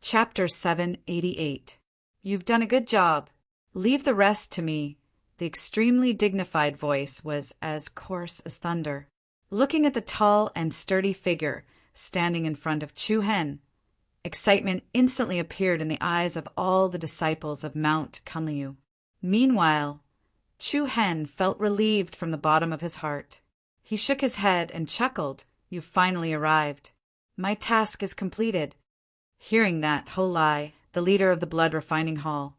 Chapter 788. You've done a good job. Leave the rest to me. The extremely dignified voice was as coarse as thunder. Looking at the tall and sturdy figure standing in front of Chu Hen, excitement instantly appeared in the eyes of all the disciples of Mount Kunliu. Meanwhile, Chu Hen felt relieved from the bottom of his heart. He shook his head and chuckled. You've finally arrived. My task is completed. Hearing that, Ho Lai, the leader of the blood refining hall,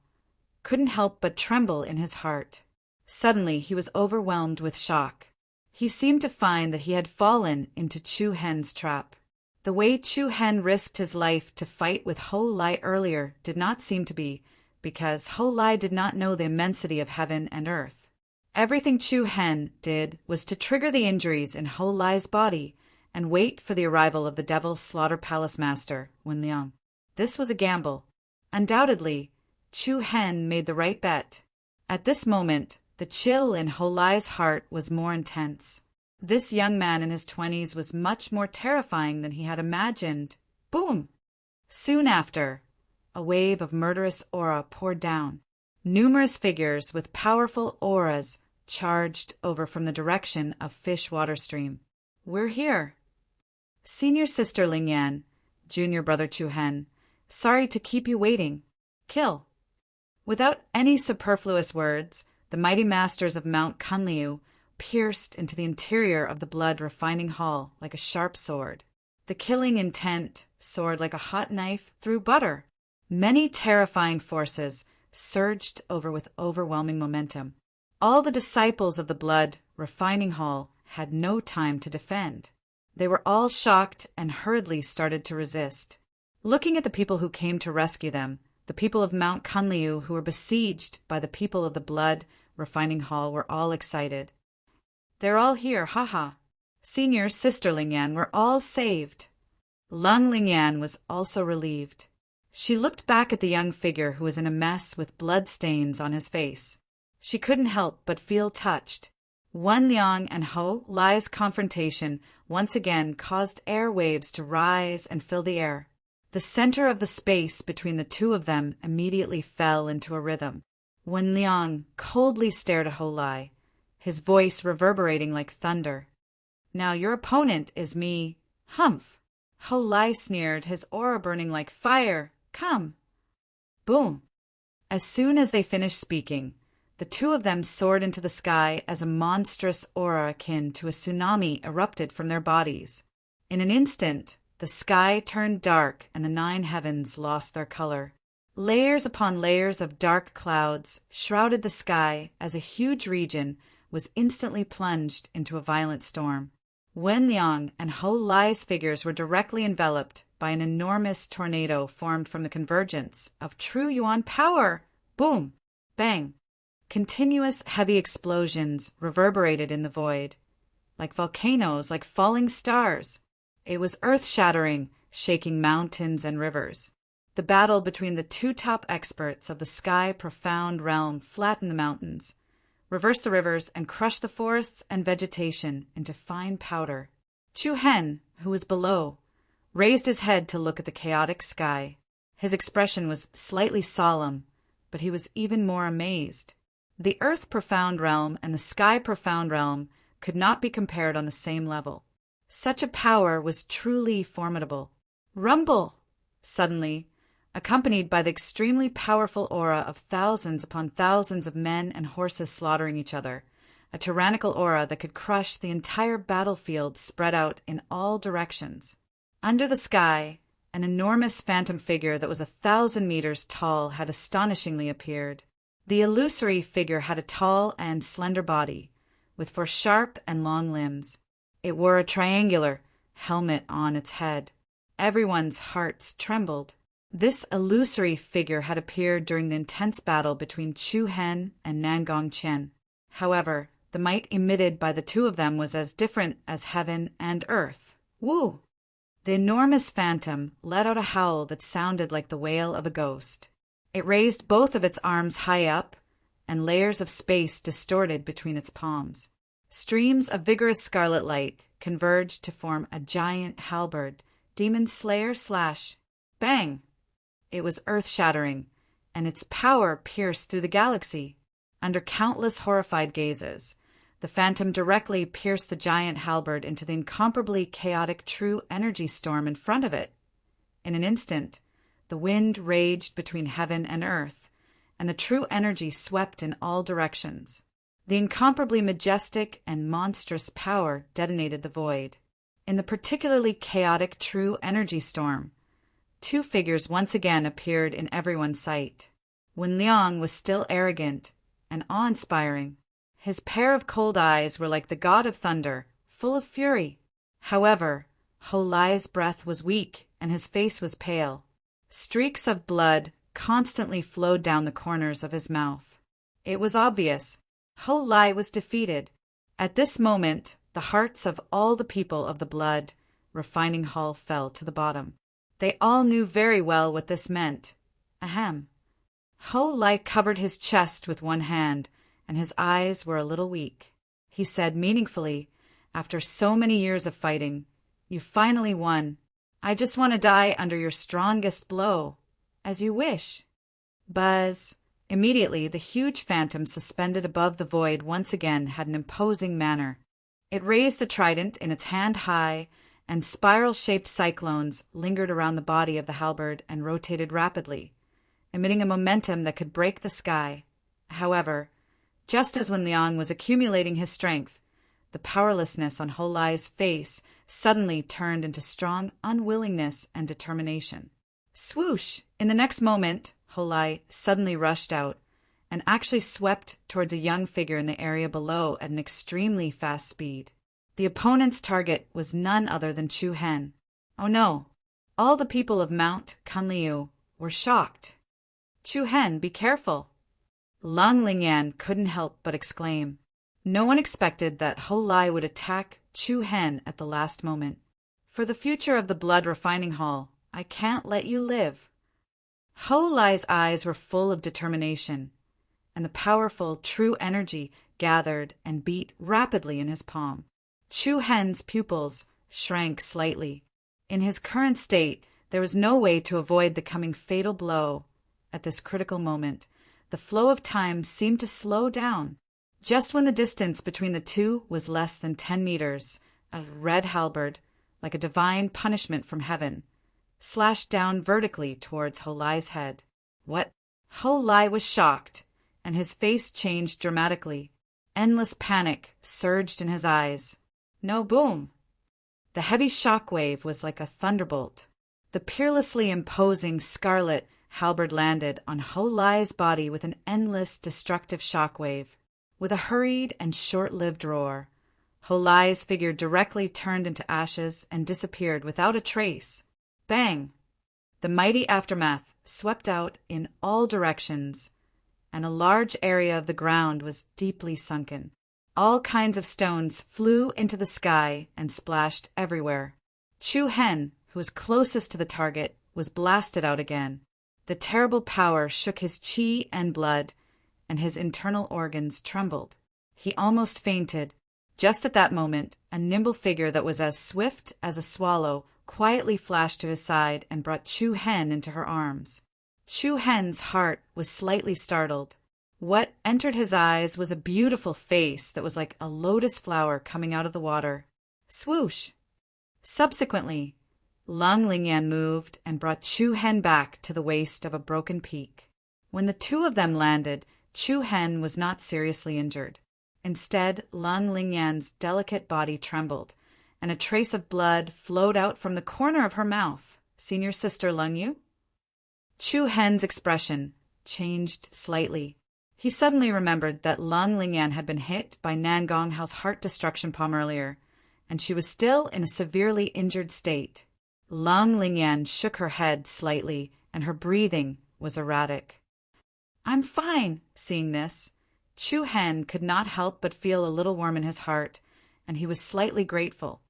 couldn't help but tremble in his heart. Suddenly he was overwhelmed with shock. He seemed to find that he had fallen into Chu Hen's trap. The way Chu Hen risked his life to fight with Ho Lai earlier did not seem to be because Ho Lai did not know the immensity of heaven and earth. Everything Chu Hen did was to trigger the injuries in Ho Lai's body and wait for the arrival of the Devil's Slaughter Palace Master, Wen Liang. This was a gamble. Undoubtedly, Chu Hen made the right bet. At this moment, the chill in Ho Lai's heart was more intense. This young man in his 20s was much more terrifying than he had imagined. Boom! Soon after, a wave of murderous aura poured down. Numerous figures with powerful auras charged over from the direction of Fish Water Stream. We're here. Senior Sister Ling Yan, Junior Brother Chu Hen, sorry to keep you waiting. Kill. Without any superfluous words, the mighty masters of Mount Kunliu pierced into the interior of the blood refining hall like a sharp sword. The killing intent soared like a hot knife through butter. Many terrifying forces surged over with overwhelming momentum. All the disciples of the blood refining hall had no time to defend. They were all shocked and hurriedly started to resist. Looking at the people who came to rescue them, the people of Mount Kunliu who were besieged by the people of the blood refining hall were all excited. They're all here, haha. Senior Sister Ling Yan were all saved. Lung Ling Yan was also relieved. She looked back at the young figure who was in a mess with blood stains on his face. She couldn't help but feel touched. Wen Liang and Ho Lai's confrontation once again caused air waves to rise and fill the air. The center of the space between the two of them immediately fell into a rhythm. Wen Liang coldly stared at Ho Lai, his voice reverberating like thunder. Now your opponent is me. Humph! Ho Lai sneered, his aura burning like fire. Come! Boom! As soon as they finished speaking, the two of them soared into the sky as a monstrous aura akin to a tsunami erupted from their bodies. In an instant, the sky turned dark and the 9 heavens lost their color. Layers upon layers of dark clouds shrouded the sky as a huge region was instantly plunged into a violent storm. Wen Liang and Ho Lai's figures were directly enveloped by an enormous tornado formed from the convergence of true Yuan power. Boom! Bang! Continuous heavy explosions reverberated in the void, like volcanoes, like falling stars. It was earth-shattering, shaking mountains and rivers. The battle between the two top experts of the sky-profound realm flattened the mountains, reversed the rivers, and crushed the forests and vegetation into fine powder. Chu Hen, who was below, raised his head to look at the chaotic sky. His expression was slightly solemn, but he was even more amazed. The earth-profound realm and the sky-profound realm could not be compared on the same level. Such a power was truly formidable. Rumble! Suddenly, accompanied by the extremely powerful aura of thousands upon thousands of men and horses slaughtering each other, a tyrannical aura that could crush the entire battlefield spread out in all directions. Under the sky, an enormous phantom figure that was 1,000 meters tall had astonishingly appeared. The illusory figure had a tall and slender body, with 4 sharp and long limbs. It wore a triangular helmet on its head. Everyone's hearts trembled. This illusory figure had appeared during the intense battle between Chu Hen and Nangong Chen. However, the might emitted by the two of them was as different as heaven and earth. Woo! The enormous phantom let out a howl that sounded like the wail of a ghost. It raised both of its arms high up, and layers of space distorted between its palms. Streams of vigorous scarlet light converged to form a giant halberd, demon slayer slash. Bang! It was earth-shattering, and its power pierced through the galaxy. Under countless horrified gazes, the phantom directly pierced the giant halberd into the incomparably chaotic true energy storm in front of it. In an instant, the wind raged between heaven and earth, and the true energy swept in all directions. The incomparably majestic and monstrous power detonated the void. In the particularly chaotic true energy storm, two figures once again appeared in everyone's sight. Wen Liang was still arrogant and awe-inspiring. His pair of cold eyes were like the god of thunder, full of fury. However, Ho Lai's breath was weak and his face was pale. Streaks of blood constantly flowed down the corners of his mouth. It was obvious. Ho Lai was defeated. At this moment, the hearts of all the people of the blood refining hall fell to the bottom. They all knew very well what this meant. Ahem. Ho Lai covered his chest with one hand, and his eyes were a little weak. He said meaningfully, "After so many years of fighting, you finally won. I just want to die under your strongest blow. As you wish." Buzz. Immediately, the huge phantom suspended above the void once again had an imposing manner. It raised the trident in its hand high, and spiral-shaped cyclones lingered around the body of the halberd and rotated rapidly, emitting a momentum that could break the sky. However, just as Wen Liang was accumulating his strength, the powerlessness on Ho Lai's face suddenly turned into strong unwillingness and determination. Swoosh! In the next moment, Ho Lai suddenly rushed out and actually swept towards a young figure in the area below at an extremely fast speed. The opponent's target was none other than Chu Hen. Oh no! All the people of Mount Kunliu were shocked. "Chu Hen, be careful!" Lung Lingyan couldn't help but exclaim. No one expected that Ho Lai would attack Chu Hen at the last moment. "For the future of the blood refining hall, I can't let you live." Ho Lai's eyes were full of determination, and the powerful true energy gathered and beat rapidly in his palm. Chu Hen's pupils shrank slightly. In his current state, there was no way to avoid the coming fatal blow. At this critical moment, the flow of time seemed to slow down. Just when the distance between the two was less than 10 meters, a red halberd, like a divine punishment from heaven, slashed down vertically towards Ho Lai's head. What? Ho Lai was shocked, and his face changed dramatically. Endless panic surged in his eyes. No boom! The heavy shock wave was like a thunderbolt. The peerlessly imposing scarlet halberd landed on Ho Lai's body with an endless destructive shock wave. With a hurried and short-lived roar, Ho Lai's figure directly turned into ashes and disappeared without a trace. Bang! The mighty aftermath swept out in all directions, and a large area of the ground was deeply sunken. All kinds of stones flew into the sky and splashed everywhere. Chu Hen, who was closest to the target, was blasted out again. The terrible power shook his qi and blood, and his internal organs trembled. He almost fainted. Just at that moment, a nimble figure that was as swift as a swallow quietly flashed to his side and brought Chu Hen into her arms. Chu Hen's heart was slightly startled. What entered his eyes was a beautiful face that was like a lotus flower coming out of the water. Swoosh! Subsequently, Lung Lingyan moved and brought Chu Hen back to the waist of a broken peak. When the two of them landed, Chu Hen was not seriously injured. Instead, Lung Lingyan's delicate body trembled, and a trace of blood flowed out from the corner of her mouth. "Seen your sister, Lung Yu?" Chu Hen's expression changed slightly. He suddenly remembered that Lung Lingyan had been hit by Nan Gonghao's heart destruction palm earlier, and she was still in a severely injured state. Lung Lingyan shook her head slightly, and her breathing was erratic. "I'm fine." Seeing this, Chu Hen could not help but feel a little warm in his heart, and he was slightly grateful.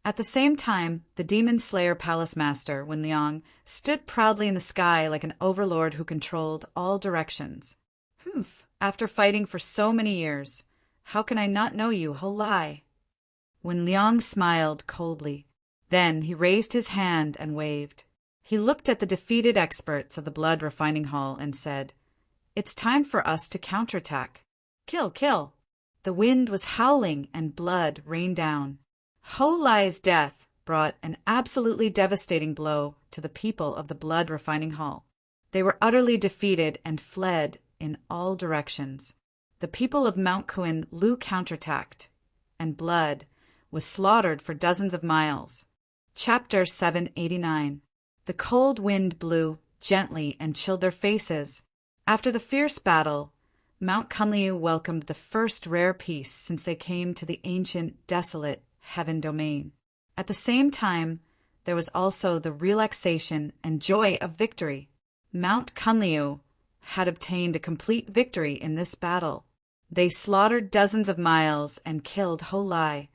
At the same time, the Demon Slayer Palace Master, Wen Liang, stood proudly in the sky like an overlord who controlled all directions. "Humph, after fighting for so many years, how can I not know you, Ho Lai?" Wen Liang smiled coldly. Then he raised his hand and waved. He looked at the defeated experts of the blood refining hall and said, "It's time for us to counterattack. Kill, kill." The wind was howling and blood rained down. Ho-Lai's death brought an absolutely devastating blow to the people of the blood refining hall. They were utterly defeated and fled in all directions. The people of Mount Kuan Lu counterattacked, and blood was slaughtered for dozens of miles. Chapter 789. The cold wind blew gently and chilled their faces. After the fierce battle, Mount Kunliu welcomed the first rare peace since they came to the ancient, desolate Heaven Domain. At the same time, there was also the relaxation and joy of victory. Mount Kunliu had obtained a complete victory in this battle. They slaughtered dozens of miles and killed Ho-Lai,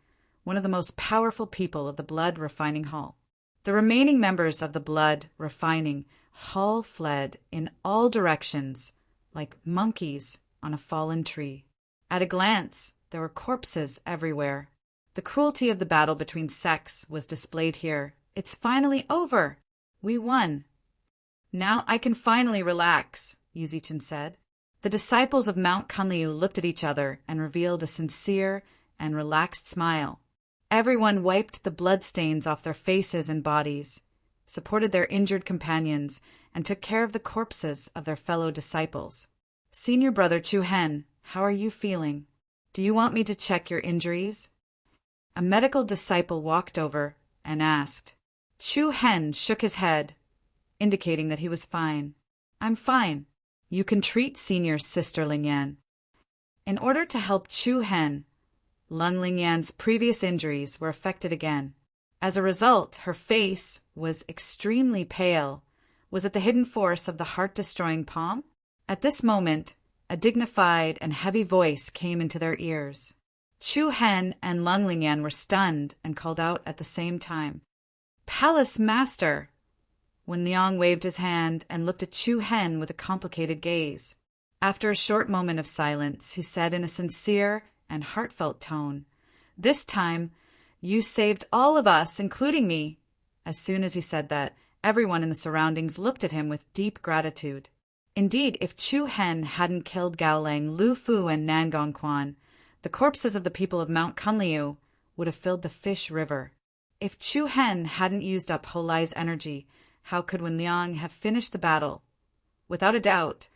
one of the most powerful people of the blood refining hall. The remaining members of the blood refining hall fled in all directions like monkeys on a fallen tree. At a glance, there were corpses everywhere. The cruelty of the battle between sects was displayed here. "It's finally over! We won! Now I can finally relax," Yuzichin said. The disciples of Mount Kunliu looked at each other and revealed a sincere and relaxed smile. Everyone wiped the bloodstains off their faces and bodies, supported their injured companions, and took care of the corpses of their fellow disciples. "Senior brother Chu Hen, how are you feeling? Do you want me to check your injuries?" A medical disciple walked over and asked. Chu Hen shook his head, indicating that he was fine. "I'm fine. You can treat senior Sister Lingyan." In order to help Chu Hen, Lung Lingyan's previous injuries were affected again. As a result, her face was extremely pale. Was it the hidden force of the heart-destroying palm? At this moment, a dignified and heavy voice came into their ears. Chu Hen and Lung Lingyan were stunned and called out at the same time. "Palace Master!" Wen Liang waved his hand and looked at Chu Hen with a complicated gaze. After a short moment of silence, he said in a sincere and heartfelt tone, "This time, you saved all of us, including me." As soon as he said that, everyone in the surroundings looked at him with deep gratitude. Indeed, if Chu Hen hadn't killed Gao Lang, Lu Fu, and Nangong Quan, the corpses of the people of Mount Kunliu would have filled the Fish River. If Chu Hen hadn't used up Ho-Lai's energy, how could Wen Liang have finished the battle? Without a doubt,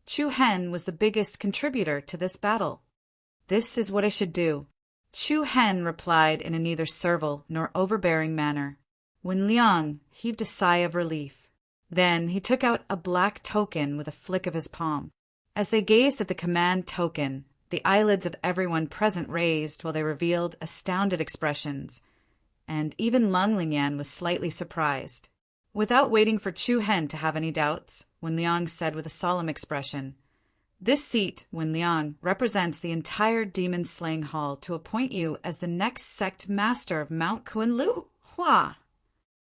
Chu Hen was the biggest contributor to this battle. "This is what I should do," Chu Hen replied in a neither servile nor overbearing manner. Wen Liang heaved a sigh of relief. Then he took out a black token with a flick of his palm. As they gazed at the command token, the eyelids of everyone present raised while they revealed astounded expressions, and even Lung Lingyan was slightly surprised. Without waiting for Chu Hen to have any doubts, Wen Liang said with a solemn expression, "This seat, Wen Liang, represents the entire demon-slaying hall to appoint you as the next sect master of Mount Kuan Lu. Hua!"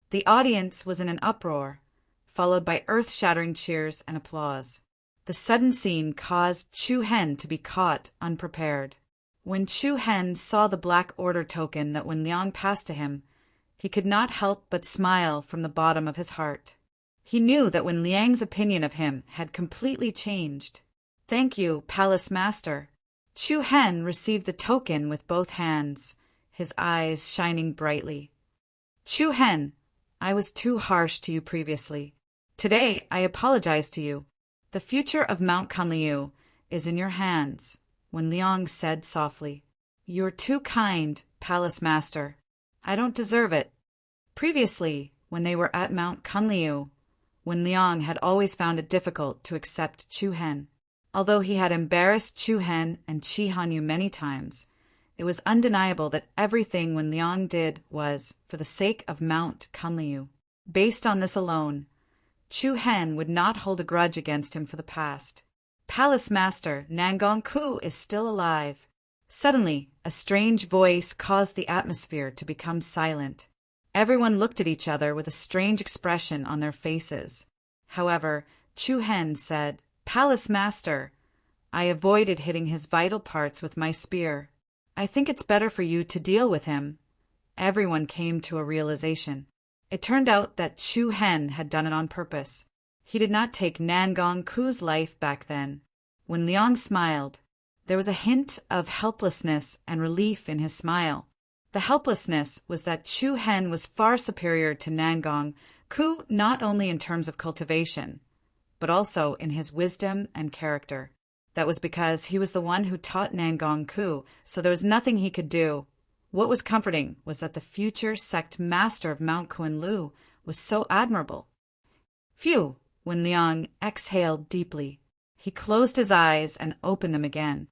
The audience was in an uproar, followed by earth-shattering cheers and applause. The sudden scene caused Chu Hen to be caught unprepared. When Chu Hen saw the Black Order token that Wen Liang passed to him, he could not help but smile from the bottom of his heart. He knew that Wen Liang's opinion of him had completely changed. "Thank you, Palace Master." Chu Hen received the token with both hands, his eyes shining brightly. "Chu Hen, I was too harsh to you previously. Today, I apologize to you. The future of Mount Kunliu is in your hands," Wen Liang said softly. "You're too kind, Palace Master. I don't deserve it." Previously, when they were at Mount Kunliu, Wen Liang had always found it difficult to accept Chu Hen. Although he had embarrassed Chu Hen and Chi Hanyu many times, it was undeniable that everything Wen Liang did was for the sake of Mount Kunliu. Based on this alone, Chu Hen would not hold a grudge against him for the past. "Palace Master, Nangong Ku is still alive." Suddenly, a strange voice caused the atmosphere to become silent. Everyone looked at each other with a strange expression on their faces. However, Chu Hen said, "Palace Master, I avoided hitting his vital parts with my spear. I think it's better for you to deal with him." Everyone came to a realization. It turned out that Chu Hen had done it on purpose. He did not take Nangong Ku's life back then. When Liang smiled, there was a hint of helplessness and relief in his smile. The helplessness was that Chu Hen was far superior to Nangong Ku, not only in terms of cultivation, but also in his wisdom and character. That was because he was the one who taught Nangong Ku, so there was nothing he could do. What was comforting was that the future sect master of Mount Kunlu was so admirable. Phew! When Liang exhaled deeply, he closed his eyes and opened them again.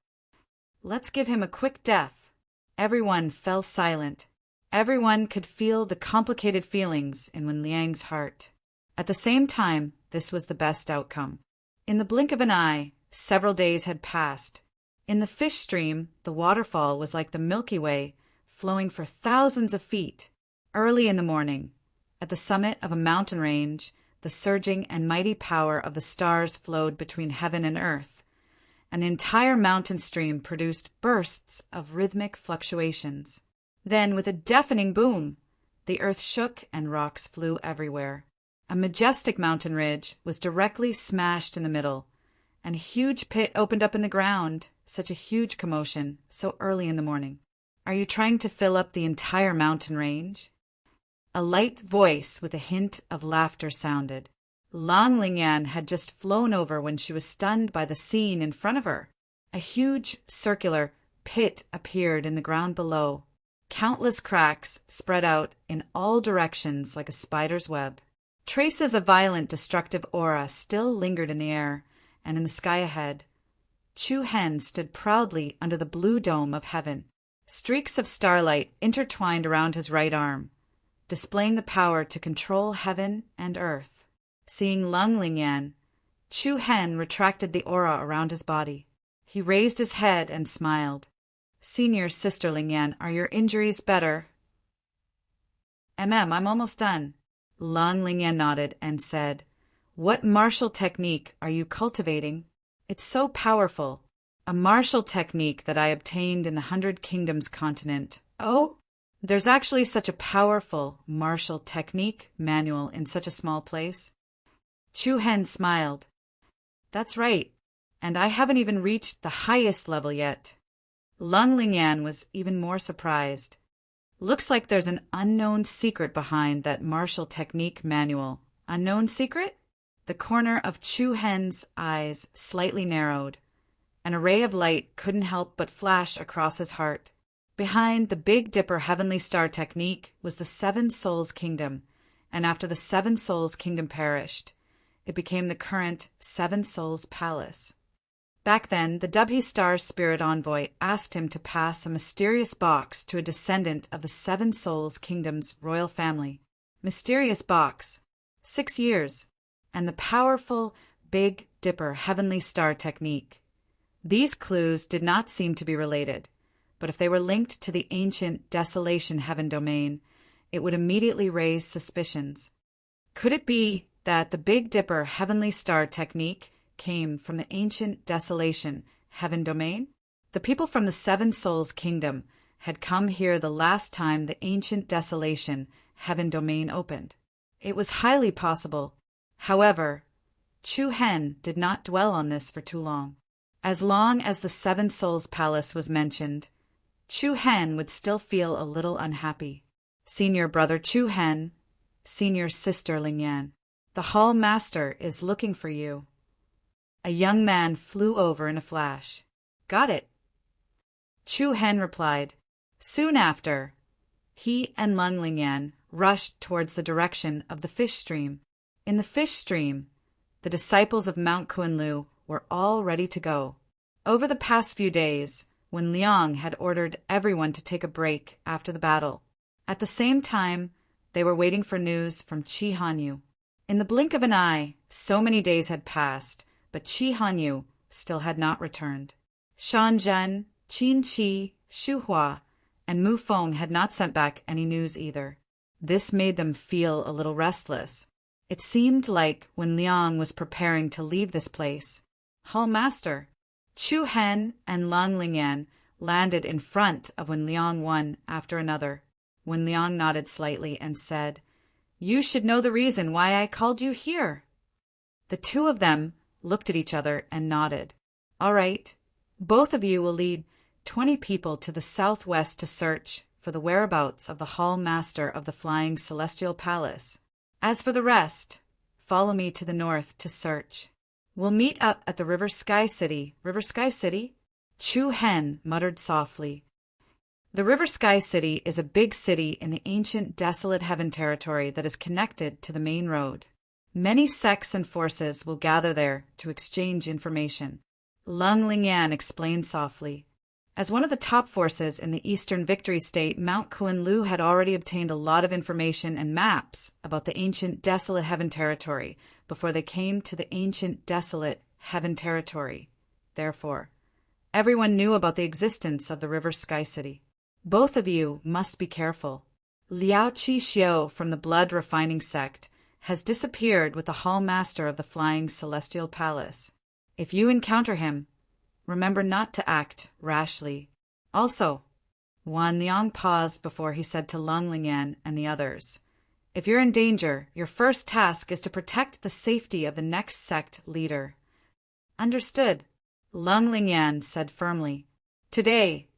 Let's give him a quick death. Everyone fell silent. Everyone could feel the complicated feelings in Wen Liang's heart. At the same time, this was the best outcome. In the blink of an eye, several days had passed. In the fish stream, the waterfall was like the Milky Way, flowing for thousands of feet. Early in the morning, at the summit of a mountain range, the surging and mighty power of the stars flowed between heaven and earth. An entire mountain stream produced bursts of rhythmic fluctuations. Then, with a deafening boom, the earth shook and rocks flew everywhere. A majestic mountain ridge was directly smashed in the middle, and a huge pit opened up in the ground. Such a huge commotion, so early in the morning. Are you trying to fill up the entire mountain range? A light voice with a hint of laughter sounded. Lang Lingyan had just flown over when she was stunned by the scene in front of her. A huge, circular pit appeared in the ground below. Countless cracks spread out in all directions like a spider's web. Traces of violent, destructive aura still lingered in the air, and in the sky ahead, Chu Hen stood proudly under the blue dome of heaven. Streaks of starlight intertwined around his right arm, displaying the power to control heaven and earth. Seeing Lang Lingyan, Chu Hen retracted the aura around his body. He raised his head and smiled. Senior Sister Lingyan, are your injuries better? I'm almost done. Lang Lingyan nodded and said, What martial technique are you cultivating? It's so powerful. A martial technique that I obtained in the 100 Kingdoms continent. Oh? There's actually such a powerful martial technique manual in such a small place? Chu Hen smiled. That's right, and I haven't even reached the highest level yet. Lang Lingyan was even more surprised. Looks like there's an unknown secret behind that martial technique manual. Unknown secret? The corner of Chu Hen's eyes slightly narrowed. An array of light couldn't help but flash across his heart. Behind the Big Dipper Heavenly Star technique was the Seven Souls Kingdom, and after the Seven Souls Kingdom perished, it became the current Seven Souls Palace. Back then, the Dubhi Star's spirit envoy asked him to pass a mysterious box to a descendant of the Seven Souls Kingdom's royal family. Mysterious box. 6 years. And the powerful Big Dipper Heavenly Star technique. These clues did not seem to be related, but if they were linked to the ancient Desolation Heaven domain, it would immediately raise suspicions. Could it be that the Big Dipper Heavenly Star technique came from the ancient Desolation Heaven domain? The people from the Seven Souls Kingdom had come here the last time the ancient Desolation Heaven domain opened. It was highly possible. However, Chu Hen did not dwell on this for too long. As long as the Seven Souls Palace was mentioned, Chu Hen would still feel a little unhappy. Senior Brother Chu Hen, Senior Sister Lingyan, the Hall Master is looking for you. A young man flew over in a flash. Got it. Chu Hen replied. Soon after, he and Lang Lingyan rushed towards the direction of the fish stream. In the fish stream, the disciples of Mount Kunlu were all ready to go. Over the past few days, when Liang had ordered everyone to take a break after the battle, at the same time, they were waiting for news from Qi Hanyu. In the blink of an eye, so many days had passed, but Qi Hanyu still had not returned. Shan Zhen, Qin Qi, Shu Hua, and Mu Feng had not sent back any news either. This made them feel a little restless. It seemed like when Liang was preparing to leave this place, Hall Master, Chu Hen and Lang Lingyan landed in front of Wen Liang one after another. Wen Liang nodded slightly and said, You should know the reason why I called you here." The two of them looked at each other and nodded. "All right. Both of you will lead 20 people to the southwest to search for the whereabouts of the Hall Master of the Flying Celestial Palace. As for the rest, follow me to the north to search. We'll meet up at the River Sky City." "River Sky City?" Chu Hen muttered softly. The River Sky City is a big city in the ancient Desolate Heaven territory that is connected to the main road. Many sects and forces will gather there to exchange information. Lung Lingyan explained softly. As one of the top forces in the Eastern Victory State, Mount Kunlu had already obtained a lot of information and maps about the ancient Desolate Heaven territory before they came to the ancient Desolate Heaven territory. Therefore, everyone knew about the existence of the River Sky City. Both of you must be careful. Liao Chi Xiao from the Blood Refining Sect has disappeared with the Hall Master of the Flying Celestial Palace. If you encounter him, remember not to act rashly. Also, Wan Liang paused before he said to Lung Lingyan and the others, "If you're in danger, your first task is to protect the safety of the next sect leader." "Understood," Lung Lingyan said firmly. Today,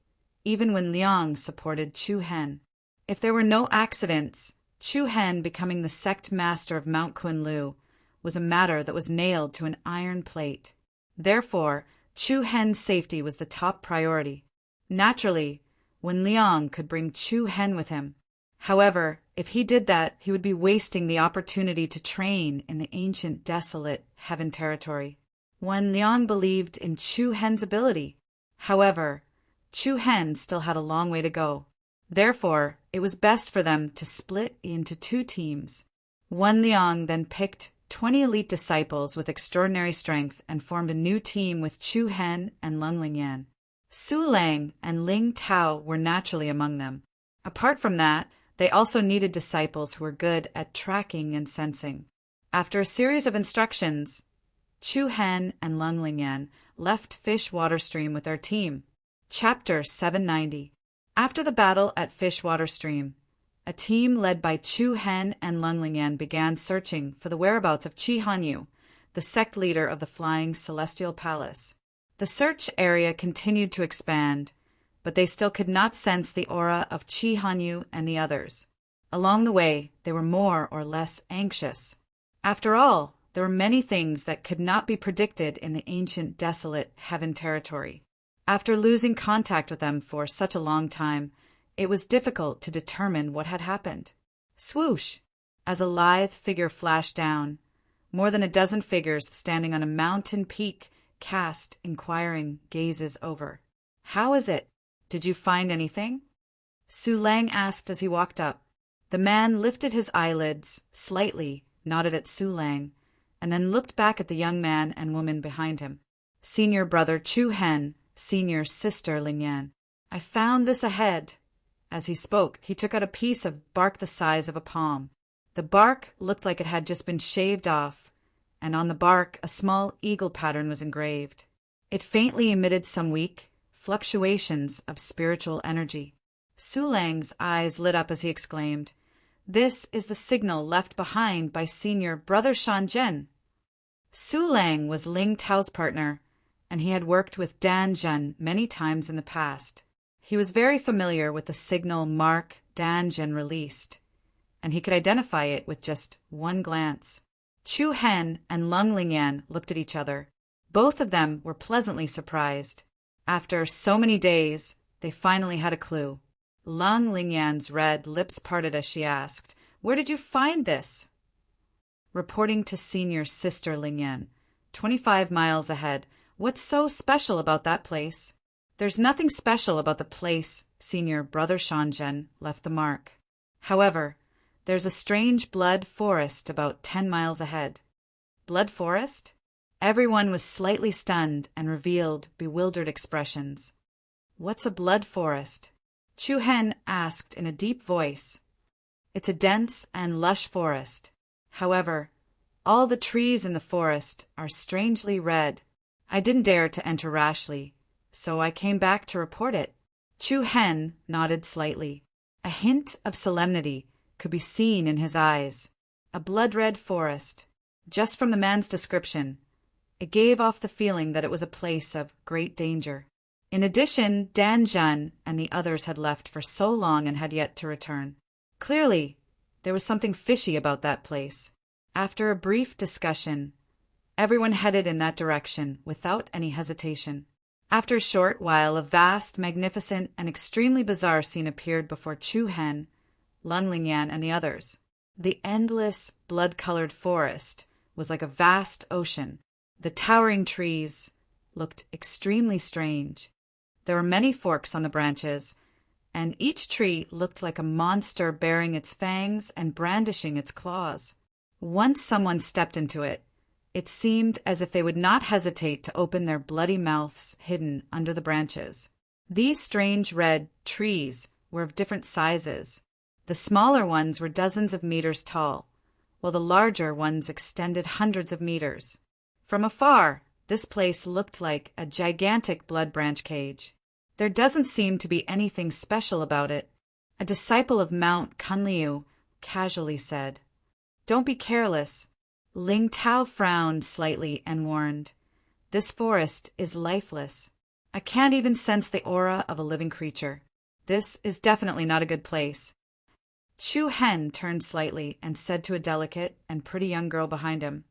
even when Liang supported Chu Hen, if there were no accidents, Chu Hen becoming the sect master of Mount Kunlu was a matter that was nailed to an iron plate. Therefore, Chu Hen's safety was the top priority. Naturally, when Liang could bring Chu Hen with him. However, if he did that, he would be wasting the opportunity to train in the ancient Desolate Heaven territory. When Liang believed in Chu Hen's ability. However, Chu Hen still had a long way to go. Therefore, it was best for them to split into two teams. Wan Liang then picked 20 elite disciples with extraordinary strength and formed a new team with Chu Hen and Lung Lingyan. Su Lang and Ling Tao were naturally among them. Apart from that, they also needed disciples who were good at tracking and sensing. After a series of instructions, Chu Hen and Lung Lingyan left Fish Water Stream with their team. Chapter 790. After the battle at Fish Water Stream, a team led by Chu Hen and Lung Lingyan began searching for the whereabouts of Chi Hanyu, the sect leader of the Flying Celestial Palace. The search area continued to expand, but they still could not sense the aura of Chi Hanyu and the others. Along the way, they were more or less anxious. After all, there were many things that could not be predicted in the ancient Desolate Heaven territory. After losing contact with them for such a long time, it was difficult to determine what had happened. Swoosh! As a lithe figure flashed down, more than a dozen figures standing on a mountain peak cast inquiring gazes over. "How is it? Did you find anything?" Su Lang asked as he walked up. The man lifted his eyelids slightly, nodded at Su Lang, and then looked back at the young man and woman behind him. "Senior brother Chu Hen, senior sister Lingyan. I found this ahead." As he spoke, he took out a piece of bark the size of a palm. The bark looked like it had just been shaved off, and on the bark a small eagle pattern was engraved. It faintly emitted some weak fluctuations of spiritual energy. Su Lang's eyes lit up as he exclaimed, "This is the signal left behind by senior brother Shan Zhen." Su Lang was Ling Tao's partner, and he had worked with Dan Zhen many times in the past. He was very familiar with the signal mark Dan Zhen released, and he could identify it with just one glance. Chu Hen and Lung Lingyan looked at each other. Both of them were pleasantly surprised. After so many days, they finally had a clue. Lung Lingyan's red lips parted as she asked, "Where did you find this?" Reporting to senior sister Lingyan, 25 miles ahead. "What's so special about that place?" "There's nothing special about the place." Senior brother Shanzhen left the mark. "However, there's a strange blood forest about 10 miles ahead." "Blood forest?" Everyone was slightly stunned and revealed bewildered expressions. "What's a blood forest?" Chu Hen asked in a deep voice. "It's a dense and lush forest. However, all the trees in the forest are strangely red. I didn't dare to enter rashly, so I came back to report it." Chu Hen nodded slightly. A hint of solemnity could be seen in his eyes. a blood-red forest. Just from the man's description, it gave off the feeling that it was a place of great danger. In addition, Dan Zhan and the others had left for so long and had yet to return. Clearly, there was something fishy about that place. After a brief discussion, everyone headed in that direction without any hesitation. After a short while, a vast, magnificent, and extremely bizarre scene appeared before Chu Hen, Lung Lingyan, and the others. The endless, blood-colored forest was like a vast ocean. The towering trees looked extremely strange. There were many forks on the branches, and each tree looked like a monster baring its fangs and brandishing its claws. Once someone stepped into it, it seemed as if they would not hesitate to open their bloody mouths hidden under the branches. These strange red trees were of different sizes. The smaller ones were dozens of meters tall, while the larger ones extended hundreds of meters. From afar, this place looked like a gigantic blood branch cage. There doesn't seem to be anything special about it, a disciple of Mount Kunliu casually said. Don't be careless. Ling Tao frowned slightly and warned, this forest is lifeless. I can't even sense the aura of a living creature. This is definitely not a good place. Chu Hen turned slightly and said to a delicate and pretty young girl behind him,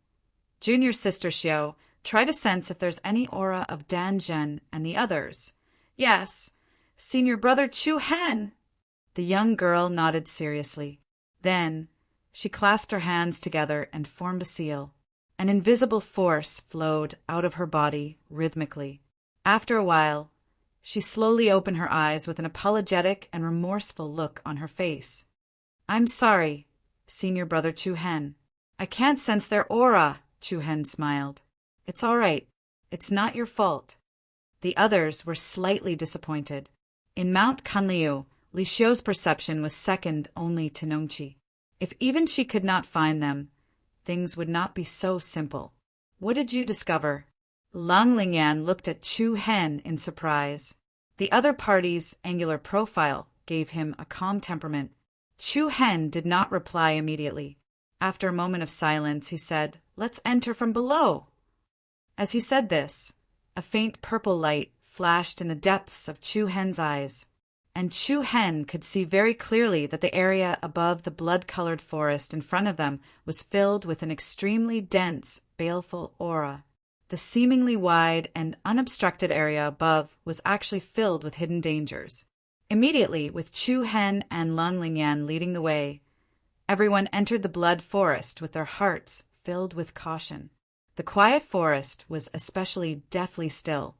Junior Sister Xiao, try to sense if there's any aura of Dan Zhen and the others. Yes, Senior Brother Chu Hen. The young girl nodded seriously. Then she clasped her hands together and formed a seal. An invisible force flowed out of her body rhythmically. After a while, she slowly opened her eyes with an apologetic and remorseful look on her face. I'm sorry, Senior Brother Chu Hen. I can't sense their aura, Chu Hen smiled. It's all right. It's not your fault. The others were slightly disappointed. In Mount Kunliu, Li Xiu's perception was second only to Nongqi. If even she could not find them, things would not be so simple. What did you discover? Lung Lingyan looked at Chu Hen in surprise. The other party's angular profile gave him a calm temperament. Chu Hen did not reply immediately. After a moment of silence, he said, Let's enter from below. As he said this, a faint purple light flashed in the depths of Chu Hen's eyes, and Chu Hen could see very clearly that the area above the blood-colored forest in front of them was filled with an extremely dense, baleful aura. The seemingly wide and unobstructed area above was actually filled with hidden dangers. Immediately, with Chu Hen and Lung Lingyan leading the way, everyone entered the blood forest with their hearts filled with caution. The quiet forest was especially deathly still.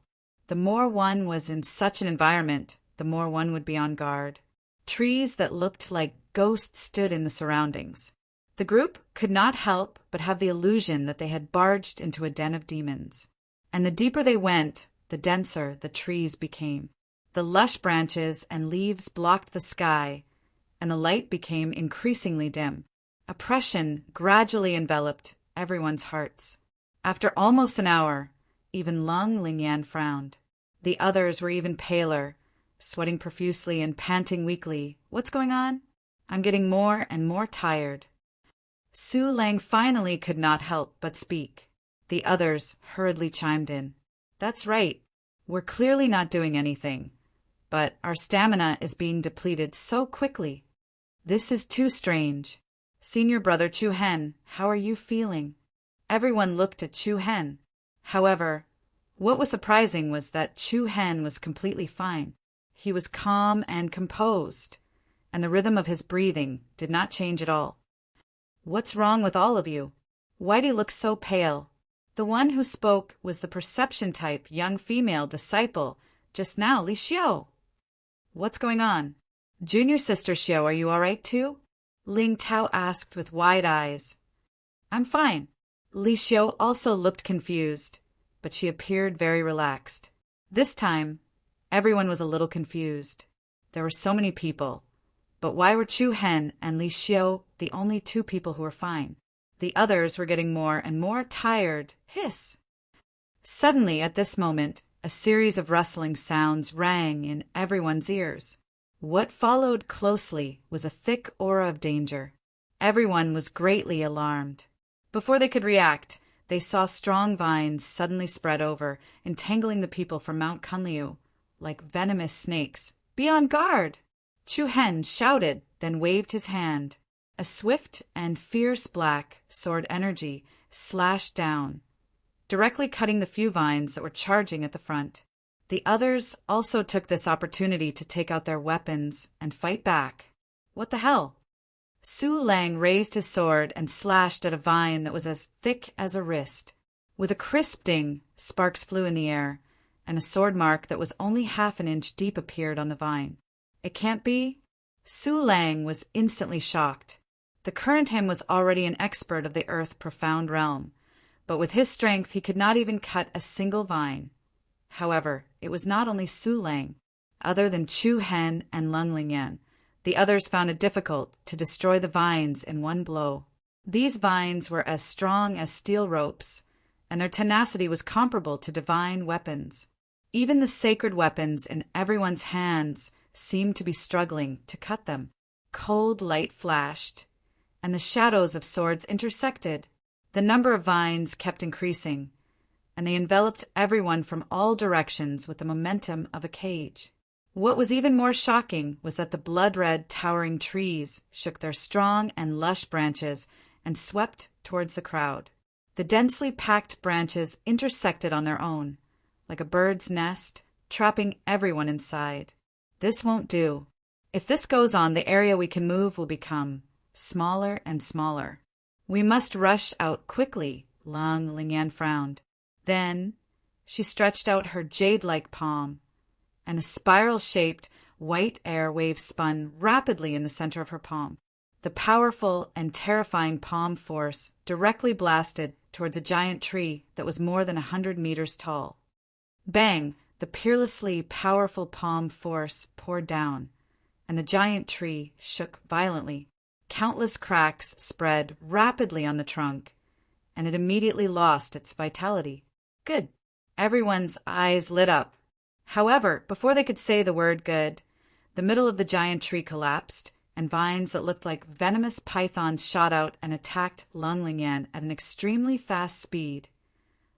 The more one was in such an environment, the more one would be on guard. Trees that looked like ghosts stood in the surroundings. The group could not help but have the illusion that they had barged into a den of demons. And the deeper they went, the denser the trees became. The lush branches and leaves blocked the sky, and the light became increasingly dim. Oppression gradually enveloped everyone's hearts. After almost an hour, even Lung Lingyan frowned. The others were even paler, sweating profusely and panting weakly. What's going on? I'm getting more and more tired. Su Lang finally could not help but speak. The others hurriedly chimed in. That's right. We're clearly not doing anything, but our stamina is being depleted so quickly. This is too strange. Senior Brother Chu Hen, how are you feeling? Everyone looked at Chu Hen. However, what was surprising was that Chu Hen was completely fine. He was calm and composed, and the rhythm of his breathing did not change at all. What's wrong with all of you? Why do you look so pale? The one who spoke was the perception-type young female disciple just now, Li Xiu. What's going on? Junior Sister Xiu, are you all right too? Ling Tao asked with wide eyes. I'm fine. Li Xiu also looked confused, but she appeared very relaxed. This time, everyone was a little confused. There were so many people, but why were Chu Hen and Li Xiu the only two people who were fine? The others were getting more and more tired. Hiss! Suddenly, at this moment, a series of rustling sounds rang in everyone's ears. What followed closely was a thick aura of danger. Everyone was greatly alarmed. Before they could react, they saw strong vines suddenly spread over, entangling the people from Mount Kunliu like venomous snakes. "Be on guard!" Chu Hen shouted, then waved his hand. A swift and fierce black sword energy slashed down, directly cutting the few vines that were charging at the front. The others also took this opportunity to take out their weapons and fight back. What the hell? Su Lang raised his sword and slashed at a vine that was as thick as a wrist. With a crisp ding, sparks flew in the air, and a sword mark that was only half an inch deep appeared on the vine. It can't be? Su Lang was instantly shocked. The current him was already an expert of the earth profound realm, but with his strength he could not even cut a single vine. However, it was not only Su Lang. Other than Chu Hen and Lung Lingyan, the others found it difficult to destroy the vines in one blow. These vines were as strong as steel ropes, and their tenacity was comparable to divine weapons. Even the sacred weapons in everyone's hands seemed to be struggling to cut them. Cold light flashed, and the shadows of swords intersected. The number of vines kept increasing, and they enveloped everyone from all directions with the momentum of a cage. What was even more shocking was that the blood-red towering trees shook their strong and lush branches and swept towards the crowd. The densely packed branches intersected on their own, like a bird's nest, trapping everyone inside. This won't do. If this goes on, the area we can move will become smaller and smaller. We must rush out quickly, Lung Lingyan frowned. Then she stretched out her jade-like palm, and a spiral-shaped white air wave spun rapidly in the center of her palm. The powerful and terrifying palm force directly blasted towards a giant tree that was more than 100 meters tall. Bang! The peerlessly powerful palm force poured down, and the giant tree shook violently. Countless cracks spread rapidly on the trunk, and it immediately lost its vitality. Good. Everyone's eyes lit up. However, before they could say the word good, the middle of the giant tree collapsed, and vines that looked like venomous pythons shot out and attacked Lung Lingyan at an extremely fast speed.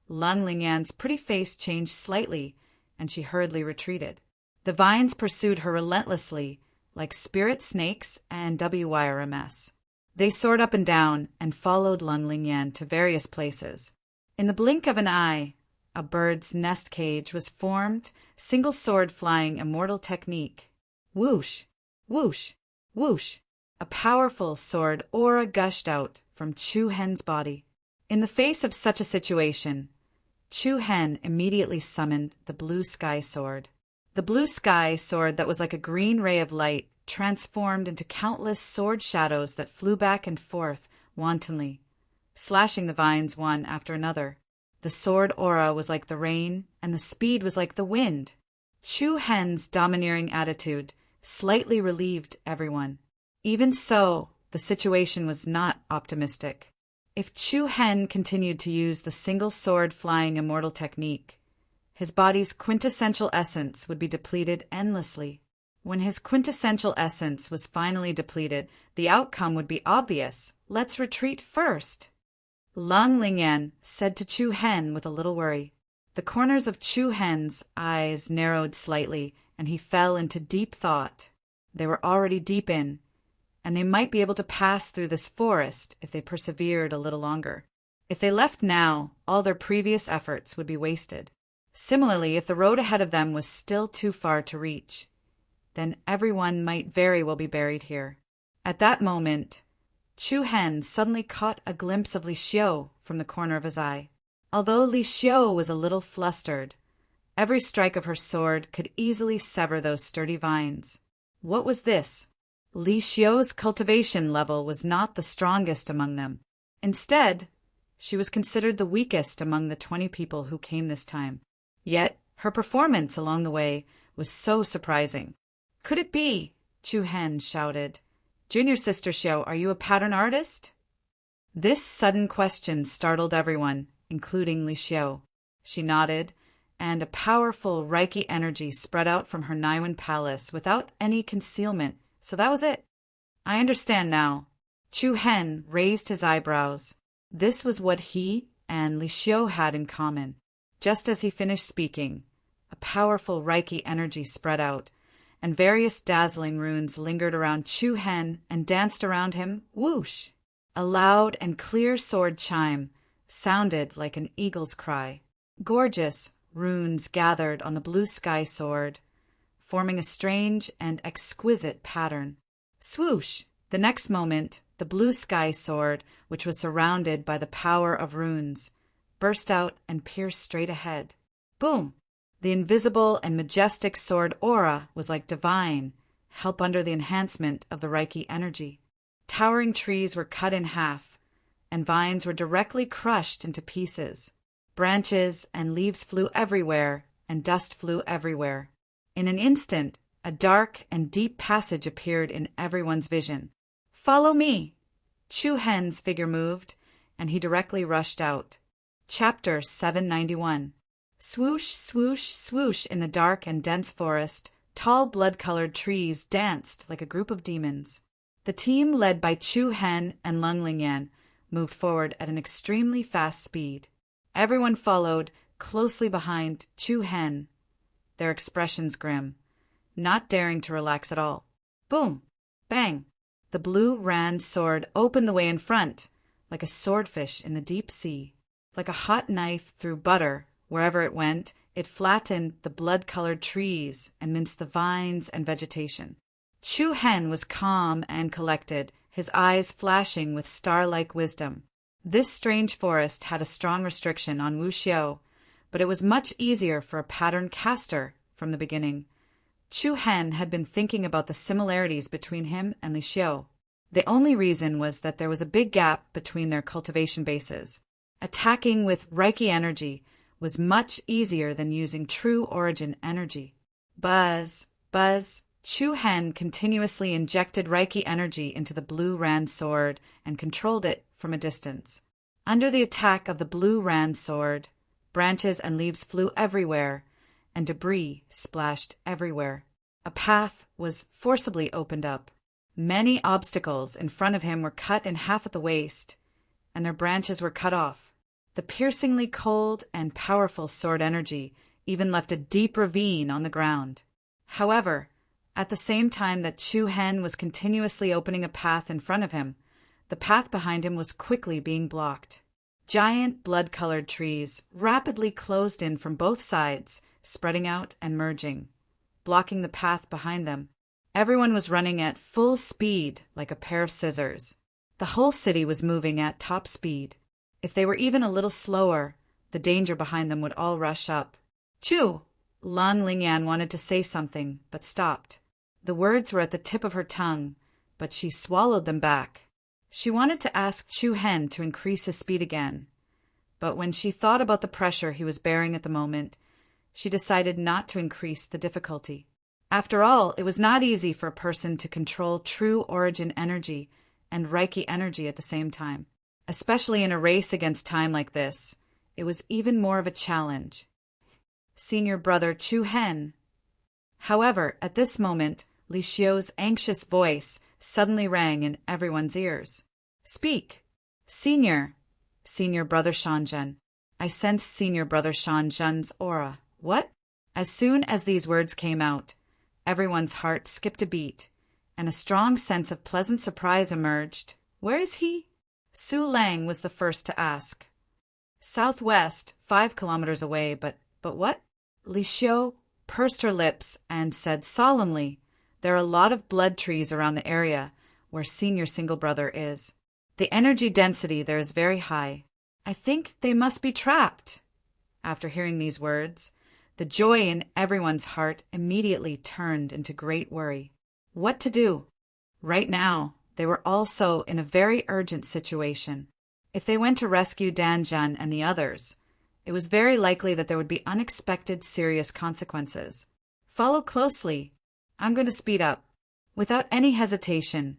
Lung Lingyan's pretty face changed slightly, and she hurriedly retreated. The vines pursued her relentlessly, like spirit snakes and WYRMS. They soared up and down and followed Lung Lingyan to various places. In the blink of an eye, a bird's nest cage was formed, single sword flying immortal technique. Whoosh, whoosh, whoosh. A powerful sword aura gushed out from Chu Hen's body. In the face of such a situation, Chu Hen immediately summoned the blue sky sword. The blue sky sword that was like a green ray of light transformed into countless sword shadows that flew back and forth wantonly, slashing the vines one after another. The sword aura was like the rain, and the speed was like the wind. Chu Hen's domineering attitude slightly relieved everyone. Even so, the situation was not optimistic. If Chu Hen continued to use the single sword flying immortal technique, his body's quintessential essence would be depleted endlessly. When his quintessential essence was finally depleted, the outcome would be obvious. Let's retreat first. Lung Lingyan said to Chu Hen with a little worry. The corners of Chu Hen's eyes narrowed slightly, and he fell into deep thought. They were already deep in, and they might be able to pass through this forest if they persevered a little longer. If they left now, all their previous efforts would be wasted. Similarly, if the road ahead of them was still too far to reach, then everyone might very well be buried here. At that moment, Chu Hen suddenly caught a glimpse of Li Xiu from the corner of his eye. Although Li Xiu was a little flustered, every strike of her sword could easily sever those sturdy vines. What was this? Li Xiu's cultivation level was not the strongest among them. Instead, she was considered the weakest among the 20 people who came this time. Yet, her performance along the way was so surprising. Could it be? Chu Hen shouted. Junior Sister Xiu, are you a pattern artist? This sudden question startled everyone, including Li Xiu. She nodded, and a powerful Reiki energy spread out from her Naiwan palace without any concealment. So that was it. I understand now. Chu Hen raised his eyebrows. This was what he and Li Xiu had in common. Just as he finished speaking, a powerful Reiki energy spread out, and various dazzling runes lingered around Chu Hen and danced around him. Whoosh! A loud and clear sword chime sounded like an eagle's cry. Gorgeous runes gathered on the blue sky sword, forming a strange and exquisite pattern. Swoosh! The next moment, the blue sky sword, which was surrounded by the power of runes, burst out and pierced straight ahead. Boom! The invisible and majestic sword aura was like divine help under the enhancement of the Reiki energy. Towering trees were cut in half, and vines were directly crushed into pieces. Branches and leaves flew everywhere, and dust flew everywhere. In an instant, a dark and deep passage appeared in everyone's vision. "Follow me!" Chu Hen's figure moved, and he directly rushed out. Chapter 791. Swoosh, swoosh, swoosh in the dark and dense forest, tall blood-colored trees danced like a group of demons. The team led by Chu Hen and Lung Lingyan moved forward at an extremely fast speed. Everyone followed closely behind Chu Hen, their expressions grim, not daring to relax at all. Boom! Bang! The blue Rand sword opened the way in front, like a swordfish in the deep sea. Like a hot knife through butter, wherever it went, it flattened the blood-colored trees and minced the vines and vegetation. Chu Hen was calm and collected, his eyes flashing with star-like wisdom. This strange forest had a strong restriction on wuxiu, but it was much easier for a pattern caster from the beginning. Chu Hen had been thinking about the similarities between him and Li Xiu. The only reason was that there was a big gap between their cultivation bases. Attacking with Reiki energy was much easier than using true origin energy. Buzz, buzz. Chu Hen continuously injected Reiki energy into the blue Rand sword and controlled it from a distance. Under the attack of the blue Rand sword, branches and leaves flew everywhere, and debris splashed everywhere. A path was forcibly opened up. Many obstacles in front of him were cut in half at the waist, and their branches were cut off. The piercingly cold and powerful sword energy even left a deep ravine on the ground. However, at the same time that Chu Hen was continuously opening a path in front of him, the path behind him was quickly being blocked. Giant blood-colored trees rapidly closed in from both sides, spreading out and merging, blocking the path behind them. Everyone was running at full speed like a pair of scissors. The whole city was moving at top speed. If they were even a little slower, the danger behind them would all rush up. "Chu!" Lung Lingyan wanted to say something, but stopped. The words were at the tip of her tongue, but she swallowed them back. She wanted to ask Chu Hen to increase his speed again, but when she thought about the pressure he was bearing at the moment, she decided not to increase the difficulty. After all, it was not easy for a person to control true origin energy and Reiki energy at the same time. Especially in a race against time like this, it was even more of a challenge. Senior brother Chu Hen. However, at this moment, Li Xiu's anxious voice suddenly rang in everyone's ears. "Speak! Senior brother Shanzhen. I sense senior brother Shanzhen's aura." "What?" As soon as these words came out, everyone's heart skipped a beat, and a strong sense of pleasant surprise emerged. "Where is he?" Su Lang was the first to ask. "Southwest, 5 kilometers away, but what?" Li Xiu pursed her lips and said solemnly, "There are a lot of blood trees around the area where senior single brother is. The energy density there is very high. I think they must be trapped." After hearing these words, the joy in everyone's heart immediately turned into great worry. What to do? Right now, they were also in a very urgent situation. If they went to rescue Danjan and the others, it was very likely that there would be unexpected serious consequences. "Follow closely. I'm going to speed up." Without any hesitation,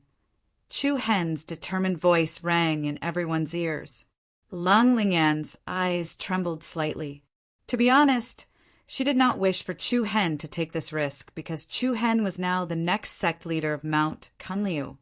Chu Hen's determined voice rang in everyone's ears. Lung Lingyan's eyes trembled slightly. To be honest, she did not wish for Chu Hen to take this risk because Chu Hen was now the next sect leader of Mount Kunliu.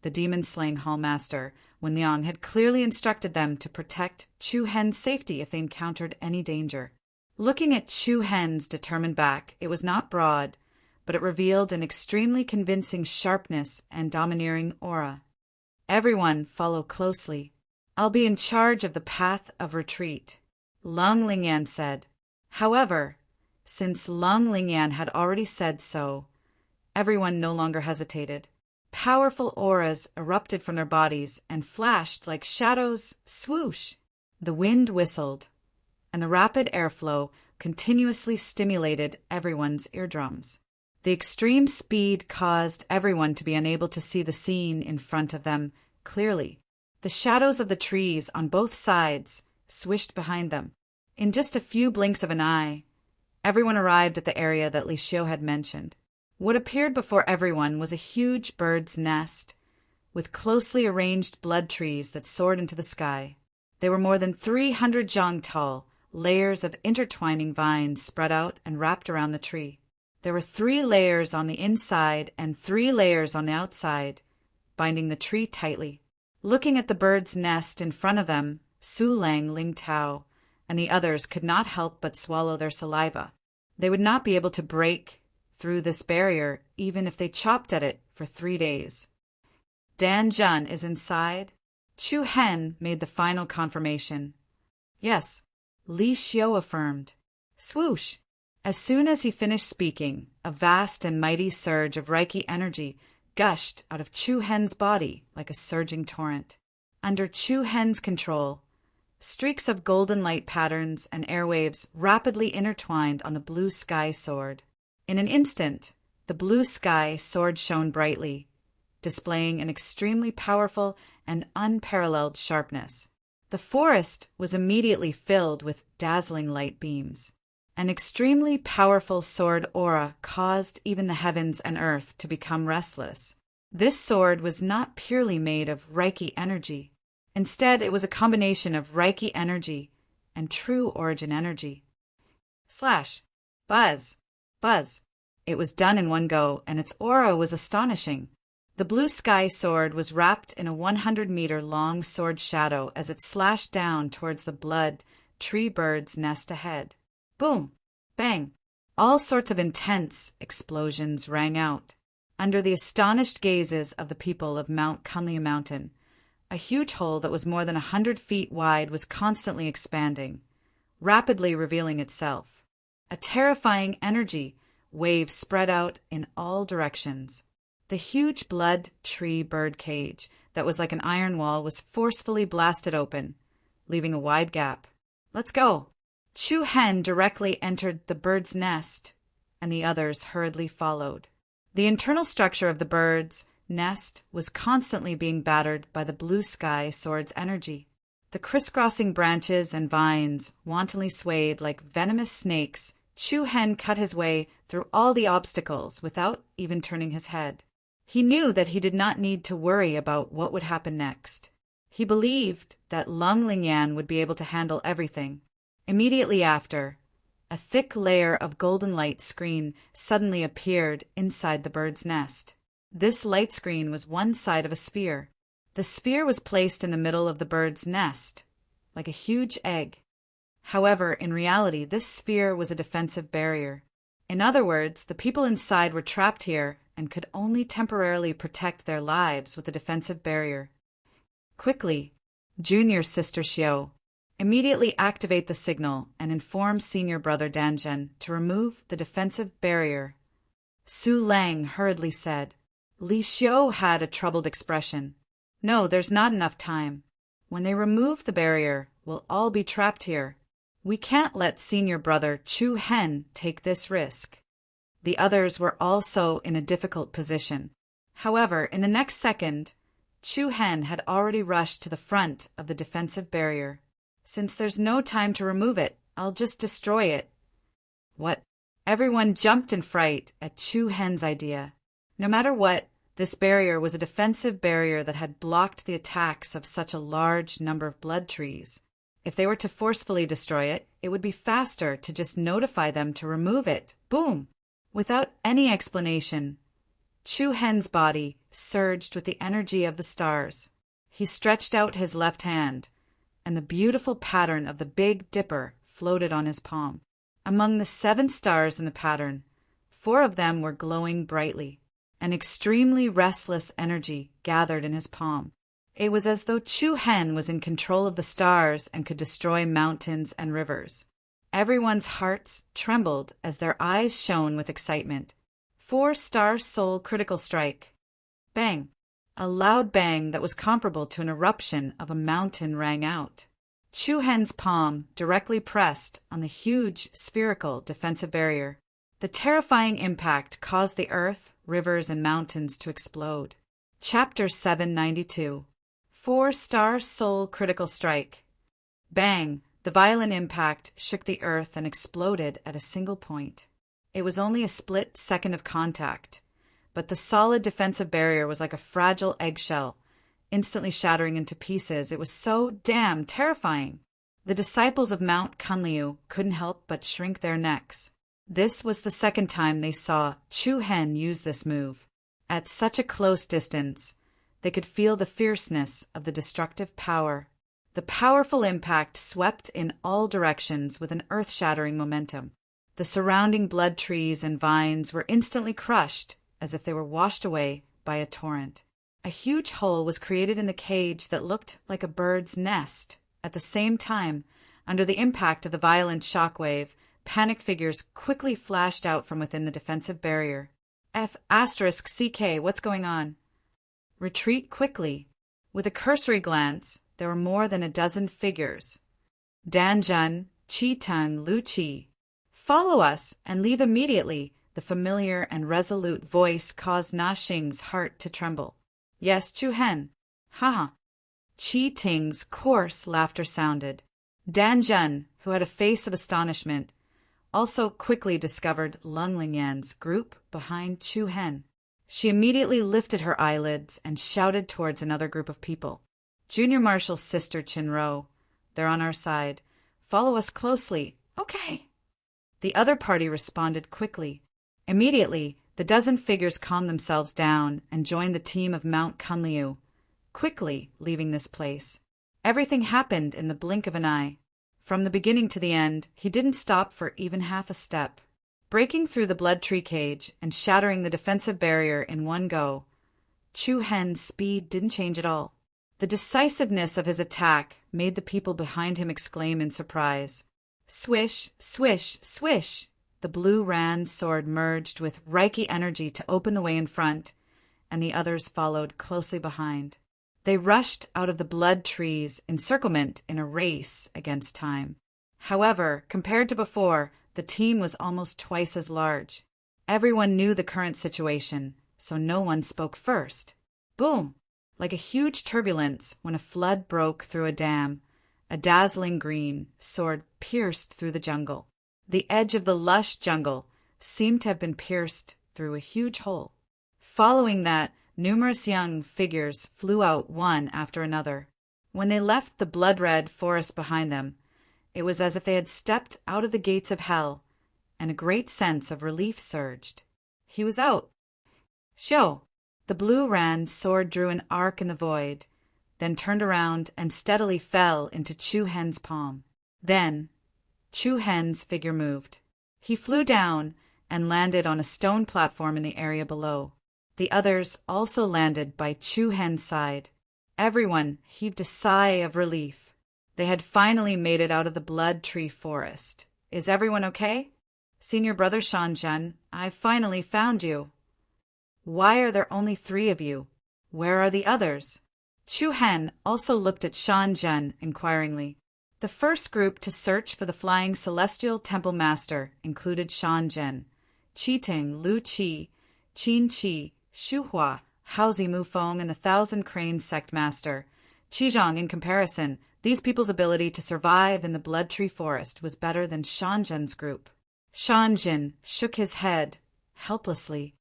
the demon-slaying hallmaster, when Liang had clearly instructed them to protect Chu Hen's safety if they encountered any danger. Looking at Chu Hen's determined back, it was not broad, but it revealed an extremely convincing sharpness and domineering aura. "Everyone, follow closely. I'll be in charge of the path of retreat," Lung Lingyan said. However, since Lung Lingyan had already said so, everyone no longer hesitated. Powerful auras erupted from their bodies and flashed like shadows. Swoosh! The wind whistled, and the rapid airflow continuously stimulated everyone's eardrums. The extreme speed caused everyone to be unable to see the scene in front of them clearly. The shadows of the trees on both sides swished behind them. In just a few blinks of an eye, everyone arrived at the area that Li Xiu had mentioned. What appeared before everyone was a huge bird's nest, with closely arranged blood trees that soared into the sky. They were more than 300 zhang tall, layers of intertwining vines spread out and wrapped around the tree. There were 3 layers on the inside and 3 layers on the outside, binding the tree tightly. Looking at the bird's nest in front of them, Su Lang, Ling Tao, and the others could not help but swallow their saliva. They would not be able to break through this barrier even if they chopped at it for 3 days. "Dan Zhen is inside?" Chu Hen made the final confirmation. "Yes," Li Xiu affirmed. Swoosh! As soon as he finished speaking, a vast and mighty surge of Reiki energy gushed out of Chu Hen's body like a surging torrent. Under Chu Hen's control, streaks of golden light patterns and airwaves rapidly intertwined on the blue sky sword. In an instant, the blue sky sword shone brightly, displaying an extremely powerful and unparalleled sharpness. The forest was immediately filled with dazzling light beams. An extremely powerful sword aura caused even the heavens and earth to become restless. This sword was not purely made of Reiki energy. Instead, it was a combination of Reiki energy and true origin energy. Slash! Buzz! Buzz! It was done in one go, and its aura was astonishing. The blue sky sword was wrapped in a 100-meter-long sword shadow as it slashed down towards the blood tree bird's nest ahead. Boom! Bang! All sorts of intense explosions rang out. Under the astonished gazes of the people of Mount Kunlun Mountain, a huge hole that was more than 100 feet wide was constantly expanding, rapidly revealing itself. A terrifying energy wave spread out in all directions. The huge blood tree bird cage that was like an iron wall was forcefully blasted open, leaving a wide gap. "Let's go!" Chu Hen directly entered the bird's nest, and the others hurriedly followed. The internal structure of the bird's nest was constantly being battered by the blue sky sword's energy. The crisscrossing branches and vines wantonly swayed like venomous snakes. Chu Hen cut his way through all the obstacles without even turning his head. He knew that he did not need to worry about what would happen next. He believed that Lung Lingyan would be able to handle everything. Immediately after, a thick layer of golden light screen suddenly appeared inside the bird's nest. This light screen was one side of a sphere. The sphere was placed in the middle of the bird's nest, like a huge egg. However, in reality, this sphere was a defensive barrier. In other words, the people inside were trapped here and could only temporarily protect their lives with a defensive barrier. Quickly, Junior Sister Xiao, immediately activate the signal and inform Senior Brother Danzhen to remove the defensive barrier. Su Lang hurriedly said. Li Xiu had a troubled expression. "No, there's not enough time. When they remove the barrier, we'll all be trapped here. We can't let Senior Brother Chu Hen take this risk." The others were also in a difficult position. However, in the next second, Chu Hen had already rushed to the front of the defensive barrier. "Since there's no time to remove it, I'll just destroy it." What? Everyone jumped in fright at Chu Hen's idea. No matter what, this barrier was a defensive barrier that had blocked the attacks of such a large number of blood trees. If they were to forcefully destroy it, it would be faster to just notify them to remove it. Boom! Without any explanation, Chu Hen's body surged with the energy of the stars. He stretched out his left hand, and the beautiful pattern of the Big Dipper floated on his palm. Among the 7 stars in the pattern, 4 of them were glowing brightly. An extremely restless energy gathered in his palm. It was as though Chu Hen was in control of the stars and could destroy mountains and rivers. Everyone's hearts trembled as their eyes shone with excitement. 4-star soul critical strike. Bang! A loud bang that was comparable to an eruption of a mountain rang out. Chu Hen's palm directly pressed on the huge spherical defensive barrier. The terrifying impact caused the earth, rivers, and mountains to explode. Chapter 792. 4-star soul critical strike. Bang! The violent impact shook the earth and exploded at a single point. It was only a split second of contact, but the solid defensive barrier was like a fragile eggshell, instantly shattering into pieces. It was so damn terrifying. The disciples of Mount Kunliu couldn't help but shrink their necks. This was the second time they saw Chu Hen use this move. At such a close distance, they could feel the fierceness of the destructive power. The powerful impact swept in all directions with an earth-shattering momentum. The surrounding blood trees and vines were instantly crushed as if they were washed away by a torrent. A huge hole was created in the cage that looked like a bird's nest. At the same time, under the impact of the violent shockwave, panicked figures quickly flashed out from within the defensive barrier. F***CK, what's going on? Retreat quickly. With a cursory glance, there were more than a dozen figures. Danjun, Chi-Tung, Lu-Chi. Follow us and leave immediately. The familiar and resolute voice caused Na Xing's heart to tremble. Yes, Chu Hen. Ha! Chi-Ting's coarse laughter sounded. Danjun, who had a face of astonishment, also quickly discovered Lung Lingyan's group behind Chu Hen. She immediately lifted her eyelids and shouted towards another group of people. Junior Marshal's sister Chinro. They're on our side. Follow us closely. Okay. The other party responded quickly. Immediately, the dozen figures calmed themselves down and joined the team of Mount Kunliu, quickly leaving this place. Everything happened in the blink of an eye. From the beginning to the end, he didn't stop for even half a step. Breaking through the blood tree cage and shattering the defensive barrier in one go, Chu Hen's speed didn't change at all. The decisiveness of his attack made the people behind him exclaim in surprise. Swish, swish, swish! The blue Ran sword merged with Reiki energy to open the way in front, and the others followed closely behind. They rushed out of the blood tree's encirclement in a race against time. However, compared to before, the team was almost twice as large. Everyone knew the current situation, so no one spoke first. Boom! Like a huge turbulence when a flood broke through a dam, a dazzling green sword pierced through the jungle. The edge of the lush jungle seemed to have been pierced through a huge hole. Following that, numerous young figures flew out one after another. When they left the blood-red forest behind them, it was as if they had stepped out of the gates of hell, and a great sense of relief surged. He was out. Xiao! The blue Ran sword drew an arc in the void, then turned around and steadily fell into Chu Hen's palm. Then, Chu Hen's figure moved. He flew down and landed on a stone platform in the area below. The others also landed by Chu Hen's side. Everyone heaved a sigh of relief. They had finally made it out of the blood tree forest. Is everyone okay? Senior brother Shanzhen, I've finally found you. Why are there only 3 of you? Where are the others? Chu Hen also looked at Shanzhen inquiringly. The first group to search for the flying celestial temple master included Shanzhen, Chi-Ting, Lu-Chi, Qin-Chi, Shu-Hua, Haozi Mufeng, and the Thousand Cranes sect master. Qizhong, in comparison, these people's ability to survive in the blood tree forest was better than Shanzhen's group. Shanzhen shook his head, helplessly.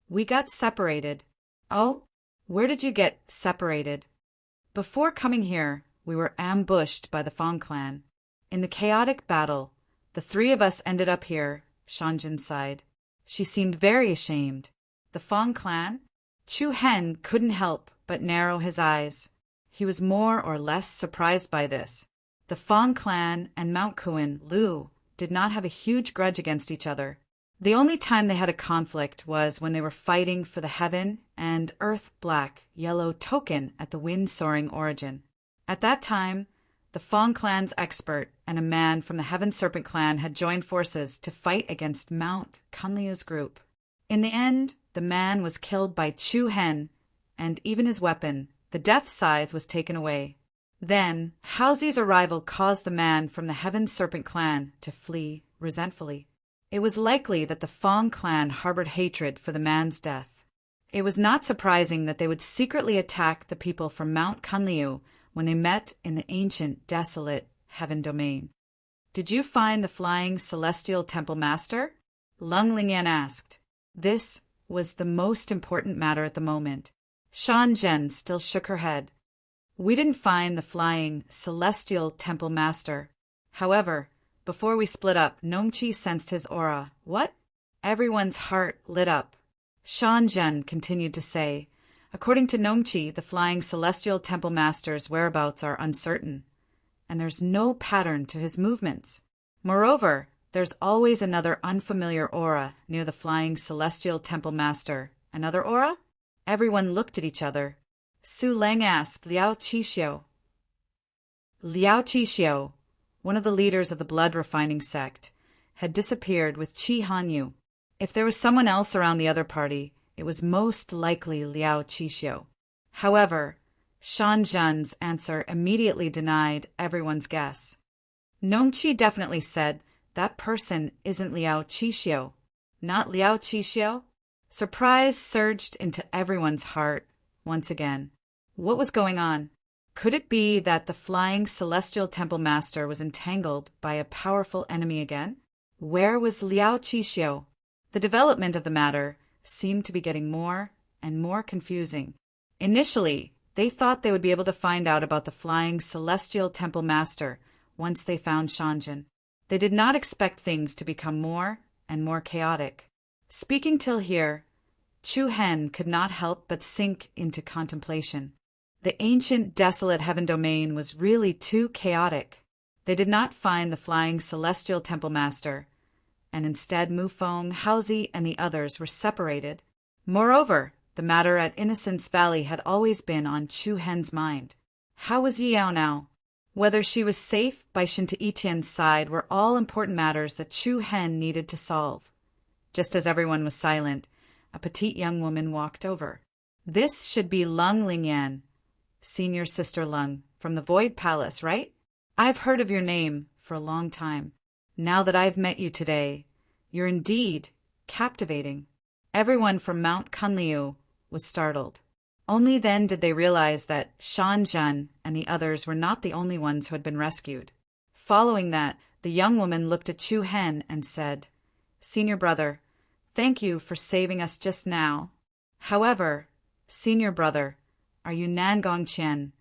We got separated. Oh? Where did you get separated? Before coming here, we were ambushed by the Fong clan. In the chaotic battle, the 3 of us ended up here, Shanzhen sighed. She seemed very ashamed. The Fong clan? Chu Hen couldn't help but narrow his eyes. He was more or less surprised by this. The Fong clan and Mount Kuan Lu did not have a huge grudge against each other. The only time they had a conflict was when they were fighting for the heaven and earth black yellow token at the wind soaring origin. At that time, the Fong clan's expert and a man from the Heaven Serpent clan had joined forces to fight against Mount Kunliu's group. In the end, the man was killed by Chu Hen, and even his weapon, the death scythe, was taken away. Then, Haozi's arrival caused the man from the Heaven Serpent clan to flee resentfully. It was likely that the Fong clan harbored hatred for the man's death. It was not surprising that they would secretly attack the people from Mount Kunliu when they met in the ancient, desolate Heaven Domain. "Did you find the flying celestial temple master?" Lung Lingyan asked. This was the most important matter at the moment. Shan Zhen still shook her head. "We didn't find the flying celestial temple master. However, before we split up, Nongqi sensed his aura." "What?" Everyone's heart lit up. Shan Zhen continued to say, "According to Nongqi, the flying celestial temple master's whereabouts are uncertain, and there's no pattern to his movements. Moreover, there's always another unfamiliar aura near the flying celestial temple master." "Another aura?" Everyone looked at each other. Su Leng asked Liao Qixio. Liao Qixio, one of the leaders of the blood refining sect, had disappeared with Qi Hanyu. If there was someone else around the other party, it was most likely Liao Qixio. However, Shan Zhen's answer immediately denied everyone's guess. Nongqi definitely said, "That person isn't Liao Qixio." "Not Liao Qixio?" Surprise surged into everyone's heart once again. What was going on? Could it be that the flying celestial temple master was entangled by a powerful enemy again? Where was Liao Qixio? The development of the matter seemed to be getting more and more confusing. Initially, they thought they would be able to find out about the flying celestial temple master once they found Shanjin. They did not expect things to become more and more chaotic. Speaking till here, Chu Hen could not help but sink into contemplation. The ancient, desolate Heaven Domain was really too chaotic. They did not find the flying celestial temple master, and instead Mufeng, Haozi, and the others were separated. Moreover, the matter at Innocence Valley had always been on Chu Hen's mind. How was Yao now? Whether she was safe by Shinta Etien's side were all important matters that Chu Hen needed to solve. Just as everyone was silent, a petite young woman walked over. "This should be Lung Lingyan, Senior Sister Lung, from the Void Palace, right? I've heard of your name for a long time. Now that I've met you today, you're indeed captivating." Everyone from Mount Kunliu was startled. Only then did they realize that Shan Zhen and the others were not the only ones who had been rescued. Following that, the young woman looked at Chu Hen and said, "Senior brother, thank you for saving us just now. However, senior brother, are you Nangong Qian,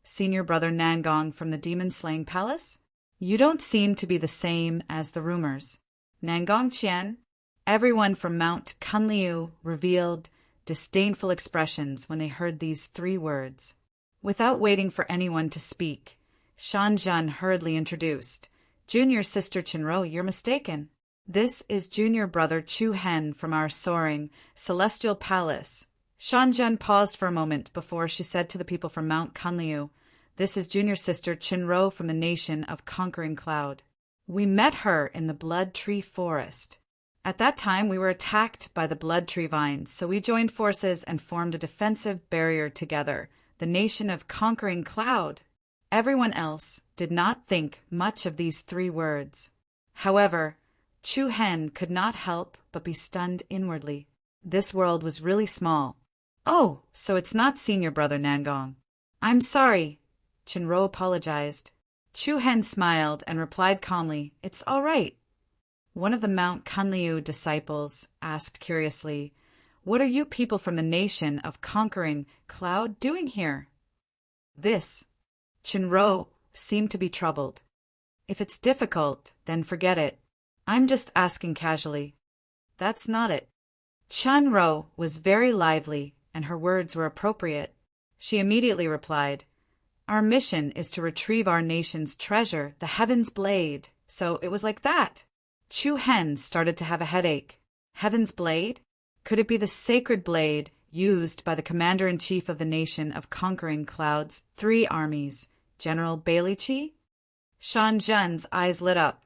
senior brother Nangong from the demon-slaying palace? You don't seem to be the same as the rumors." "Nangong Qian?" Everyone from Mount Kunliu revealed disdainful expressions when they heard these 3 words. Without waiting for anyone to speak, Shan Zhen hurriedly introduced, "Junior Sister Chenro, you're mistaken. This is junior brother Chu Hen from our soaring celestial palace." Shan Zhen paused for a moment before she said to the people from Mount Kunliu, "This is junior sister Chenro from the nation of Conquering Cloud. We met her in the Blood Tree Forest. At that time, we were attacked by the Blood Tree vines, so we joined forces and formed a defensive barrier together, the nation of Conquering Cloud." Everyone else did not think much of these 3 words. However, Chu Hen could not help but be stunned inwardly. This world was really small. "Oh, so it's not senior brother Nangong." "I'm sorry." Chenro apologized. Chu Hen smiled and replied calmly, "It's all right." One of the Mount Kunliu disciples asked curiously, "What are you people from the nation of Conquering Cloud doing here?" "This." Chenro seemed to be troubled. "If it's difficult, then forget it. I'm just asking casually." "That's not it." Chun-Ro was very lively, and her words were appropriate. She immediately replied, "Our mission is to retrieve our nation's treasure, the Heaven's Blade." So it was like that. Chu Hen started to have a headache. Heaven's Blade? Could it be the sacred blade used by the commander-in-chief of the nation of conquering clouds' 3 armies, General Bailey Chi? Shan Zhen's eyes lit up.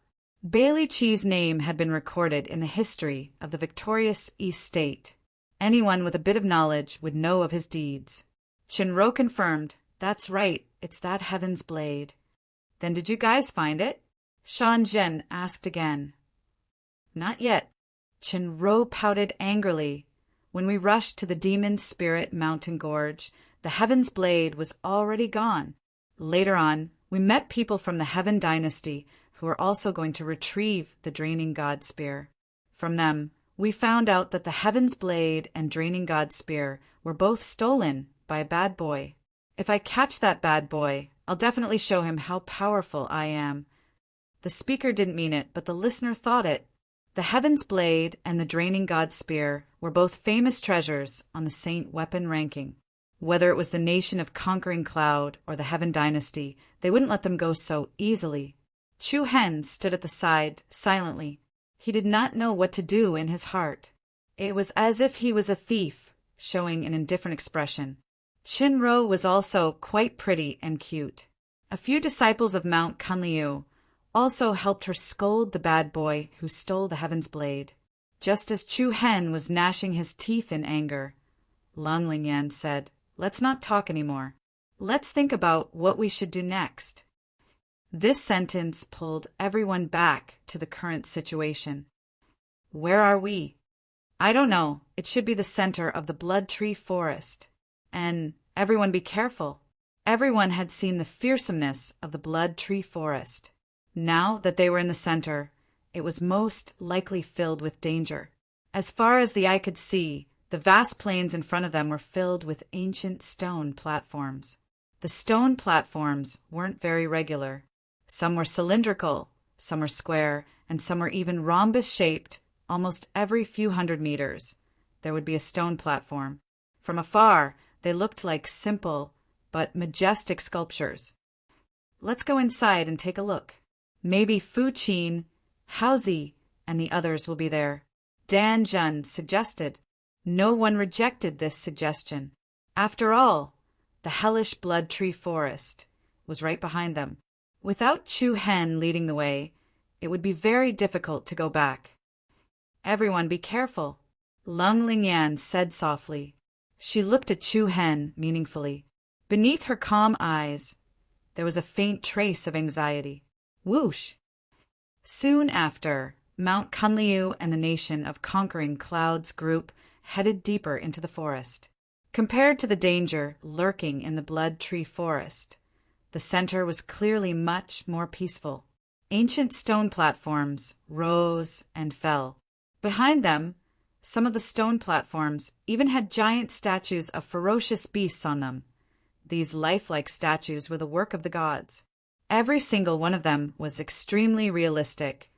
Bailey Chi's name had been recorded in the history of the victorious East State. Anyone with a bit of knowledge would know of his deeds. Chun-Ro confirmed, "That's right, it's that Heaven's Blade." "Then did you guys find it?" Shan Zhen asked again. "Not yet." Chun-Ro pouted angrily. "When we rushed to the Demon Spirit Mountain Gorge, the Heaven's Blade was already gone. Later on, we met people from the Heaven Dynasty who were also going to retrieve the Draining God Spear. From them, we found out that the Heaven's Blade and Draining God Spear were both stolen by a bad boy. If I catch that bad boy, I'll definitely show him how powerful I am." The speaker didn't mean it, but the listener thought it. The Heaven's Blade and the Draining God Spear were both famous treasures on the Saint Weapon ranking. Whether it was the nation of Conquering Cloud or the Heaven Dynasty, they wouldn't let them go so easily. Chu Hen stood at the side, silently. He did not know what to do in his heart. It was as if he was a thief, showing an indifferent expression. Chun-Ro was also quite pretty and cute. A few disciples of Mount Kunliu also helped her scold the bad boy who stole the Heaven's Blade. Just as Chu Hen was gnashing his teeth in anger, Lan Lingyan said, "Let's not talk anymore. Let's think about what we should do next." This sentence pulled everyone back to the current situation. Where are we? I don't know. It should be the center of the Blood Tree Forest. And everyone be careful. Everyone had seen the fearsomeness of the Blood Tree Forest. Now that they were in the center, it was most likely filled with danger. As far as the eye could see, the vast plains in front of them were filled with ancient stone platforms. The stone platforms weren't very regular. Some were cylindrical, some were square, and some were even rhombus-shaped. Almost every few hundred meters, there would be a stone platform. From afar, they looked like simple but majestic sculptures. Let's go inside and take a look. Maybe Fu Qin, Haozi, and the others will be there, Dan Zhen suggested. No one rejected this suggestion. After all, the hellish Blood Tree Forest was right behind them. Without Chu Hen leading the way, it would be very difficult to go back. "Everyone be careful," Lan Lingyan said softly. She looked at Chu Hen meaningfully. Beneath her calm eyes, there was a faint trace of anxiety. Whoosh! Soon after, Mount Kunliu and the nation of Conquering Clouds group headed deeper into the forest. Compared to the danger lurking in the Blood Tree Forest, the center was clearly much more peaceful. Ancient stone platforms rose and fell. Behind them, some of the stone platforms even had giant statues of ferocious beasts on them. These lifelike statues were the work of the gods. Every single one of them was extremely realistic,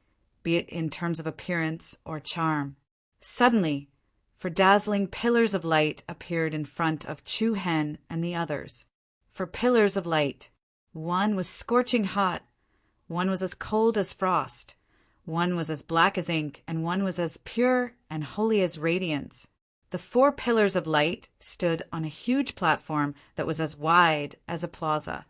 be it in terms of appearance or charm. Suddenly, dazzling pillars of light appeared in front of Chu Hen and the others. For pillars of light, one was scorching hot, one was as cold as frost, one was as black as ink, and one was as pure and holy as radiance. The 4 pillars of light stood on a huge platform that was as wide as a plaza.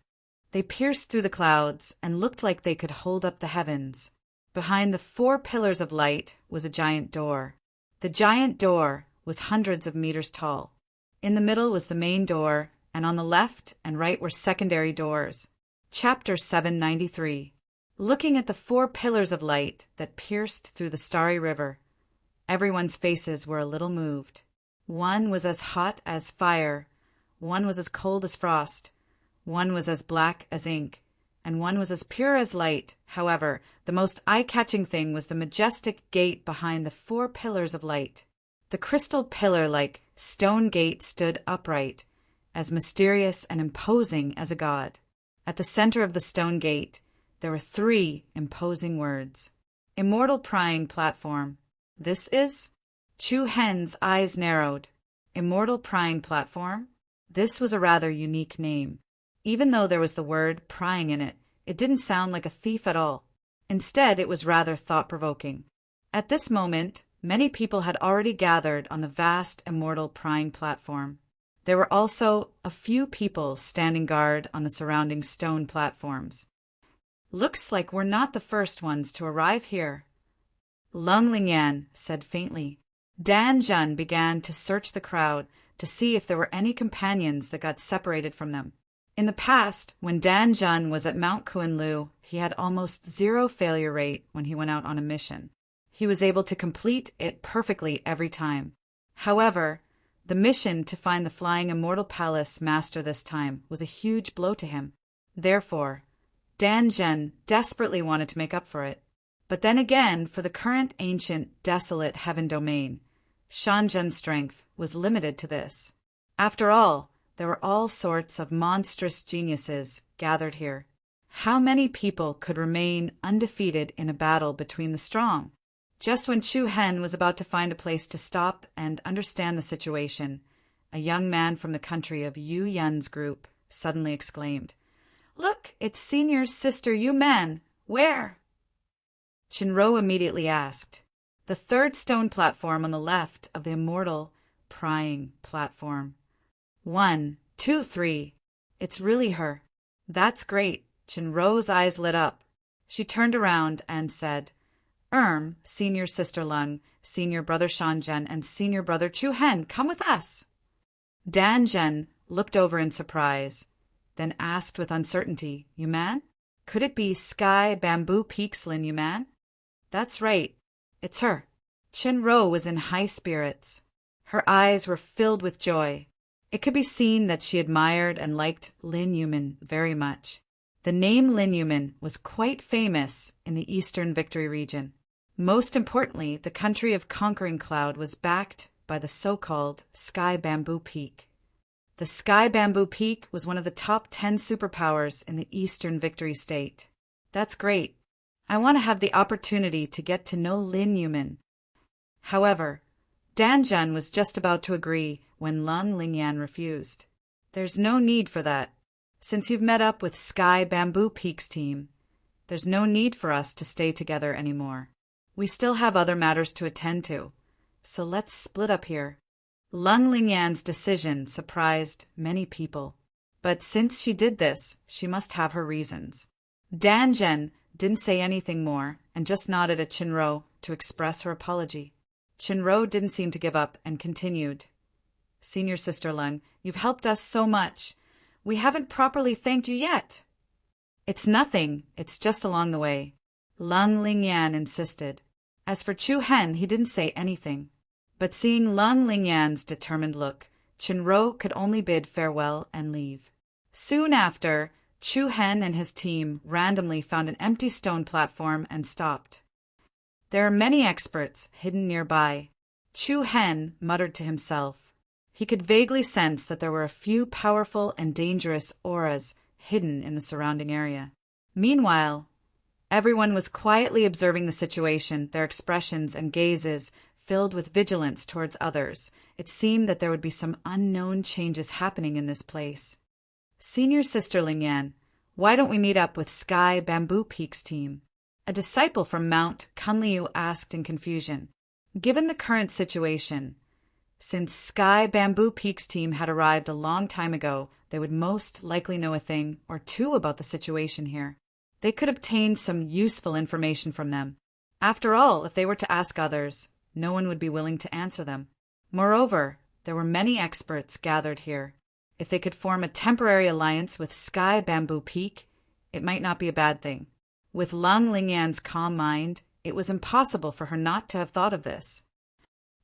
They pierced through the clouds and looked like they could hold up the heavens. Behind the 4 pillars of light was a giant door. The giant door was hundreds of meters tall. In the middle was the main door, and on the left and right were secondary doors. Chapter 793. Looking at the 4 pillars of light that pierced through the starry river, everyone's faces were a little moved. One was as hot as fire, one was as cold as frost, one was as black as ink, and one was as pure as light. However, the most eye-catching thing was the majestic gate behind the 4 pillars of light. The crystal pillar-like stone gate stood upright, as mysterious and imposing as a god. At the center of the stone gate, there were 3 imposing words. Immortal Prying Platform. This is? Chu Hen's eyes narrowed. Immortal Prying Platform? This was a rather unique name. Even though there was the word prying in it, it didn't sound like a thief at all. Instead, it was rather thought-provoking. At this moment, many people had already gathered on the vast immortal prying platform. There were also a few people standing guard on the surrounding stone platforms. Looks like we're not the first ones to arrive here, Lung Lingyan said faintly. Dan Zhen began to search the crowd to see if there were any companions that got separated from them. In the past, when Dan Zhen was at Mount Kunlu, he had almost zero failure rate when he went out on a mission. He was able to complete it perfectly every time. However, the mission to find the Flying Immortal Palace master this time was a huge blow to him. Therefore, Dan Zhen desperately wanted to make up for it. But then again, for the current ancient, desolate heaven domain, Shan Zhen's strength was limited to this. After all, there were all sorts of monstrous geniuses gathered here. How many people could remain undefeated in a battle between the strong? Just when Chu Hen was about to find a place to stop and understand the situation, a young man from the country of Yu Yun's group suddenly exclaimed, "Look, it's Senior Sister Yu Man. Where?" Chinro immediately asked, "The third stone platform on the left of the immortal prying platform." 1, 2, 3. It's really her. That's great. Chinro's eyes lit up. She turned around and said, Senior Sister Lung, Senior Brother Shan Zhen, and Senior Brother Chu Hen, come with us. Dan Zhen looked over in surprise, then asked with uncertainty, Yuman? Could it be Sky Bamboo Peaks Lin Yuman? That's right. It's her. Chinro was in high spirits. Her eyes were filled with joy. It could be seen that she admired and liked Lin Yuman very much. The name Lin Yuman was quite famous in the Eastern Victory region. Most importantly, the country of Conquering Cloud was backed by the so-called Sky Bamboo Peak. The Sky Bamboo Peak was one of the top 10 superpowers in the Eastern Victory State. That's great. I want to have the opportunity to get to know Lin Yuman. However, Dan Zhen was just about to agree when Lung Lingyan refused. There's no need for that. Since you've met up with Sky Bamboo Peak's team, there's no need for us to stay together anymore. We still have other matters to attend to, so let's split up here. Lung Lingyan's decision surprised many people, but since she did this, she must have her reasons. Dan Zhen didn't say anything more and just nodded at Chinro to express her apology. Chinro didn't seem to give up and continued. Senior Sister Lung, you've helped us so much. We haven't properly thanked you yet. It's nothing, it's just along the way. Lung Lingyan insisted. As for Chu Hen, he didn't say anything. But seeing Lung Lingyan's determined look, Chinro could only bid farewell and leave. Soon after, Chu Hen and his team randomly found an empty stone platform and stopped. There are many experts hidden nearby. Chu Hen muttered to himself. He could vaguely sense that there were a few powerful and dangerous auras hidden in the surrounding area. Meanwhile, everyone was quietly observing the situation, their expressions and gazes filled with vigilance towards others. It seemed that there would be some unknown changes happening in this place. Senior Sister Lingyan, why don't we meet up with Sky Bamboo Peak's team? A disciple from Mount Kunliu asked in confusion. Given the current situation, since Sky Bamboo Peak's team had arrived a long time ago, they would most likely know a thing or two about the situation here. They could obtain some useful information from them. After all, if they were to ask others, no one would be willing to answer them. Moreover, there were many experts gathered here. If they could form a temporary alliance with Sky Bamboo Peak, it might not be a bad thing. With Lung Lingyan's calm mind, it was impossible for her not to have thought of this.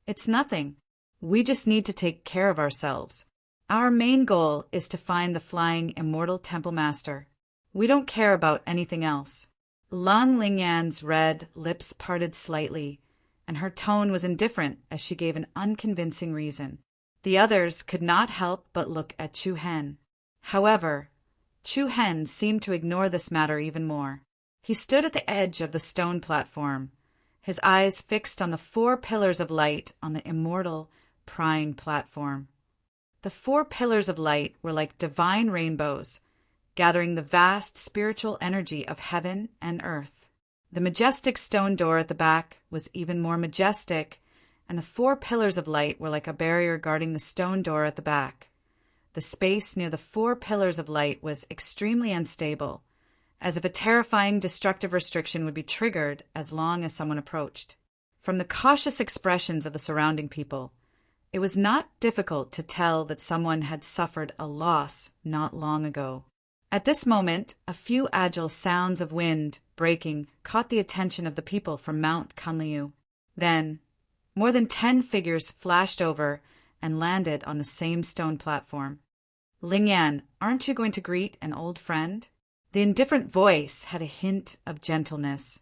It's nothing. We just need to take care of ourselves. Our main goal is to find the Flying Immortal Temple Master. We don't care about anything else. Lung Lingyan's red lips parted slightly, and her tone was indifferent as she gave an unconvincing reason. The others could not help but look at Chu Hen. However, Chu Hen seemed to ignore this matter even more. He stood at the edge of the stone platform, his eyes fixed on the 4 pillars of light on the immortal, prying platform. The 4 pillars of light were like divine rainbows, gathering the vast spiritual energy of heaven and earth. The majestic stone door at the back was even more majestic, and the 4 pillars of light were like a barrier guarding the stone door at the back. The space near the 4 pillars of light was extremely unstable, as if a terrifying destructive restriction would be triggered as long as someone approached. From the cautious expressions of the surrounding people, it was not difficult to tell that someone had suffered a loss not long ago. At this moment, a few agile sounds of wind breaking caught the attention of the people from Mount Kunliu. Then, more than 10 figures flashed over and landed on the same stone platform. "Lingyan, aren't you going to greet an old friend?" The indifferent voice had a hint of gentleness.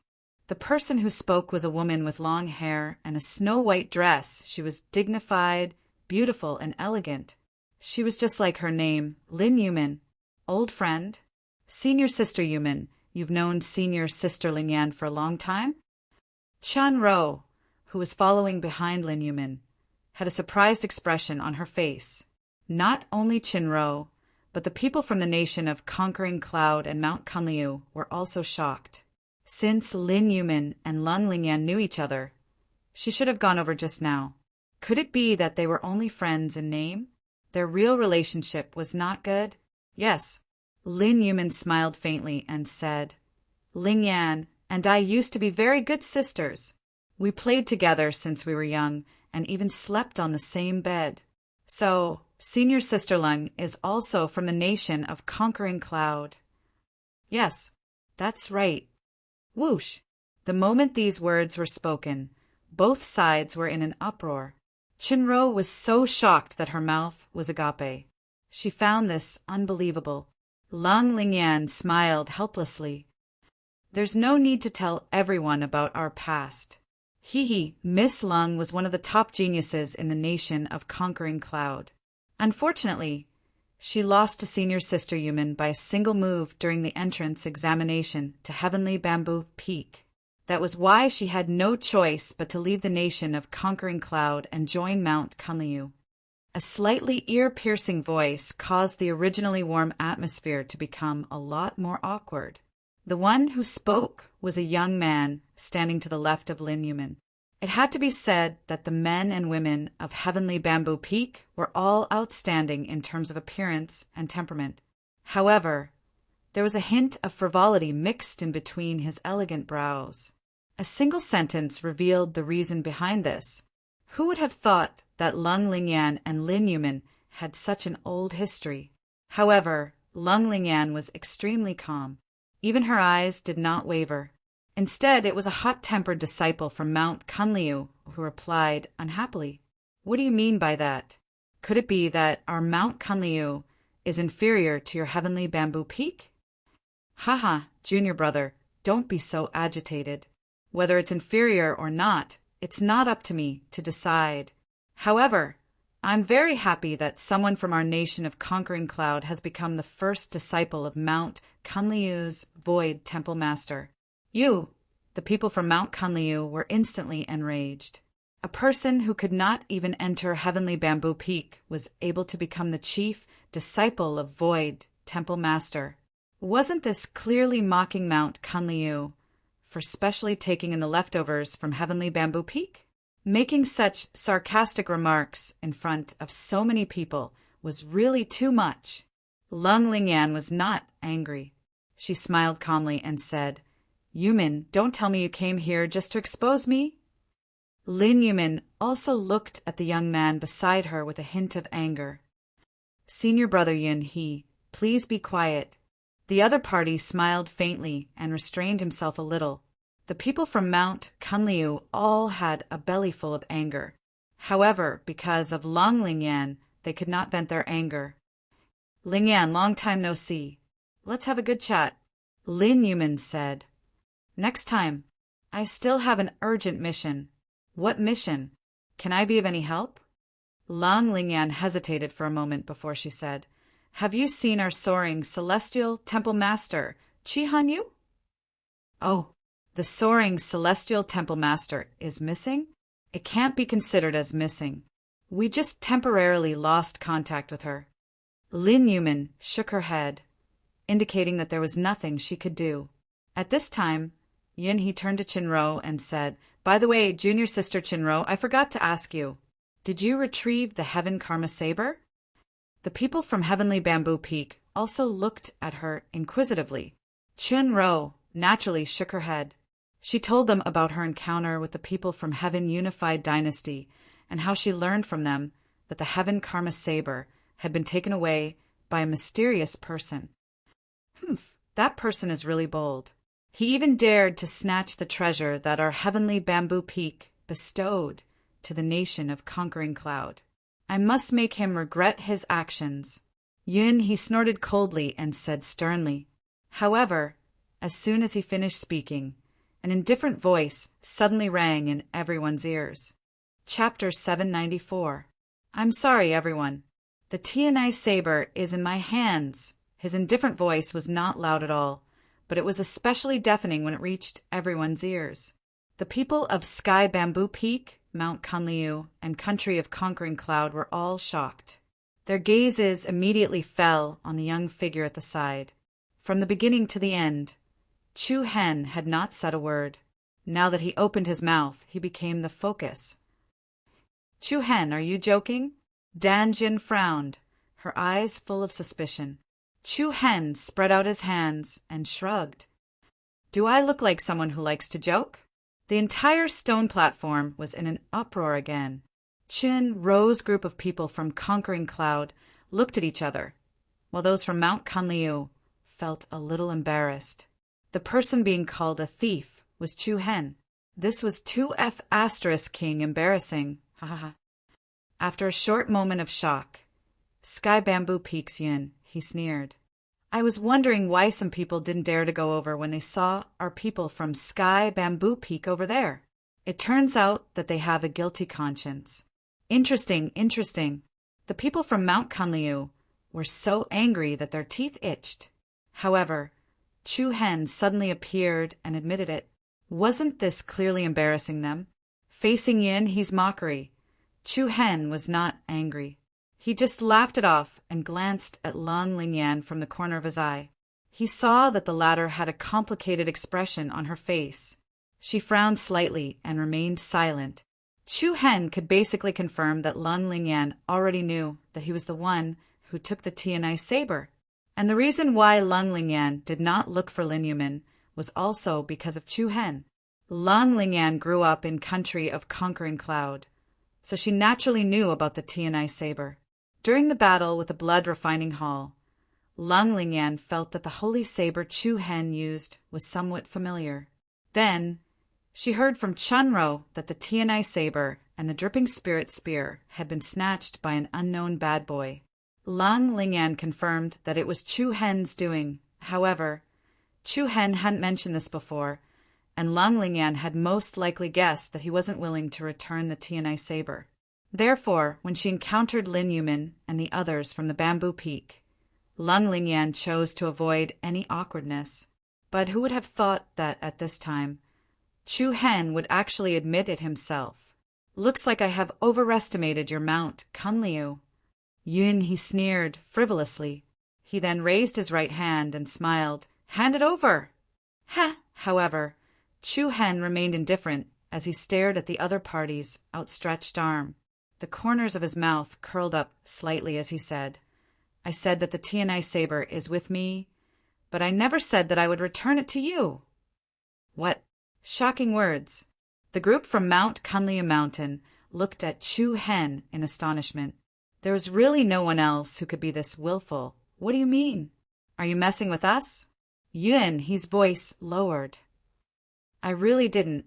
The person who spoke was a woman with long hair and a snow-white dress. She was dignified, beautiful, and elegant. She was just like her name, Lin Yumin. "Old friend? Senior sister Yumin, you've known senior sister Lingyan for a long time?" Chan Ro, who was following behind Lin Yumin, had a surprised expression on her face. Not only Chin Ro, but the people from the nation of Conquering Cloud and Mount Kunliu were also shocked. Since Lin Yumin and Lung Lingyan knew each other, she should have gone over just now. Could it be that they were only friends in name? Their real relationship was not good? Yes. Lin Yumin smiled faintly and said, "Lingyan and I used to be very good sisters. We played together since we were young and even slept on the same bed. So, senior sister Lung is also from the nation of Conquering Cloud." "Yes, that's right." Whoosh! The moment these words were spoken, both sides were in an uproar. Chinro was so shocked that her mouth was agape. She found this unbelievable. Lung Lingyan smiled helplessly. "There's no need to tell everyone about our past. Miss Lung was one of the top geniuses in the nation of Conquering Cloud. Unfortunately, she lost to senior sister Yumin by a single move during the entrance examination to Heavenly Bamboo Peak. That was why she had no choice but to leave the nation of Conquering Cloud and join Mount Kunliu." A slightly ear-piercing voice caused the originally warm atmosphere to become a lot more awkward. The one who spoke was a young man standing to the left of Lin Yumin. It had to be said that the men and women of Heavenly Bamboo Peak were all outstanding in terms of appearance and temperament. However, there was a hint of frivolity mixed in between his elegant brows. A single sentence revealed the reason behind this. Who would have thought that Lung Lingyan and Lin Yumin had such an old history? However, Lung Lingyan was extremely calm. Even her eyes did not waver. Instead, it was a hot-tempered disciple from Mount Kunliu who replied unhappily, "What do you mean by that? Could it be that our Mount Kunliu is inferior to your Heavenly Bamboo Peak?" "Haha, junior brother, don't be so agitated. Whether it's inferior or not, it's not up to me to decide. However, I'm very happy that someone from our nation of Conquering Cloud has become the first disciple of Mount Kunliu's Void Temple Master. You." The people from Mount Kunliu were instantly enraged. A person who could not even enter Heavenly Bamboo Peak was able to become the chief disciple of Void Temple Master. Wasn't this clearly mocking Mount Kunliu for specially taking in the leftovers from Heavenly Bamboo Peak? Making such sarcastic remarks in front of so many people was really too much. Lung Lingyan was not angry. She smiled calmly and said, "Yumin, don't tell me you came here just to expose me?" Lin Yumin also looked at the young man beside her with a hint of anger. "Senior brother Yun, please be quiet." The other party smiled faintly and restrained himself a little. The people from Mount Kunliu all had a bellyful of anger. However, because of Lung Lingyan, they could not vent their anger. "Lingyan, long time no see. Let's have a good chat," Lin Yumin said. "Next time. I still have an urgent mission." "What mission? Can I be of any help?" Lung Lingyan hesitated for a moment before she said, "Have you seen our soaring celestial temple master, Chi Han Yu?" "Oh, The soaring celestial temple master is missing? It can't be considered as missing. We just temporarily lost contact with her. Lin Yumin shook her head, indicating that there was nothing she could do. At this time, Yunhe turned to Qinro and said, "By the way, junior sister Qinro, I forgot to ask you. Did you retrieve the Heaven Karma Saber?" The people from Heavenly Bamboo Peak also looked at her inquisitively. Qinro naturally shook her head. She told them about her encounter with the people from Heaven Unified Dynasty and how she learned from them that the Heaven Karma Saber had been taken away by a mysterious person. That person is really bold. He even dared to snatch the treasure that our Heavenly Bamboo Peak bestowed to the nation of Conquering Cloud. I must make him regret his actions. He snorted coldly and said sternly. However, as soon as he finished speaking, an indifferent voice suddenly rang in everyone's ears. Chapter 794. I'm sorry, everyone. The Tianai saber is in my hands. His indifferent voice was not loud at all, but it was especially deafening when it reached everyone's ears. The people of Sky Bamboo Peak, Mount Kunliu, and Country of Conquering Cloud were all shocked. Their gazes immediately fell on the young figure at the side. From the beginning to the end, Chu Hen had not said a word. Now that he opened his mouth, he became the focus. Chu Hen, are you joking? Dan Jin frowned, her eyes full of suspicion. Chu Hen spread out his hands and shrugged. Do I look like someone who likes to joke? The entire stone platform was in an uproar again. Ro's group of people from Conquering Cloud looked at each other, while those from Mount Kunliu felt a little embarrassed. The person being called a thief was Chu Hen. This was 2F** King embarrassing. Ha ha ha. After a short moment of shock, Sky Bamboo Peak's Yin, he sneered. I was wondering why some people didn't dare to go over when they saw our people from Sky Bamboo Peak over there. It turns out that they have a guilty conscience. Interesting. The people from Mount Kunliu were so angry that their teeth itched. However, Chu Hen suddenly appeared and admitted it. Wasn't this clearly embarrassing them? Facing Yunhe's mockery, Chu Hen was not angry. He just laughed it off and glanced at Lan Lingyan from the corner of his eye. He saw that the latter had a complicated expression on her face. She frowned slightly and remained silent. Chu Hen could basically confirm that Lan Lingyan already knew that he was the one who took the Tianai saber. And the reason why Lan Lingyan did not look for Lin Yumin was also because of Chu Hen. Lan Lingyan grew up in Country of Conquering Cloud, so she naturally knew about the Tianai saber. During the battle with the Blood Refining Hall, Lan Lingyan felt that the holy saber Chu Hen used was somewhat familiar. Then, she heard from Qinro that the Tianai saber and the Dripping Spirit Spear had been snatched by an unknown bad boy. Lan Lingyan confirmed that it was Chu Hen's doing. However, Chu Hen hadn't mentioned this before, and Lan Lingyan had most likely guessed that he wasn't willing to return the Tianai saber. Therefore, when she encountered Lin Yumin and the others from the Bamboo Peak, Lan Lingyan chose to avoid any awkwardness. But who would have thought that at this time, Chu Hen would actually admit it himself. Looks like I have overestimated your Mount Kunliu. He sneered frivolously. He then raised his right hand and smiled. Hand it over! Ha! However, Chu Hen remained indifferent as he stared at the other party's outstretched arm. The corners of his mouth curled up slightly as he said, I said that the Tianai saber is with me, but I never said that I would return it to you. What? Shocking words. The group from Mount Kunliu Mountain looked at Chu Hen in astonishment. There was really no one else who could be this willful. What do you mean? Are you messing with us? His voice lowered. I really didn't.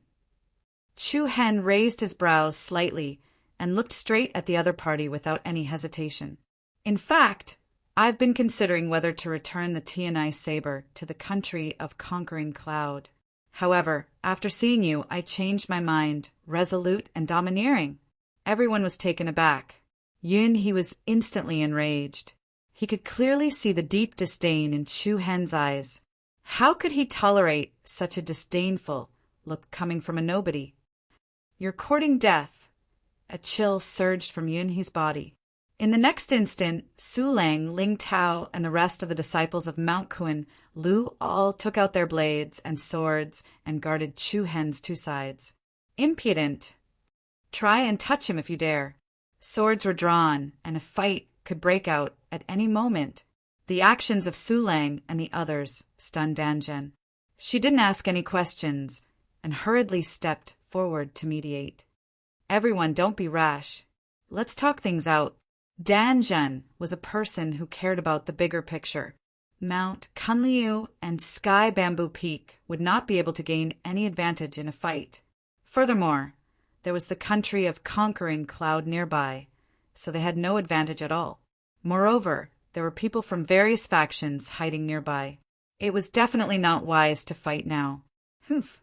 Chu Hen raised his brows slightly and looked straight at the other party without any hesitation. In fact, I've been considering whether to return the Tianai saber to the Country of Conquering Cloud. However, after seeing you, I changed my mind, resolute and domineering. Everyone was taken aback. He was instantly enraged. He could clearly see the deep disdain in Chu Hen's eyes. How could he tolerate such a disdainful, look coming from a nobody. "You're courting death." A chill surged from Yunhe's body. In the next instant, Su Lang, Ling Tao, and the rest of the disciples of Mount Kun Lu all took out their blades and swords and guarded Chu Hen's two sides. Impudent! Try and touch him if you dare. Swords were drawn, and a fight could break out at any moment. The actions of Su Lang and the others stunned Danzhen. She didn't ask any questions and hurriedly stepped forward to mediate. "Everyone, don't be rash. Let's talk things out." Danzhen was a person who cared about the bigger picture. Mount Kunliu and Sky Bamboo Peak would not be able to gain any advantage in a fight. Furthermore, there was the country of Conquering Cloud nearby, so they had no advantage at all. Moreover, there were people from various factions hiding nearby. It was definitely not wise to fight now. Humph.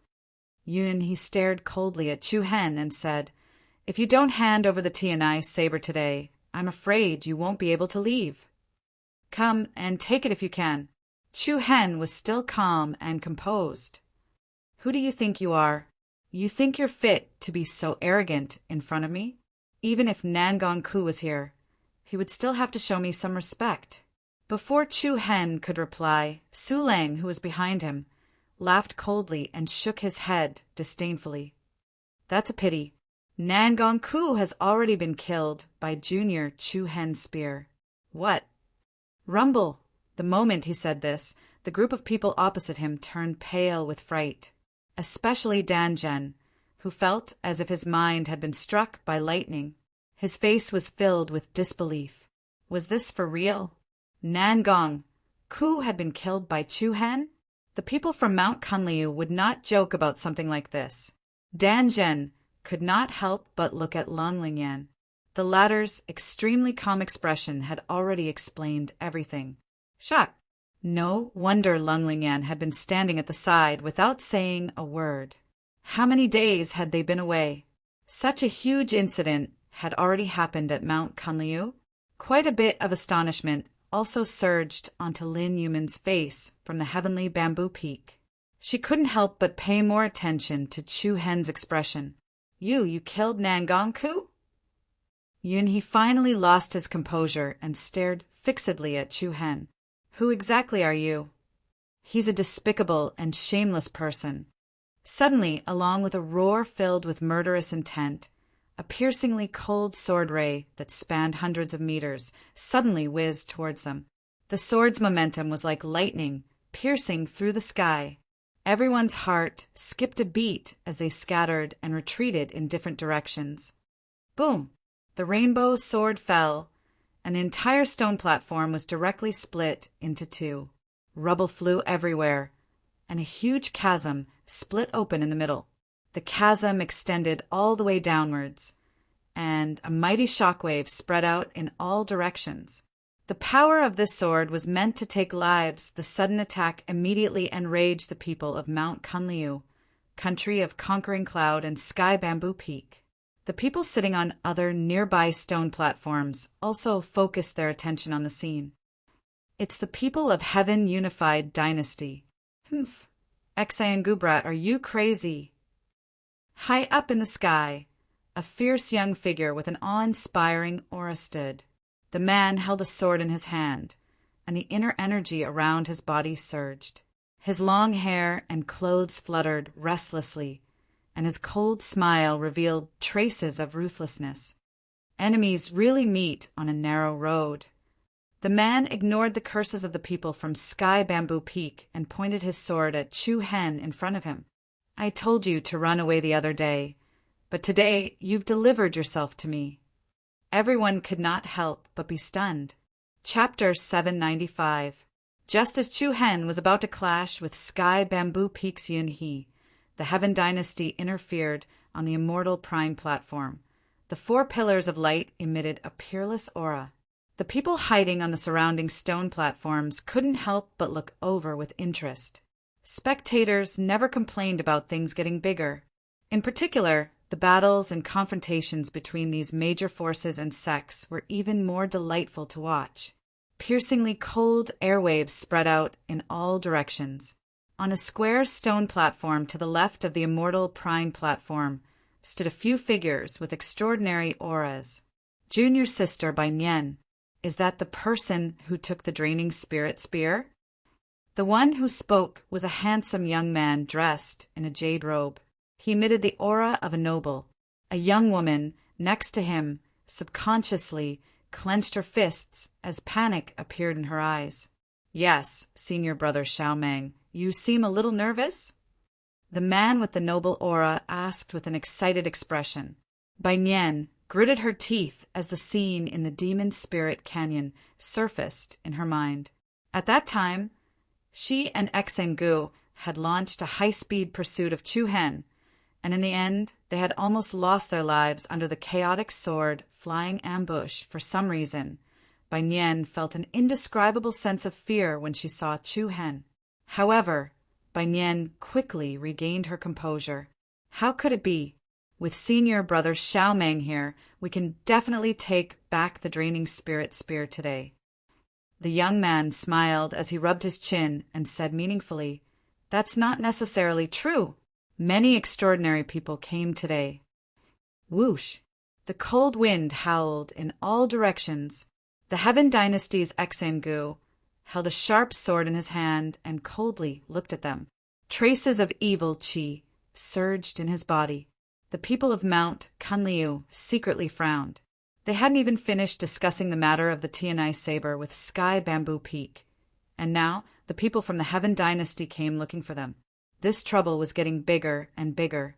He stared coldly at Chu Hen and said, "If you don't hand over the Tianai saber today, I'm afraid you won't be able to leave. Come and take it if you can." Chu Hen was still calm and composed. "Who do you think you are? You think you're fit to be so arrogant in front of me? Even if Nangong Ku was here, he would still have to show me some respect." Before Chu Hen could reply, Su Lang, who was behind him, laughed coldly and shook his head disdainfully. "That's a pity. Nangong Ku has already been killed by Junior Chu Hen's spear." "What?" "Rumble." The moment he said this, the group of people opposite him turned pale with fright, especially Danzhen, who felt as if his mind had been struck by lightning. His face was filled with disbelief. Was this for real? Nangong Ku had been killed by Chu Hen? The people from Mount Kunliu would not joke about something like this. Danzhen could not help but look at Long Lingyan. The latter's extremely calm expression had already explained everything. Shock! No wonder Lung Lingyan had been standing at the side without saying a word. How many days had they been away? Such a huge incident had already happened at Mount Kunliu. Quite a bit of astonishment also surged onto Lin Yuman's face from the heavenly bamboo peak. She couldn't help but pay more attention to Chu Hen's expression. You killed Nangong Ku?" He finally lost his composure and stared fixedly at Chu Hen. "Who exactly are you?" "He's a despicable and shameless person." Suddenly, along with a roar filled with murderous intent, a piercingly cold sword ray that spanned hundreds of meters suddenly whizzed towards them. The sword's momentum was like lightning, piercing through the sky. Everyone's heart skipped a beat as they scattered and retreated in different directions. Boom! The rainbow sword fell, and the entire stone platform was directly split into two. Rubble flew everywhere, and a huge chasm split open in the middle. The chasm extended all the way downwards, and a mighty shockwave spread out in all directions. The power of this sword was meant to take lives. The sudden attack immediately enraged the people of Mount Kunliu, country of Conquering Cloud and Sky Bamboo Peak. The people sitting on other nearby stone platforms also focused their attention on the scene. "It's the people of Heaven Unified Dynasty." "Humph. Exai and Gubrat, are you crazy?" High up in the sky, a fierce young figure with an awe-inspiring aura stood. The man held a sword in his hand, and the inner energy around his body surged. His long hair and clothes fluttered restlessly, and his cold smile revealed traces of ruthlessness. Enemies really meet on a narrow road. The man ignored the curses of the people from Sky Bamboo Peak and pointed his sword at Chu Hen in front of him. "I told you to run away the other day, but today you've delivered yourself to me." Everyone could not help but be stunned. Chapter 795. Just as Chu Hen was about to clash with Sky Bamboo Peak's Yunhe, the Heaven Dynasty interfered on the immortal Prime platform. The four pillars of light emitted a peerless aura. The people hiding on the surrounding stone platforms couldn't help but look over with interest. Spectators never complained about things getting bigger. In particular, the battles and confrontations between these major forces and sects were even more delightful to watch. Piercingly cold airwaves spread out in all directions. On a square stone platform to the left of the immortal prime platform stood a few figures with extraordinary auras. Junior sister by Nien. Is that the person who took the draining spirit spear? The one who spoke was a handsome young man dressed in a jade robe. He emitted the aura of a noble. A young woman next to him subconsciously clenched her fists as panic appeared in her eyes. Yes, senior brother Xiaomeng, you seem a little nervous? The man with the noble aura asked with an excited expression. Bai Nian gritted her teeth as the scene in the Demon Spirit Canyon surfaced in her mind. At that time, she and Xingu had launched a high-speed pursuit of Chu Hen, and in the end, they had almost lost their lives under the chaotic sword flying ambush for some reason. Bai Nian felt an indescribable sense of fear when she saw Chu Hen. However, Bai Nian quickly regained her composure. How could it be? With senior brother Xiaomeng here, we can definitely take back the draining spirit spear today. The young man smiled as he rubbed his chin and said meaningfully, That's not necessarily true. Many extraordinary people came today. Whoosh! The cold wind howled in all directions. The Heaven Dynasty's Xingu held a sharp sword in his hand and coldly looked at them. Traces of evil qi surged in his body. The people of Mount Kunliu secretly frowned. They hadn't even finished discussing the matter of the Tianai saber with Sky Bamboo Peak, and now the people from the Heaven Dynasty came looking for them. This trouble was getting bigger and bigger.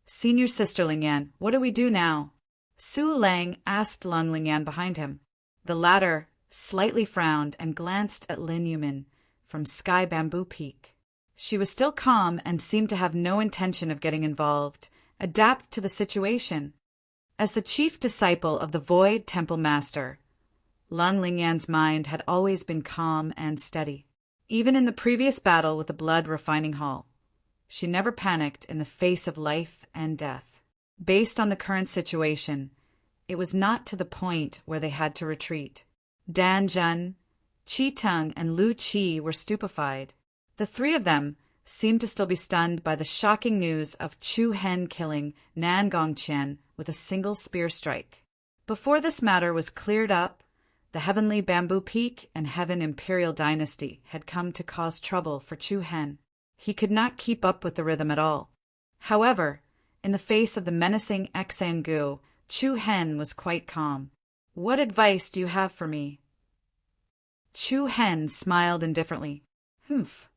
Senior sister Lingyan, what do we do now? Su Lang asked Lun Lingyan behind him. The latter slightly frowned and glanced at Lin Yumin from Sky Bamboo Peak. She was still calm and seemed to have no intention of getting involved. Adapt to the situation. As the chief disciple of the Void Temple Master, Lun Lingyan's mind had always been calm and steady. Even in the previous battle with the Blood Refining Hall, she never panicked in the face of life and death. Based on the current situation, it was not to the point where they had to retreat. Dan Zhen, Qi Teng, and Lu Qi were stupefied. The three of them seemed to still be stunned by the shocking news of Chu Hen killing Nan Gongqian with a single spear strike. Before this matter was cleared up, the Heavenly Bamboo Peak and Heaven Imperial Dynasty had come to cause trouble for Chu Hen. He could not keep up with the rhythm at all. However, in the face of the menacing Xingu, Chu Hen was quite calm. What advice do you have for me? Chu Hen smiled indifferently. Humph.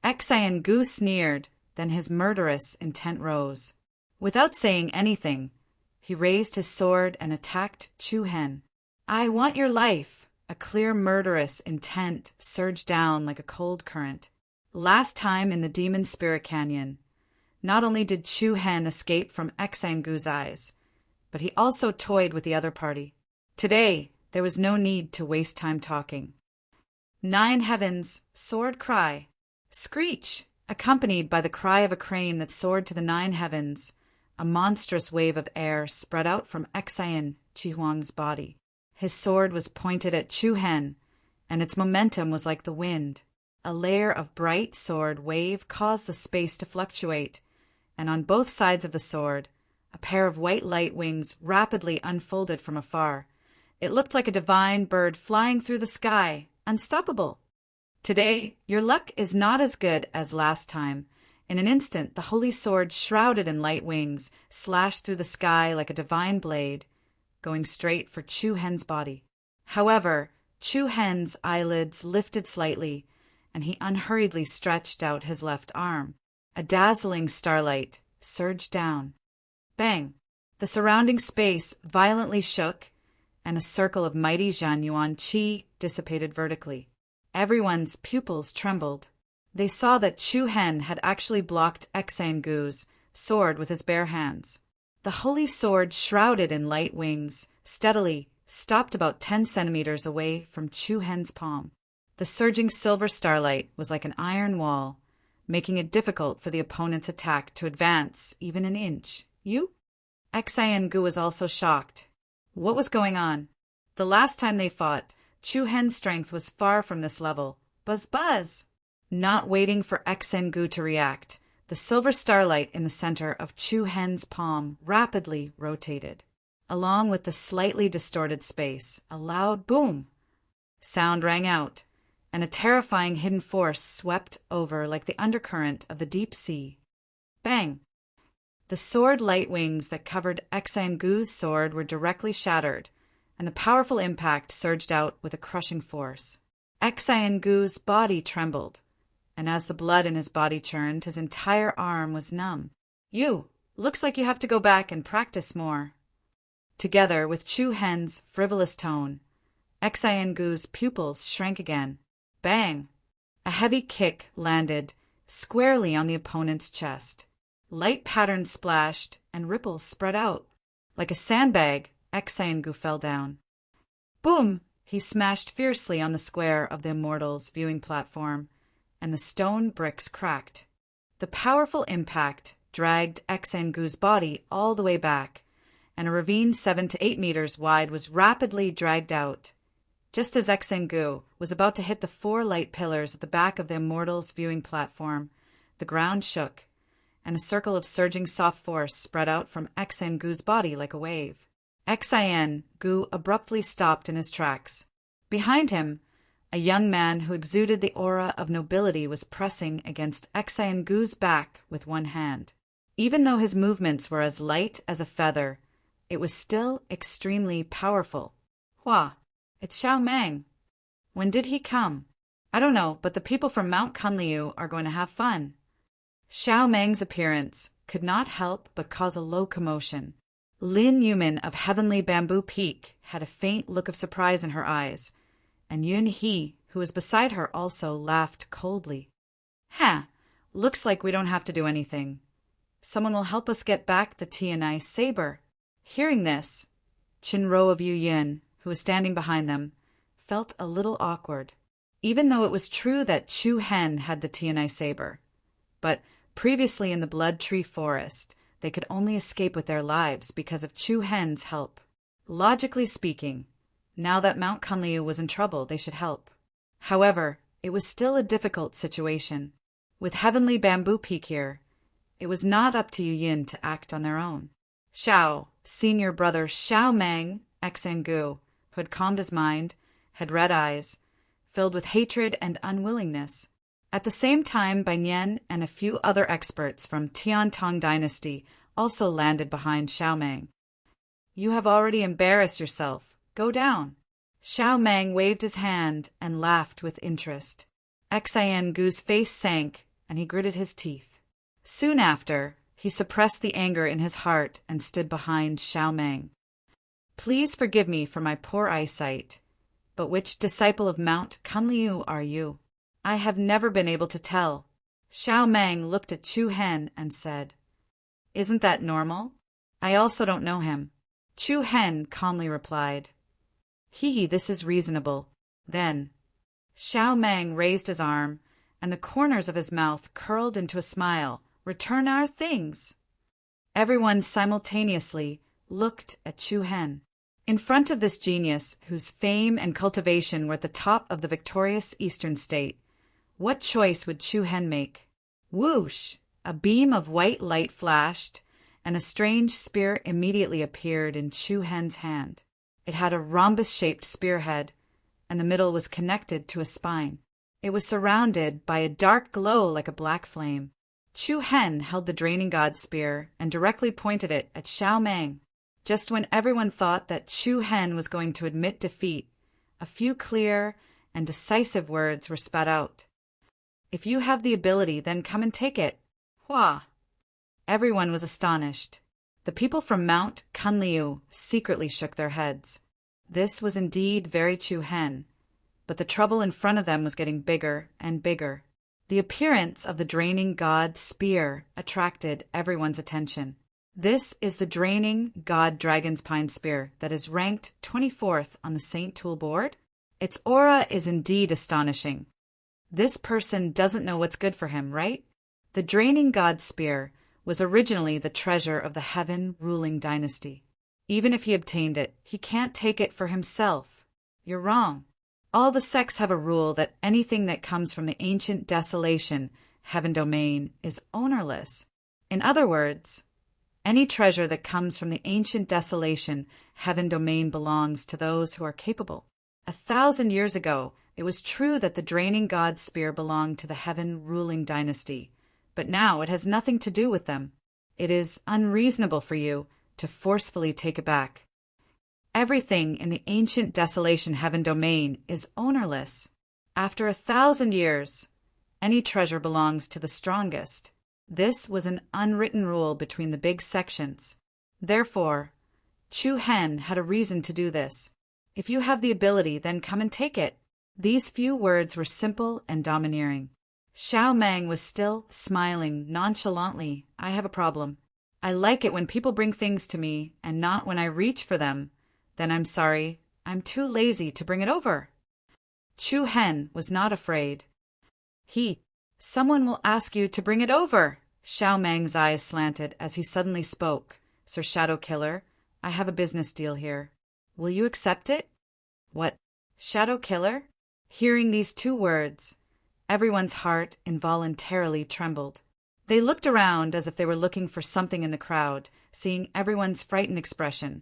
Xingu sneered, then his murderous intent rose. Without saying anything, he raised his sword and attacked Chu Hen. I want your life. A clear murderous intent surged down like a cold current. Last time in the Demon Spirit Canyon, not only did Chu Hen escape from Xingu's eyes, but he also toyed with the other party. Today, there was no need to waste time talking. 9 heavens, sword cry. Screech, accompanied by the cry of a crane that soared to the 9 heavens. A monstrous wave of air spread out from Xian Chihuang's body. His sword was pointed at Chu Hen, and its momentum was like the wind. A layer of bright sword wave caused the space to fluctuate, and on both sides of the sword, a pair of white light wings rapidly unfolded from afar. It looked like a divine bird flying through the sky, unstoppable. Today, your luck is not as good as last time. In an instant, the holy sword, shrouded in light wings, slashed through the sky like a divine blade, going straight for Chu Hen's body. However, Chu Hen's eyelids lifted slightly, and he unhurriedly stretched out his left arm. A dazzling starlight surged down. Bang! The surrounding space violently shook, and a circle of mighty Zhanyuan qi dissipated vertically. Everyone's pupils trembled. They saw that Chu Hen had actually blocked Xingu's sword with his bare hands. The holy sword, shrouded in light wings, steadily stopped about 10 centimeters away from Chu Hen's palm. The surging silver starlight was like an iron wall, making it difficult for the opponent's attack to advance even an inch. You? Xingu was also shocked. What was going on? The last time they fought, Chu Hen's strength was far from this level. Buzz buzz! Not waiting for Xangu to react, the silver starlight in the center of Chu Hen's palm rapidly rotated. Along with the slightly distorted space, a loud boom sound rang out, and a terrifying hidden force swept over like the undercurrent of the deep sea. Bang! The sword-light wings that covered Xangu's sword were directly shattered, and the powerful impact surged out with a crushing force. Xangu's body trembled, and as the blood in his body churned, his entire arm was numb. Looks like you have to go back and practice more. Together with Chu Hen's frivolous tone, Xangu's pupils shrank again. Bang! A heavy kick landed squarely on the opponent's chest. Light patterns splashed, and ripples spread out. Like a sandbag, Xangu fell down. Boom! He smashed fiercely on the square of the Immortals' viewing platform, and the stone bricks cracked. The powerful impact dragged Xangu's body all the way back, and a ravine 7 to 8 meters wide was rapidly dragged out. Just as Xangu was about to hit the 4 light pillars at the back of the Immortals' viewing platform, the ground shook, and a circle of surging soft force spread out from Xangu's body like a wave. Xangu abruptly stopped in his tracks. Behind him, a young man who exuded the aura of nobility was pressing against Xangu's back with one hand. Even though his movements were as light as a feather, it was still extremely powerful. Hua! It's Xiao Meng. When did he come? I don't know, but the people from Mount Kunliu are going to have fun. Xiao Meng's appearance could not help but cause a low commotion. Lin Yumin of Heavenly Bamboo Peak had a faint look of surprise in her eyes, and Yun He, who was beside her, also laughed coldly. Looks like we don't have to do anything. Someone will help us get back the Tianai saber. Hearing this, Chinro of Yu Yin, who was standing behind them, felt a little awkward, even though it was true that Chu Hen had the Tianai saber. But previously in the Blood Tree Forest, they could only escape with their lives because of Chu Hen's help. Logically speaking, now that Mount Kunliu was in trouble, they should help. However, it was still a difficult situation. With Heavenly Bamboo Peak here, it was not up to Yu Yin to act on their own. Xiao, senior brother Xiao Meng, Xangu, who had calmed his mind, had red eyes, filled with hatred and unwillingness. At the same time, Bai Nian and a few other experts from Tiantong Dynasty also landed behind Xiao Meng. You have already embarrassed yourself. Go down. Xiao Meng waved his hand and laughed with interest. Xangu's face sank, and he gritted his teeth. Soon after, he suppressed the anger in his heart and stood behind Xiao Meng. Please forgive me for my poor eyesight, but which disciple of Mount Kunliu are you? I have never been able to tell. Xiao Meng looked at Chu Hen and said, Isn't that normal? I also don't know him. Chu Hen calmly replied, This is reasonable. Then, Xiao Meng raised his arm, and the corners of his mouth curled into a smile. Return our things. Everyone simultaneously looked at Chu Hen. In front of this genius, whose fame and cultivation were at the top of the victorious Eastern state, what choice would Chu Hen make? Whoosh! A beam of white light flashed, and a strange spear immediately appeared in Chu Hen's hand. It had a rhombus-shaped spearhead, and the middle was connected to a spine. It was surrounded by a dark glow like a black flame. Chu Hen held the Draining God spear and directly pointed it at Xiao Meng. Just when everyone thought that Chu Hen was going to admit defeat, a few clear and decisive words were spat out. If you have the ability, then come and take it. Hua! Everyone was astonished. The people from Mount Kunliu secretly shook their heads. This was indeed very Chu Hen, but the trouble in front of them was getting bigger and bigger. The appearance of the Draining God spear attracted everyone's attention. This is the Draining God Dragon's Pine Spear that is ranked 24th on the Saint Tool board. Its aura is indeed astonishing. This person doesn't know what's good for him, right? The Draining God Spear was originally the treasure of the Heaven ruling dynasty. Even if he obtained it, he can't take it for himself. You're wrong. All the sects have a rule that anything that comes from the ancient desolation, heaven domain, is ownerless. In other words, any treasure that comes from the ancient desolation, heaven domain, belongs to those who are capable. 1,000 years ago, it was true that the draining god spear belonged to the heaven ruling dynasty, but now it has nothing to do with them. It is unreasonable for you to forcefully take it back. Everything in the ancient desolation heaven domain is ownerless. After 1,000 years, any treasure belongs to the strongest. This was an unwritten rule between the big sections. Therefore, Chu Hen had a reason to do this. If you have the ability, then come and take it. These few words were simple and domineering. Xiao Meng was still smiling nonchalantly. I have a problem. I like it when people bring things to me and not when I reach for them. Then I'm sorry, I'm too lazy to bring it over. Chu Hen was not afraid. Someone will ask you to bring it over. Xiao Meng's eyes slanted as he suddenly spoke. Sir Shadow Killer, I have a business deal here. Will you accept it? What? Shadow Killer? Hearing these two words, everyone's heart involuntarily trembled. They looked around as if they were looking for something in the crowd, seeing everyone's frightened expression.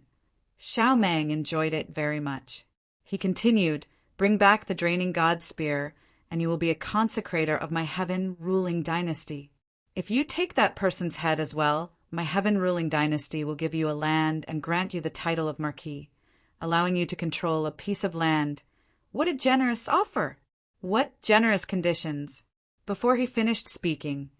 Xiao Meng enjoyed it very much. He continued, Bring back the draining god spear, and you will be a consecrator of my heaven-ruling dynasty. If you take that person's head as well, my heaven-ruling dynasty will give you a land and grant you the title of Marquis, allowing you to control a piece of land. What a generous offer! What generous conditions! Before he finished speaking,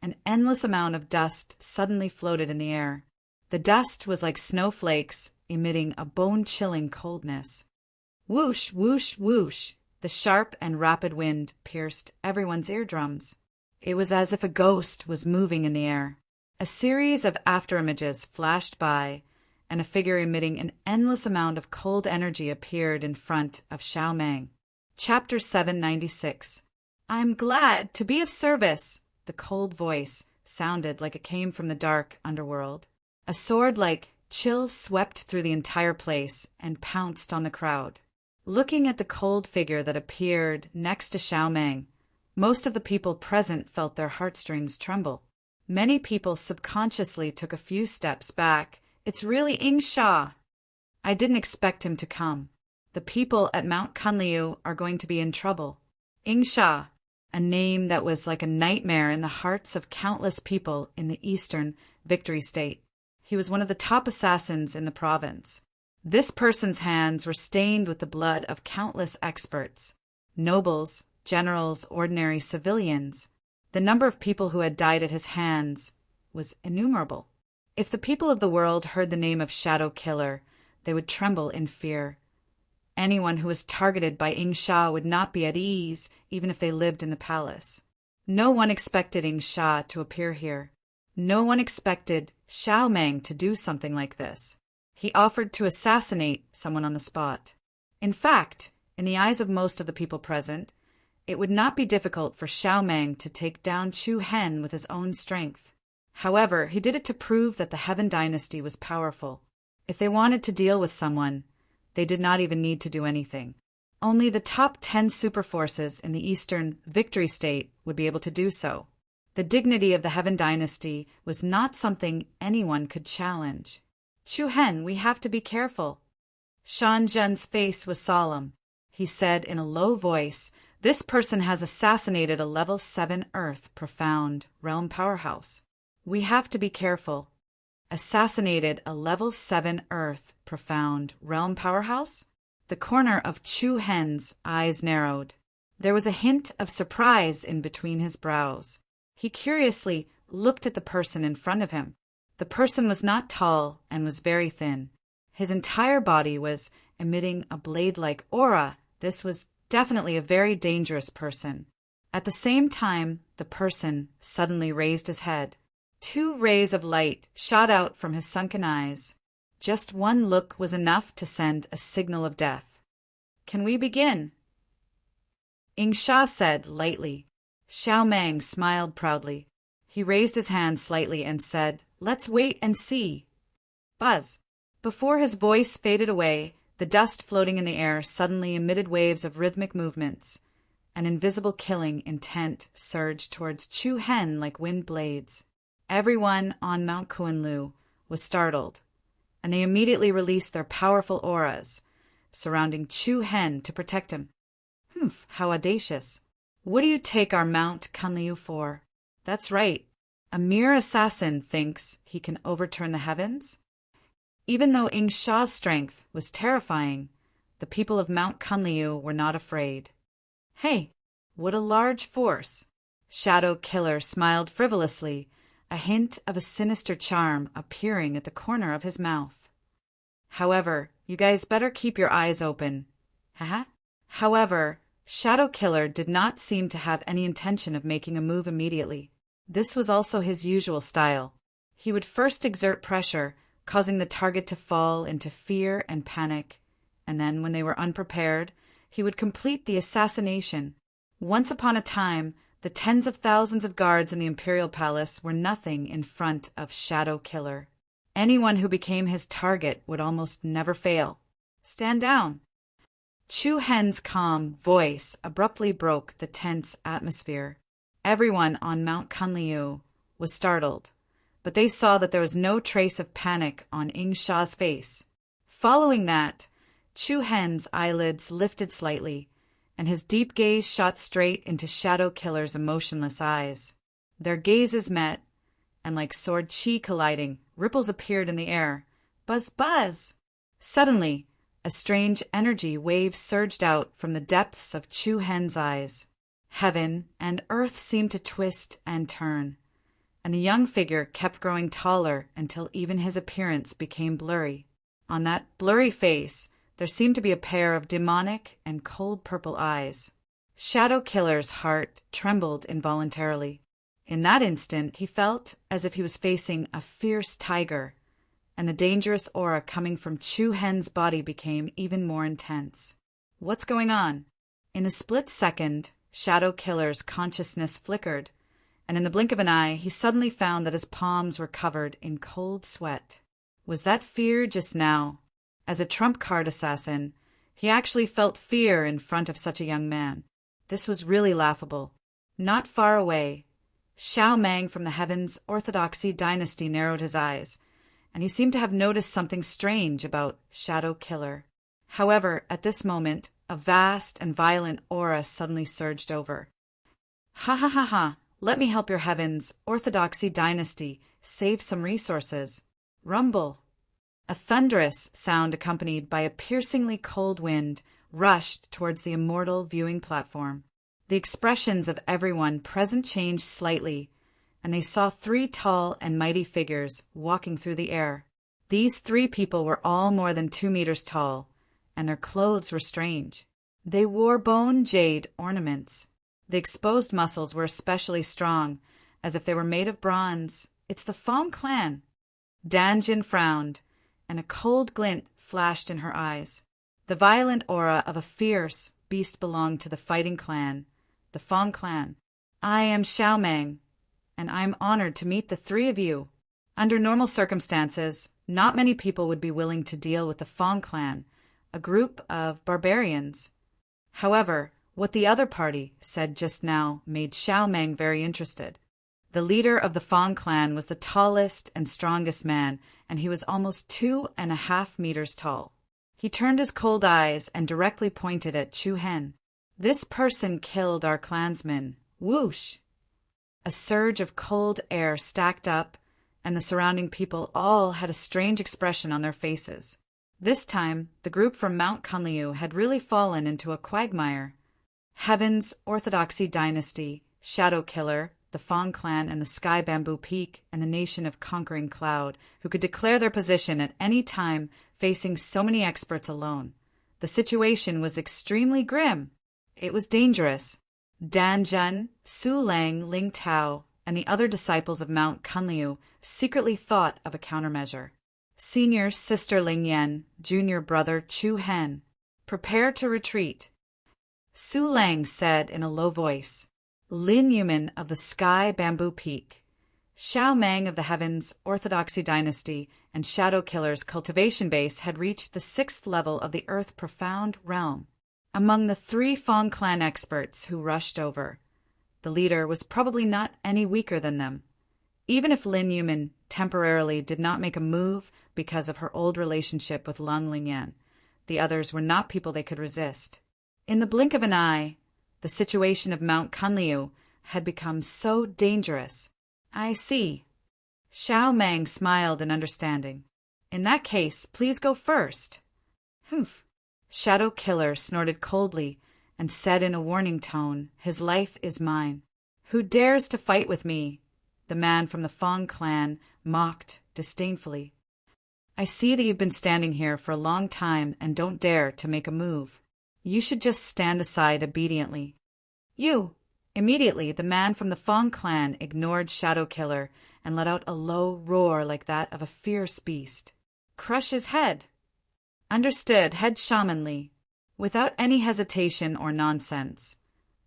an endless amount of dust suddenly floated in the air. The dust was like snowflakes, emitting a bone-chilling coldness. Whoosh, whoosh, whoosh! The sharp and rapid wind pierced everyone's eardrums. It was as if a ghost was moving in the air. A series of afterimages flashed by, and a figure emitting an endless amount of cold energy appeared in front of Xiao Meng. Chapter 796. I'm glad to be of service. The cold voice sounded like it came from the dark underworld. A sword-like chill swept through the entire place and pounced on the crowd. Looking at the cold figure that appeared next to Xiao Meng, most of the people present felt their heartstrings tremble. Many people subconsciously took a few steps back. It's really Ying Sha. I didn't expect him to come. The people at Mount Kunliu are going to be in trouble. Ying Sha, a name that was like a nightmare in the hearts of countless people in the eastern Victory State. He was one of the top assassins in the province. This person's hands were stained with the blood of countless experts, nobles, generals, ordinary civilians. The number of people who had died at his hands was innumerable. If the people of the world heard the name of Shadow Killer, they would tremble in fear. Anyone who was targeted by Ying Sha would not be at ease, even if they lived in the palace. No one expected Ying Sha to appear here. No one expected Xiao Meng to do something like this. He offered to assassinate someone on the spot. In fact, in the eyes of most of the people present, it would not be difficult for Xiao Meng to take down Chu Hen with his own strength. However, he did it to prove that the Heaven Dynasty was powerful. If they wanted to deal with someone, they did not even need to do anything. Only the top 10 superforces in the Eastern Victory State would be able to do so. The dignity of the Heaven Dynasty was not something anyone could challenge. Chu Hen, we have to be careful. Shan Zhen's face was solemn. He said in a low voice, This person has assassinated a level 7 Earth profound realm powerhouse. We have to be careful. Assassinated a level 7 Earth profound realm powerhouse? The corner of Chu Hen's eyes narrowed. There was a hint of surprise in between his brows. He curiously looked at the person in front of him. The person was not tall and was very thin. His entire body was emitting a blade-like aura. This was definitely a very dangerous person. At the same time, the person suddenly raised his head. 2 rays of light shot out from his sunken eyes. Just one look was enough to send a signal of death. Can we begin? Ying Sha said lightly. Xiao Meng smiled proudly. He raised his hand slightly and said, Let's wait and see. Buzz. Before his voice faded away, The dust floating in the air suddenly emitted waves of rhythmic movements. An invisible killing intent surged towards Chu Hen like wind blades. Everyone on Mount Kunlu was startled, and they immediately released their powerful auras, surrounding Chu Hen to protect him. Humph, how audacious. What do you take our Mount Kunlu for? That's right. A mere assassin thinks he can overturn the heavens? Even though Ing Sha's strength was terrifying, the people of Mount Kunlu were not afraid. Hey, what a large force! Shadow Killer smiled frivolously, a hint of a sinister charm appearing at the corner of his mouth. However, you guys better keep your eyes open. Haha. However, Shadow Killer did not seem to have any intention of making a move immediately. This was also his usual style. He would first exert pressure, causing the target to fall into fear and panic, and then, when they were unprepared, he would complete the assassination. Once upon a time, the tens of thousands of guards in the Imperial Palace were nothing in front of Shadow Killer. Anyone who became his target would almost never fail. Stand down! Chu Hen's calm voice abruptly broke the tense atmosphere. Everyone on Mount Kunlu was startled, but they saw that there was no trace of panic on Ing Sha's face. Following that, Chu Hen's eyelids lifted slightly, and his deep gaze shot straight into Shadow Killer's emotionless eyes. Their gazes met, and like sword chi colliding, ripples appeared in the air. Buzz, buzz! Suddenly, a strange energy wave surged out from the depths of Chu Hen's eyes. Heaven and earth seemed to twist and turn, and the young figure kept growing taller until even his appearance became blurry. On that blurry face, there seemed to be a pair of demonic and cold purple eyes. Shadow Killer's heart trembled involuntarily. In that instant, he felt as if he was facing a fierce tiger, and the dangerous aura coming from Chu Hen's body became even more intense. What's going on? In a split second, Shadow Killer's consciousness flickered, and in the blink of an eye, he suddenly found that his palms were covered in cold sweat. Was that fear just now? As a trump card assassin, he actually felt fear in front of such a young man. This was really laughable. Not far away, Xiao Mang from the Heavens Orthodoxy dynasty narrowed his eyes, and he seemed to have noticed something strange about Shadow Killer. However, at this moment, a vast and violent aura suddenly surged over. Ha ha ha ha! Let me help your Heavens Orthodoxy dynasty save some resources. Rumble! A thunderous sound accompanied by a piercingly cold wind rushed towards the immortal viewing platform. The expressions of everyone present changed slightly, and they saw 3 tall and mighty figures walking through the air. These 3 people were all more than 2 meters tall, and their clothes were strange. They wore bone jade ornaments. The exposed muscles were especially strong, as if they were made of bronze. It's the Fong clan. Danjin frowned, and a cold glint flashed in her eyes. The violent aura of a fierce beast belonged to the fighting clan, the Fong clan. I am Xiao Mang, and I am honored to meet the 3 of you. Under normal circumstances, not many people would be willing to deal with the Fong clan, a group of barbarians. However, what the other party said just now made Xiao Mang very interested. The leader of the Fong clan was the tallest and strongest man, and he was almost 2.5 meters tall. He turned his cold eyes and directly pointed at Chu Hen. This person killed our clansman. Whoosh! A surge of cold air stacked up, and the surrounding people all had a strange expression on their faces. This time, the group from Mount Kunlu had really fallen into a quagmire. Heaven's Orthodoxy dynasty, Shadow Killer, the Fong clan, and the Sky Bamboo Peak, and the nation of Conquering Cloud, who could declare their position at any time, facing so many experts alone. The situation was extremely grim. It was dangerous. Dan Zhen, Su Lang, Ling Tao, and the other disciples of Mount Kunlu secretly thought of a countermeasure. Senior Sister Ling Yan, Junior Brother Chu Hen, prepare to retreat. Su Lang said in a low voice. Lin Yuman of the Sky Bamboo Peak, Xiao Mang of the Heavens, Orthodoxy Dynasty, and Shadow Killer's cultivation base had reached the 6th level of the Earth Profound Realm. Among the 3 Fong clan experts who rushed over, the leader was probably not any weaker than them. Even if Lin Yumin temporarily did not make a move because of her old relationship with Lang Lingyan, the others were not people they could resist. In the blink of an eye, the situation of Mount Kunliu had become so dangerous. I see. Xiao Mang smiled in understanding. In that case, please go first. Humph. Shadow Killer snorted coldly and said in a warning tone, "His life is mine." "Who dares to fight with me?" The man from the Fong clan mocked disdainfully. "I see that you've been standing here for a long time and don't dare to make a move. You should just stand aside obediently." "You!" Immediately, the man from the Fong clan ignored Shadow Killer and let out a low roar like that of a fierce beast. "Crush his head." "Understood, head shamanly." Without any hesitation or nonsense.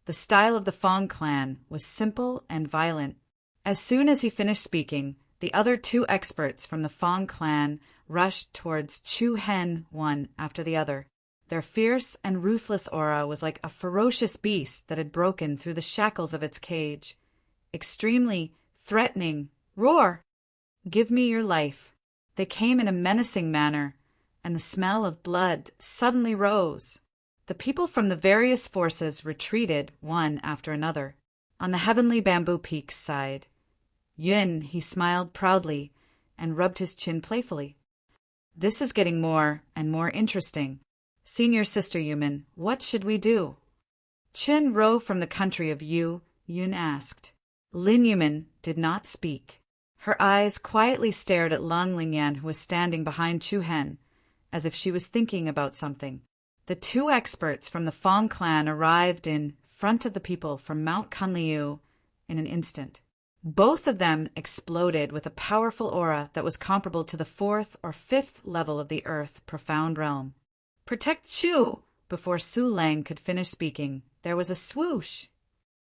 The style of the Fong clan was simple and violent. As soon as he finished speaking, the other 2 experts from the Fong clan rushed towards Chu Hen one after the other. Their fierce and ruthless aura was like a ferocious beast that had broken through the shackles of its cage. Extremely threatening. "Roar! Give me your life." They came in a menacing manner, and the smell of blood suddenly rose. The people from the various forces retreated one after another. On the heavenly bamboo peaks side, Yun, he smiled proudly and rubbed his chin playfully. "This is getting more and more interesting. Senior Sister Yumin, what should we do?" Chen Ro from the country of Yu, Yun asked. Lin Yumin did not speak. Her eyes quietly stared at Lang Lingyan, who was standing behind Chu Hen, as if she was thinking about something. The 2 experts from the Fong clan arrived in front of the people from Mount Kunliu in an instant. Both of them exploded with a powerful aura that was comparable to the 4th or 5th level of the Earth Profound Realm. "Protect Chu!" Before Su Lang could finish speaking, there was a swoosh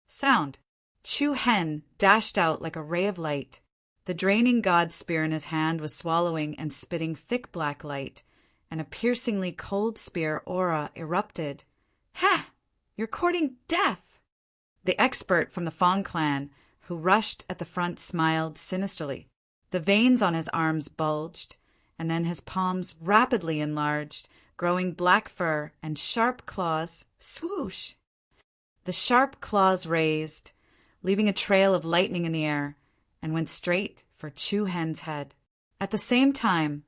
sound. Chu Hen dashed out like a ray of light. The draining god spear in his hand was swallowing and spitting thick black light, and a piercingly cold spear aura erupted. "Ha! You're courting death!" The expert from the Fong clan, who rushed at the front, smiled sinisterly. The veins on his arms bulged, and then his palms rapidly enlarged, growing black fur and sharp claws. Swoosh! The sharp claws raised, leaving a trail of lightning in the air, and went straight for Chu Hen's head. At the same time,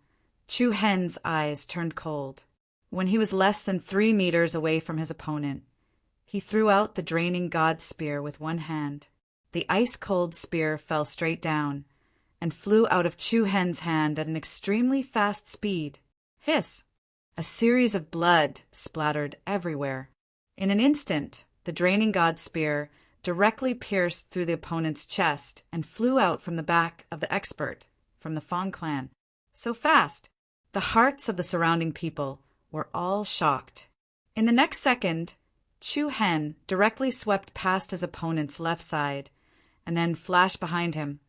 Chu Hen's eyes turned cold. When he was less than 3 meters away from his opponent, he threw out the draining god spear with one hand. The ice-cold spear fell straight down and flew out of Chu Hen's hand at an extremely fast speed. Hiss! A series of blood splattered everywhere. In an instant, the draining god spear directly pierced through the opponent's chest and flew out from the back of the expert from the Fong clan. So fast! The hearts of the surrounding people were all shocked. In the next second, Chu Hen directly swept past his opponent's left side and then flashed behind him,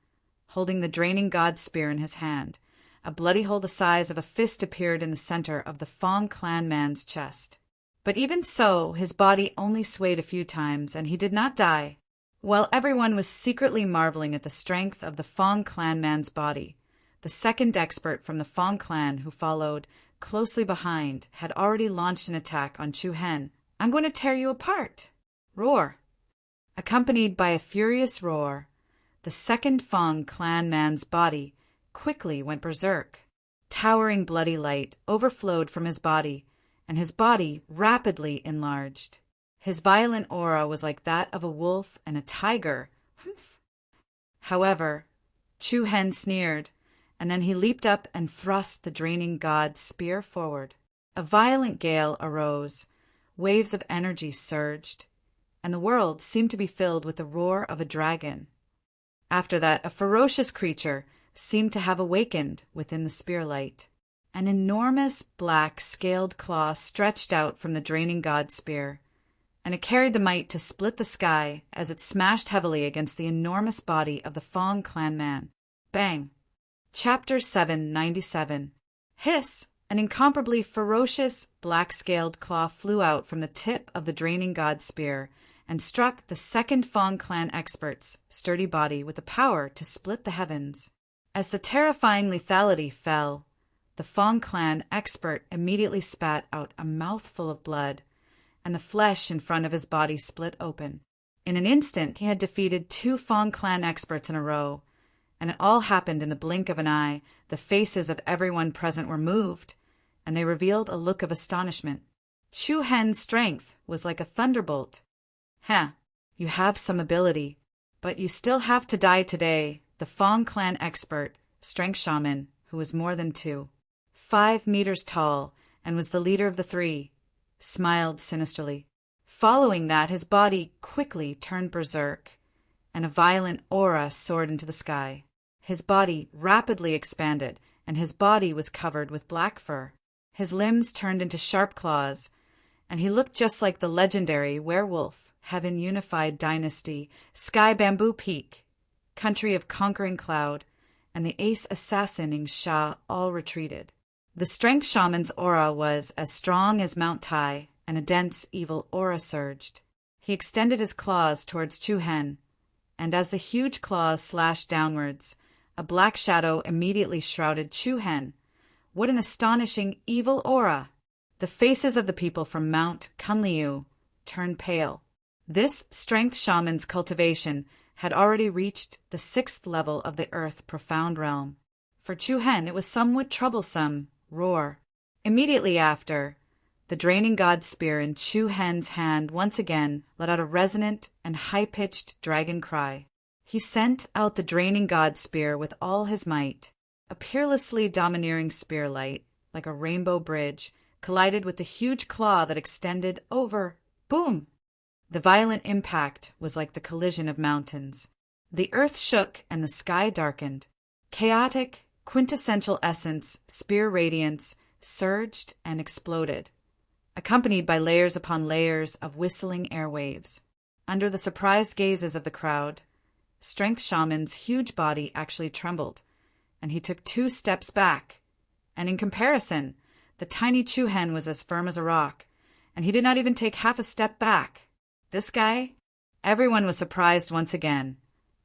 holding the draining god spear in his hand. A bloody hole the size of a fist appeared in the center of the Fong clan man's chest. But even so, his body only swayed a few times, and he did not die. While everyone was secretly marveling at the strength of the Fong clan man's body, the second expert from the Fong clan, who followed closely behind, had already launched an attack on Chu Hen. "I'm going to tear you apart!" Roar! Accompanied by a furious roar, the second Fong clan man's body quickly went berserk. Towering bloody light overflowed from his body, and his body rapidly enlarged. His violent aura was like that of a wolf and a tiger. Humph. However, Chu Hen sneered, and then he leaped up and thrust the draining god's spear forward. A violent gale arose, waves of energy surged, and the world seemed to be filled with the roar of a dragon. After that, a ferocious creature seemed to have awakened within the spearlight. An enormous black scaled claw stretched out from the draining god spear, and it carried the might to split the sky as it smashed heavily against the enormous body of the Fong clan man. Bang! Chapter 797. Hiss! An incomparably ferocious, black-scaled claw flew out from the tip of the draining god spear and struck the second Fong clan expert's sturdy body with the power to split the heavens. As the terrifying lethality fell, the Fong clan expert immediately spat out a mouthful of blood, and the flesh in front of his body split open. In an instant, he had defeated 2 Fong clan experts in a row, and it all happened in the blink of an eye. The faces of everyone present were moved, and they revealed a look of astonishment. Chu Hen's strength was like a thunderbolt. "Heh, you have some ability, but you still have to die today," the Fong clan expert, strength shaman, who was more than 5 meters tall and was the leader of the 3, smiled sinisterly. Following that, his body quickly turned berserk, and a violent aura soared into the sky. His body rapidly expanded, and his body was covered with black fur. His limbs turned into sharp claws, and he looked just like the legendary werewolf, Heaven Unified Dynasty, Sky Bamboo Peak, Country of Conquering Cloud, and the ace assassining Sha all retreated. The strength shaman's aura was as strong as Mount Tai, and a dense, evil aura surged. He extended his claws towards Chu Hen, and as the huge claws slashed downwards, a black shadow immediately shrouded Chu Hen. What an astonishing, evil aura! The faces of the people from Mount Kunliu turned pale. This strength shaman's cultivation had already reached the 6th level of the Earth Profound Realm. For Chu Hen, it was somewhat troublesome. Roar. Immediately after, the draining god spear in Chu Hen's hand once again let out a resonant and high-pitched dragon cry. He sent out the draining god spear with all his might. A peerlessly domineering spear light, like a rainbow bridge, collided with the huge claw that extended over. Boom! The violent impact was like the collision of mountains. The earth shook and the sky darkened. Chaotic, quintessential essence, spear radiance, surged and exploded, accompanied by layers upon layers of whistling airwaves. Under the surprised gazes of the crowd, strength shaman's huge body actually trembled, and he took 2 steps back. And in comparison, the tiny Chu Hen was as firm as a rock, and he did not even take half a step back. This guy? Everyone was surprised once again,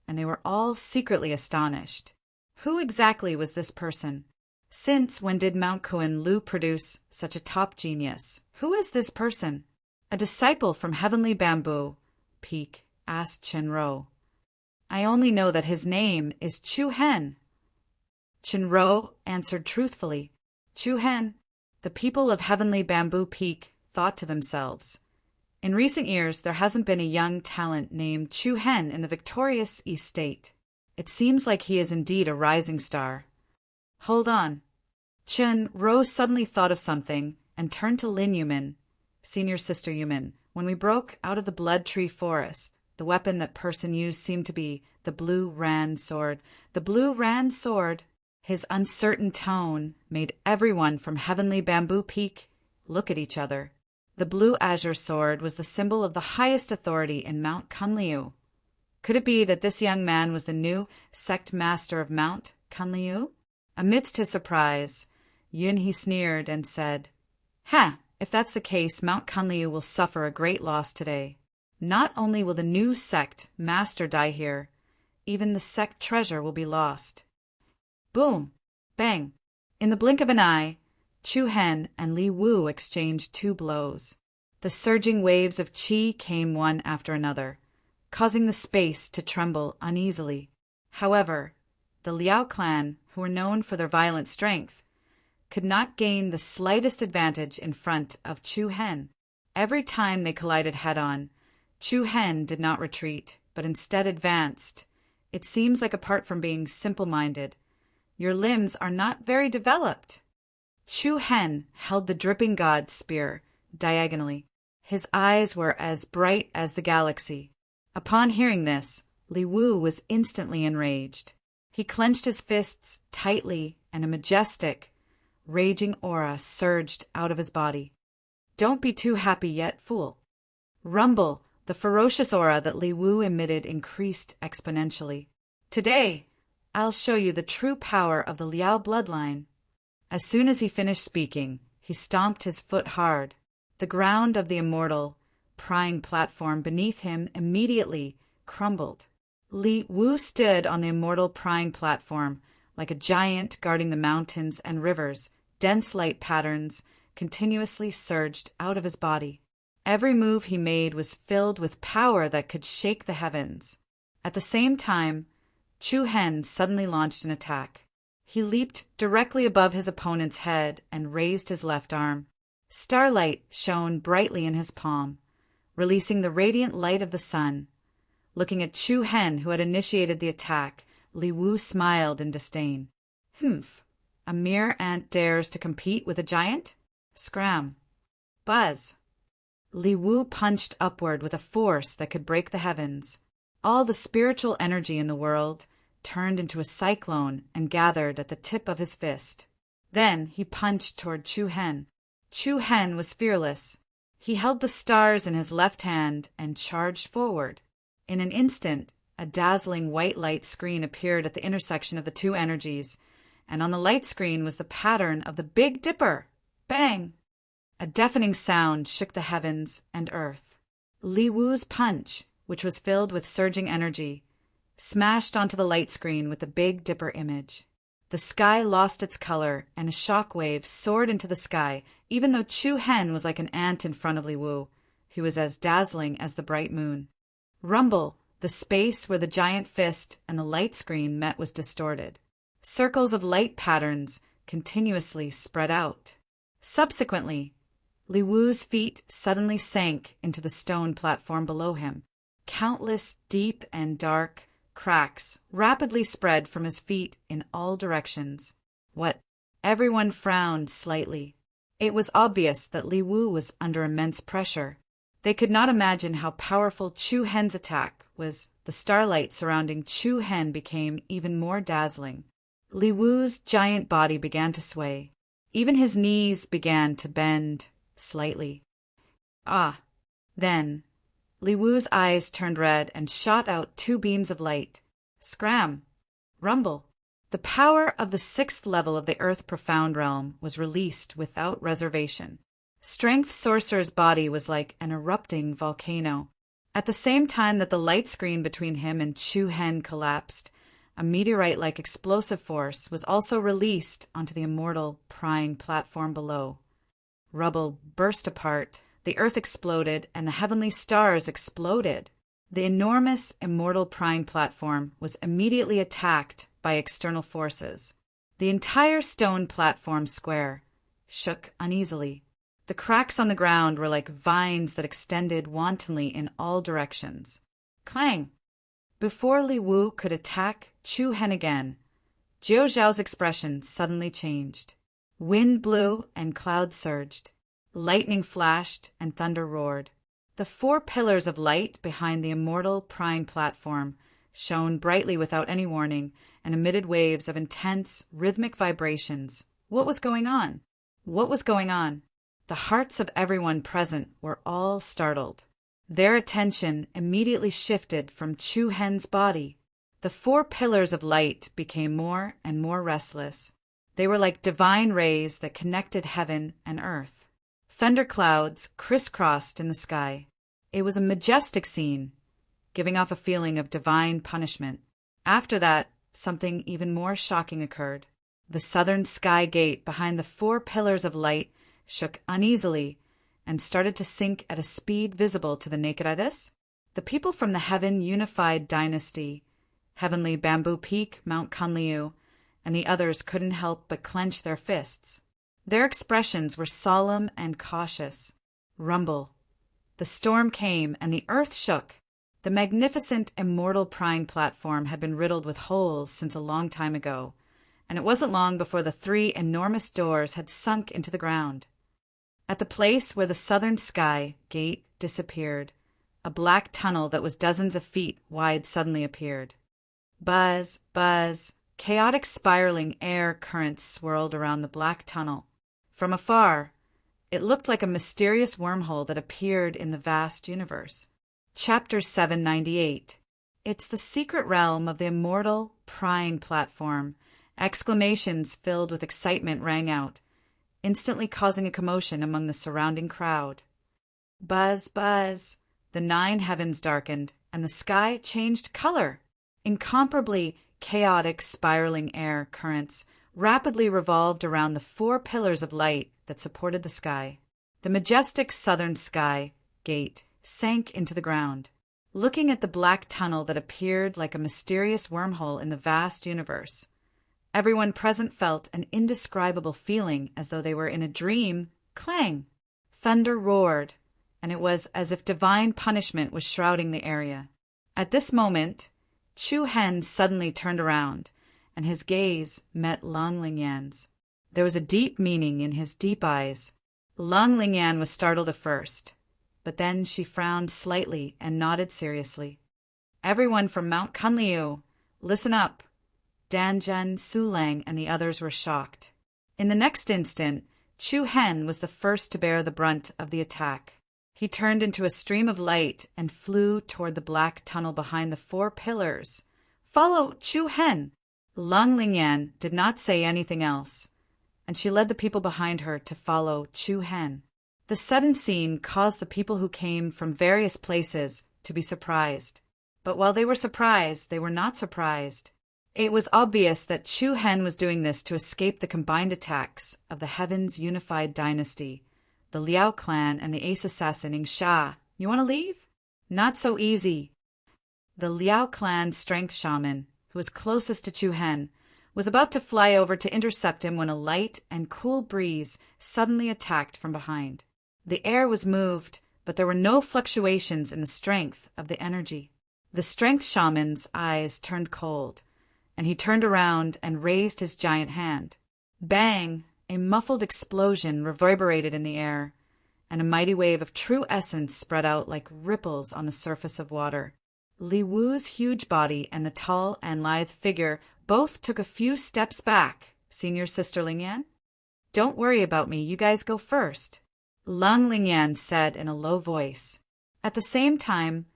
and they were all secretly astonished. Who exactly was this person? Since when did Mount Kun Lu produce such a top genius? Who is this person? A disciple from Heavenly Bamboo Peak, asked Chen Ro. I only know that his name is Chu Hen. Chen Ro answered truthfully. Chu Hen. The people of Heavenly Bamboo Peak thought to themselves. In recent years, there hasn't been a young talent named Chu Hen in the victorious East State. It seems like he is indeed a rising star. Hold on. Chen Ro suddenly thought of something and turned to Lin Yumin, senior sister Yumin. When we broke out of the blood tree forest, the weapon that person used seemed to be the blue ran sword. The blue ran sword. His uncertain tone made everyone from Heavenly Bamboo Peak look at each other. The blue azure sword was the symbol of the highest authority in Mount Kunliu. Could it be that this young man was the new sect master of Mount Kunliu? Amidst his surprise, Yun he sneered and said, "Ha! If that's the case, Mount Kunliu will suffer a great loss today. Not only will the new sect master die here, even the sect treasure will be lost." Boom! Bang! In the blink of an eye, Chu Hen and Li Wu exchanged 2 blows. The surging waves of qi came one after another, causing the space to tremble uneasily. However, the Liao clan, who were known for their violent strength, could not gain the slightest advantage in front of Chu Hen. Every time they collided head-on, Chu Hen did not retreat, but instead advanced. It seems like apart from being simple-minded, your limbs are not very developed. Chu Hen held the dripping god spear diagonally. His eyes were as bright as the galaxy. Upon hearing this, Li Wu was instantly enraged. He clenched his fists tightly, and a majestic, raging aura surged out of his body. "Don't be too happy yet, fool. Rumble, the ferocious aura that Li Wu emitted increased exponentially. Today, I'll show you the true power of the Liao bloodline. As soon as he finished speaking, he stomped his foot hard. The ground of the immortal, prying platform beneath him immediately crumbled. Li Wu stood on the immortal prying platform like a giant guarding the mountains and rivers. Dense light patterns continuously surged out of his body. Every move he made was filled with power that could shake the heavens. At the same time, Chu Hen suddenly launched an attack. He leaped directly above his opponent's head and raised his left arm. Starlight shone brightly in his palm, releasing the radiant light of the sun. Looking at Chu Hen, who had initiated the attack, Li Wu smiled in disdain. Humph, a mere ant dares to compete with a giant? Scram. Buzz. Li Wu punched upward with a force that could break the heavens. All the spiritual energy in the world turned into a cyclone and gathered at the tip of his fist. Then he punched toward Chu Hen. Chu Hen was fearless. He held the stars in his left hand and charged forward. In an instant, a dazzling white light screen appeared at the intersection of the two energies, and on the light screen was the pattern of the Big Dipper. Bang! A deafening sound shook the heavens and earth. Li Wu's punch, which was filled with surging energy, smashed onto the light screen with the Big Dipper image. The sky lost its color, and a shock wave soared into the sky, even though Chu Hen was like an ant in front of Li Wu, who was as dazzling as the bright moon. Rumble, the space where the giant fist and the light screen met was distorted. Circles of light patterns continuously spread out. Subsequently, Li Wu's feet suddenly sank into the stone platform below him. Countless deep and dark cracks rapidly spread from his feet in all directions. Everyone frowned slightly. It was obvious that Li Wu was under immense pressure. They could not imagine how powerful Chu Hen's attack was. The starlight surrounding Chu Hen became even more dazzling. Li Wu's giant body began to sway. Even his knees began to bend slightly. Then, Li Wu's eyes turned red and shot out two beams of light. Scram! Rumble! The power of the 6th level of the Earth Profound Realm was released without reservation. Strength Sorcerer's body was like an erupting volcano. At the same time that the light screen between him and Chu Hen collapsed, a meteorite-like explosive force was also released onto the immortal prying platform below. Rubble burst apart, the earth exploded, and the heavenly stars exploded. The enormous immortal prying platform was immediately attacked by external forces. The entire stone platform square shook uneasily. The cracks on the ground were like vines that extended wantonly in all directions. Clang! Before Li Wu could attack Chu Hen again, Jiu Zhao's expression suddenly changed. Wind blew and clouds surged. Lightning flashed and thunder roared. The 4 pillars of light behind the immortal prying platform shone brightly without any warning and emitted waves of intense, rhythmic vibrations. What was going on? What was going on? The hearts of everyone present were all startled. Their attention immediately shifted from Chu Hen's body. The 4 pillars of light became more and more restless. They were like divine rays that connected heaven and earth. Thunderclouds crisscrossed in the sky. It was a majestic scene, giving off a feeling of divine punishment. After that, something even more shocking occurred. The southern sky gate behind the 4 pillars of light shook uneasily and started to sink at a speed visible to the naked eye. The people from the Heaven Unified Dynasty, Heavenly Bamboo Peak, Mount Kunliu, and the others couldn't help but clench their fists. Their expressions were solemn and cautious. Rumble. The storm came and the earth shook. The magnificent immortal prying platform had been riddled with holes since a long time ago, and it wasn't long before the 3 enormous doors had sunk into the ground. At the place where the southern sky gate disappeared, a black tunnel that was dozens of feet wide suddenly appeared. Buzz, buzz, chaotic spiraling air currents swirled around the black tunnel. From afar, It looked like a mysterious wormhole that appeared in the vast universe. Chapter 798. It's the secret realm of the immortal, prying platform. Exclamations filled with excitement rang out, instantly causing a commotion among the surrounding crowd. Buzz, buzz. The 9 heavens darkened, and the sky changed color. Incomparably chaotic, spiraling air currents rapidly revolved around the 4 pillars of light that supported the sky. The majestic southern sky gate sank into the ground. Looking at the black tunnel that appeared like a mysterious wormhole in the vast universe, everyone present felt an indescribable feeling as though they were in a dream. Clang! Thunder roared, and it was as if divine punishment was shrouding the area. At this moment, Chu Hen suddenly turned around, and his gaze met Lang Lingyan's. There was a deep meaning in his deep eyes. Lang Lingyan was startled at first, but then she frowned slightly and nodded seriously. Everyone from Mount Kunliu, listen up. Danjun, Su Lang, and the others were shocked. In the next instant, Chu Hen was the first to bear the brunt of the attack. He turned into a stream of light and flew toward the black tunnel behind the 4 pillars. Follow Chu Hen! Lang Lingyan did not say anything else, and she led the people behind her to follow Chu Hen. The sudden scene caused the people who came from various places to be surprised. But while they were surprised, they were not surprised. It was obvious that Chu Hen was doing this to escape the combined attacks of the Heavens Unified Dynasty, the Liao clan, and the ace assassin Ing Sha. You want to leave? Not so easy. The Liao clan strength shaman, who was closest to Chu Hen, was about to fly over to intercept him when a light and cool breeze suddenly attacked from behind. The air was moved, but there were no fluctuations in the strength of the energy. The strength shaman's eyes turned cold, and he turned around and raised his giant hand. Bang! A muffled explosion reverberated in the air, and a mighty wave of true essence spread out like ripples on the surface of water. Li Wu's huge body and the tall and lithe figure both took a few steps back. Senior Sister Lingyan? Don't worry about me, you guys go first, Lang Lingyan said in a low voice. At the same time,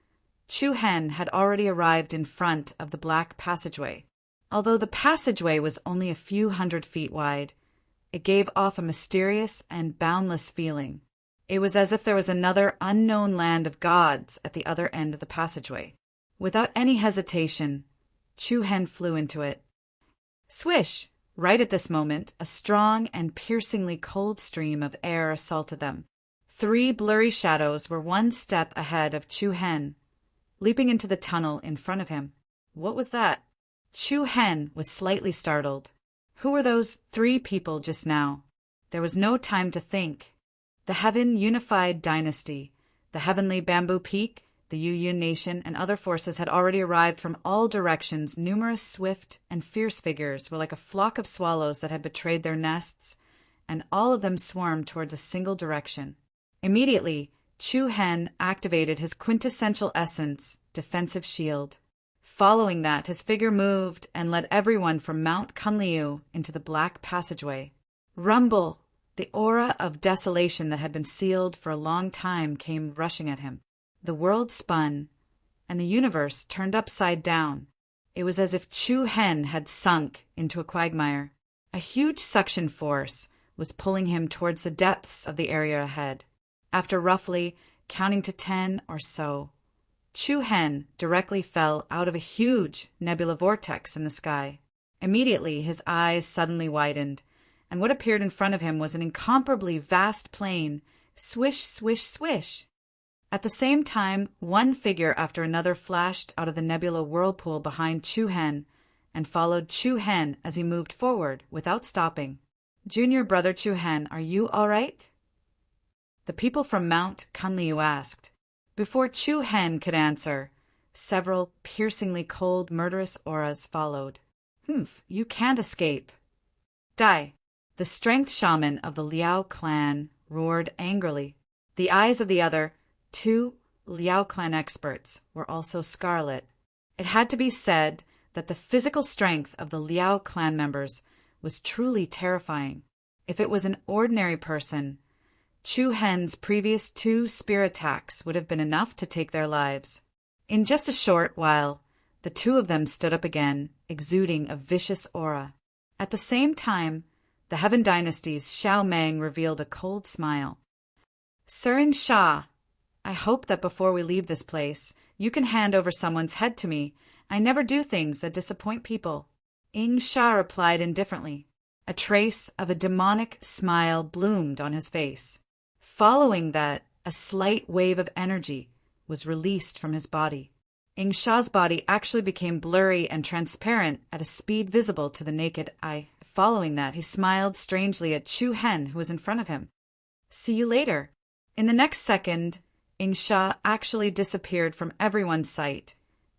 Chu Hen had already arrived in front of the black passageway. Although the passageway was only a few hundred feet wide, it gave off a mysterious and boundless feeling. It was as if there was another unknown land of gods at the other end of the passageway. Without any hesitation, Chu Hen flew into it. Swish! Right at this moment, a strong and piercingly cold stream of air assaulted them. 3 blurry shadows were 1 step ahead of Chu Hen, leaping into the tunnel in front of him. What was that? Chu Hen was slightly startled. Who were those 3 people just now? There was no time to think. The Heaven Unified Dynasty, the Heavenly Bamboo Peak, the Yu Nation, and other forces had already arrived from all directions. Numerous swift and fierce figures were like a flock of swallows that had betrayed their nests, and all of them swarmed towards a single direction. Immediately, Chu Hen activated his quintessential essence, defensive shield. Following that, his figure moved and led everyone from Mount Kunliu into the black passageway. Rumble! The aura of desolation that had been sealed for a long time came rushing at him. The world spun, and the universe turned upside down. It was as if Chu Hen had sunk into a quagmire. A huge suction force was pulling him towards the depths of the area ahead. After roughly counting to 10 or so, Chu Hen directly fell out of a huge nebula vortex in the sky. Immediately, his eyes suddenly widened, and what appeared in front of him was an incomparably vast plain. Swish, swish, swish! At the same time, one figure after another flashed out of the nebula whirlpool behind Chu Hen and followed Chu Hen as he moved forward without stopping. Junior brother Chu Hen, are you all right? The people from Mount Kunliu asked. Before Chu Hen could answer, several piercingly cold, murderous auras followed. Humph, you can't escape. Die! The strength shaman of the Liao clan roared angrily. The eyes of the other 2 Liao clan experts were also scarlet. It had to be said that the physical strength of the Liao clan members was truly terrifying. If it was an ordinary person, Chu Hen's previous 2 spear attacks would have been enough to take their lives. In just a short while, the 2 of them stood up again, exuding a vicious aura. At the same time, the Heaven Dynasty's Xiao Meng revealed a cold smile. Sir Shah, I hope that before we leave this place, you can hand over someone's head to me. I never do things that disappoint people. Ing Sha replied indifferently. A trace of a demonic smile bloomed on his face. Following that, a slight wave of energy was released from his body. Ing Sha's body actually became blurry and transparent at a speed visible to the naked eye. Following that, he smiled strangely at Chu Hen, who was in front of him. See you later. In the next second, Ing Sha actually disappeared from everyone's sight,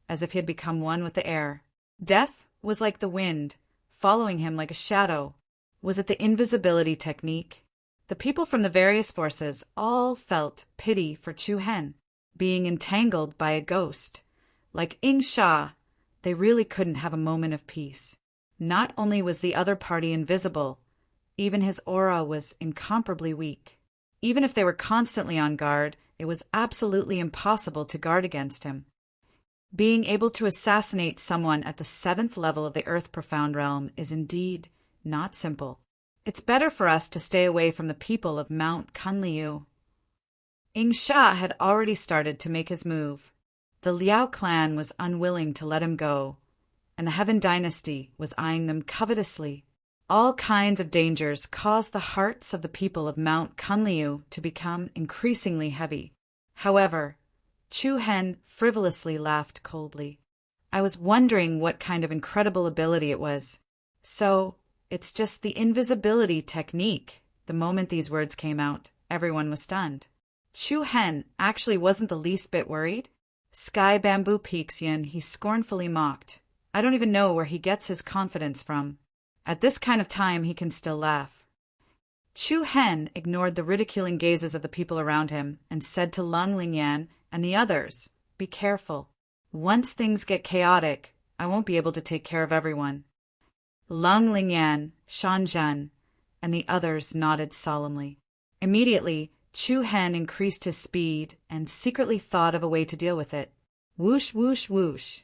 as if he had become one with the air. Death was like the wind, following him like a shadow. Was it the invisibility technique? The people from the various forces all felt pity for Chu Hen, being entangled by a ghost. Like Ing Sha, they really couldn't have a moment of peace. Not only was the other party invisible, even his aura was incomparably weak. Even if they were constantly on guard, it was absolutely impossible to guard against him. Being able to assassinate someone at the 7th level of the Earth Profound Realm is indeed not simple. It's better for us to stay away from the people of Mount Kunliu. Ing Sha had already started to make his move. The Liao clan was unwilling to let him go, and the Heaven Dynasty was eyeing them covetously. All kinds of dangers caused the hearts of the people of Mount Kunliu to become increasingly heavy. However, Chu Hen frivolously laughed coldly. I was wondering what kind of incredible ability it was. So, it's just the invisibility technique. The moment these words came out, everyone was stunned. Chu Hen actually wasn't the least bit worried. Sky Bamboo Peaks Yin, he scornfully mocked. I don't even know where he gets his confidence from. At this kind of time, he can still laugh. Chu Hen ignored the ridiculing gazes of the people around him and said to Lung Lingyan and the others, be careful. Once things get chaotic, I won't be able to take care of everyone. Lung Lingyan, Shan Zhen, and the others nodded solemnly. Immediately, Chu Hen increased his speed and secretly thought of a way to deal with it. Whoosh, whoosh, whoosh.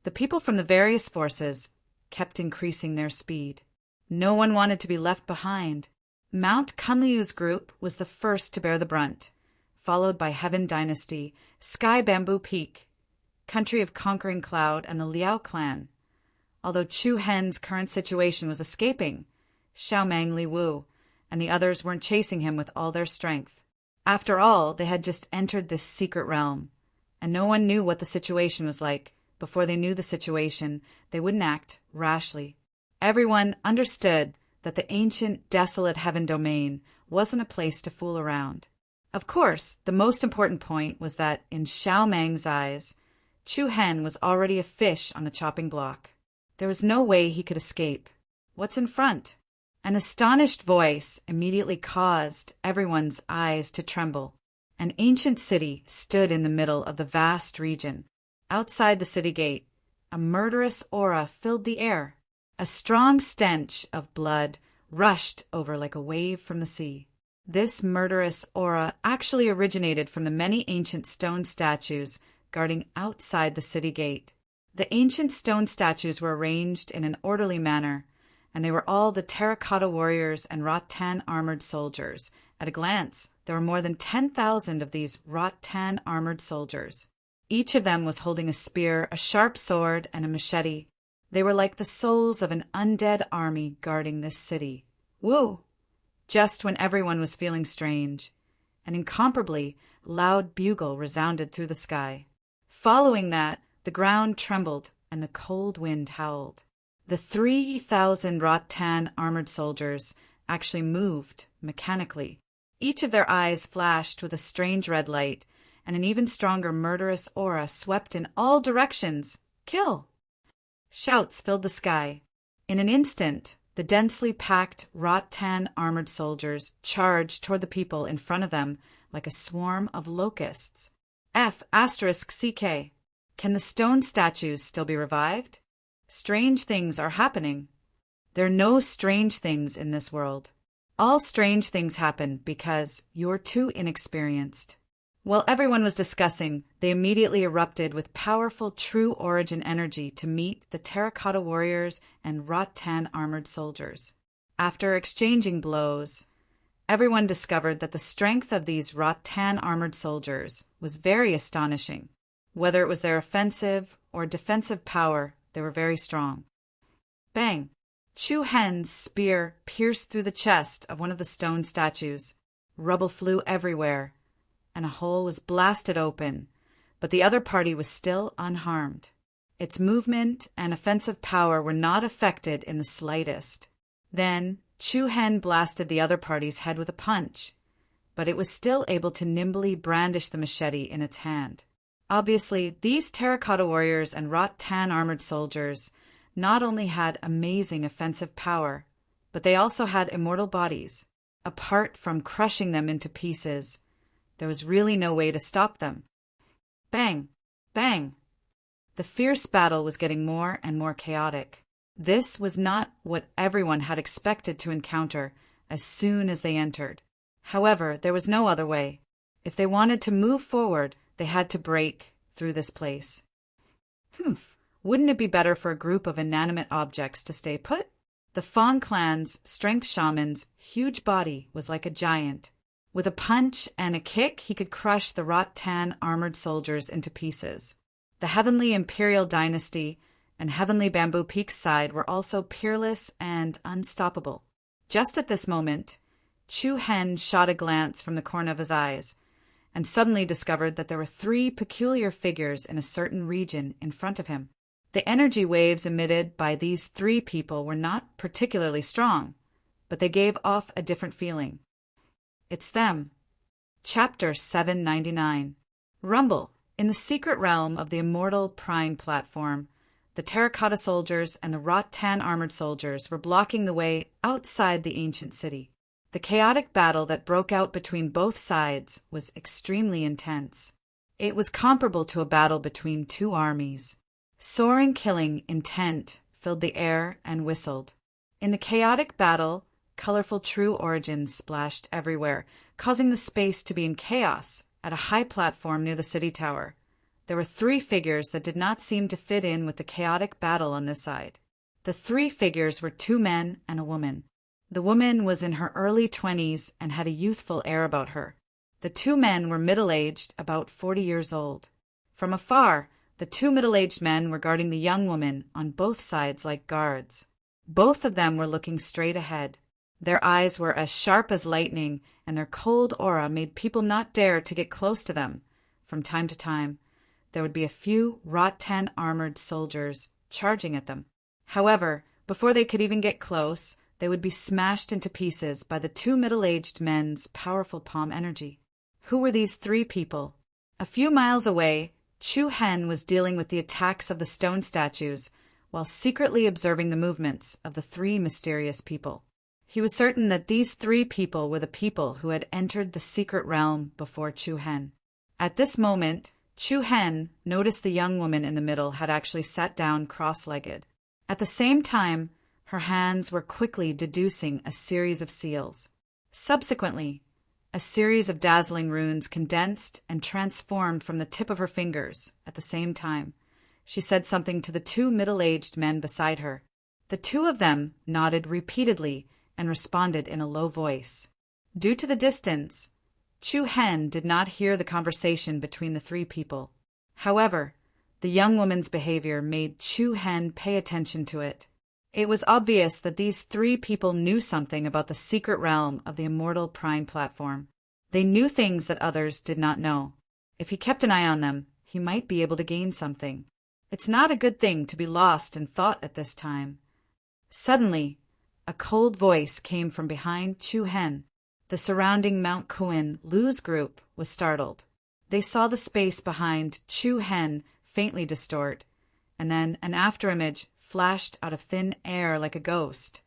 The people from the various forces kept increasing their speed. No one wanted to be left behind. Mount Kunliu's group was the first to bear the brunt, followed by Heaven Dynasty, Sky Bamboo Peak, Country of Conquering Cloud, and the Liao clan. Although Chu Hen's current situation was escaping, Xiaomeng Li Wu and the others weren't chasing him with all their strength. After all, they had just entered this secret realm, and no one knew what the situation was like. Before they knew the situation, they wouldn't act rashly. Everyone understood that the ancient, desolate heaven domain wasn't a place to fool around. Of course, the most important point was that, in Xiao Meng's eyes, Chu Hen was already a fish on the chopping block. There was no way he could escape. What's in front? An astonished voice immediately caused everyone's eyes to tremble. An ancient city stood in the middle of the vast region. Outside the city gate, a murderous aura filled the air. A strong stench of blood rushed over like a wave from the sea. This murderous aura actually originated from the many ancient stone statues guarding outside the city gate. The ancient stone statues were arranged in an orderly manner, and they were all the terracotta warriors and rattan armored soldiers. At a glance, there were more than 10,000 of these rattan armored soldiers. Each of them was holding a spear, a sharp sword, and a machete. They were like the souls of an undead army guarding this city. Woo! Just when everyone was feeling strange, an incomparably loud bugle resounded through the sky. Following that, the ground trembled and the cold wind howled. The 3,000 rattan armored soldiers actually moved mechanically. Each of their eyes flashed with a strange red light, and an even stronger murderous aura swept in all directions. Kill! Shouts filled the sky. In an instant, the densely packed rattan armored soldiers charged toward the people in front of them like a swarm of locusts. F***CK. Can the stone statues still be revived? Strange things are happening. There are no strange things in this world. All strange things happen because you're too inexperienced. While everyone was discussing, they immediately erupted with powerful true origin energy to meet the terracotta warriors and rattan armored soldiers. After exchanging blows, everyone discovered that the strength of these rattan armored soldiers was very astonishing. Whether it was their offensive or defensive power, they were very strong. Bang! Chu Hen's spear pierced through the chest of one of the stone statues. Rubble flew everywhere, and a hole was blasted open, but the other party was still unharmed. Its movement and offensive power were not affected in the slightest. Then Chu Hen blasted the other party's head with a punch, but it was still able to nimbly brandish the machete in its hand. Obviously, these terracotta warriors and rattan armored soldiers not only had amazing offensive power, but they also had immortal bodies. Apart from crushing them into pieces, there was really no way to stop them. Bang! Bang! The fierce battle was getting more and more chaotic. This was not what everyone had expected to encounter as soon as they entered. However, there was no other way. If they wanted to move forward, they had to break through this place. Wouldn't it be better for a group of inanimate objects to stay put? The Fong clan's strength shaman's huge body was like a giant. With a punch and a kick, he could crush the rattan armored soldiers into pieces. The Heavenly Imperial Dynasty and Heavenly Bamboo Peak's side were also peerless and unstoppable. Just at this moment, Chu Hen shot a glance from the corner of his eyes and suddenly discovered that there were 3 peculiar figures in a certain region in front of him. The energy waves emitted by these 3 people were not particularly strong, but they gave off a different feeling. It's them. Chapter 799. Rumble. In the secret realm of the immortal Prime platform, the terracotta soldiers and the rattan armored soldiers were blocking the way outside the ancient city. The chaotic battle that broke out between both sides was extremely intense. It was comparable to a battle between 2 armies. Soaring killing intent filled the air and whistled. In the chaotic battle, colorful true origins splashed everywhere, causing the space to be in chaos. At a high platform near the city tower, there were 3 figures that did not seem to fit in with the chaotic battle on this side. The 3 figures were 2 men and a woman. The woman was in her early 20s and had a youthful air about her. The 2 men were middle-aged, about 40 years old. From afar, the 2 middle-aged men were guarding the young woman on both sides like guards. Both of them were looking straight ahead. Their eyes were as sharp as lightning, and their cold aura made people not dare to get close to them. From time to time, there would be a few rattan armored soldiers charging at them. However, before they could even get close, they would be smashed into pieces by the 2 middle-aged men's powerful palm energy. Who were these 3 people? A few miles away, Chu Hen was dealing with the attacks of the stone statues while secretly observing the movements of the 3 mysterious people. He was certain that these 3 people were the people who had entered the secret realm before Chu Hen. At this moment, Chu Hen noticed the young woman in the middle had actually sat down cross-legged. At the same time, her hands were quickly deducing a series of seals. Subsequently, a series of dazzling runes condensed and transformed from the tip of her fingers. At the same time, she said something to the 2 middle-aged men beside her. The 2 of them nodded repeatedly and responded in a low voice. Due to the distance, Chu Hen did not hear the conversation between the 3 people. However, the young woman's behavior made Chu Hen pay attention to it. It was obvious that these 3 people knew something about the secret realm of the immortal Prime platform. They knew things that others did not know. If he kept an eye on them, he might be able to gain something. It's not a good thing to be lost in thought at this time. Suddenly, a cold voice came from behind Chu Hen. The surrounding Mount Kuan Lu's group was startled. They saw the space behind Chu Hen faintly distort, and then an afterimage flashed out of thin air like a ghost,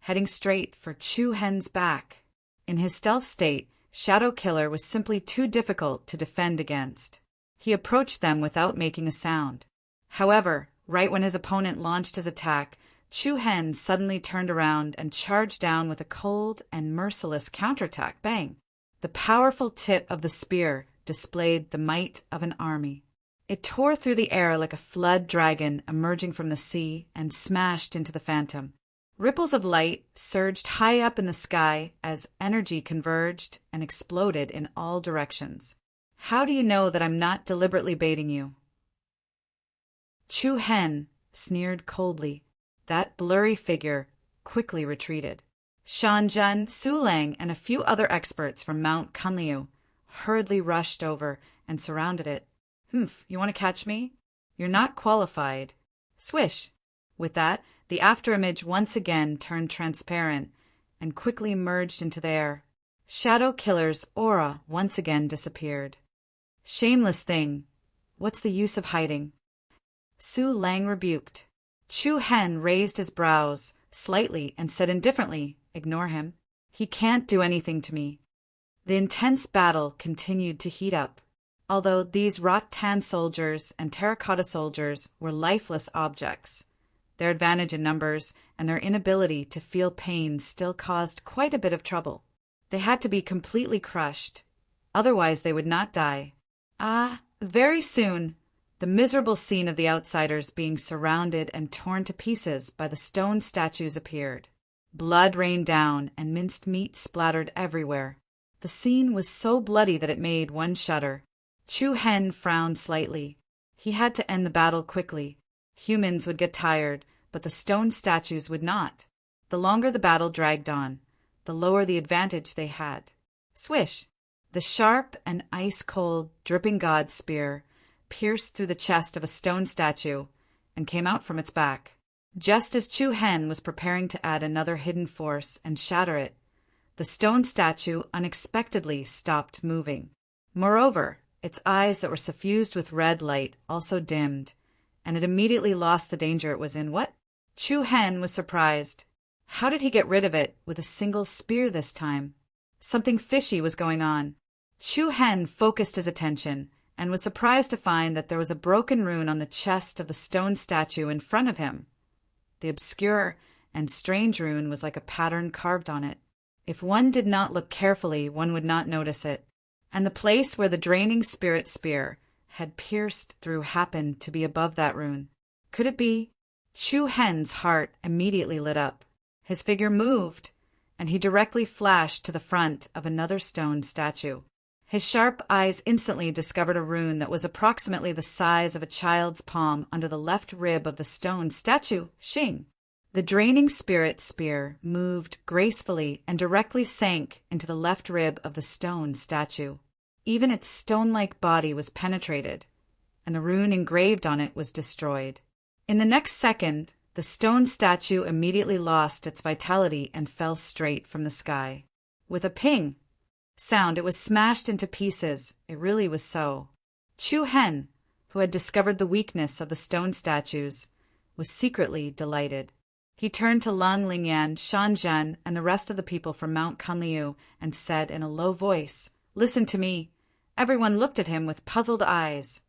heading straight for Chu Hen's back. In his stealth state, Shadow Killer was simply too difficult to defend against. He approached them without making a sound. However, right when his opponent launched his attack, Chu Hen suddenly turned around and charged down with a cold and merciless counterattack. Bang! The powerful tip of the spear displayed the might of an army. It tore through the air like a flood dragon emerging from the sea and smashed into the phantom. Ripples of light surged high up in the sky as energy converged and exploded in all directions. How do you know that I'm not deliberately baiting you? Chu Hen sneered coldly. That blurry figure quickly retreated. Shan Zhen, Su Lang, and a few other experts from Mount Kunliu hurriedly rushed over and surrounded it. Humph, you want to catch me? You're not qualified. Swish! With that, the afterimage once again turned transparent and quickly merged into the air. Shadow Killer's aura once again disappeared. Shameless thing! What's the use of hiding? Su Lang rebuked. Chu Hen raised his brows slightly and said indifferently, "Ignore him. He can't do anything to me." The intense battle continued to heat up. Although these Rattan soldiers and terracotta soldiers were lifeless objects, their advantage in numbers and their inability to feel pain still caused quite a bit of trouble. They had to be completely crushed, otherwise they would not die. Very soon, the miserable scene of the outsiders being surrounded and torn to pieces by the stone statues appeared. Blood rained down and minced meat splattered everywhere. The scene was so bloody that it made one shudder. Chu Hen frowned slightly. He had to end the battle quickly. Humans would get tired, but the stone statues would not. The longer the battle dragged on, the lower the advantage they had. Swish! The sharp and ice-cold, dripping god spear pierced through the chest of a stone statue and came out from its back. Just as Chu Hen was preparing to add another hidden force and shatter it, the stone statue unexpectedly stopped moving. Moreover, its eyes that were suffused with red light also dimmed, and it immediately lost the danger it was in. What? Chu Hen was surprised. How did he get rid of it with a single spear this time? Something fishy was going on. Chu Hen focused his attention and was surprised to find that there was a broken rune on the chest of the stone statue in front of him. The obscure and strange rune was like a pattern carved on it. If one did not look carefully, one would not notice it. And the place where the draining spirit spear had pierced through happened to be above that rune. Could it be? Chu Hen's heart immediately lit up. His figure moved, and he directly flashed to the front of another stone statue. His sharp eyes instantly discovered a rune that was approximately the size of a child's palm under the left rib of the stone statue. Shing! The draining spirit spear moved gracefully and directly sank into the left rib of the stone statue. Even its stone-like body was penetrated, and the rune engraved on it was destroyed. In the next second, the stone statue immediately lost its vitality and fell straight from the sky. With a ping sound, it was smashed into pieces. It really was so. Chu Hen, who had discovered the weakness of the stone statues, was secretly delighted. He turned to Lang Lingyan, Shan Zhen, and the rest of the people from Mount Kunliu and said in a low voice, "Listen to me." Everyone looked at him with puzzled eyes.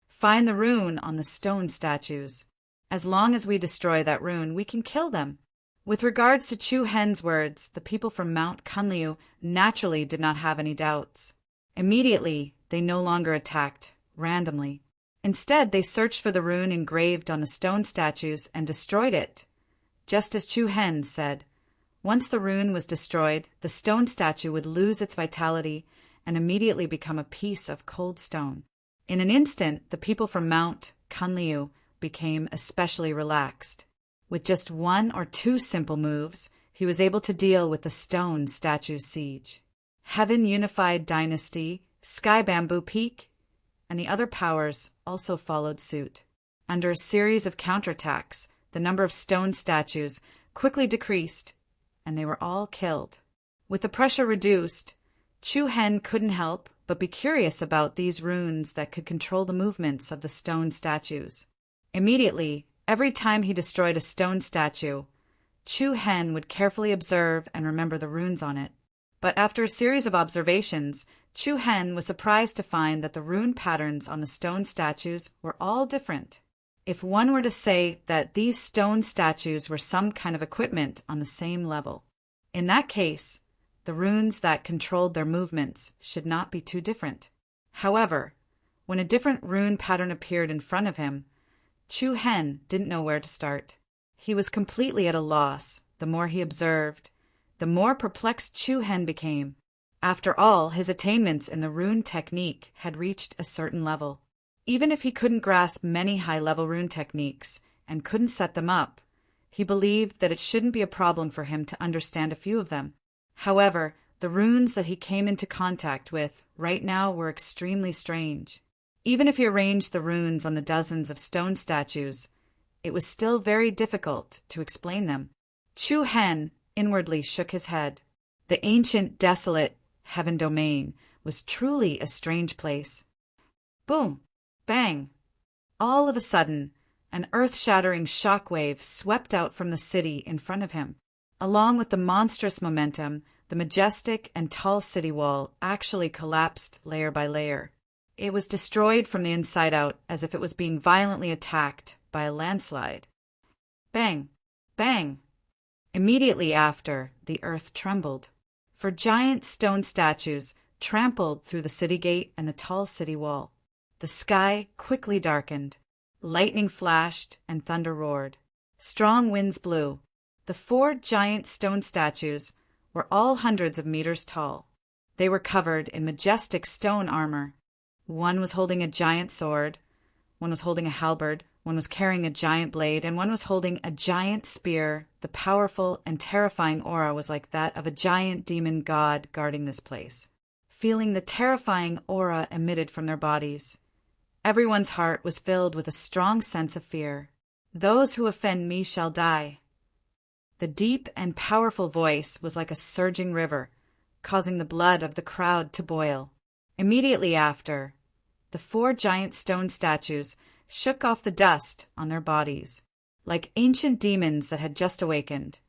"Find the rune on the stone statues. As long as we destroy that rune, we can kill them." With regards to Chu Hen's words, the people from Mount Kunliu naturally did not have any doubts. Immediately, they no longer attacked randomly. Instead, they searched for the rune engraved on the stone statues and destroyed it. Just as Chu Hen said, once the rune was destroyed, the stone statue would lose its vitality and immediately become a piece of cold stone. In an instant, the people from Mount Kunliu became especially relaxed. With just one or two simple moves, he was able to deal with the stone statue's siege. Heaven Unified Dynasty, Sky Bamboo Peak, and the other powers also followed suit. Under a series of counterattacks, the number of stone statues quickly decreased, and they were all killed. With the pressure reduced, Chu Hen couldn't help but be curious about these runes that could control the movements of the stone statues. Immediately, every time he destroyed a stone statue, Chu Hen would carefully observe and remember the runes on it. But after a series of observations, Chu Hen was surprised to find that the rune patterns on the stone statues were all different. if one were to say that these stone statues were some kind of equipment on the same level. In that case, the runes that controlled their movements should not be too different. However, when a different rune pattern appeared in front of him, Chu Hen didn't know where to start. He was completely at a loss. The more he observed, the more perplexed Chu Hen became. After all, his attainments in the rune technique had reached a certain level. Even if he couldn't grasp many high-level rune techniques and couldn't set them up, he believed that it shouldn't be a problem for him to understand a few of them. However, the runes that he came into contact with right now were extremely strange. Even if he arranged the runes on the dozens of stone statues, it was still very difficult to explain them. Chu Hen inwardly shook his head. The ancient, desolate Heaven Domain was truly a strange place. Boom! Bang! All of a sudden, an earth-shattering shockwave swept out from the city in front of him. Along with the monstrous momentum, the majestic and tall city wall actually collapsed layer by layer. It was destroyed from the inside out as if it was being violently attacked by a landslide. Bang! Bang! Immediately after, the earth trembled, for giant stone statues trampled through the city gate and the tall city wall. The sky quickly darkened. Lightning flashed and thunder roared. Strong winds blew. The 4 giant stone statues were all hundreds of meters tall. They were covered in majestic stone armor. One was holding a giant sword, one was holding a halberd, one was carrying a giant blade, and one was holding a giant spear. The powerful and terrifying aura was like that of a giant demon god guarding this place. Feeling the terrifying aura emitted from their bodies, everyone's heart was filled with a strong sense of fear. Those who offend me shall die. The deep and powerful voice was like a surging river, causing the blood of the crowd to boil. Immediately after, the 4 giant stone statues shook off the dust on their bodies, like ancient demons that had just awakened.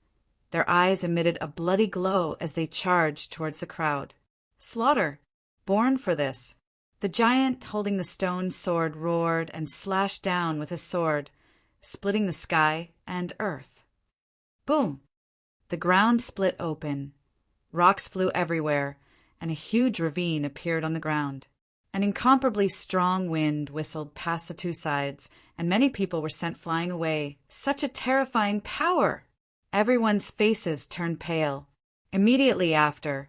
Their eyes emitted a bloody glow as they charged towards the crowd. Slaughter! Born for this. The giant holding the stone sword roared and slashed down with his sword, splitting the sky and earth. Boom! The ground split open. Rocks flew everywhere, and a huge ravine appeared on the ground. An incomparably strong wind whistled past the 2 sides, and many people were sent flying away. Such a terrifying power! Everyone's faces turned pale. Immediately after,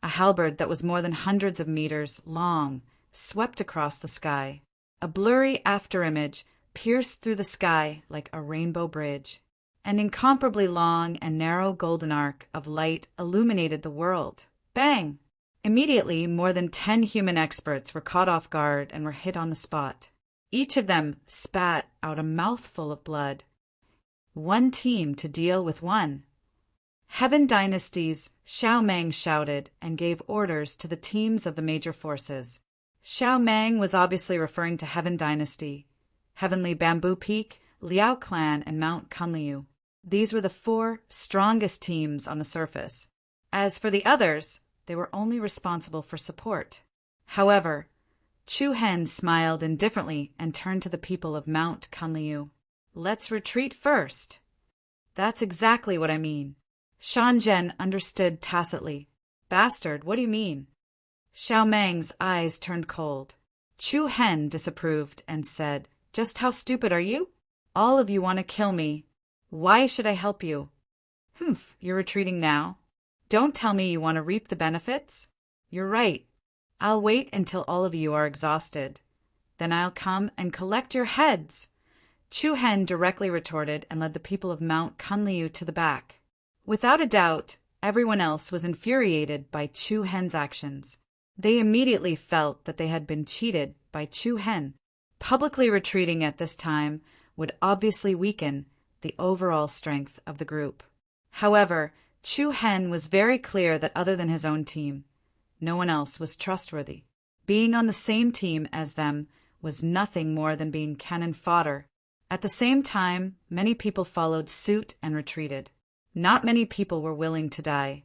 a halberd that was more than hundreds of meters long swept across the sky. A blurry afterimage pierced through the sky like a rainbow bridge. An incomparably long and narrow golden arc of light illuminated the world. Bang! Immediately, more than 10 human experts were caught off guard and were hit on the spot. Each of them spat out a mouthful of blood. One team to deal with one. Heaven Dynasty's Xiao Mang shouted and gave orders to the teams of the major forces. Xiao Mang was obviously referring to Heaven Dynasty, Heavenly Bamboo Peak, Liao Clan, and Mount Kunliu. These were the 4 strongest teams on the surface. As for the others, they were only responsible for support. However, Chu Hen smiled indifferently and turned to the people of Mount Kunliu. Let's retreat first. That's exactly what I mean. Shan Zhen understood tacitly. Bastard, what do you mean? Xiao Mang's eyes turned cold. Chu Hen disapproved and said, Just how stupid are you? All of you want to kill me. Why should I help you? Humph, you're retreating now. Don't tell me you want to reap the benefits. You're right. I'll wait until all of you are exhausted. Then I'll come and collect your heads. Chu Hen directly retorted and led the people of Mount Kunliu to the back. Without a doubt, everyone else was infuriated by Chu Hen's actions. They immediately felt that they had been cheated by Chu Hen. Publicly retreating at this time would obviously weaken the overall strength of the group. However, Chu Hen was very clear that other than his own team, no one else was trustworthy. Being on the same team as them was nothing more than being cannon fodder. At the same time, many people followed suit and retreated. Not many people were willing to die.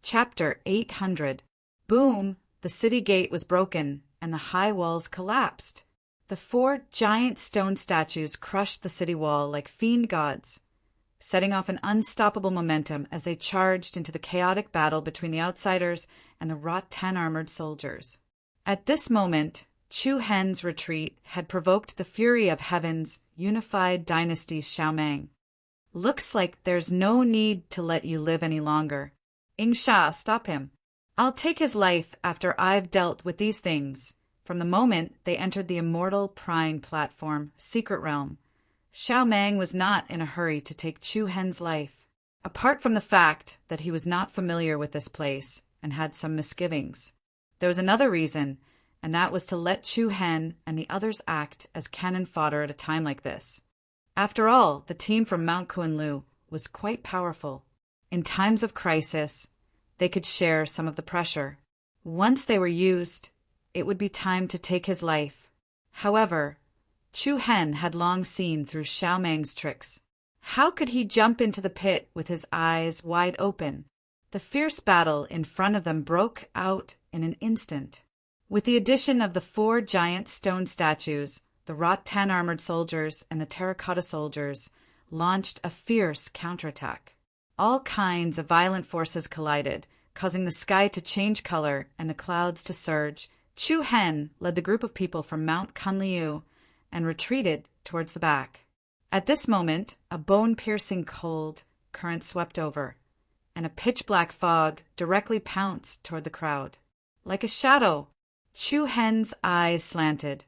Chapter 800. Boom! The city gate was broken, and the high walls collapsed. The 4 giant stone statues crushed the city wall like fiend gods, setting off an unstoppable momentum as they charged into the chaotic battle between the outsiders and the rattan-armored soldiers. At this moment, Chu Hen's retreat had provoked the fury of Heaven's unified dynasty's Xiaomang. Looks like there's no need to let you live any longer. Yingsha, stop him. I'll take his life after I've dealt with these things. From the moment they entered the immortal Prime platform, Secret Realm, Xiaomang was not in a hurry to take Chu Hen's life. Apart from the fact that he was not familiar with this place and had some misgivings, there was another reason, and that was to let Chu Hen and the others act as cannon fodder at a time like this. After all, the team from Mount Kunlu was quite powerful. In times of crisis, they could share some of the pressure. Once they were used, it would be time to take his life. However, Chu Hen had long seen through Xiaomang's tricks. How could he jump into the pit with his eyes wide open? The fierce battle in front of them broke out in an instant. With the addition of the 4 giant stone statues, the rattan-armored soldiers and the terracotta soldiers launched a fierce counterattack. All kinds of violent forces collided, causing the sky to change color and the clouds to surge. Chu Hen led the group of people from Mount Kunliu and retreated towards the back. At this moment, a bone-piercing cold current swept over, and a pitch-black fog directly pounced toward the crowd. Like a shadow, Chu Hen's eyes slanted,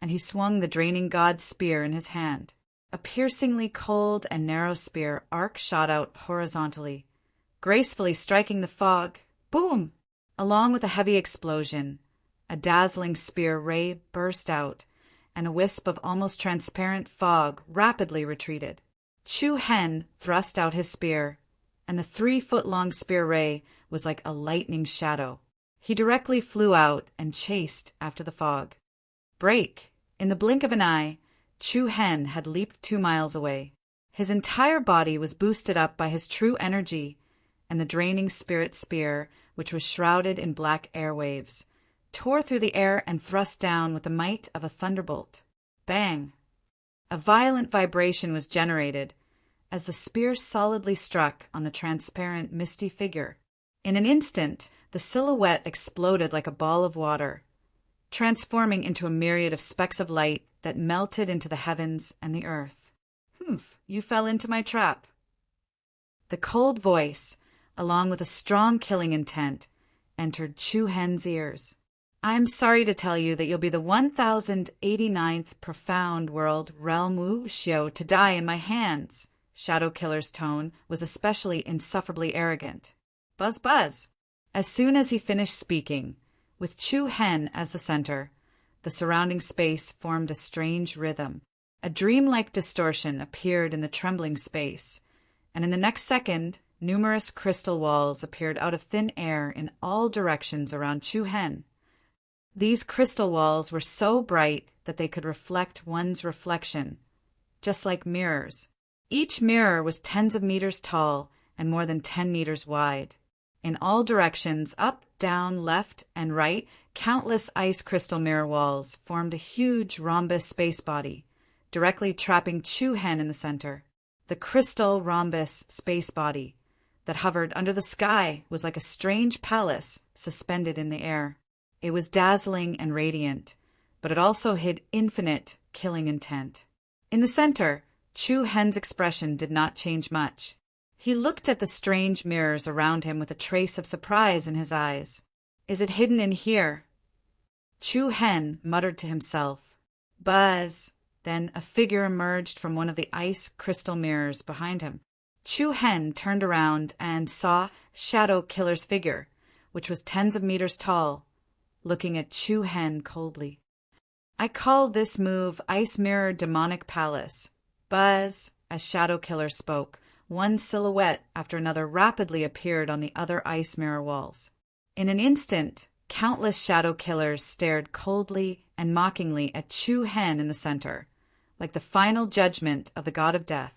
and he swung the draining god's spear in his hand. A piercingly cold and narrow spear arc shot out horizontally, gracefully striking the fog. Boom! Along with a heavy explosion, a dazzling spear ray burst out, and a wisp of almost transparent fog rapidly retreated. Chu Hen thrust out his spear, and the 3-foot-long spear ray was like a lightning shadow. He directly flew out and chased after the fog. Break! In the blink of an eye, Chu Hen had leaped 2 miles away. His entire body was boosted up by his true energy, and the draining spirit spear, which was shrouded in black airwaves, tore through the air and thrust down with the might of a thunderbolt. Bang! A violent vibration was generated as the spear solidly struck on the transparent, misty figure. In an instant, the silhouette exploded like a ball of water, transforming into a myriad of specks of light that melted into the heavens and the earth. Humph, you fell into my trap. The cold voice, along with a strong killing intent, entered Chu Hen's ears. I'm sorry to tell you that you'll be the 1089th profound world realm Wu Xiu to die in my hands. Shadow Killer's tone was especially insufferably arrogant. Buzz, buzz. As soon as he finished speaking, with Chu Hen as the center, the surrounding space formed a strange rhythm. A dreamlike distortion appeared in the trembling space, and in the next second, numerous crystal walls appeared out of thin air in all directions around Chu Hen. These crystal walls were so bright that they could reflect one's reflection, just like mirrors. Each mirror was tens of meters tall and more than 10 meters wide. In all directions, up, down, left, and right, countless ice crystal mirror walls formed a huge rhombus space body, directly trapping Chu Hen in the center. The crystal rhombus space body that hovered under the sky was like a strange palace suspended in the air. It was dazzling and radiant, but it also hid infinite killing intent. In the center, Chu Hen's expression did not change much. He looked at the strange mirrors around him with a trace of surprise in his eyes. Is it hidden in here? Chu Hen muttered to himself. Buzz! Then a figure emerged from one of the ice crystal mirrors behind him. Chu Hen turned around and saw Shadow Killer's figure, which was tens of meters tall, looking at Chu Hen coldly. I call this move Ice Mirror Demonic Palace. Buzz! As Shadow Killer spoke, one silhouette after another rapidly appeared on the other ice mirror walls. In an instant, countless Shadow Killers stared coldly and mockingly at Chu Hen in the center, like the final judgment of the god of death.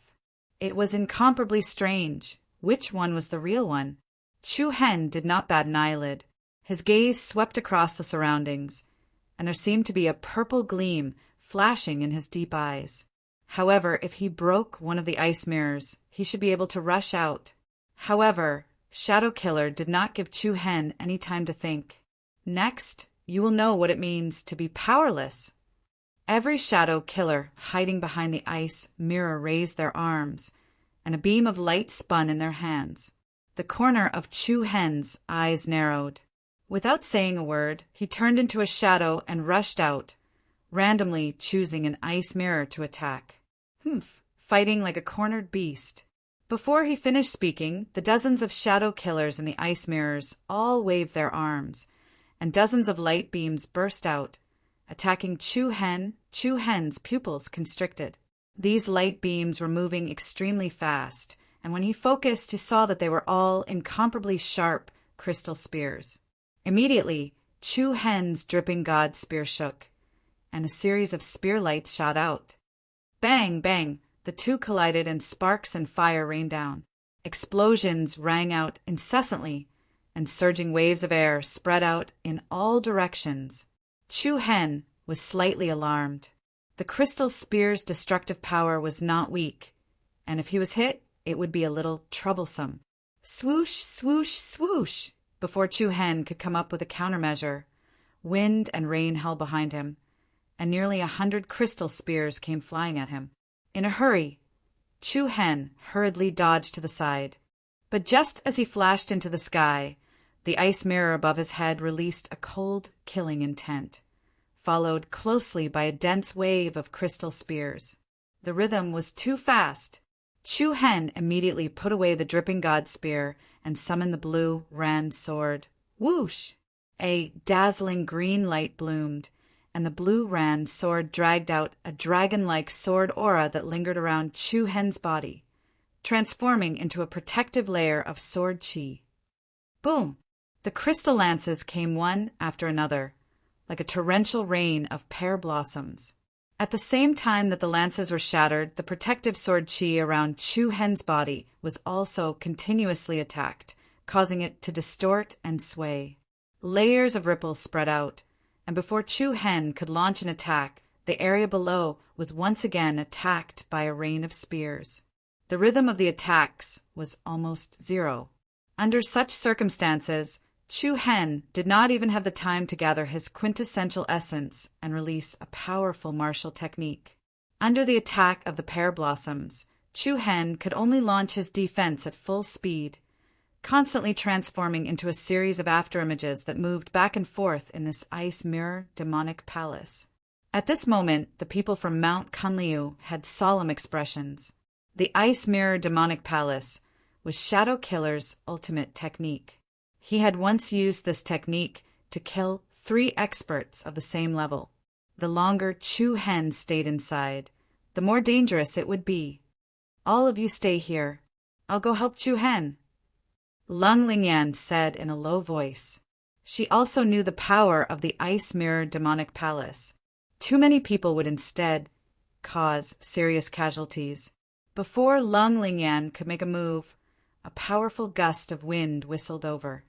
It was incomparably strange. Which one was the real one? Chu Hen did not bat an eyelid. His gaze swept across the surroundings, and there seemed to be a purple gleam flashing in his deep eyes. However, if he broke one of the ice mirrors, he should be able to rush out. However, Shadow Killer did not give Chu Hen any time to think. Next, you will know what it means to be powerless. Every Shadow Killer hiding behind the ice mirror raised their arms, and a beam of light spun in their hands. The corner of Chu Hen's eyes narrowed. Without saying a word, he turned into a shadow and rushed out, randomly choosing an ice mirror to attack. Fighting like a cornered beast. Before he finished speaking, the dozens of Shadow Killers in the ice mirrors all waved their arms, and dozens of light beams burst out, attacking Chu Hen. Chu Hen's pupils constricted. These light beams were moving extremely fast, and when he focused, he saw that they were all incomparably sharp crystal spears. Immediately, Chu Hen's dripping god spear shook, and a series of spear lights shot out. Bang, bang! The two collided and sparks and fire rained down. Explosions rang out incessantly, and surging waves of air spread out in all directions. Chu Hen was slightly alarmed. The crystal spear's destructive power was not weak, and if he was hit, it would be a little troublesome. Swoosh, swoosh, swoosh! Before Chu Hen could come up with a countermeasure, wind and rain held behind him, and nearly 100 crystal spears came flying at him. In a hurry, Chu Hen hurriedly dodged to the side. But just as he flashed into the sky, the ice mirror above his head released a cold, killing intent, followed closely by a dense wave of crystal spears. The rhythm was too fast. Chu Hen immediately put away the dripping god spear and summoned the blue Ran sword. Whoosh! A dazzling green light bloomed, and the blue Ran sword dragged out a dragon-like sword aura that lingered around Chu Hen's body, transforming into a protective layer of sword chi. Boom! The crystal lances came one after another, like a torrential rain of pear blossoms. At the same time that the lances were shattered, the protective sword chi around Chu Hen's body was also continuously attacked, causing it to distort and sway. Layers of ripples spread out, and before Chu Hen could launch an attack, the area below was once again attacked by a rain of spears. The rhythm of the attacks was almost zero. Under such circumstances, Chu Hen did not even have the time to gather his quintessential essence and release a powerful martial technique. Under the attack of the pear blossoms, Chu Hen could only launch his defense at full speed, constantly transforming into a series of afterimages that moved back and forth in this ice mirror demonic palace. At this moment, the people from Mount Kunliu had solemn expressions. The ice mirror demonic palace was Shadow Killer's ultimate technique. He had once used this technique to kill 3 experts of the same level. The longer Chu Hen stayed inside, the more dangerous it would be. All of you stay here. I'll go help Chu Hen, Lung Lingyan said in a low voice. She also knew the power of the ice mirror demonic palace. Too many people would instead cause serious casualties. Before Lung Lingyan could make a move, a powerful gust of wind whistled over.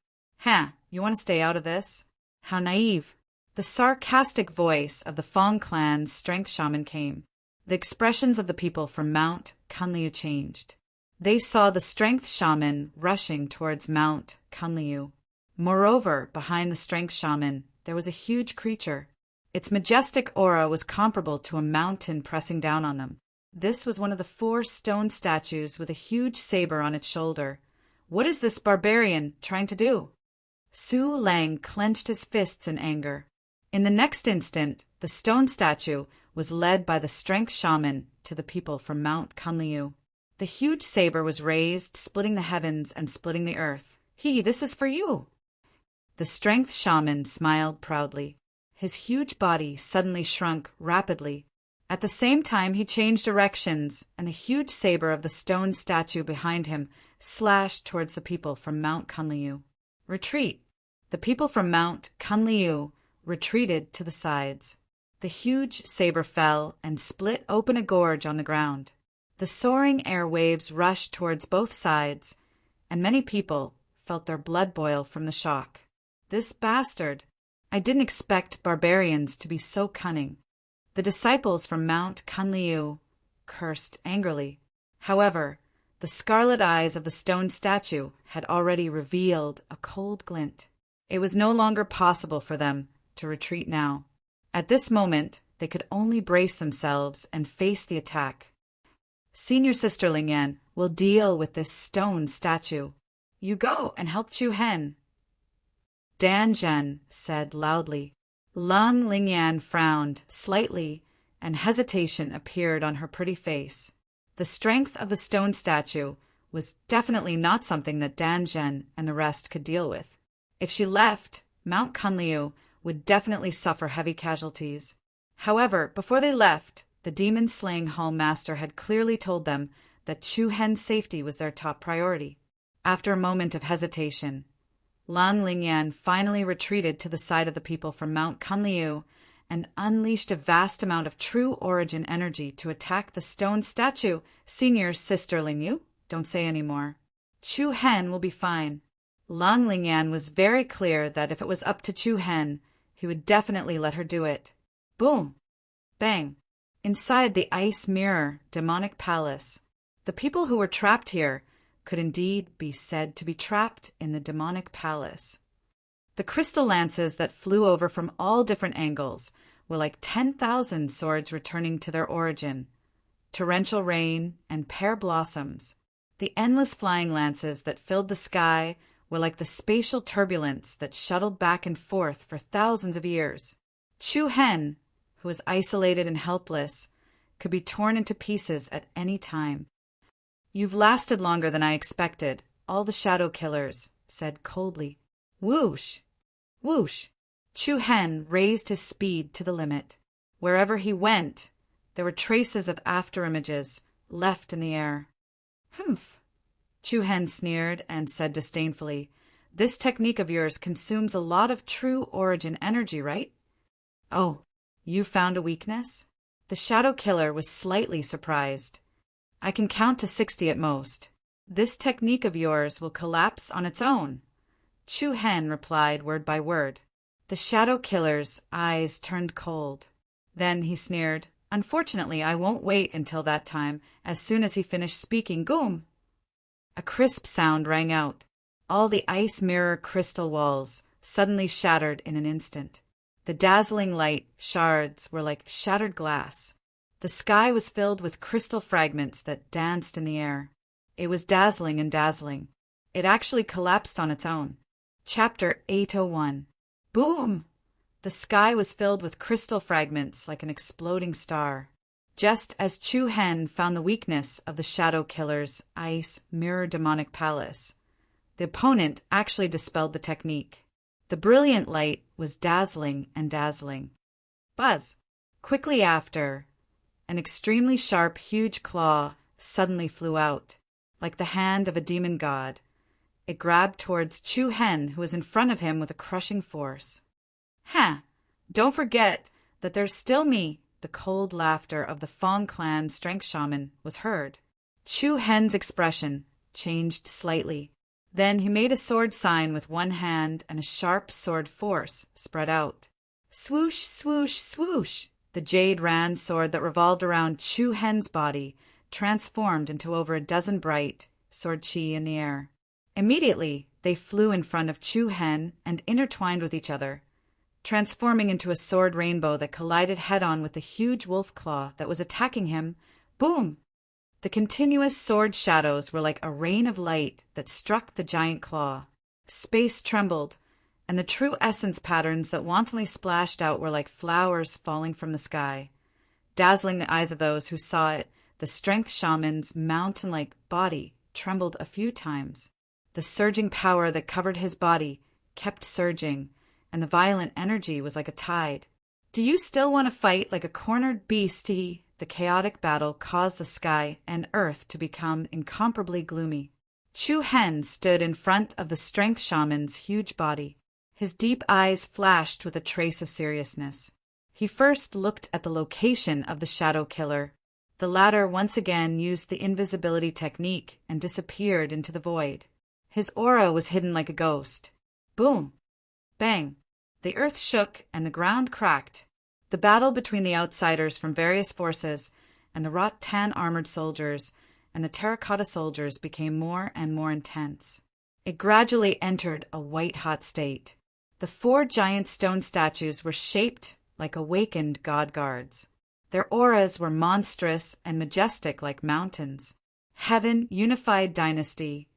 You want to stay out of this? How naive. The sarcastic voice of the Fong clan's strength shaman came. The expressions of the people from Mount Kunliu changed. They saw the strength shaman rushing towards Mount Kunliu. Moreover, behind the strength shaman, there was a huge creature. Its majestic aura was comparable to a mountain pressing down on them. This was one of the 4 stone statues with a huge saber on its shoulder. What is this barbarian trying to do? Su Lang clenched his fists in anger. In the next instant, the stone statue was led by the strength shaman to the people from Mount Kunliu. The huge saber was raised, splitting the heavens and splitting the earth. This is for you. The strength shaman smiled proudly. His huge body suddenly shrunk rapidly. At the same time, he changed directions, and the huge saber of the stone statue behind him slashed towards the people from Mount Kunliu. Retreat. The people from Mount Kunliu retreated to the sides. The huge saber fell and split open a gorge on the ground. The soaring air waves rushed towards both sides, and many people felt their blood boil from the shock. This bastard! I didn't expect barbarians to be so cunning. The disciples from Mount Kunliu cursed angrily. However, the scarlet eyes of the stone statue had already revealed a cold glint. It was no longer possible for them to retreat now. At this moment, they could only brace themselves and face the attack. Senior Sister Lingyan will deal with this stone statue. You go and help Chu Hen, Dan Zhen said loudly. Lung Lingyan frowned slightly, and hesitation appeared on her pretty face. The strength of the stone statue was definitely not something that Dan Zhen and the rest could deal with. If she left, Mount Kunliu would definitely suffer heavy casualties. However, before they left, the demon-slaying hall master had clearly told them that Chu Hen's safety was their top priority. After a moment of hesitation, Lan Lingyan finally retreated to the side of the people from Mount Kunliu and unleashed a vast amount of true origin energy to attack the stone statue. Senior Sister Lingyu, don't say any more. Chu Hen will be fine. Lan Lingyan was very clear that if it was up to Chu Hen, he would definitely let her do it. Boom! Bang! Inside the ice mirror demonic palace, the people who were trapped here could indeed be said to be trapped in the demonic palace. The crystal lances that flew over from all different angles were like 10,000 swords returning to their origin. Torrential rain and pear blossoms. The endless flying lances that filled the sky were like the spatial turbulence that shuttled back and forth for thousands of years. Chu Hen, who was isolated and helpless, could be torn into pieces at any time. You've lasted longer than I expected, all the shadow killers said coldly. Whoosh! Whoosh! Chu Hen raised his speed to the limit. Wherever he went, there were traces of afterimages left in the air. Humph! Chu Hen sneered and said disdainfully, This technique of yours consumes a lot of true origin energy, right? Oh, you found a weakness? The shadow killer was slightly surprised. I can count to 60 at most. This technique of yours will collapse on its own. Chu Hen replied word by word. The shadow killer's eyes turned cold. Then he sneered, Unfortunately, I won't wait until that time. As soon as he finished speaking, goom! A crisp sound rang out. All the ice mirror crystal walls suddenly shattered in an instant. The dazzling light shards were like shattered glass. The sky was filled with crystal fragments that danced in the air. It was dazzling and dazzling. It actually collapsed on its own. Chapter 801. Boom! The sky was filled with crystal fragments like an exploding star. Just as Chu Hen found the weakness of the shadow killer's ice mirror demonic palace, the opponent actually dispelled the technique. The brilliant light was dazzling and dazzling. Buzz! Quickly after, an extremely sharp, huge claw suddenly flew out, like the hand of a demon god. It grabbed towards Chu Hen, who was in front of him with a crushing force. Don't forget that there's still me. The cold laughter of the Fong clan strength shaman was heard. Chu Hen's expression changed slightly. Then he made a sword sign with one hand and a sharp sword force spread out. Swoosh, swoosh, swoosh! The jade ran sword that revolved around Chu Hen's body transformed into over a dozen bright sword chi in the air. Immediately, they flew in front of Chu Hen and intertwined with each other, transforming into a sword rainbow that collided head-on with the huge wolf claw that was attacking him. Boom! The continuous sword shadows were like a rain of light that struck the giant claw. Space trembled, and the true essence patterns that wantonly splashed out were like flowers falling from the sky. Dazzling the eyes of those who saw it, the strength shaman's mountain-like body trembled a few times. The surging power that covered his body kept surging, and the violent energy was like a tide. Do you still want to fight like a cornered beastie? The chaotic battle caused the sky and earth to become incomparably gloomy. Chu Hen stood in front of the strength shaman's huge body. His deep eyes flashed with a trace of seriousness. He first looked at the location of the shadow killer. The latter once again used the invisibility technique and disappeared into the void. His aura was hidden like a ghost. Boom! Bang! The earth shook and the ground cracked. The battle between the outsiders from various forces and the Rot-Tan armored soldiers and the terracotta soldiers became more and more intense. It gradually entered a white-hot state. The 4 giant stone statues were shaped like awakened god-guards. Their auras were monstrous and majestic like mountains. Heaven Unified Dynasty,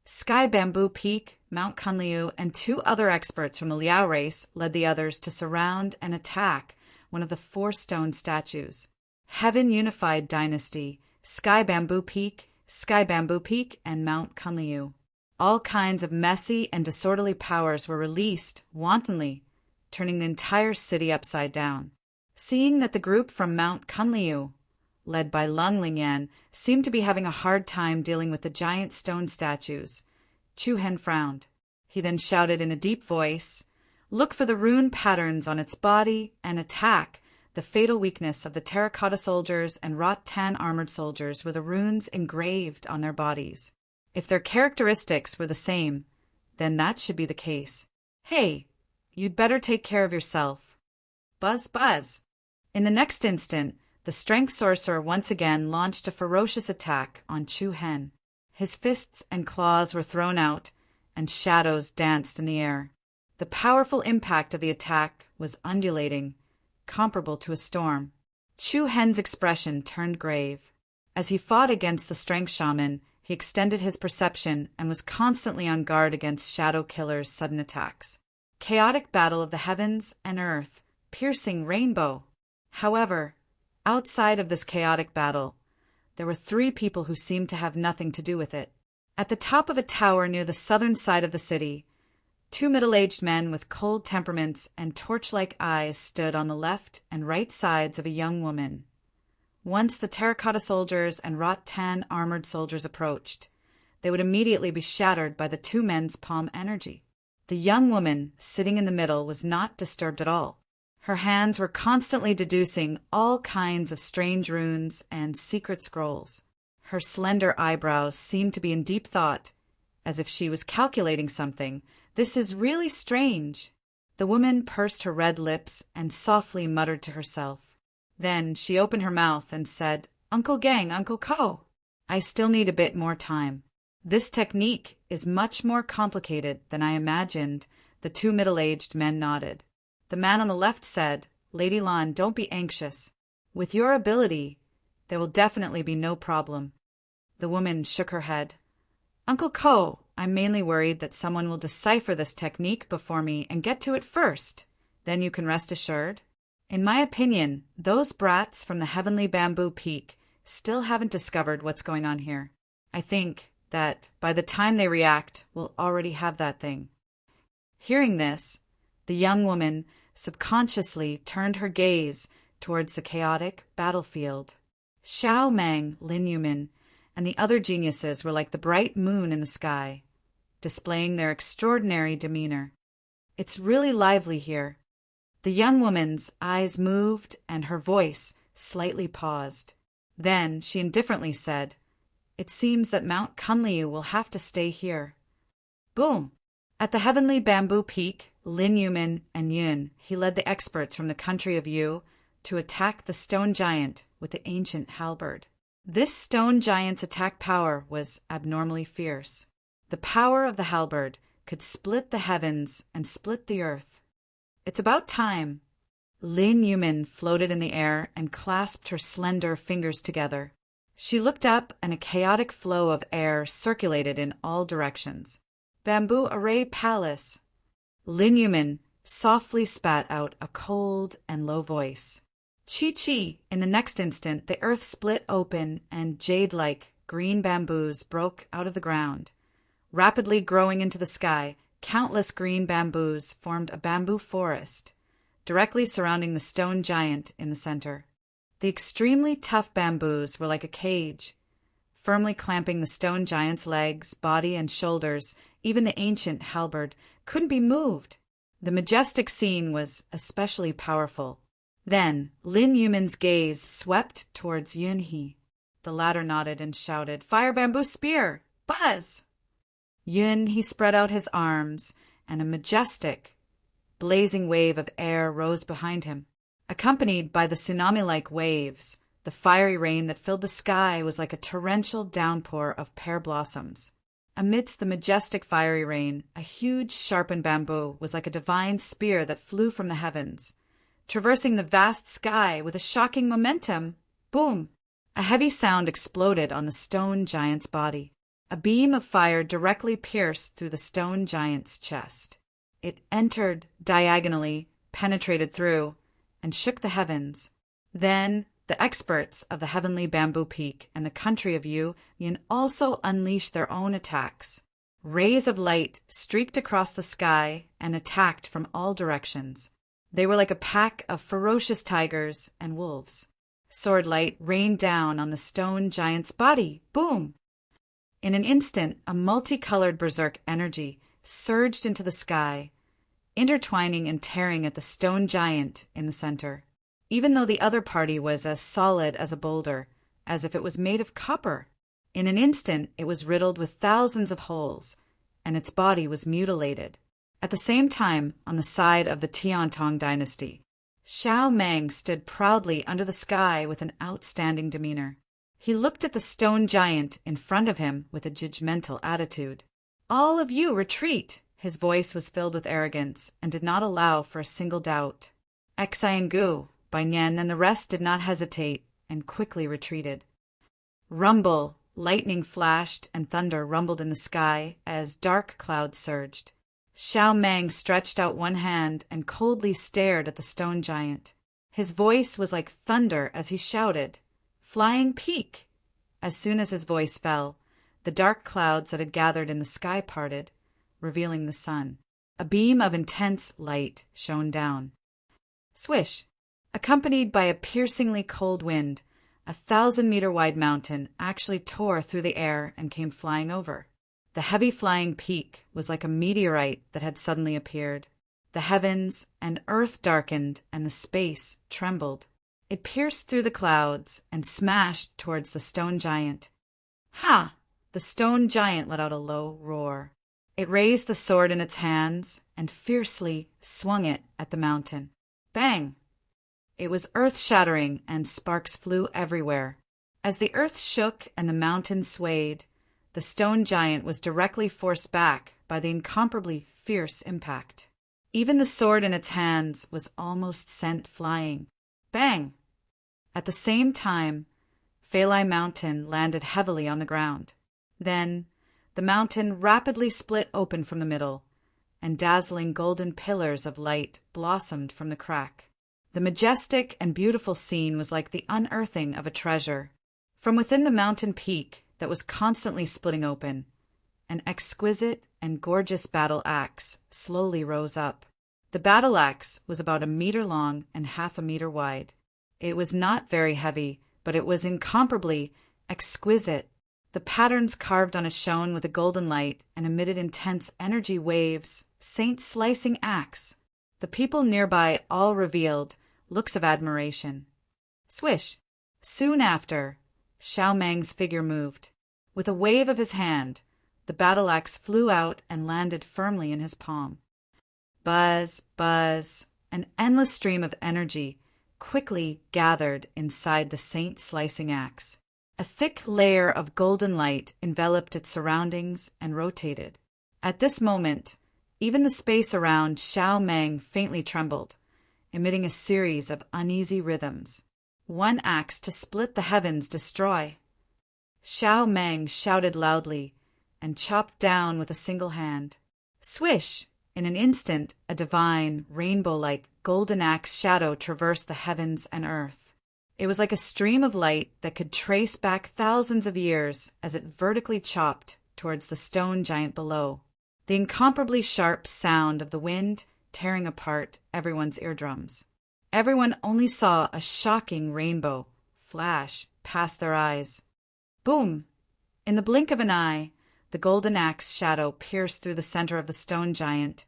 Sky Bamboo Peak, Mount Kunliu, and 2 other experts from the Liao race led the others to surround and attack one of the 4 stone statues. Heaven Unified Dynasty, Sky Bamboo Peak, and Mount Kunliu. All kinds of messy and disorderly powers were released wantonly, turning the entire city upside down. Seeing that the group from Mount Kunliu, led by Lung Lingyan, seemed to be having a hard time dealing with the giant stone statues, Chu Hen frowned. He then shouted in a deep voice, "Look for the rune patterns on its body and attack the fatal weakness of the terracotta soldiers and Rot-Tan armored soldiers were the runes engraved on their bodies. If their characteristics were the same, then that should be the case. Hey, you'd better take care of yourself." Buzz, buzz. In the next instant, the strength sorcerer once again launched a ferocious attack on Chu Hen. His fists and claws were thrown out, and shadows danced in the air. The powerful impact of the attack was undulating, comparable to a storm. Chu Hen's expression turned grave. As he fought against the strength shaman, he extended his perception and was constantly on guard against Shadow Killer's sudden attacks. Chaotic battle of the heavens and earth, piercing rainbow. However, outside of this chaotic battle, there were 3 people who seemed to have nothing to do with it. At the top of a tower near the southern side of the city, 2 middle-aged men with cold temperaments and torch-like eyes stood on the left and right sides of a young woman. Once the terracotta soldiers and Rot-Tan armored soldiers approached, they would immediately be shattered by the 2 men's palm energy. The young woman, sitting in the middle, was not disturbed at all. Her hands were constantly deducing all kinds of strange runes and secret scrolls. Her slender eyebrows seemed to be in deep thought, as if she was calculating something. "This is really strange." The woman pursed her red lips and softly muttered to herself. Then she opened her mouth and said, "Uncle Gang, Uncle Ko, I still need a bit more time. This technique is much more complicated than I imagined." The 2 middle-aged men nodded. The man on the left said, "Lady Lan, don't be anxious. With your ability, there will definitely be no problem." The woman shook her head. "Uncle Ko, I'm mainly worried that someone will decipher this technique before me and get to it first. Then you can rest assured. In my opinion, those brats from the Heavenly Bamboo Peak still haven't discovered what's going on here. I think that by the time they react, we'll already have that thing." Hearing this, the young woman subconsciously turned her gaze towards the chaotic battlefield. Xiao Mang, Lin Yumin, and the other geniuses were like the bright moon in the sky, displaying their extraordinary demeanor. "It's really lively here." The young woman's eyes moved and her voice slightly paused. Then she indifferently said, "It seems that Mount Kunliu will have to stay here." Boom! At the Heavenly Bamboo Peak, Lin Yumin and Yun, he led the experts from the country of Yu to attack the stone giant with the ancient halberd. This stone giant's attack power was abnormally fierce. The power of the halberd could split the heavens and split the earth. "It's about time." Lin Yumin floated in the air and clasped her slender fingers together. She looked up and a chaotic flow of air circulated in all directions. "Bamboo Array Palace." Lin Yumin softly spat out a cold and low voice. Chi-chi! In the next instant, the earth split open and jade-like green bamboos broke out of the ground. Rapidly growing into the sky, countless green bamboos formed a bamboo forest, directly surrounding the stone giant in the center. The extremely tough bamboos were like a cage, firmly clamping the stone giant's legs, body, and shoulders. Even the ancient halberd couldn't be moved. The majestic scene was especially powerful. Then Lin Yumin's gaze swept towards Yunhee. The latter nodded and shouted, "Fire bamboo spear! Buzz!" Yunhee spread out his arms, and a majestic, blazing wave of air rose behind him. Accompanied by the tsunami-like waves, the fiery rain that filled the sky was like a torrential downpour of pear blossoms. Amidst the majestic fiery rain, a huge sharpened bamboo was like a divine spear that flew from the heavens. Traversing the vast sky with a shocking momentum, boom! A heavy sound exploded on the stone giant's body. A beam of fire directly pierced through the stone giant's chest. It entered diagonally, penetrated through, and shook the heavens. Then the experts of the heavenly bamboo peak and the country of Yin also unleashed their own attacks. Rays of light streaked across the sky and attacked from all directions. They were like a pack of ferocious tigers and wolves. Sword light rained down on the stone giant's body. Boom! In an instant, a multicolored berserk energy surged into the sky, intertwining and tearing at the stone giant in the center. Even though the other party was as solid as a boulder, as if it was made of copper. In an instant, it was riddled with thousands of holes, and its body was mutilated. At the same time, on the side of the Tiantong dynasty, Xiao Meng stood proudly under the sky with an outstanding demeanor. He looked at the stone giant in front of him with a judgmental attitude. "All of you retreat!" His voice was filled with arrogance and did not allow for a single doubt. Gu, Banyan, and the rest did not hesitate and quickly retreated. Rumble! Lightning flashed and thunder rumbled in the sky as dark clouds surged. Xiao Meng stretched out one hand and coldly stared at the stone giant. His voice was like thunder as he shouted, "Flying Peak!" As soon as his voice fell, the dark clouds that had gathered in the sky parted, revealing the sun. A beam of intense light shone down. Swish! Accompanied by a piercingly cold wind, a 1,000-meter-wide mountain actually tore through the air and came flying over. The heavy flying peak was like a meteorite that had suddenly appeared. The heavens and earth darkened and the space trembled. It pierced through the clouds and smashed towards the stone giant. Ha! The stone giant let out a low roar. It raised the sword in its hands and fiercely swung it at the mountain. Bang! It was earth-shattering and sparks flew everywhere. As the earth shook and the mountain swayed, the stone giant was directly forced back by the incomparably fierce impact. Even the sword in its hands was almost sent flying. Bang! At the same time, Phalai Mountain landed heavily on the ground. Then, the mountain rapidly split open from the middle, and dazzling golden pillars of light blossomed from the crack. The majestic and beautiful scene was like the unearthing of a treasure. From within the mountain peak that was constantly splitting open, an exquisite and gorgeous battle axe slowly rose up. The battle axe was about 1 meter long and 1/2 meter wide. It was not very heavy, but it was incomparably exquisite. The patterns carved on it shone with a golden light and emitted intense energy waves. Saint slicing axe. The people nearby all revealed looks of admiration. Swish! Soon after, Xiao Meng's figure moved. With a wave of his hand, the battle axe flew out and landed firmly in his palm. Buzz, buzz, an endless stream of energy quickly gathered inside the Saint slicing axe. A thick layer of golden light enveloped its surroundings and rotated. At this moment, even the space around Xiao Meng faintly trembled, emitting a series of uneasy rhythms. One axe to split the heavens destroy. Xiao Meng shouted loudly and chopped down with a single hand. Swish! In an instant, a divine, rainbow-like golden axe shadow traversed the heavens and earth. It was like a stream of light that could trace back thousands of years as it vertically chopped towards the stone giant below. The incomparably sharp sound of the wind tearing apart everyone's eardrums. Everyone only saw a shocking rainbow flash past their eyes. Boom! In the blink of an eye, the golden axe shadow pierced through the center of the stone giant,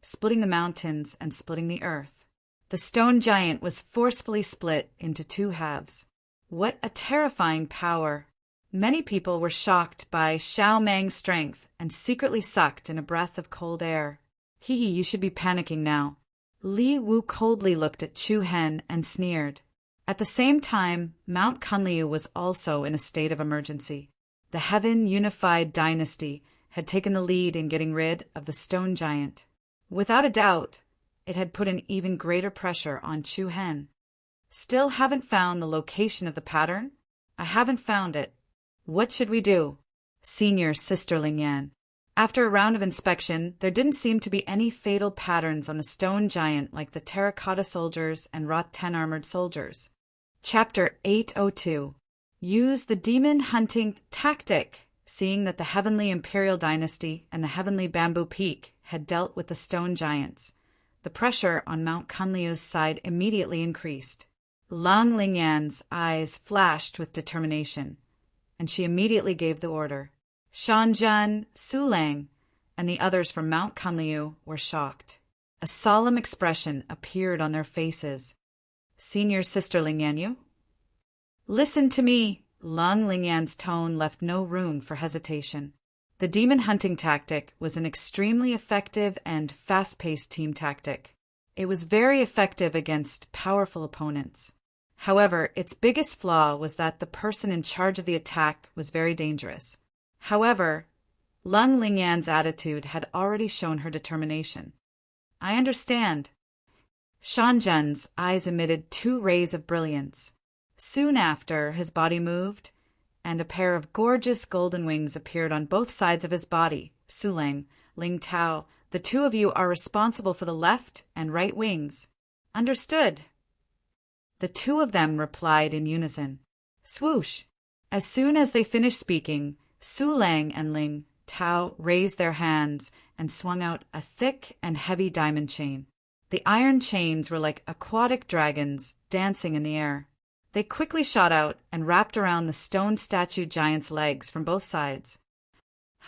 splitting the mountains and splitting the earth. The stone giant was forcefully split into 2 halves. What a terrifying power! Many people were shocked by Xiao Meng's strength and secretly sucked in a breath of cold air. Hee, you should be panicking now. Li Wu coldly looked at Chu Hen and sneered. At the same time, Mount Kunliu was also in a state of emergency. The Heaven Unified Dynasty had taken the lead in getting rid of the stone giant. Without a doubt, it had put an even greater pressure on Chu Hen. Still haven't found the location of the pattern? I haven't found it. What should we do? Senior Sister Ling Yan. After a round of inspection, there didn't seem to be any fatal patterns on the stone giant like the terracotta soldiers and Rot-10 armored soldiers. Chapter 802. Use the demon hunting tactic. Seeing that the Heavenly Imperial Dynasty and the Heavenly Bamboo Peak had dealt with the stone giants, the pressure on Mount Kunliu's side immediately increased. Lang Lingyan's eyes flashed with determination, and she immediately gave the order. Shanzhen, Su Lang, and the others from Mount Kunliu were shocked. A solemn expression appeared on their faces. Senior Sister Lingyan, you? Listen to me. Lang Lingyan's tone left no room for hesitation. The demon hunting tactic was an extremely effective and fast-paced team tactic. It was very effective against powerful opponents. However, its biggest flaw was that the person in charge of the attack was very dangerous. However, Lang Lingyan's attitude had already shown her determination. I understand. Shanzhen's eyes emitted 2 rays of brilliance. Soon after, his body moved, and a pair of gorgeous golden wings appeared on both sides of his body. Su Lang, Ling Tao, the 2 of you are responsible for the left and right wings. Understood. The 2 of them replied in unison. Swoosh! As soon as they finished speaking, Su Lang and Ling Tao raised their hands and swung out a thick and heavy diamond chain. The iron chains were like aquatic dragons dancing in the air. They quickly shot out and wrapped around the stone statue giant's legs from both sides.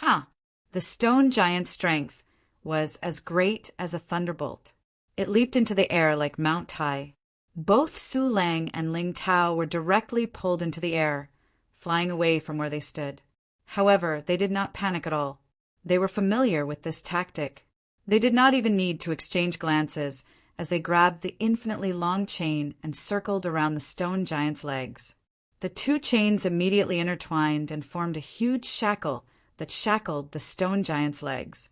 The stone giant's strength was as great as a thunderbolt. It leaped into the air like Mount Tai. Both Su Lang and Ling Tao were directly pulled into the air, flying away from where they stood. However, they did not panic at all. They were familiar with this tactic. They did not even need to exchange glances as they grabbed the infinitely long chain and circled around the stone giant's legs. The 2 chains immediately intertwined and formed a huge shackle that shackled the stone giant's legs.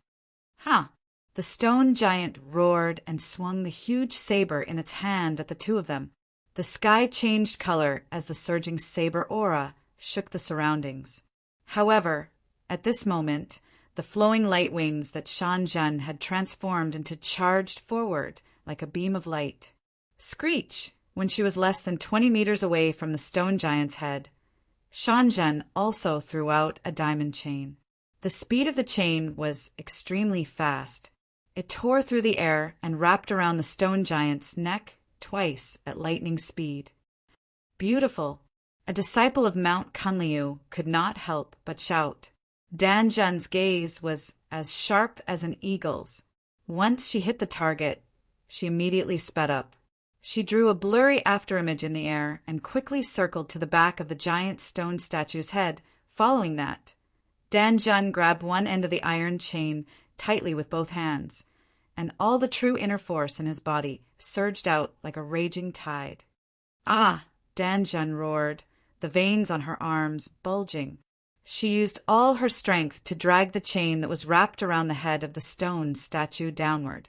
The stone giant roared and swung the huge saber in its hand at the 2 of them. The sky changed color as the surging saber aura shook the surroundings. However, at this moment, the flowing light wings that Shanzhen had transformed into charged forward like a beam of light. Screech! When she was less than 20 meters away from the stone giant's head, Shanzhen also threw out a diamond chain. The speed of the chain was extremely fast. It tore through the air and wrapped around the stone giant's neck twice at lightning speed. Beautiful! A disciple of Mount Kunliu could not help but shout. Dan Zhen's gaze was as sharp as an eagle's. Once she hit the target, she immediately sped up. She drew a blurry afterimage in the air and quickly circled to the back of the giant stone statue's head. Following that, Dan Zhen grabbed one end of the iron chain tightly with both hands, and all the true inner force in his body surged out like a raging tide. Ah! Dan Zhen roared, the veins on her arms bulging. She used all her strength to drag the chain that was wrapped around the head of the stone statue downward,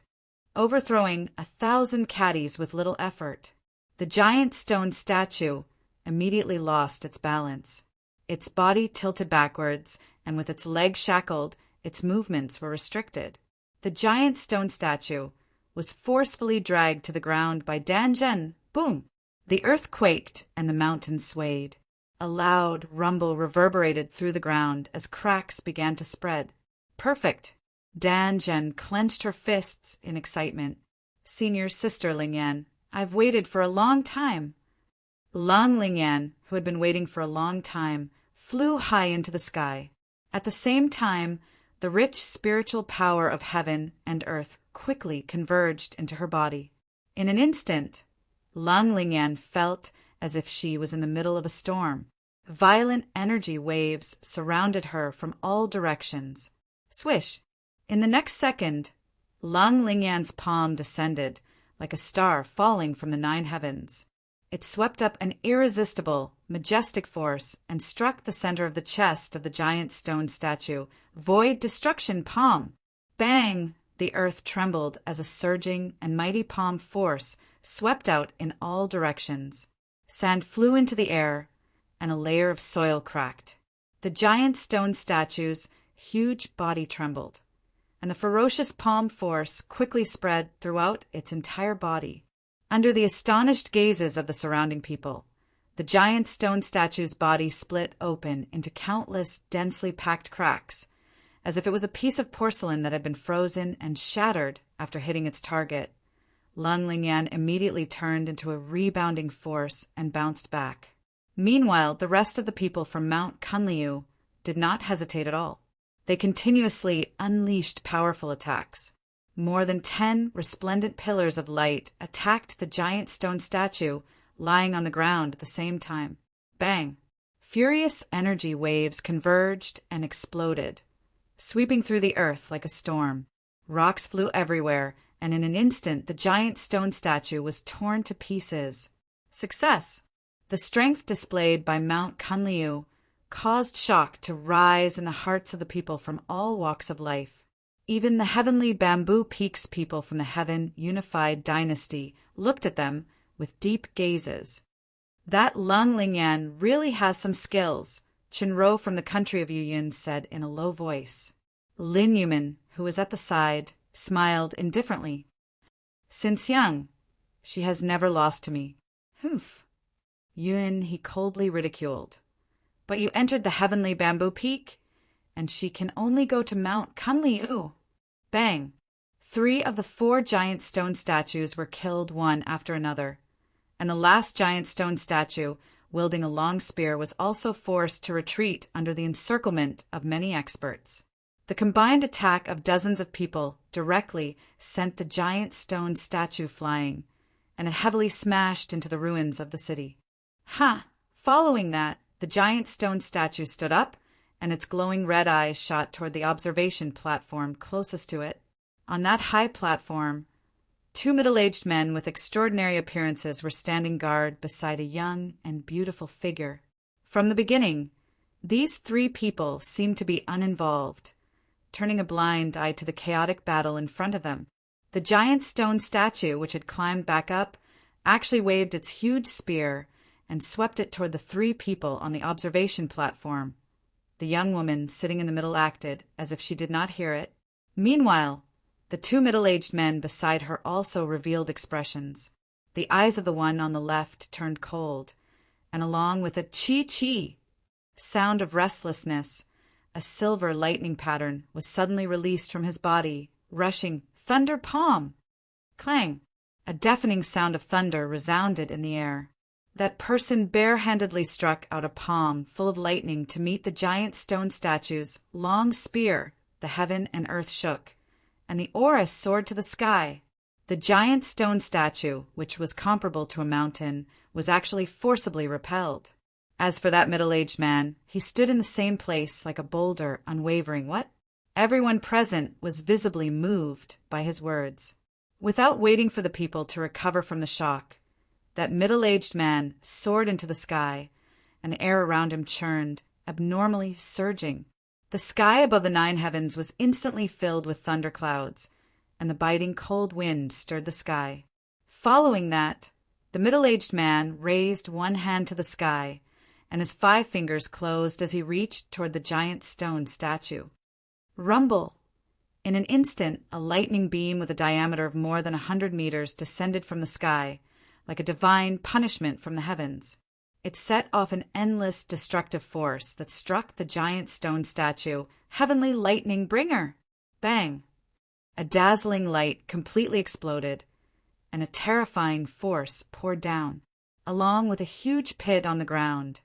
overthrowing 1,000 caddies with little effort. The giant stone statue immediately lost its balance. Its body tilted backwards, and with its legs shackled, its movements were restricted. The giant stone statue was forcefully dragged to the ground by Dan Zhen. Boom! The earth quaked and the mountains swayed. A loud rumble reverberated through the ground as cracks began to spread. Perfect! Dan Zhen clenched her fists in excitement. Senior Sister Ling Yan, I've waited for a long time. Lang Lingyan, who had been waiting for a long time, flew high into the sky. At the same time, the rich spiritual power of heaven and earth quickly converged into her body. In an instant, Lang Lingyan felt as if she was in the middle of a storm. Violent energy waves surrounded her from all directions. Swish! In the next second, Lang Lingyan's palm descended, like a star falling from the 9 heavens. It swept up an irresistible, majestic force and struck the center of the chest of the giant stone statue. Void destruction palm! Bang! The earth trembled as a surging and mighty palm force swept out in all directions. Sand flew into the air, and a layer of soil cracked. The giant stone statue's huge body trembled, and the ferocious palm force quickly spread throughout its entire body. Under the astonished gazes of the surrounding people, the giant stone statue's body split open into countless densely packed cracks, as if it was a piece of porcelain that had been frozen and shattered after hitting its target. Lung Lingyan immediately turned into a rebounding force and bounced back. Meanwhile, the rest of the people from Mount Kunliu did not hesitate at all. They continuously unleashed powerful attacks. More than 10 resplendent pillars of light attacked the giant stone statue lying on the ground at the same time. Bang! Furious energy waves converged and exploded, sweeping through the earth like a storm. Rocks flew everywhere, and in an instant the giant stone statue was torn to pieces. Success! The strength displayed by Mount Kunliu caused shock to rise in the hearts of the people from all walks of life. Even the heavenly bamboo peaks people from the Heaven Unified Dynasty looked at them with deep gazes. That Lung Lingyan really has some skills, Chinro from the country of Yuyun said in a low voice. Lin Yumin, who was at the side, smiled indifferently. Since young, she has never lost to me. Humph. Yun he coldly ridiculed. But you entered the heavenly bamboo peak, and she can only go to Mount Kunliu. Bang! 3 of the 4 giant stone statues were killed one after another, and the last giant stone statue, wielding a long spear, was also forced to retreat under the encirclement of many experts. The combined attack of dozens of people directly sent the giant stone statue flying, and it heavily smashed into the ruins of the city. Following that, the giant stone statue stood up, and its glowing red eyes shot toward the observation platform closest to it. On that high platform, 2 middle-aged men with extraordinary appearances were standing guard beside a young and beautiful figure. From the beginning, these 3 people seemed to be uninvolved, turning a blind eye to the chaotic battle in front of them. The giant stone statue, which had climbed back up, actually waved its huge spear and swept it toward the 3 people on the observation platform. The young woman sitting in the middle acted as if she did not hear it. Meanwhile, the 2 middle-aged men beside her also revealed expressions. The eyes of the one on the left turned cold, and along with a chi-chi sound of restlessness, a silver lightning pattern was suddenly released from his body, rushing thunder palm. Clang! A deafening sound of thunder resounded in the air. That person barehandedly struck out a palm full of lightning to meet the giant stone statue's long spear. The heaven and earth shook, and the aura soared to the sky. The giant stone statue, which was comparable to a mountain, was actually forcibly repelled. As for that middle-aged man, he stood in the same place like a boulder, unwavering. What? Everyone present was visibly moved by his words. Without waiting for the people to recover from the shock, that middle-aged man soared into the sky, and the air around him churned, abnormally surging. The sky above the 9 heavens was instantly filled with thunderclouds, and the biting cold wind stirred the sky. Following that, the middle-aged man raised one hand to the sky, and his 5 fingers closed as he reached toward the giant stone statue. Rumble! In an instant, a lightning beam with a diameter of more than 100 meters descended from the sky, like a divine punishment from the heavens. It set off an endless destructive force that struck the giant stone statue. Heavenly lightning bringer! Bang! A dazzling light completely exploded, and a terrifying force poured down, along with a huge pit on the ground.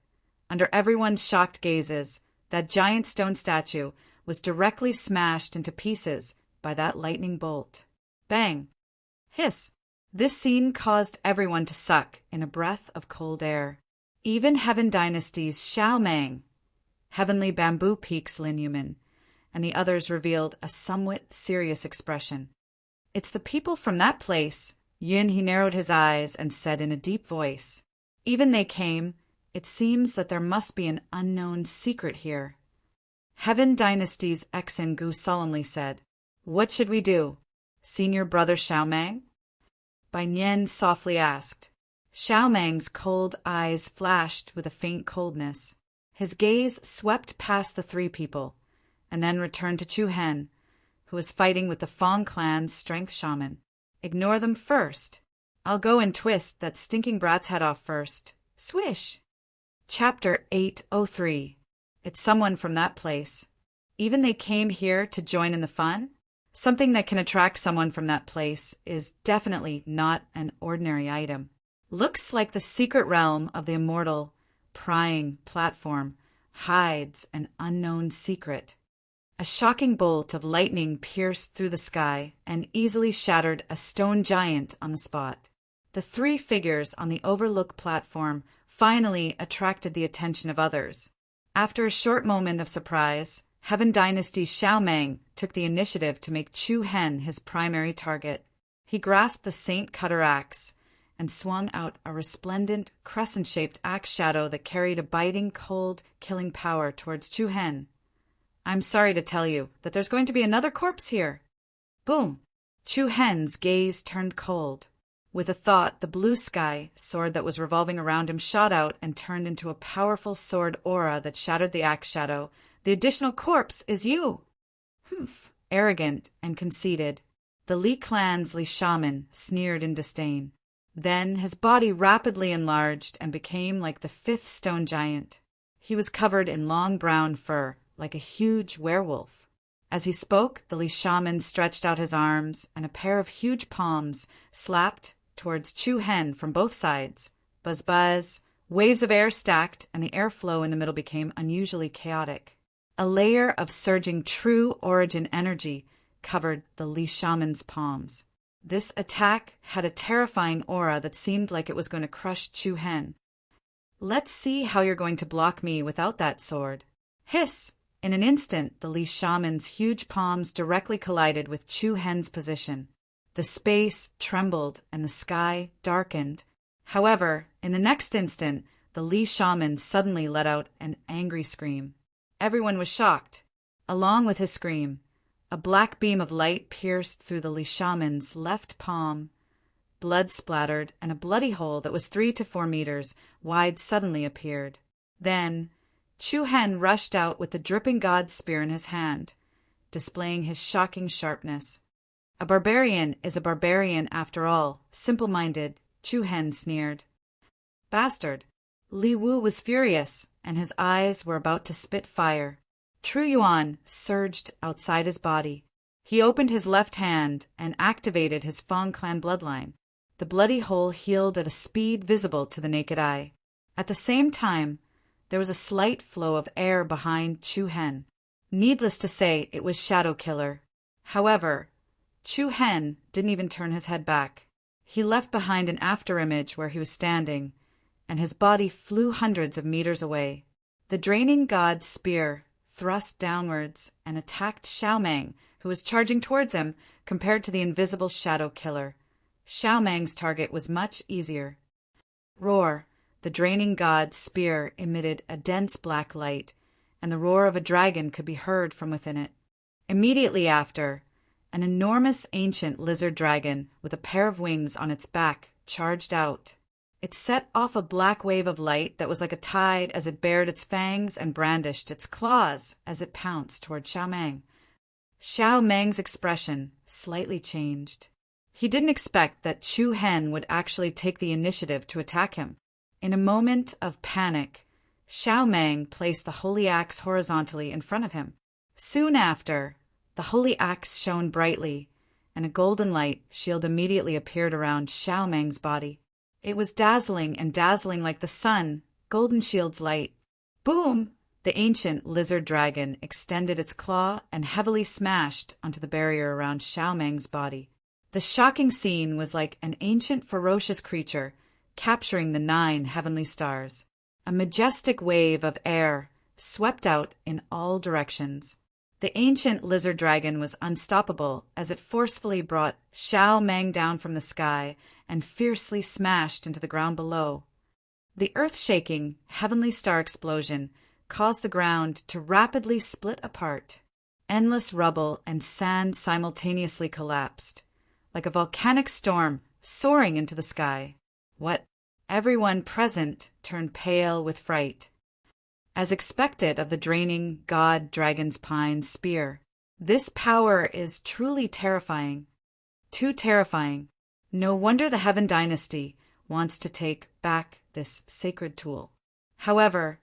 Under everyone's shocked gazes, that giant stone statue was directly smashed into pieces by that lightning bolt. Bang! Hiss! This scene caused everyone to suck in a breath of cold air. Even Heaven Dynasty's Xiao Mang, Heavenly Bamboo Peak's Lin Yumin, and the others revealed a somewhat serious expression. It's the people from that place Yin he narrowed his eyes and said in a deep voice, "Even they came, it seems that there must be an unknown secret here." Heaven Dynasty's Exin Gu solemnly said, "What should we do? Senior brother Xiaomang?" Bai Nian softly asked. Xiaomang's cold eyes flashed with a faint coldness. His gaze swept past the three people, and then returned to Chu Hen, who was fighting with the Fong clan's strength shaman. "Ignore them first. I'll go and twist that stinking brat's head off first. Swish!" Chapter 803. It's someone from that place. Even they came here to join in the fun? Something that can attract someone from that place is definitely not an ordinary item. Looks like the secret realm of the immortal, prying platform hides an unknown secret. A shocking bolt of lightning pierced through the sky and easily shattered a stone giant on the spot. The three figures on the overlook platform finally attracted the attention of others. After a short moment of surprise, Heaven Dynasty's Xiaomang took the initiative to make Chu Hen his primary target. He grasped the Saint Cutter axe and swung out a resplendent, crescent-shaped axe shadow that carried a biting, cold, killing power towards Chu Hen. "I'm sorry to tell you that there's going to be another corpse here." Boom! Chu Hen's gaze turned cold. With a thought, the blue sky sword that was revolving around him shot out and turned into a powerful sword aura that shattered the axe shadow. "The additional corpse is you!" "Humph!" Arrogant and conceited, the Li clan's Li shaman sneered in disdain. Then his body rapidly enlarged and became like the fifth stone giant. He was covered in long brown fur, like a huge werewolf. As he spoke, the Li shaman stretched out his arms, and a pair of huge palms slapped towards Chu Hen from both sides. Buzz buzz, waves of air stacked, and the airflow in the middle became unusually chaotic. A layer of surging true origin energy covered the Li shaman's palms. This attack had a terrifying aura that seemed like it was going to crush Chu Hen. "Let's see how you're going to block me without that sword." Hiss! In an instant, the Li shaman's huge palms directly collided with Chu Hen's position. The space trembled and the sky darkened. However, in the next instant, the Li shaman suddenly let out an angry scream. Everyone was shocked. Along with his scream, a black beam of light pierced through the Li shaman's left palm. Blood splattered, and a bloody hole that was 3 to 4 meters wide suddenly appeared. Then Chu Hen rushed out with the dripping god spear in his hand, displaying his shocking sharpness. "A barbarian is a barbarian after all, simple-minded," Chu Hen sneered. "Bastard!" Li Wu was furious, and his eyes were about to spit fire. True Yuan surged outside his body. He opened his left hand and activated his Fong clan bloodline. The bloody hole healed at a speed visible to the naked eye. At the same time, there was a slight flow of air behind Chu Hen. Needless to say, it was Shadow Killer. However, Chu Hen didn't even turn his head back. He left behind an afterimage where he was standing, and his body flew hundreds of meters away. The draining god's spear thrust downwards and attacked Xiaomang, who was charging towards him, compared to the invisible Shadow Killer. Xiaomang's target was much easier. Roar! The draining god's spear emitted a dense black light, and the roar of a dragon could be heard from within it. Immediately after, an enormous ancient lizard dragon with a pair of wings on its back charged out. It set off a black wave of light that was like a tide as it bared its fangs and brandished its claws as it pounced toward Xiaomang. Xiaomang's expression slightly changed. He didn't expect that Chu Hen would actually take the initiative to attack him. In a moment of panic, Xiaomang placed the holy axe horizontally in front of him. Soon after, the holy axe shone brightly, and a golden light shield immediately appeared around Xiaomang's body. It was dazzling and dazzling like the sun, Golden Shield's light. Boom! The ancient lizard dragon extended its claw and heavily smashed onto the barrier around Xiaomang's body. The shocking scene was like an ancient ferocious creature capturing the 9 heavenly stars. A majestic wave of air swept out in all directions. The ancient lizard dragon was unstoppable as it forcefully brought Xiao Meng down from the sky and fiercely smashed into the ground below. The earth-shaking, heavenly star explosion caused the ground to rapidly split apart. Endless rubble and sand simultaneously collapsed, like a volcanic storm soaring into the sky. What? Everyone present turned pale with fright. As expected of the draining god dragon's pine spear, this power is truly terrifying. Too terrifying. No wonder the Heaven Dynasty wants to take back this sacred tool. However,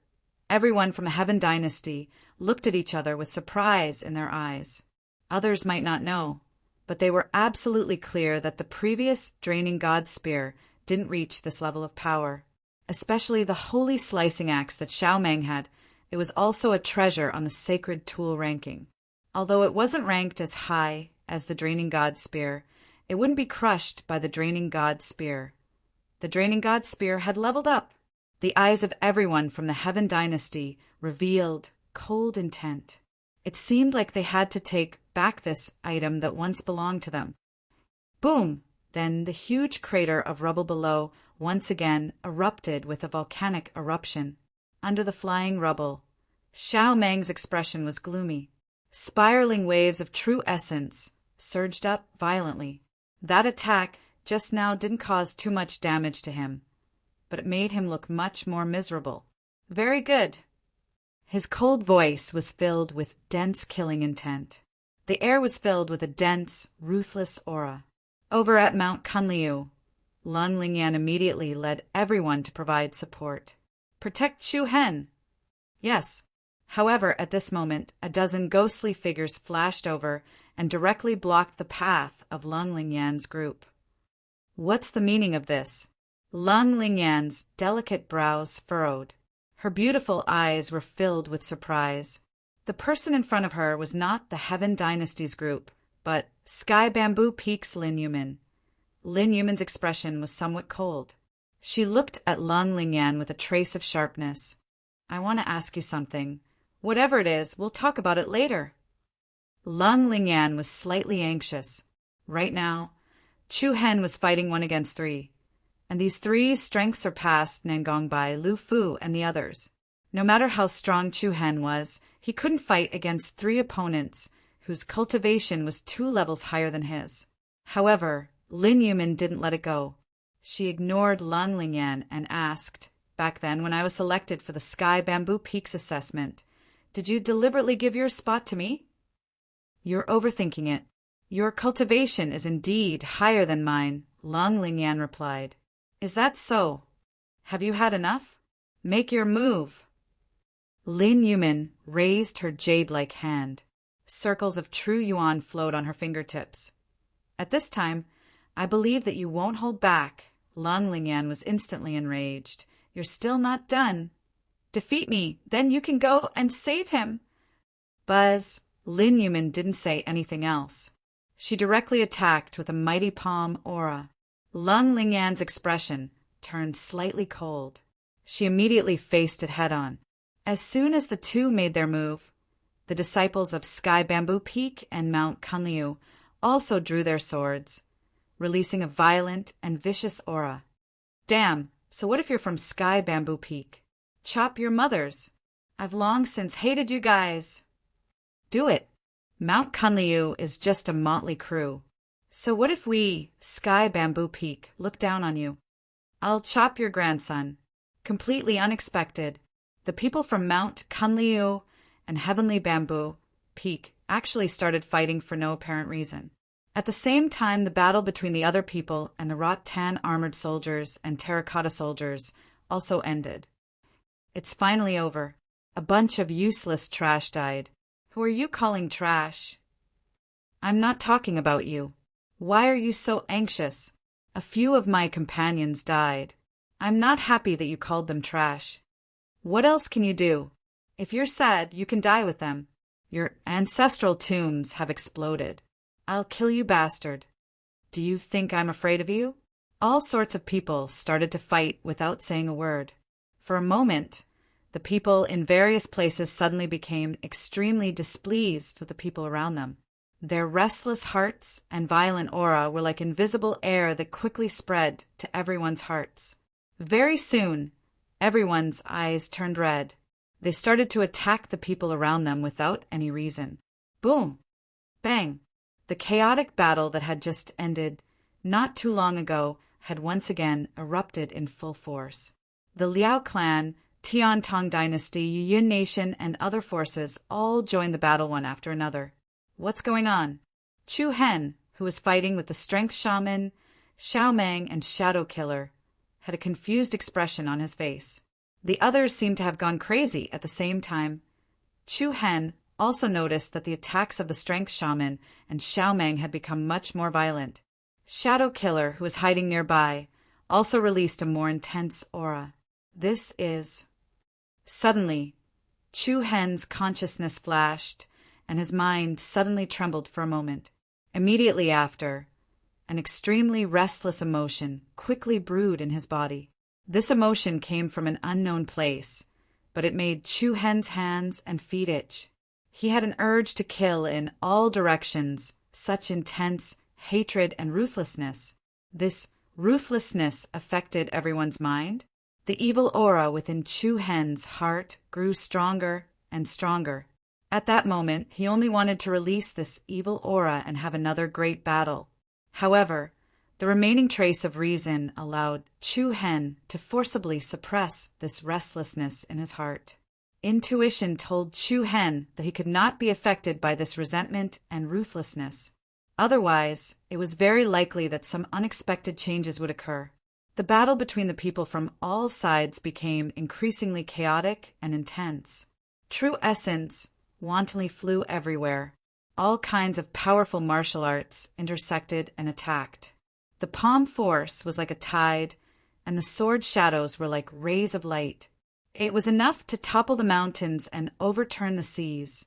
everyone from the Heaven Dynasty looked at each other with surprise in their eyes. Others might not know, but they were absolutely clear that the previous draining god spear didn't reach this level of power. Especially the holy slicing axe that Xiao Meng had. It was also a treasure on the sacred tool ranking. Although it wasn't ranked as high as the draining god spear, it wouldn't be crushed by the draining god spear. The draining god spear had leveled up. The eyes of everyone from the Heaven Dynasty revealed cold intent. It seemed like they had to take back this item that once belonged to them. Boom! Then the huge crater of rubble below once again erupted with a volcanic eruption. Under the flying rubble, Xiao Meng's expression was gloomy. Spiraling waves of true essence surged up violently. That attack just now didn't cause too much damage to him, but it made him look much more miserable. Very good. His cold voice was filled with dense killing intent. The air was filled with a dense, ruthless aura. Over at Mount Kunliu, Lun Lingyan immediately led everyone to provide support. Protect Chu Hen. Yes. However, at this moment, a dozen ghostly figures flashed over and directly blocked the path of Lun Lingyan's group. What's the meaning of this? Lun Lingyan's delicate brows furrowed. Her beautiful eyes were filled with surprise. The person in front of her was not the Heaven Dynasty's group, but Sky Bamboo Peak's Lin Yumin. Lin Yumin's expression was somewhat cold. She looked at Lun Lingyan with a trace of sharpness. I want to ask you something. Whatever it is, we'll talk about it later. Lun Lingyan was slightly anxious. Right now, Chu Hen was fighting 1 against 3, and these 3's strength surpassed Nangongbai, Lu Fu, and the others. No matter how strong Chu Hen was, he couldn't fight against 3 opponents whose cultivation was 2 levels higher than his. However, Lin Yumin didn't let it go. She ignored Lun Lingyan and asked, back then when I was selected for the Sky Bamboo Peaks assessment, did you deliberately give your spot to me? You're overthinking it. Your cultivation is indeed higher than mine, Lun Lingyan replied. Is that so? Have you had enough? Make your move. Lin Yumin raised her jade-like hand. Circles of true yuan flowed on her fingertips. At this time, I believe that you won't hold back. Lun Lingyan was instantly enraged. You're still not done. Defeat me, then you can go and save him. Buzz, Lin Yumin didn't say anything else. She directly attacked with a mighty palm aura. Lun Lingyan's expression turned slightly cold. She immediately faced it head-on. As soon as the 2 made their move, the disciples of Sky Bamboo Peak and Mount Kunliu also drew their swords, releasing a violent and vicious aura. Damn, so what if you're from Sky Bamboo Peak? Chop your mothers. I've long since hated you guys. Do it. Mount Kunliu is just a motley crew. So what if we, Sky Bamboo Peak, look down on you? I'll chop your grandson. Completely unexpected. The people from Mount Kunliu and Heavenly Bamboo Peak actually started fighting for no apparent reason. At the same time, the battle between the other people and the Rattan armored soldiers and terracotta soldiers also ended. It's finally over. A bunch of useless trash died. Who are you calling trash? I'm not talking about you. Why are you so anxious? A few of my companions died. I'm not happy that you called them trash. What else can you do? If you're sad, you can die with them. Your ancestral tombs have exploded. I'll kill you, bastard. Do you think I'm afraid of you? All sorts of people started to fight without saying a word. For a moment, The people in various places suddenly became extremely displeased with the people around them. Their restless hearts and violent aura were like invisible air that quickly spread to everyone's hearts. Very soon, everyone's eyes turned red. They started to attack the people around them without any reason. Boom! Bang! The chaotic battle that had just ended not too long ago had once again erupted in full force. The Liao clan, Tian Tong dynasty, Yun nation, and other forces all joined the battle one after another. What's going on? Chu Hen, who was fighting with the Strength Shaman, Xiao Meng, and Shadow Killer, had a confused expression on his face. The others seemed to have gone crazy at the same time. Chu Hen also noticed that the attacks of the Strength Shaman and Xiao Meng had become much more violent. Shadow Killer, who was hiding nearby, also released a more intense aura. Suddenly, Chu Hen's consciousness flashed, and his mind suddenly trembled for a moment. Immediately after, an extremely restless emotion quickly brewed in his body. This emotion came from an unknown place, but it made Chu Hen's hands and feet itch. He had an urge to kill in all directions, such intense hatred and ruthlessness. This ruthlessness affected everyone's mind. The evil aura within Chu Hen's heart grew stronger and stronger. At that moment, he only wanted to release this evil aura and have another great battle. However, the remaining trace of reason allowed Chu Hen to forcibly suppress this restlessness in his heart. Intuition told Chu Hen that he could not be affected by this resentment and ruthlessness. Otherwise, it was very likely that some unexpected changes would occur. The battle between the people from all sides became increasingly chaotic and intense. True essence wantonly flew everywhere. All kinds of powerful martial arts intersected and attacked. The palm force was like a tide, and the sword shadows were like rays of light. It was enough to topple the mountains and overturn the seas.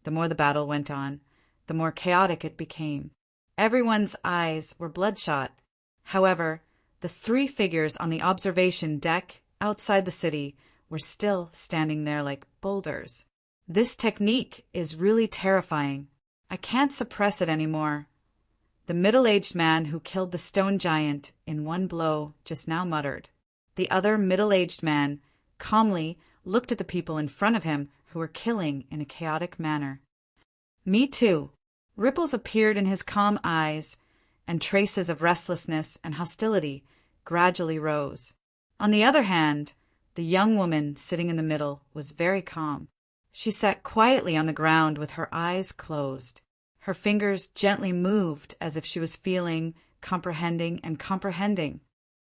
The more the battle went on, the more chaotic it became. Everyone's eyes were bloodshot. However, the three figures on the observation deck outside the city were still standing there like boulders. This technique is really terrifying. I can't suppress it anymore. The middle-aged man who killed the stone giant in one blow just now muttered. The other middle-aged man calmly looked at the people in front of him who were killing in a chaotic manner. Me too. Ripples appeared in his calm eyes, and traces of restlessness and hostility gradually rose. On the other hand, the young woman sitting in the middle was very calm. She sat quietly on the ground with her eyes closed. Her fingers gently moved as if she was feeling, comprehending, and comprehending.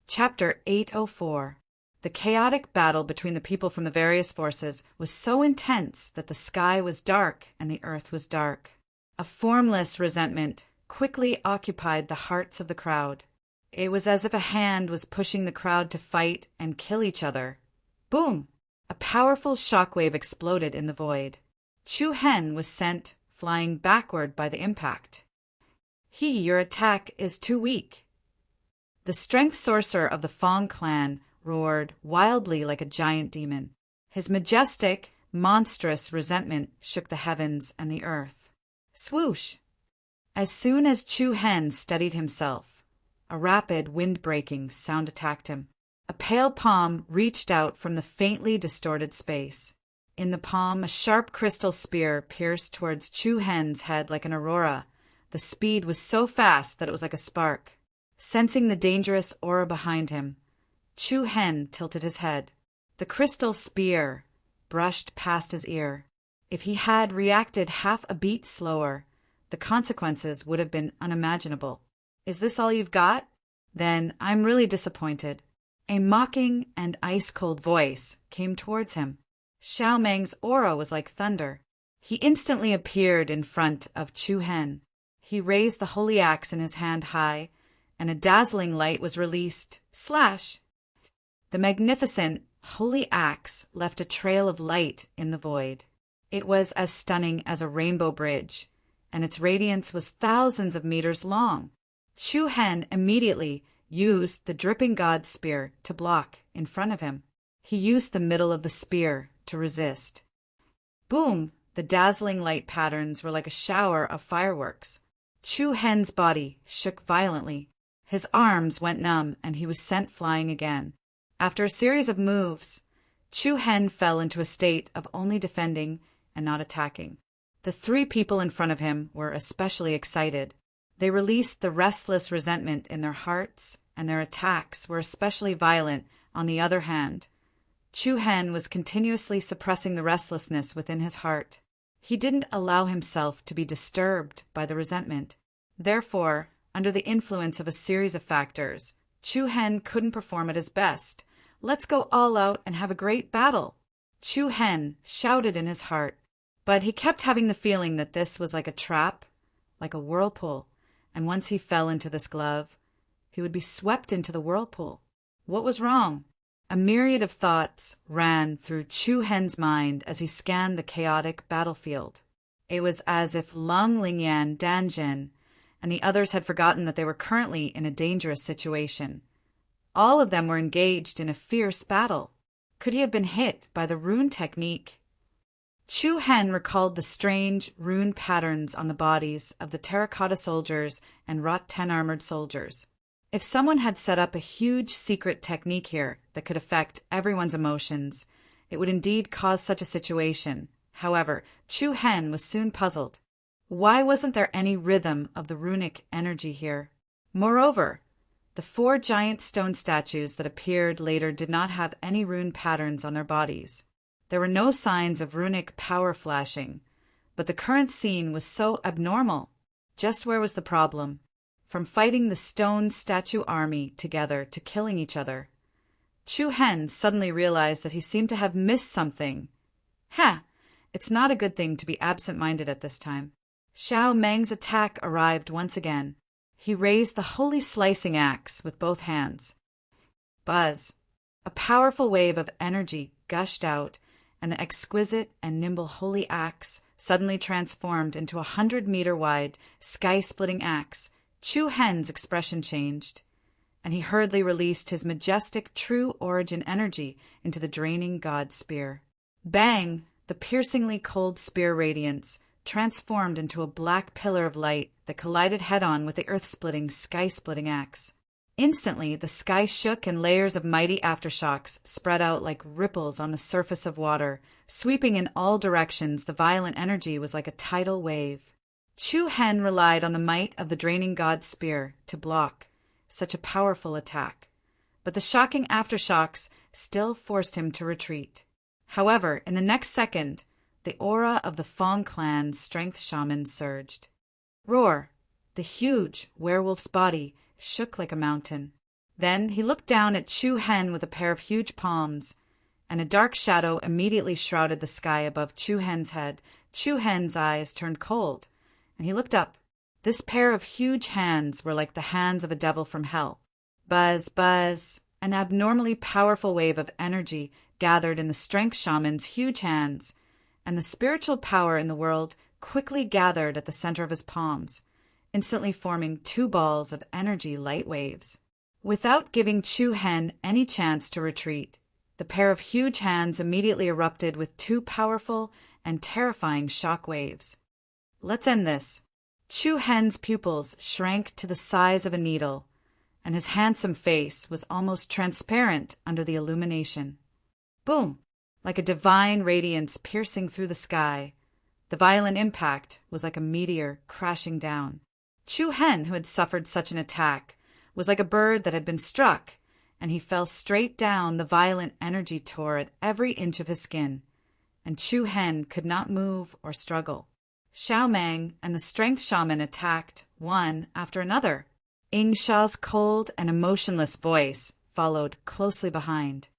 Chapter 804. The chaotic battle between the people from the various forces was so intense that the sky was dark and the earth was dark. A formless resentment quickly occupied the hearts of the crowd. It was as if a hand was pushing the crowd to fight and kill each other. Boom! A powerful shockwave exploded in the void. Chu Hen was sent flying backward by the impact. Your attack is too weak. The strength sorcerer of the Fong clan roared wildly like a giant demon. His majestic, monstrous resentment shook the heavens and the earth. Swoosh! As soon as Chu Hen steadied himself, a rapid wind-breaking sound attacked him. A pale palm reached out from the faintly distorted space. In the palm, a sharp crystal spear pierced towards Chu Hen's head like an aurora. The speed was so fast that it was like a spark. Sensing the dangerous aura behind him, Chu Hen tilted his head. The crystal spear brushed past his ear. If he had reacted half a beat slower, the consequences would have been unimaginable. Is this all you've got? Then I'm really disappointed. A mocking and ice-cold voice came towards him. Xiao Meng's aura was like thunder. He instantly appeared in front of Chu Hen. He raised the holy axe in his hand high, and a dazzling light was released. Slash! The magnificent holy axe left a trail of light in the void. It was as stunning as a rainbow bridge, and its radiance was thousands of meters long. Chu Hen immediately used the dripping god spear to block in front of him. He used the middle of the spear to resist. Boom! The dazzling light patterns were like a shower of fireworks. Chu Hen's body shook violently. His arms went numb, and he was sent flying again. After a series of moves, Chu Hen fell into a state of only defending and not attacking. The three people in front of him were especially excited. They released the restless resentment in their hearts, and their attacks were especially violent. On the other hand, Chu Hen was continuously suppressing the restlessness within his heart. He didn't allow himself to be disturbed by the resentment. Therefore, under the influence of a series of factors, Chu Hen couldn't perform at his best. "Let's go all out and have a great battle," Chu Hen shouted in his heart. But he kept having the feeling that this was like a trap, like a whirlpool, and once he fell into this glove, he would be swept into the whirlpool. What was wrong? A myriad of thoughts ran through Chu Hen's mind as he scanned the chaotic battlefield. It was as if Lung Lingyan, Danjin, and the others had forgotten that they were currently in a dangerous situation. All of them were engaged in a fierce battle. Could he have been hit by the rune technique? Chu Hen recalled the strange rune patterns on the bodies of the terracotta soldiers and wrought 10 armored soldiers. If someone had set up a huge secret technique here that could affect everyone's emotions, it would indeed cause such a situation. However, Chu Hen was soon puzzled. Why wasn't there any rhythm of the runic energy here? Moreover, the 4 giant stone statues that appeared later did not have any rune patterns on their bodies. There were no signs of runic power flashing, but the current scene was so abnormal. Just where was the problem? From fighting the stone statue army together to killing each other. Chu Hen suddenly realized that he seemed to have missed something. It's not a good thing to be absent-minded at this time. Xiao Meng's attack arrived once again. He raised the holy slicing axe with both hands. Buzz! A powerful wave of energy gushed out, and the exquisite and nimble holy axe suddenly transformed into a 100-meter-wide, sky-splitting axe. Chu Hen's expression changed, and he hurriedly released his majestic true origin energy into the draining god spear. Bang! The piercingly cold spear radiance transformed into a black pillar of light that collided head-on with the earth-splitting, sky-splitting axe. Instantly, the sky shook and layers of mighty aftershocks spread out like ripples on the surface of water. Sweeping in all directions, the violent energy was like a tidal wave. Chu Hen relied on the might of the draining god spear to block such a powerful attack, but the shocking aftershocks still forced him to retreat. However, in the next second, the aura of the Fong clan's strength shaman surged. Roar! The huge werewolf's body shook like a mountain. Then he looked down at Chu Hen with a pair of huge palms, and a dark shadow immediately shrouded the sky above Chu Hen's head. Chu Hen's eyes turned cold, and he looked up. This pair of huge hands were like the hands of a devil from hell. Buzz, buzz! An abnormally powerful wave of energy gathered in the strength shaman's huge hands, and the spiritual power in the world quickly gathered at the center of his palms, instantly forming 2 balls of energy light waves. Without giving Chu Hen any chance to retreat, the pair of huge hands immediately erupted with 2 powerful and terrifying shock waves. Let's end this. Chu Hen's pupils shrank to the size of a needle, and his handsome face was almost transparent under the illumination. Boom! Like a divine radiance piercing through the sky, the violent impact was like a meteor crashing down. Chu Hen, who had suffered such an attack, was like a bird that had been struck, and he fell straight down. The violent energy tore at every inch of his skin, and Chu Hen could not move or struggle. Xiao Meng and the strength shaman attacked one after another. Ying Shao's cold and emotionless voice followed closely behind.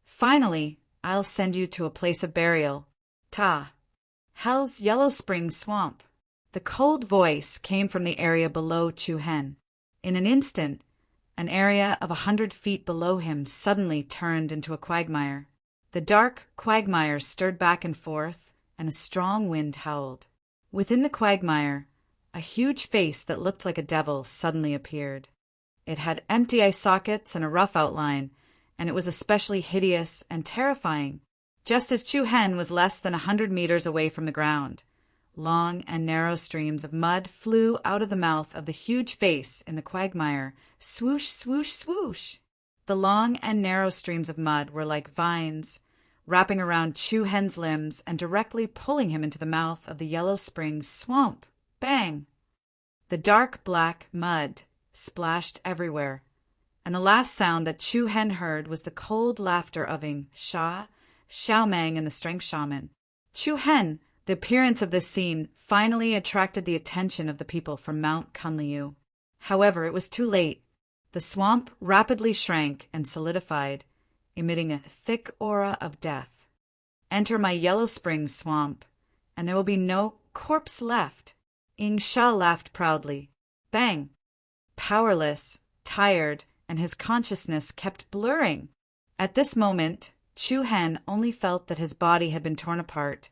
Finally, I'll send you to a place of burial. Ta! Hell's Yellow Spring Swamp. The cold voice came from the area below Chu Hen. In an instant, an area of 100 feet below him suddenly turned into a quagmire. The dark quagmire stirred back and forth, and a strong wind howled. Within the quagmire, a huge face that looked like a devil suddenly appeared. It had empty eye sockets and a rough outline, and it was especially hideous and terrifying. Just as Chu Hen was less than 100 meters away from the ground, long and narrow streams of mud flew out of the mouth of the huge face in the quagmire. Swoosh, swoosh, swoosh! The long and narrow streams of mud were like vines, wrapping around Chu Hen's limbs and directly pulling him into the mouth of the Yellow Springs swamp. Bang! The dark black mud splashed everywhere, and the last sound that Chu Hen heard was the cold laughter of Ing Sha, Xiao Meng, and the strength shaman. Chu Hen, the appearance of this scene finally attracted the attention of the people from Mount Kunliu. However, it was too late. The swamp rapidly shrank and solidified, emitting a thick aura of death. Enter my Yellow Springs swamp, and there will be no corpse left. Ing Sha laughed proudly. Bang! Powerless, tired, and his consciousness kept blurring. At this moment, Chu Hen only felt that his body had been torn apart,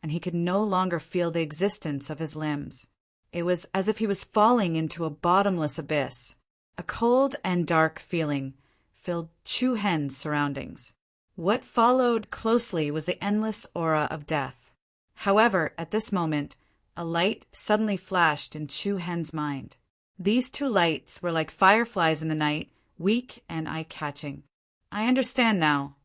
and he could no longer feel the existence of his limbs. It was as if he was falling into a bottomless abyss. A cold and dark feeling filled Chu Hen's surroundings. What followed closely was the endless aura of death. However, at this moment, a light suddenly flashed in Chu Hen's mind. These two lights were like fireflies in the night, weak and eye-catching. I understand now.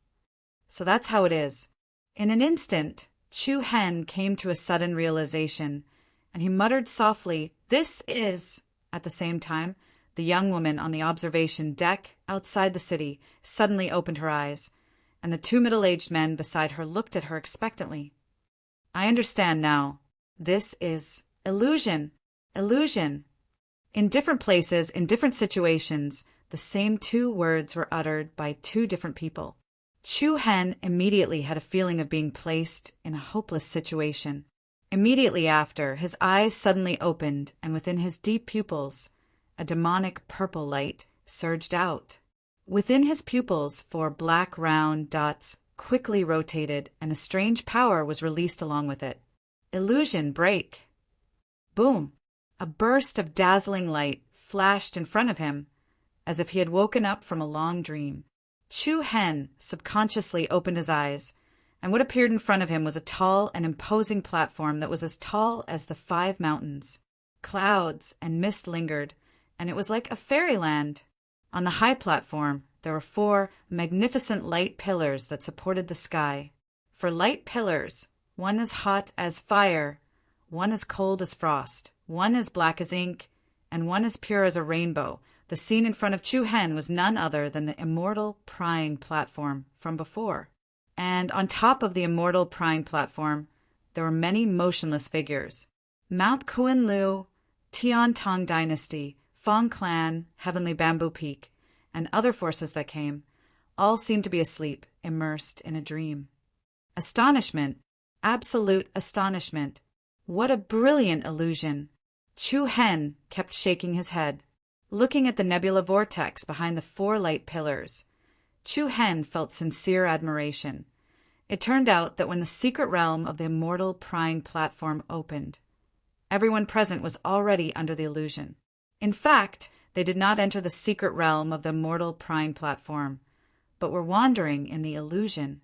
So that's how it is. In an instant, Chu Hen came to a sudden realization, and he muttered softly, "This is..." At the same time, the young woman on the observation deck outside the city suddenly opened her eyes, and the two middle-aged men beside her looked at her expectantly. I understand now. This is illusion. Illusion. In different places, in different situations, the same two words were uttered by two different people. Chu Hen immediately had a feeling of being placed in a hopeless situation. Immediately after, his eyes suddenly opened, and within his deep pupils, a demonic purple light surged out. Within his pupils, four black round dots quickly rotated, and a strange power was released along with it. Illusion break. Boom! A burst of dazzling light flashed in front of him, as if he had woken up from a long dream. Chu Hen subconsciously opened his eyes, and what appeared in front of him was a tall and imposing platform that was as tall as the 5 mountains. Clouds and mist lingered, and it was like a fairyland. On the high platform, there were 4 magnificent light pillars that supported the sky. For light pillars, one as hot as fire, one as cold as frost, one as black as ink, and one as pure as a rainbow. The scene in front of Chu Hen was none other than the immortal prying platform from before. And on top of the immortal prying platform, there were many motionless figures. Mount Kunliu, Tian Tong Dynasty, Fong Clan, Heavenly Bamboo Peak, and other forces that came, all seemed to be asleep, immersed in a dream. Astonishment, absolute astonishment. What a brilliant illusion! Chu Hen kept shaking his head. Looking at the nebula vortex behind the 4 light pillars, Chu Hen felt sincere admiration. It turned out that when the secret realm of the immortal prying platform opened, everyone present was already under the illusion. In fact, they did not enter the secret realm of the immortal prying platform, but were wandering in the illusion.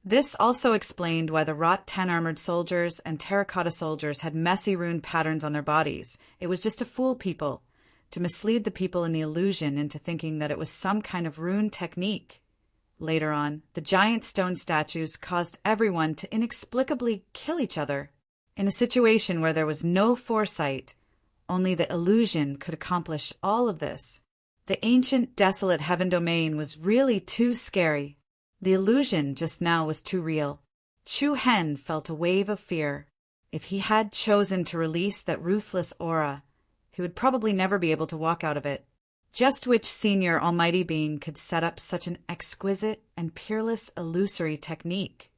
This also explained why the wrought 10-armored soldiers and terracotta soldiers had messy rune patterns on their bodies. It was just to fool people, to mislead the people in the illusion into thinking that it was some kind of rune technique. Later on, the giant stone statues caused everyone to inexplicably kill each other. In a situation where there was no foresight, only the illusion could accomplish all of this. The ancient, desolate heaven domain was really too scary. The illusion just now was too real. Chu Hen felt a wave of fear. If he had chosen to release that ruthless aura, he would probably never be able to walk out of it. Just which senior almighty being could set up such an exquisite and peerless illusory technique?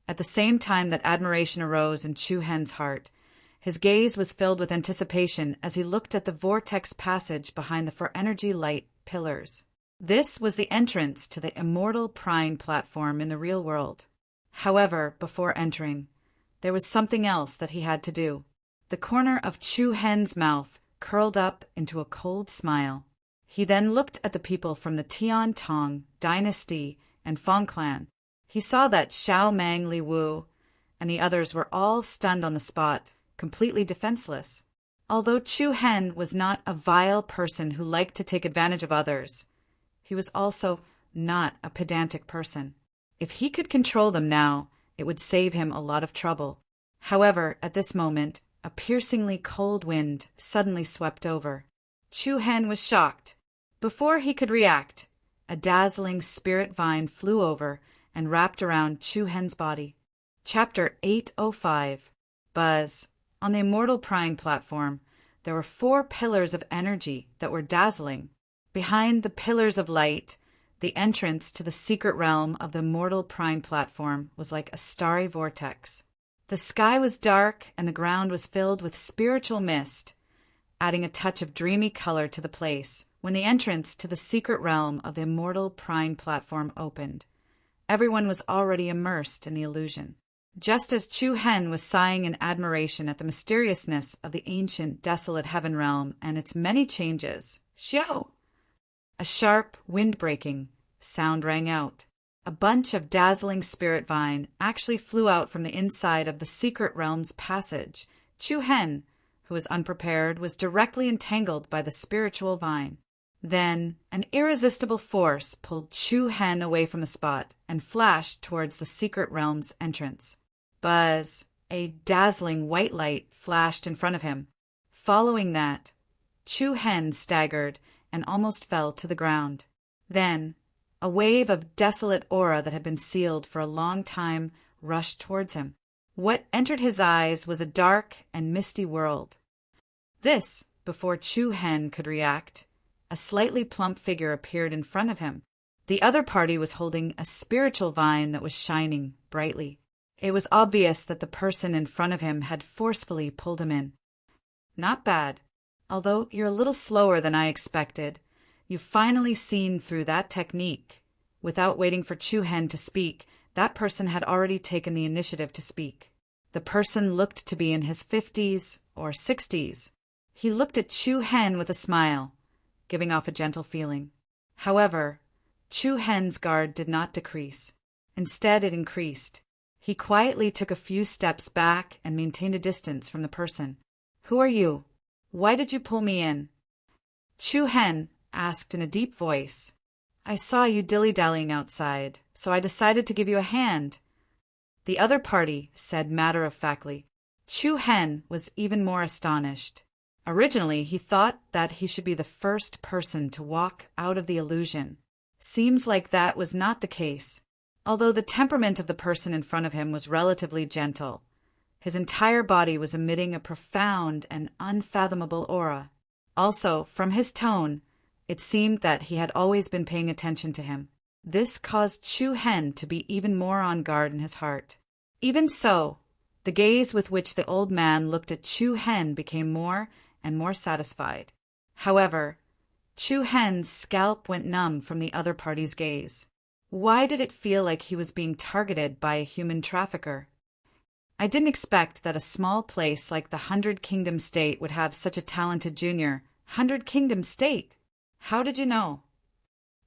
At the same time that admiration arose in Chu Hen's heart, his gaze was filled with anticipation as he looked at the vortex passage behind the 4 energy light pillars. This was the entrance to the immortal prying platform in the real world. However, before entering, there was something else that he had to do. The corner of Chu Hen's mouth curled up into a cold smile. He then looked at the people from the Tian Tong Dynasty and Fong Clan. He saw that Xiao Mang Li Wu and the others were all stunned on the spot, completely defenseless. Although Chu Hen was not a vile person who liked to take advantage of others, he was also not a pedantic person. If he could control them now, it would save him a lot of trouble. However, at this moment, a piercingly cold wind suddenly swept over. Chu Hen was shocked. Before he could react, a dazzling spirit vine flew over and wrapped around Chu Hen's body. Chapter 805. Buzz. On the immortal prying platform, there were 4 pillars of energy that were dazzling. Behind the pillars of light, the entrance to the secret realm of the immortal prying platform was like a starry vortex. The sky was dark and the ground was filled with spiritual mist, adding a touch of dreamy color to the place. When the entrance to the secret realm of the immortal prying platform opened, everyone was already immersed in the illusion. Just as Chu Hen was sighing in admiration at the mysteriousness of the ancient, desolate heaven realm and its many changes, Xiao! A sharp, wind-breaking sound rang out. A bunch of dazzling spirit vine actually flew out from the inside of the secret realm's passage. Chu Hen, who was unprepared, was directly entangled by the spiritual vine. Then, an irresistible force pulled Chu Hen away from the spot and flashed towards the secret realm's entrance. Buzz! A dazzling white light flashed in front of him. Following that, Chu Hen staggered and almost fell to the ground. Then, a wave of desolate aura that had been sealed for a long time rushed towards him. What entered his eyes was a dark and misty world. This, before Chu Hen could react, a slightly plump figure appeared in front of him. The other party was holding a spiritual vine that was shining brightly. It was obvious that the person in front of him had forcefully pulled him in. Not bad. Although you're a little slower than I expected, you've finally seen through that technique. Without waiting for Chu Hen to speak, that person had already taken the initiative to speak. The person looked to be in his 50s or 60s. He looked at Chu Hen with a smile, giving off a gentle feeling. However, Chu Hen's guard did not decrease. Instead, it increased. He quietly took a few steps back and maintained a distance from the person. "Who are you? Why did you pull me in?" Chu Hen asked in a deep voice. "I saw you dilly-dallying outside, so I decided to give you a hand," the other party said matter-of-factly. Chu Hen was even more astonished. Originally, he thought that he should be the first person to walk out of the illusion. Seems like that was not the case. Although the temperament of the person in front of him was relatively gentle, his entire body was emitting a profound and unfathomable aura. Also, from his tone, it seemed that he had always been paying attention to him. This caused Chu Hen to be even more on guard in his heart. Even so, the gaze with which the old man looked at Chu Hen became more and more satisfied. However, Chu Hen's scalp went numb from the other party's gaze. Why did it feel like he was being targeted by a human trafficker? I didn't expect that a small place like the 100 Kingdom State would have such a talented junior. 100 Kingdom State? How did you know?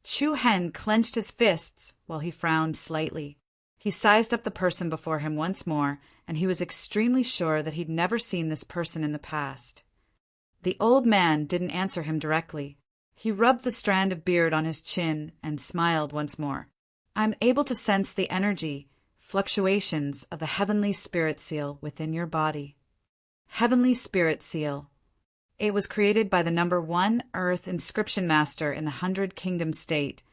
Chu Hen clenched his fists while he frowned slightly. He sized up the person before him once more, and he was extremely sure that he'd never seen this person in the past. The old man didn't answer him directly. He rubbed the strand of beard on his chin and smiled once more. "I'm able to sense the energy, fluctuations of the heavenly spirit seal within your body." Heavenly spirit seal. It was created by the number 1 Earth inscription master in the 100 Kingdom State,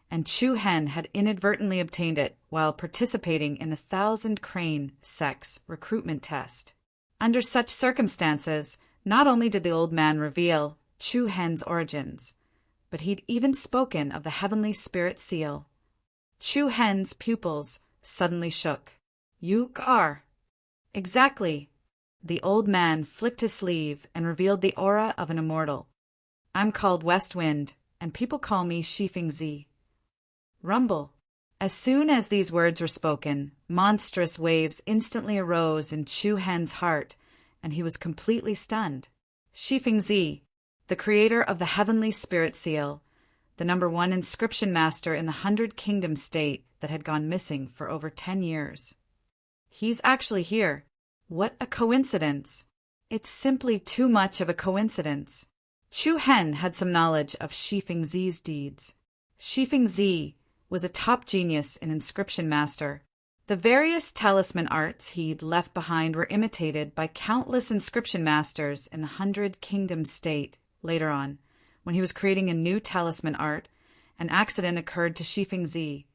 and Chu Hen had inadvertently obtained it while participating in the 1,000 Crane sex recruitment test. Under such circumstances, not only did the old man reveal Chu Hen's origins, but he'd even spoken of the heavenly spirit seal. Chu Hen's pupils suddenly shook. "You are." "Exactly." The old man flicked his sleeve and revealed the aura of an immortal. "I'm called West Wind, and people call me Shifeng Zi." Rumble. As soon as these words were spoken, monstrous waves instantly arose in Chu Hen's heart, and he was completely stunned. Shifeng Zi, the creator of the heavenly spirit seal, the #1 inscription master in the 100 Kingdom state that had gone missing for over 10 years. He's actually here. What a coincidence! It's simply too much of a coincidence. Chu Hen had some knowledge of Shifeng Zi's deeds. Shifeng Zi was a top genius in inscription master. The various talisman arts he'd left behind were imitated by countless inscription masters in the 100 Kingdom state. Later on, when he was creating a new talisman art, an accident occurred to Shifeng Zi,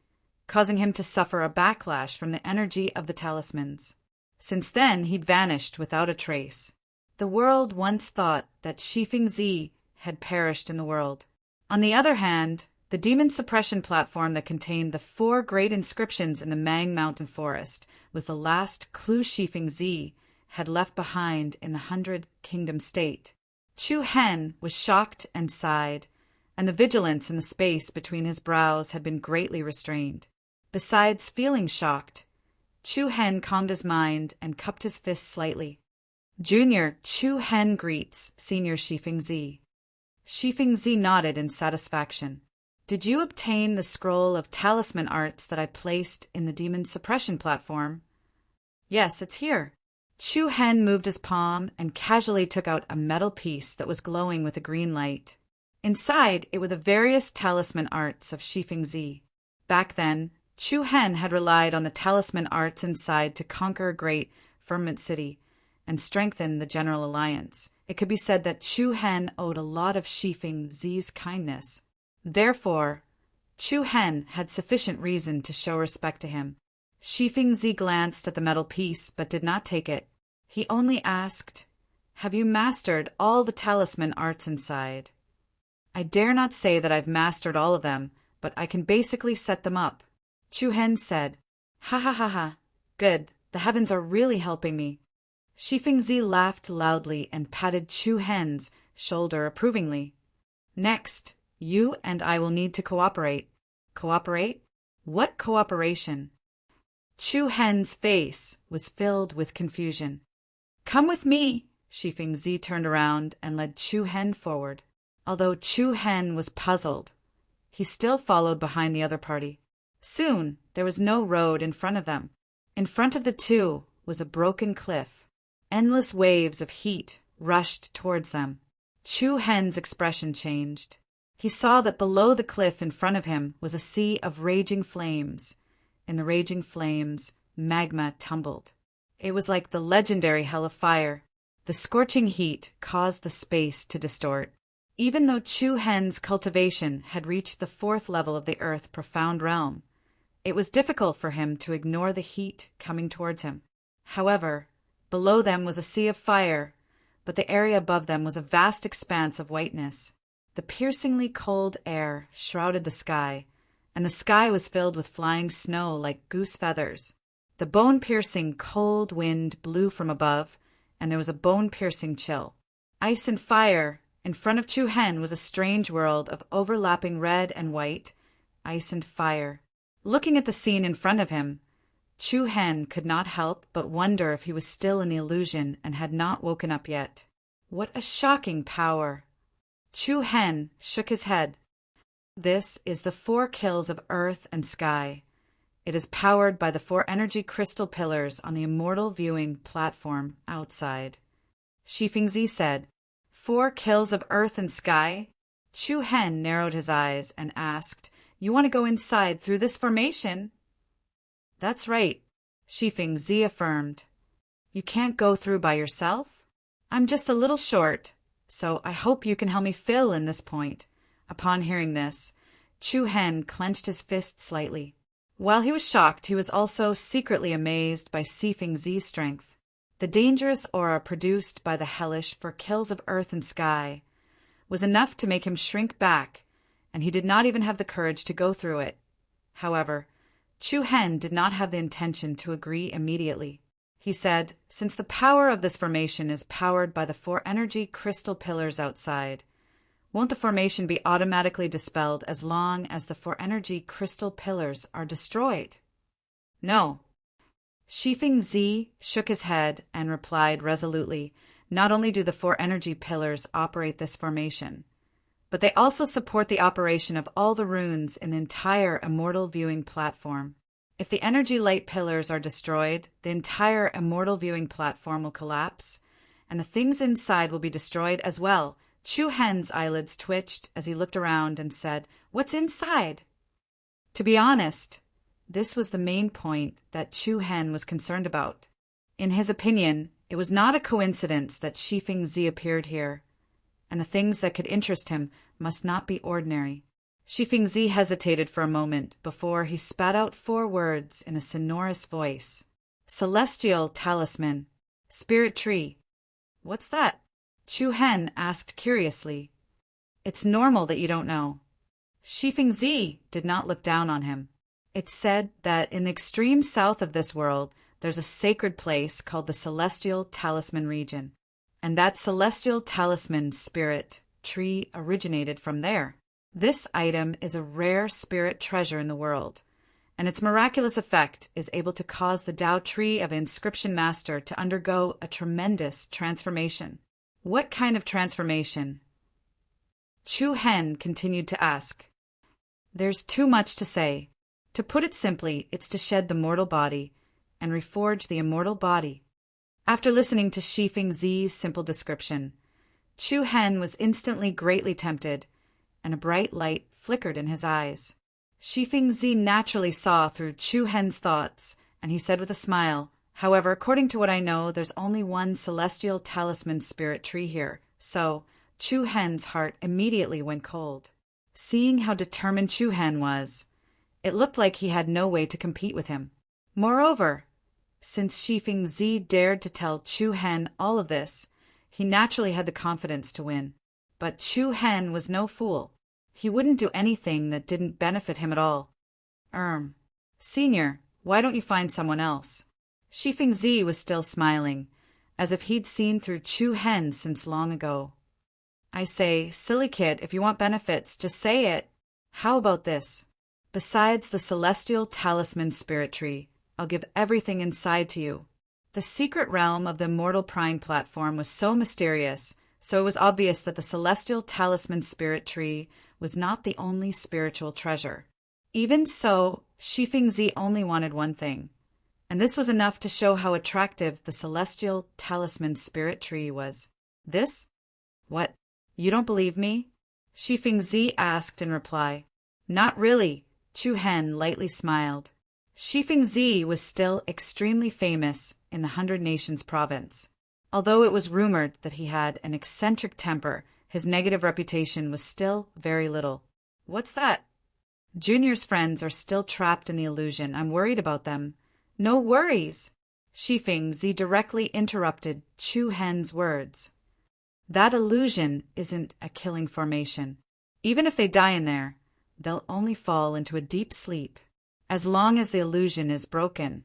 causing him to suffer a backlash from the energy of the talismans. Since then, he'd vanished without a trace. The world once thought that Shifeng Zi had perished in the world. On the other hand, the demon suppression platform that contained the 4 great inscriptions in the Mang Mountain Forest was the last clue Shifeng Zi had left behind in the 100 Kingdom state. Chu Hen was shocked and sighed, and the vigilance in the space between his brows had been greatly restrained. Besides feeling shocked, Chu Hen calmed his mind and cupped his fists slightly. Junior Chu Hen greets Senior Shifeng Zi. Shifeng Zi nodded in satisfaction. Did you obtain the scroll of talisman arts that I placed in the demon suppression platform? Yes, it's here. Chu Hen moved his palm and casually took out a metal piece that was glowing with a green light. Inside, it were the various talisman arts of Shifeng Zi. Back then, Chu Hen had relied on the talisman arts inside to conquer a great firmament city and strengthen the general alliance. It could be said that Chu Hen owed a lot of Shifeng Zi's kindness. Therefore, Chu Hen had sufficient reason to show respect to him. Shifeng Zi glanced at the metal piece but did not take it. He only asked, "Have you mastered all the talisman arts inside?" "I dare not say that I've mastered all of them, but I can basically set them up." Chu Hen said, "Ha ha ha ha. Good, the heavens are really helping me." Shifeng Zi laughed loudly and patted Chu Hen's shoulder approvingly. "Next, you and I will need to cooperate." "Cooperate? What cooperation?" Chu Hen's face was filled with confusion. "Come with me." Shifeng Zi turned around and led Chu Hen forward. Although Chu Hen was puzzled, he still followed behind the other party. Soon, there was no road in front of them. In front of the two was a broken cliff. Endless waves of heat rushed towards them. Chu Hen's expression changed. He saw that below the cliff in front of him was a sea of raging flames. In the raging flames, magma tumbled. It was like the legendary hell of fire. The scorching heat caused the space to distort. Even though Chu Hen's cultivation had reached the 4th level of the Earth profound realm, it was difficult for him to ignore the heat coming towards him. However, below them was a sea of fire, but the area above them was a vast expanse of whiteness. The piercingly cold air shrouded the sky, and the sky was filled with flying snow like goose feathers. The bone-piercing cold wind blew from above, and there was a bone-piercing chill. Ice and fire. In front of Chu Hen was a strange world of overlapping red and white, ice and fire. Looking at the scene in front of him, Chu Hen could not help but wonder if he was still in the illusion and had not woken up yet. What a shocking power! Chu Hen shook his head. This is the 4 kills of earth and sky. It is powered by the 4 energy crystal pillars on the immortal viewing platform outside. Shifeng Zi said, 4 kills of earth and sky? Chu Hen narrowed his eyes and asked, "You want to go inside through this formation?" "That's right," Shifeng Zi affirmed. "You can't go through by yourself? I'm just a little short, so I hope you can help me fill in this point." Upon hearing this, Chu Hen clenched his fist slightly. While he was shocked, he was also secretly amazed by Shifeng Zi's strength. The dangerous aura produced by the hellish 4 kills of earth and sky was enough to make him shrink back, and he did not even have the courage to go through it. However, Chu Hen did not have the intention to agree immediately. He said, "Since the power of this formation is powered by the 4 energy crystal pillars outside, won't the formation be automatically dispelled as long as the 4 energy crystal pillars are destroyed?" "No." Shifeng Zi shook his head and replied resolutely, "Not only do the 4 energy pillars operate this formation, but they also support the operation of all the runes in the entire immortal viewing platform. If the energy light pillars are destroyed, the entire immortal viewing platform will collapse, and the things inside will be destroyed as well. Chu Hen's eyelids twitched as he looked around and said, "What's inside?" To be honest, this was the main point that Chu Hen was concerned about. In his opinion, it was not a coincidence that Shifeng Zi appeared here, and the things that could interest him must not be ordinary. Shifeng Zi hesitated for a moment before he spat out 4 words in a sonorous voice. "Celestial talisman. Spirit tree." "What's that?" Chu Hen asked curiously. "It's normal that you don't know." Shifeng Zi did not look down on him. It's said that in the extreme south of this world, there's a sacred place called the Celestial Talisman region, and that Celestial Talisman spirit tree originated from there. This item is a rare spirit treasure in the world, and its miraculous effect is able to cause the Tao tree of Inscription Master to undergo a tremendous transformation. What kind of transformation? Chu Hen continued to ask. There's too much to say. To put it simply, it's to shed the mortal body and reforge the immortal body. After listening to Shifeng Zi's simple description, Chu Hen was instantly greatly tempted, and a bright light flickered in his eyes. Shifeng Zi naturally saw through Chu Hen's thoughts, and he said with a smile, "However, according to what I know, there's only one Celestial Talisman spirit tree here, so..." Chu Hen's heart immediately went cold. Seeing how determined Chu Hen was, it looked like he had no way to compete with him. Moreover, since Shifeng Zi dared to tell Chu Hen all of this, he naturally had the confidence to win. But Chu Hen was no fool. He wouldn't do anything that didn't benefit him at all. Senior, why don't you find someone else?" Shifeng Zi was still smiling, as if he'd seen through Chu Hen since long ago. "I say, silly kid, if you want benefits, just say it. How about this? Besides the Celestial Talisman spirit tree, I'll give everything inside to you." The secret realm of the Immortal Prime platform was so mysterious, so it was obvious that the Celestial Talisman spirit tree was not the only spiritual treasure. Even so, Shifeng Zi only wanted one thing, and this was enough to show how attractive the Celestial Talisman spirit tree was. "This? What? You don't believe me?" Shifeng Zi asked in reply. "Not really." Chu Hen lightly smiled. Shifeng Zi was still extremely famous in the 100 Nations province. Although it was rumored that he had an eccentric temper, his negative reputation was still very little. "What's that?" "Junior's friends are still trapped in the illusion. I'm worried about them." "No worries." Shifeng Zi directly interrupted Chu Hen's words. "That illusion isn't a killing formation. Even if they die in there, they'll only fall into a deep sleep. As long as the illusion is broken,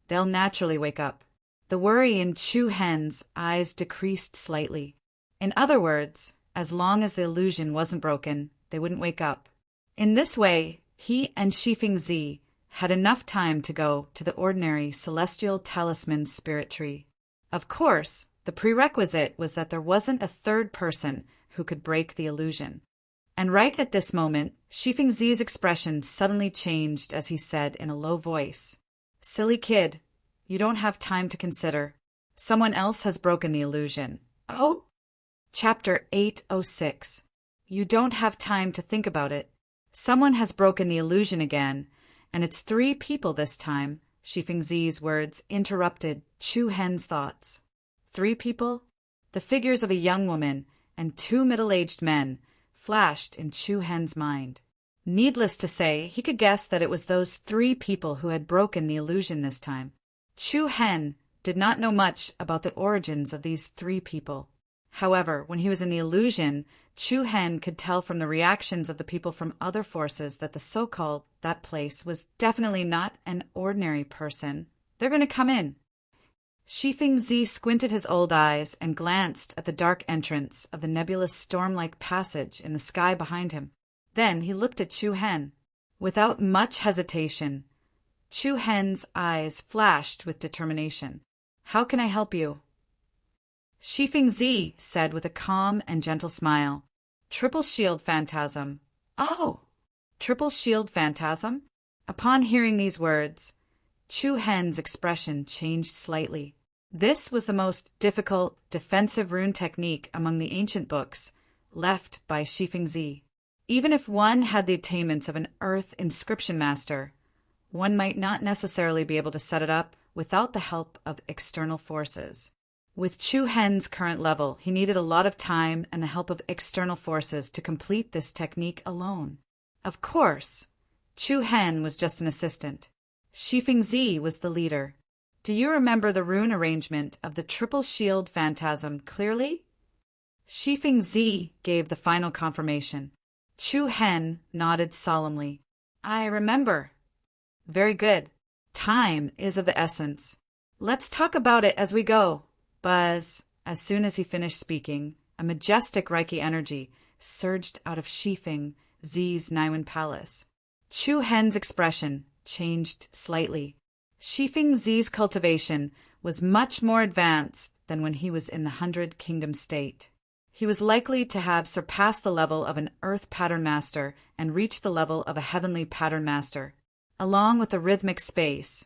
they'll naturally wake up." The worry in Chu Hen's eyes decreased slightly. In other words, as long as the illusion wasn't broken, they wouldn't wake up. In this way, he and Shifeng Zi had enough time to go to the ordinary Celestial Talisman spirit tree. Of course, the prerequisite was that there wasn't a third person who could break the illusion. And right at this moment, Shifeng Zi's expression suddenly changed as he said in a low voice, "Silly kid, you don't have time to consider. Someone else has broken the illusion." "Oh?" Chapter 806. You don't have time to think about it. Someone has broken the illusion again, and it's 3 people this time. Shifeng Zi's words interrupted Chu Hen's thoughts. 3 people? The figures of a young woman and 2 middle-aged men flashed in Chu Hen's mind. Needless to say, he could guess that it was those 3 people who had broken the illusion this time. Chu Hen did not know much about the origins of these 3 people. However, when he was in the illusion, Chu Hen could tell from the reactions of the people from other forces that the so-called that place was definitely not an ordinary person. "They're going to come in." Shifeng Zi squinted his old eyes and glanced at the dark entrance of the nebulous storm-like passage in the sky behind him. Then he looked at Chu Hen. Without much hesitation, Chu Hen's eyes flashed with determination. "How can I help you?" Shifeng Zi said with a calm and gentle smile. Triple shield phantasm. Oh! Triple shield phantasm? Upon hearing these words, Chu Hen's expression changed slightly. This was the most difficult defensive rune technique among the ancient books left by Shifeng Zi. Even if one had the attainments of an earth inscription master, one might not necessarily be able to set it up without the help of external forces. With Chu Hen's current level, he needed a lot of time and the help of external forces to complete this technique alone. Of course, Chu Hen was just an assistant. Shifeng Zi was the leader. Do you remember the rune arrangement of the triple shield phantasm clearly? Shifeng Zi gave the final confirmation. Chu Hen nodded solemnly. I remember. Very good. Time is of the essence. Let's talk about it as we go. Buzz. As soon as he finished speaking, a majestic Reiki energy surged out of Shifeng Zi's Naiwen Palace. Chu Hen's expression changed slightly. Shifeng Zi's cultivation was much more advanced than when he was in the 100 Kingdom state. He was likely to have surpassed the level of an Earth Pattern Master and reached the level of a Heavenly Pattern Master. Along with the rhythmic space,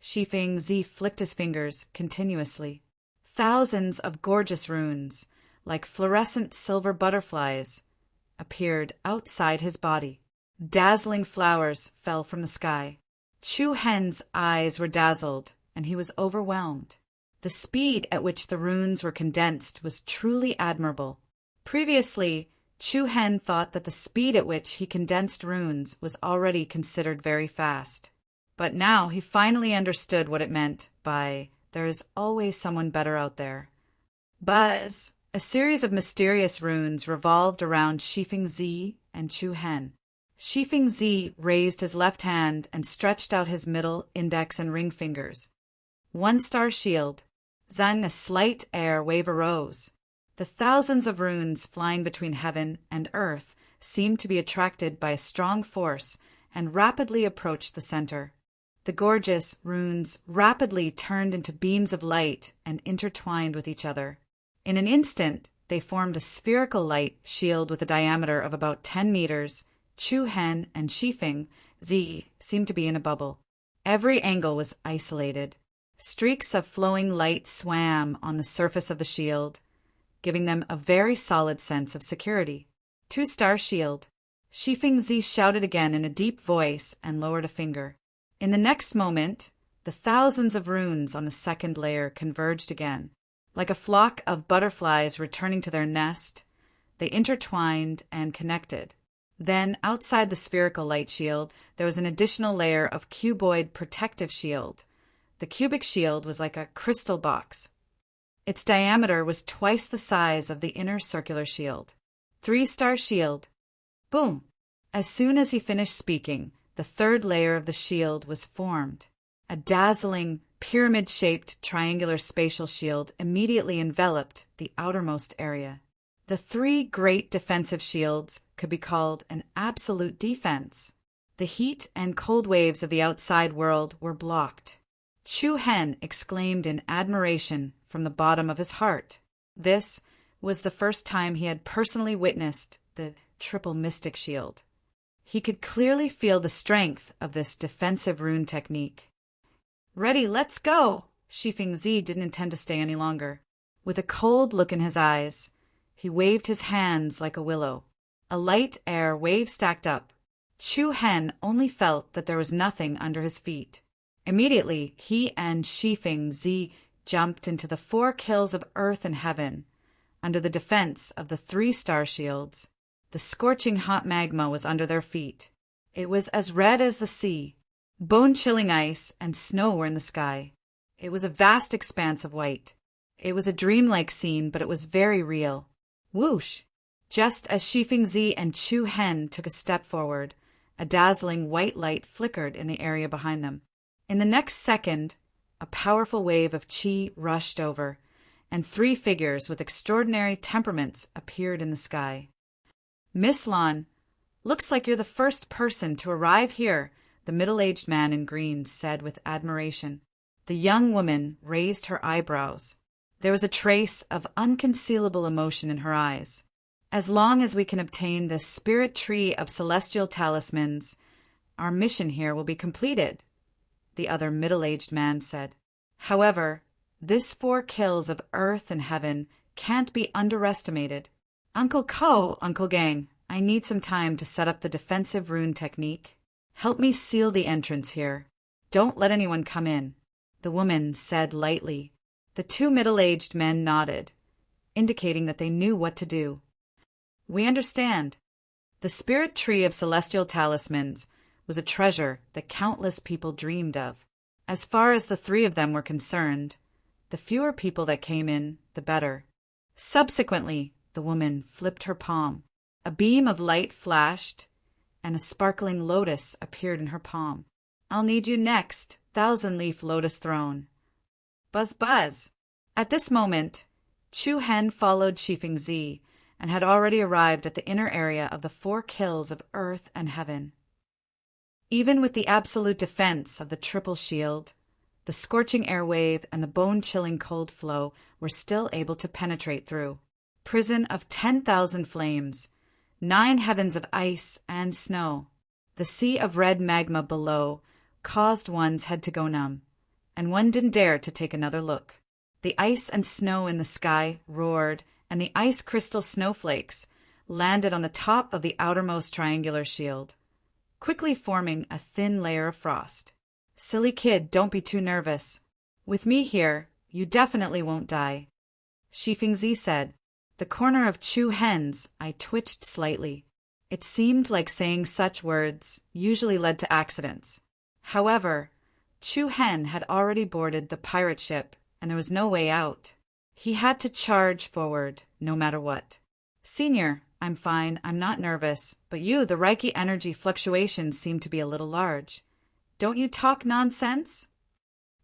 Shifeng Zi flicked his fingers continuously. Thousands of gorgeous runes, like fluorescent silver butterflies, appeared outside his body. Dazzling flowers fell from the sky. Chu Hen's eyes were dazzled, and he was overwhelmed. The speed at which the runes were condensed was truly admirable. Previously, Chu Hen thought that the speed at which he condensed runes was already considered very fast. But now he finally understood what it meant by, there is always someone better out there. Buzz! A series of mysterious runes revolved around Shifeng Zi and Chu Hen. Shifeng Zi raised his left hand and stretched out his middle, index, and ring fingers. 1-star shield. Zang, a slight air wave arose. The thousands of runes flying between heaven and earth seemed to be attracted by a strong force and rapidly approached the center. The gorgeous runes rapidly turned into beams of light and intertwined with each other. In an instant, they formed a spherical light shield with a diameter of about 10 meters. Chu Hen and Shifeng Zi seemed to be in a bubble. Every angle was isolated. Streaks of flowing light swam on the surface of the shield, giving them a very solid sense of security. 2-star shield. Shifeng Zi shouted again in a deep voice and lowered a finger. In the next moment, the thousands of runes on the second layer converged again. Like a flock of butterflies returning to their nest, they intertwined and connected. Then, outside the spherical light shield, there was an additional layer of cuboid protective shield. The cubic shield was like a crystal box. Its diameter was twice the size of the inner circular shield. 3-star shield. Boom! As soon as he finished speaking, the third layer of the shield was formed. A dazzling, pyramid-shaped triangular spatial shield immediately enveloped the outermost area. The 3 great defensive shields could be called an absolute defense. The heat and cold waves of the outside world were blocked. Chu Hen exclaimed in admiration from the bottom of his heart. This was the first time he had personally witnessed the triple mystic shield. He could clearly feel the strength of this defensive rune technique. Ready, let's go! Shifeng Zi didn't intend to stay any longer. With a cold look in his eyes, he waved his hands like a willow. A light air wave stacked up. Chu Hen only felt that there was nothing under his feet. Immediately, he and Shifeng Zi jumped into the 4 kills of earth and heaven. Under the defense of the 3-star shields, the scorching hot magma was under their feet. It was as red as the sea. Bone-chilling ice and snow were in the sky. It was a vast expanse of white. It was a dreamlike scene, but it was very real. Whoosh! Just as Shifeng Zi and Chu Hen took a step forward, a dazzling white light flickered in the area behind them. In the next second, a powerful wave of qi rushed over, and 3 figures with extraordinary temperaments appeared in the sky. Miss Lon, looks like you're the first person to arrive here, the middle-aged man in green said with admiration. The young woman raised her eyebrows. There was a trace of unconcealable emotion in her eyes. As long as we can obtain the spirit tree of celestial talismans, our mission here will be completed, the other middle-aged man said. However, this 4 kills of earth and heaven can't be underestimated. Uncle Ko, Uncle Gang, I need some time to set up the defensive rune technique. Help me seal the entrance here. Don't let anyone come in, the woman said lightly. The 2 middle-aged men nodded, indicating that they knew what to do. We understand. The spirit tree of celestial talismans was a treasure that countless people dreamed of. As far as the 3 of them were concerned, the fewer people that came in, the better. Subsequently, the woman flipped her palm. A beam of light flashed, and a sparkling lotus appeared in her palm. I'll need you next, 1,000-leaf lotus throne. Buzz, buzz. At this moment, Chu Hen followed Shifeng Zi and had already arrived at the inner area of the 4 kills of earth and heaven. Even with the absolute defense of the triple shield, the scorching air wave and the bone-chilling cold flow were still able to penetrate through. Prison of 10,000 flames, 9 heavens of ice and snow. The sea of red magma below caused one's head to go numb, and one didn't dare to take another look. The ice and snow in the sky roared, and the ice crystal snowflakes landed on the top of the outermost triangular shield, quickly forming a thin layer of frost. Silly kid, don't be too nervous. With me here, you definitely won't die, Shifeng Zi said. The corner of Chu Hen's eye twitched slightly. It seemed like saying such words usually led to accidents. However, Chu Hen had already boarded the pirate ship, and there was no way out. He had to charge forward, no matter what. Senior, I'm fine, I'm not nervous, but you, the Reiki energy fluctuations seem to be a little large. Don't you talk nonsense?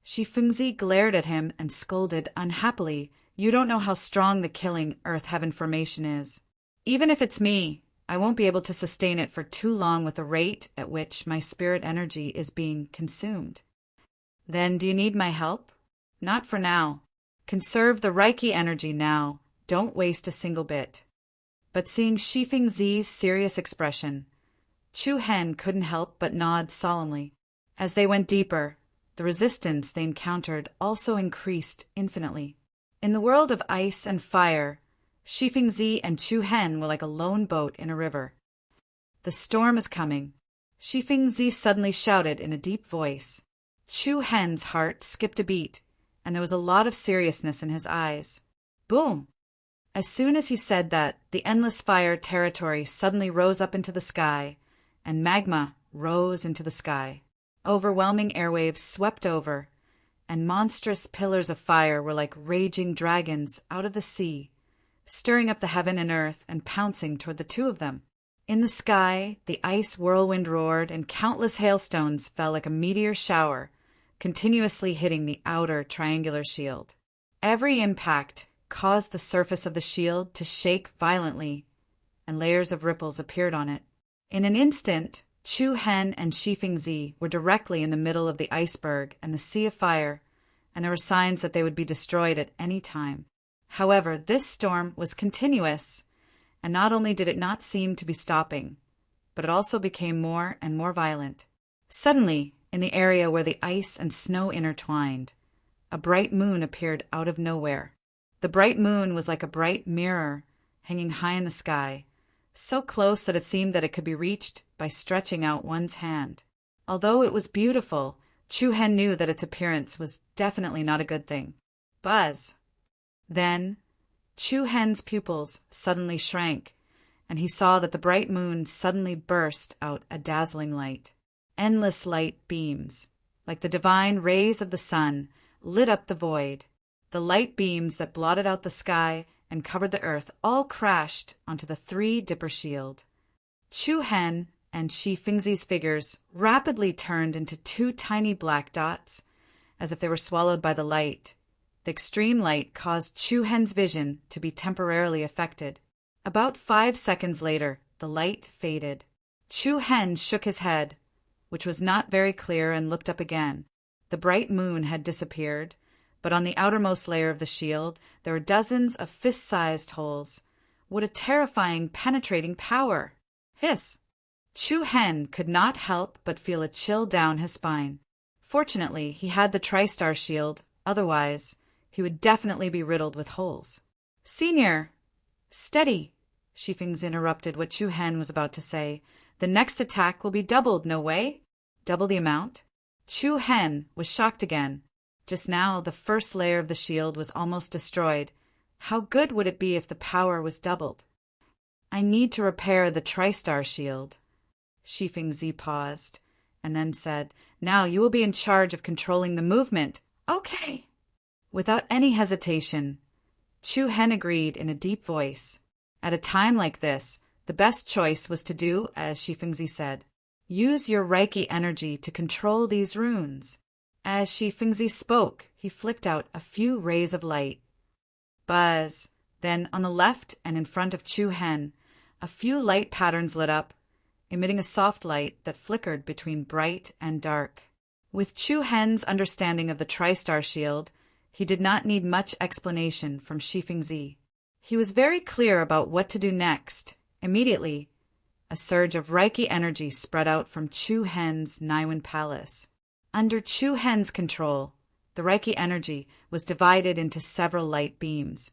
Shifeng Zi glared at him and scolded unhappily. You don't know how strong the killing Earth-Heaven formation is. Even if it's me, I won't be able to sustain it for too long with the rate at which my spirit energy is being consumed. Then do you need my help? Not for now. Conserve the Reiki energy now. Don't waste a single bit. But seeing Shifeng Zi's serious expression, Chu Hen couldn't help but nod solemnly. As they went deeper, the resistance they encountered also increased infinitely. In the world of ice and fire, Shifeng Zi and Chu Hen were like a lone boat in a river. The storm is coming, Shifeng Zi suddenly shouted in a deep voice. Chu Hen's heart skipped a beat, and there was a lot of seriousness in his eyes. Boom! As soon as he said that, the endless fire territory suddenly rose up into the sky, and magma rose into the sky. Overwhelming airwaves swept over, and monstrous pillars of fire were like raging dragons out of the sea, stirring up the heaven and earth and pouncing toward the 2 of them. In the sky, the ice whirlwind roared, and countless hailstones fell like a meteor shower, continuously hitting the outer triangular shield. Every impact caused the surface of the shield to shake violently, and layers of ripples appeared on it. In an instant, Chu Hen and Shifeng Zi were directly in the middle of the iceberg and the sea of fire, and there were signs that they would be destroyed at any time. However, this storm was continuous, and not only did it not seem to be stopping, but it also became more and more violent. Suddenly, in the area where the ice and snow intertwined, a bright moon appeared out of nowhere. The bright moon was like a bright mirror hanging high in the sky, so close that it seemed that it could be reached by stretching out one's hand. Although it was beautiful, Chu Hen knew that its appearance was definitely not a good thing. Buzz! Then, Chu Hen's pupils suddenly shrank, and he saw that the bright moon suddenly burst out a dazzling light. Endless light beams, like the divine rays of the sun, lit up the void. The light beams that blotted out the sky and covered the earth all crashed onto the 3 Dipper shield. Chu Hen and Shifeng Zi's figures rapidly turned into 2 tiny black dots, as if they were swallowed by the light. The extreme light caused Chu Hen's vision to be temporarily affected. About 5 seconds later, the light faded. Chu Hen shook his head, which was not very clear, and looked up again. The bright moon had disappeared, but on the outermost layer of the shield there were dozens of fist-sized holes, What a terrifying, penetrating power! Hiss! Chu Hen could not help but feel a chill down his spine. Fortunately, he had the Tri-Star shield, otherwise, he would definitely be riddled with holes. Senior! Steady! Shifengzi interrupted what Chu Hen was about to say. The next attack will be doubled, no way? Double the amount? Chu Hen was shocked again. Just now, the first layer of the shield was almost destroyed. How good would it be if the power was doubled? I need to repair the Tri-Star shield. Shifengzi paused, and then said, Now you will be in charge of controlling the movement. Okay. Without any hesitation, Chu Hen agreed in a deep voice. At a time like this, the best choice was to do as Shifengzi said. Use your Reiki energy to control these runes. As Shifengzi spoke, he flicked out a few rays of light. Buzz. Then, on the left and in front of Chu Hen, a few light patterns lit up, emitting a soft light that flickered between bright and dark. With Chu Hen's understanding of the Tri-Star shield, he did not need much explanation from Shifengzi. He was very clear about what to do next. Immediately, a surge of Reiki energy spread out from Chu Hen's Naiwan Palace. Under Chu Hen's control, the Reiki energy was divided into several light beams,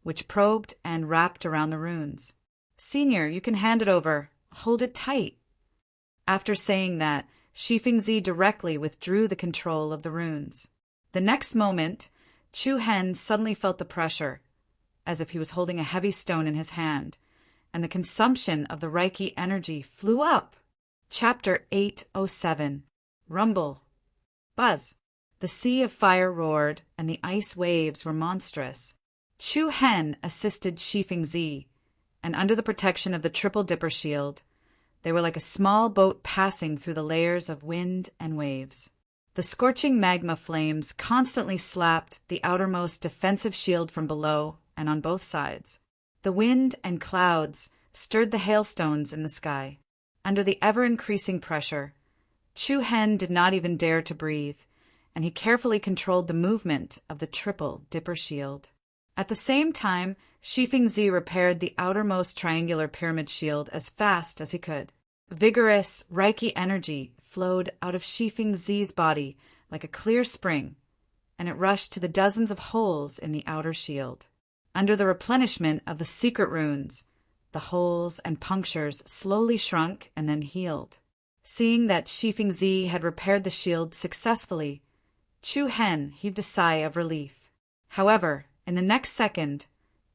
which probed and wrapped around the runes. Senior, you can hand it over. Hold it tight. After saying that, Shifengzi directly withdrew the control of the runes. The next moment, Chu Hen suddenly felt the pressure, as if he was holding a heavy stone in his hand, and the consumption of the Reiki energy flew up. Chapter 807. Rumble. Buzz. The sea of fire roared, and the ice waves were monstrous. Chu Hen assisted Shifengzi, and under the protection of the Triple Dipper shield, they were like a small boat passing through the layers of wind and waves. The scorching magma flames constantly slapped the outermost defensive shield from below and on both sides. The wind and clouds stirred the hailstones in the sky. Under the ever-increasing pressure, Chu Hen did not even dare to breathe, and he carefully controlled the movement of the Triple Dipper shield. At the same time, Shifengzi repaired the outermost triangular pyramid shield as fast as he could. Vigorous Reiki energy flowed out of Shifengzi's body like a clear spring, and it rushed to the dozens of holes in the outer shield. Under the replenishment of the secret runes, the holes and punctures slowly shrunk and then healed. Seeing that Shifengzi had repaired the shield successfully, Chu Hen heaved a sigh of relief. However, in the next second,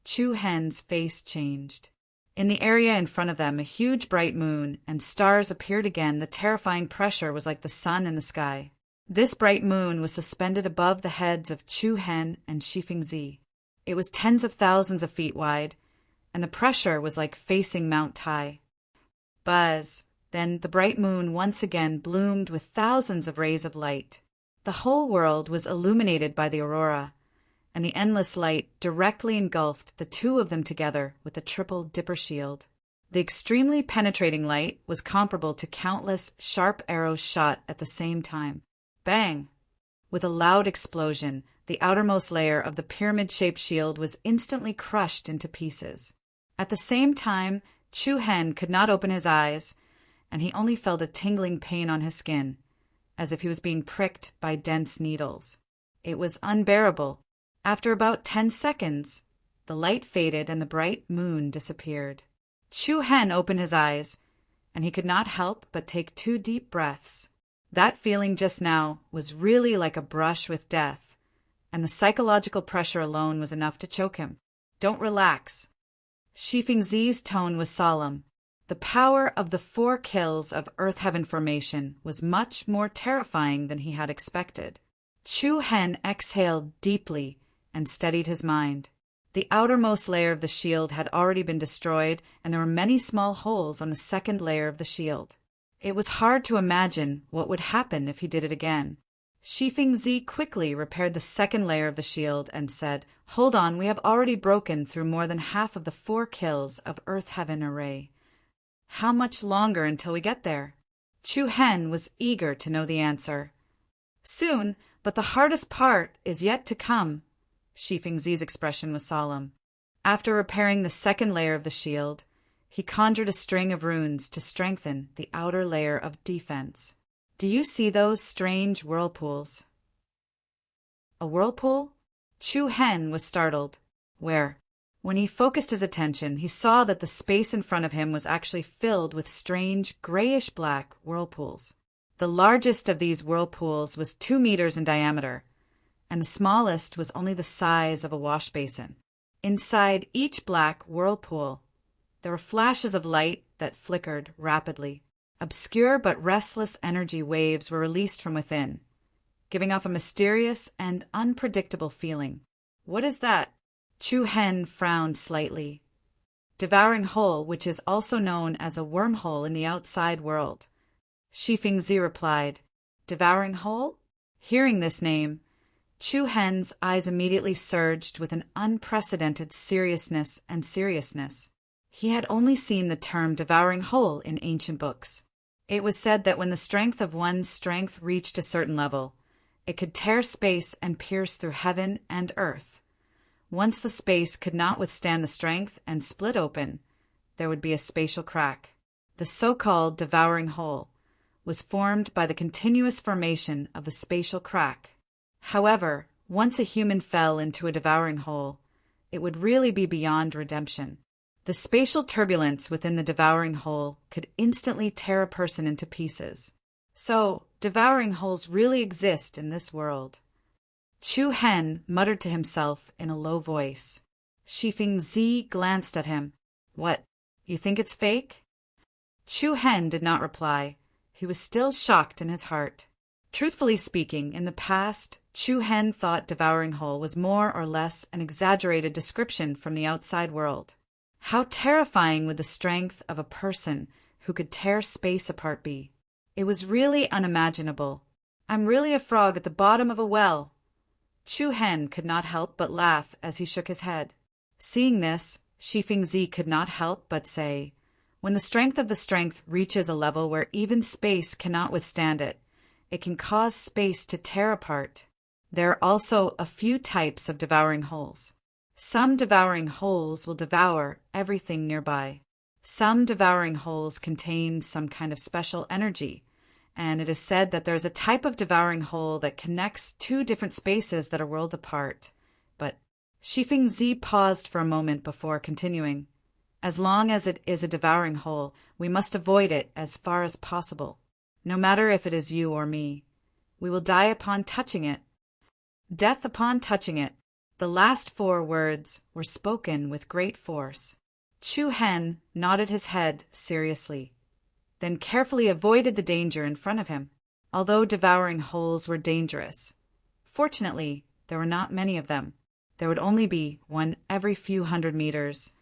Chu Hen's face changed. In the area in front of them, a huge bright moon and stars appeared again. The terrifying pressure was like the sun in the sky. This bright moon was suspended above the heads of Chu Hen and Shifengzi. It was tens of thousands of feet wide, and the pressure was like facing Mount Tai. Buzz. Then the bright moon once again bloomed with thousands of rays of light. The whole world was illuminated by the aurora, and the endless light directly engulfed the two of them together with the Triple Dipper shield. The extremely penetrating light was comparable to countless sharp arrows shot at the same time. Bang! With a loud explosion, the outermost layer of the pyramid-shaped shield was instantly crushed into pieces. At the same time, Chu Hen could not open his eyes, and he only felt a tingling pain on his skin, as if he was being pricked by dense needles. It was unbearable. After about 10 seconds, the light faded and the bright moon disappeared. Chu Hen opened his eyes, and he could not help but take 2 deep breaths. That feeling just now was really like a brush with death, and the psychological pressure alone was enough to choke him. Don't relax. Shifengzi's tone was solemn. The power of the 4 kills of Earth-Heaven formation was much more terrifying than he had expected. Chu Hen exhaled deeply and steadied his mind. The outermost layer of the shield had already been destroyed, and there were many small holes on the second layer of the shield. It was hard to imagine what would happen if he did it again. Shifengzi quickly repaired the second layer of the shield and said, "Hold on, we have already broken through more than half of the 4 kills of Earth-Heaven array. How much longer until we get there?" Chu Hen was eager to know the answer. "Soon, but the hardest part is yet to come." Shifengzi's expression was solemn. After repairing the second layer of the shield, he conjured a string of runes to strengthen the outer layer of defense. Do you see those strange whirlpools? A whirlpool? Chu Hen was startled. Where? When he focused his attention, he saw that the space in front of him was actually filled with strange, grayish-black whirlpools. The largest of these whirlpools was 2 meters in diameter, and the smallest was only the size of a wash basin. Inside each black whirlpool, there were flashes of light that flickered rapidly. Obscure but restless energy waves were released from within, giving off a mysterious and unpredictable feeling. What is that? Chu Hen frowned slightly. Devouring hole, which is also known as a wormhole in the outside world. Shifeng Zi replied, Devouring hole? Hearing this name, Chu Hen's eyes immediately surged with an unprecedented seriousness. He had only seen the term devouring hole in ancient books. It was said that when the strength of one's strength reached a certain level, it could tear space and pierce through heaven and earth. Once the space could not withstand the strength and split open, there would be a spatial crack. The so-called devouring hole was formed by the continuous formation of the spatial crack. However, once a human fell into a devouring hole, it would really be beyond redemption. The spatial turbulence within the devouring hole could instantly tear a person into pieces. So, devouring holes really exist in this world. Chu Hen muttered to himself in a low voice. Shifeng Zi glanced at him. What, you think it's fake? Chu Hen did not reply. He was still shocked in his heart. Truthfully speaking, in the past, Chu Hen thought devouring hole was more or less an exaggerated description from the outside world. How terrifying would the strength of a person who could tear space apart be? It was really unimaginable. I'm really a frog at the bottom of a well. Chu Hen could not help but laugh as he shook his head. Seeing this, Shifeng Zi could not help but say, when the strength of the strength reaches a level where even space cannot withstand it, it can cause space to tear apart. There are also a few types of devouring holes. Some devouring holes will devour everything nearby. Some devouring holes contain some kind of special energy, and it is said that there is a type of devouring hole that connects two different spaces that are worlds apart. But Shifeng Zi paused for a moment before continuing. As long as it is a devouring hole, we must avoid it as far as possible. No matter if it is you or me, we will die upon touching it. Death upon touching it. The last 4 words were spoken with great force. Chu Hen nodded his head seriously, then carefully avoided the danger in front of him. Although devouring holes were dangerous, fortunately, there were not many of them. There would only be one every few hundred meters,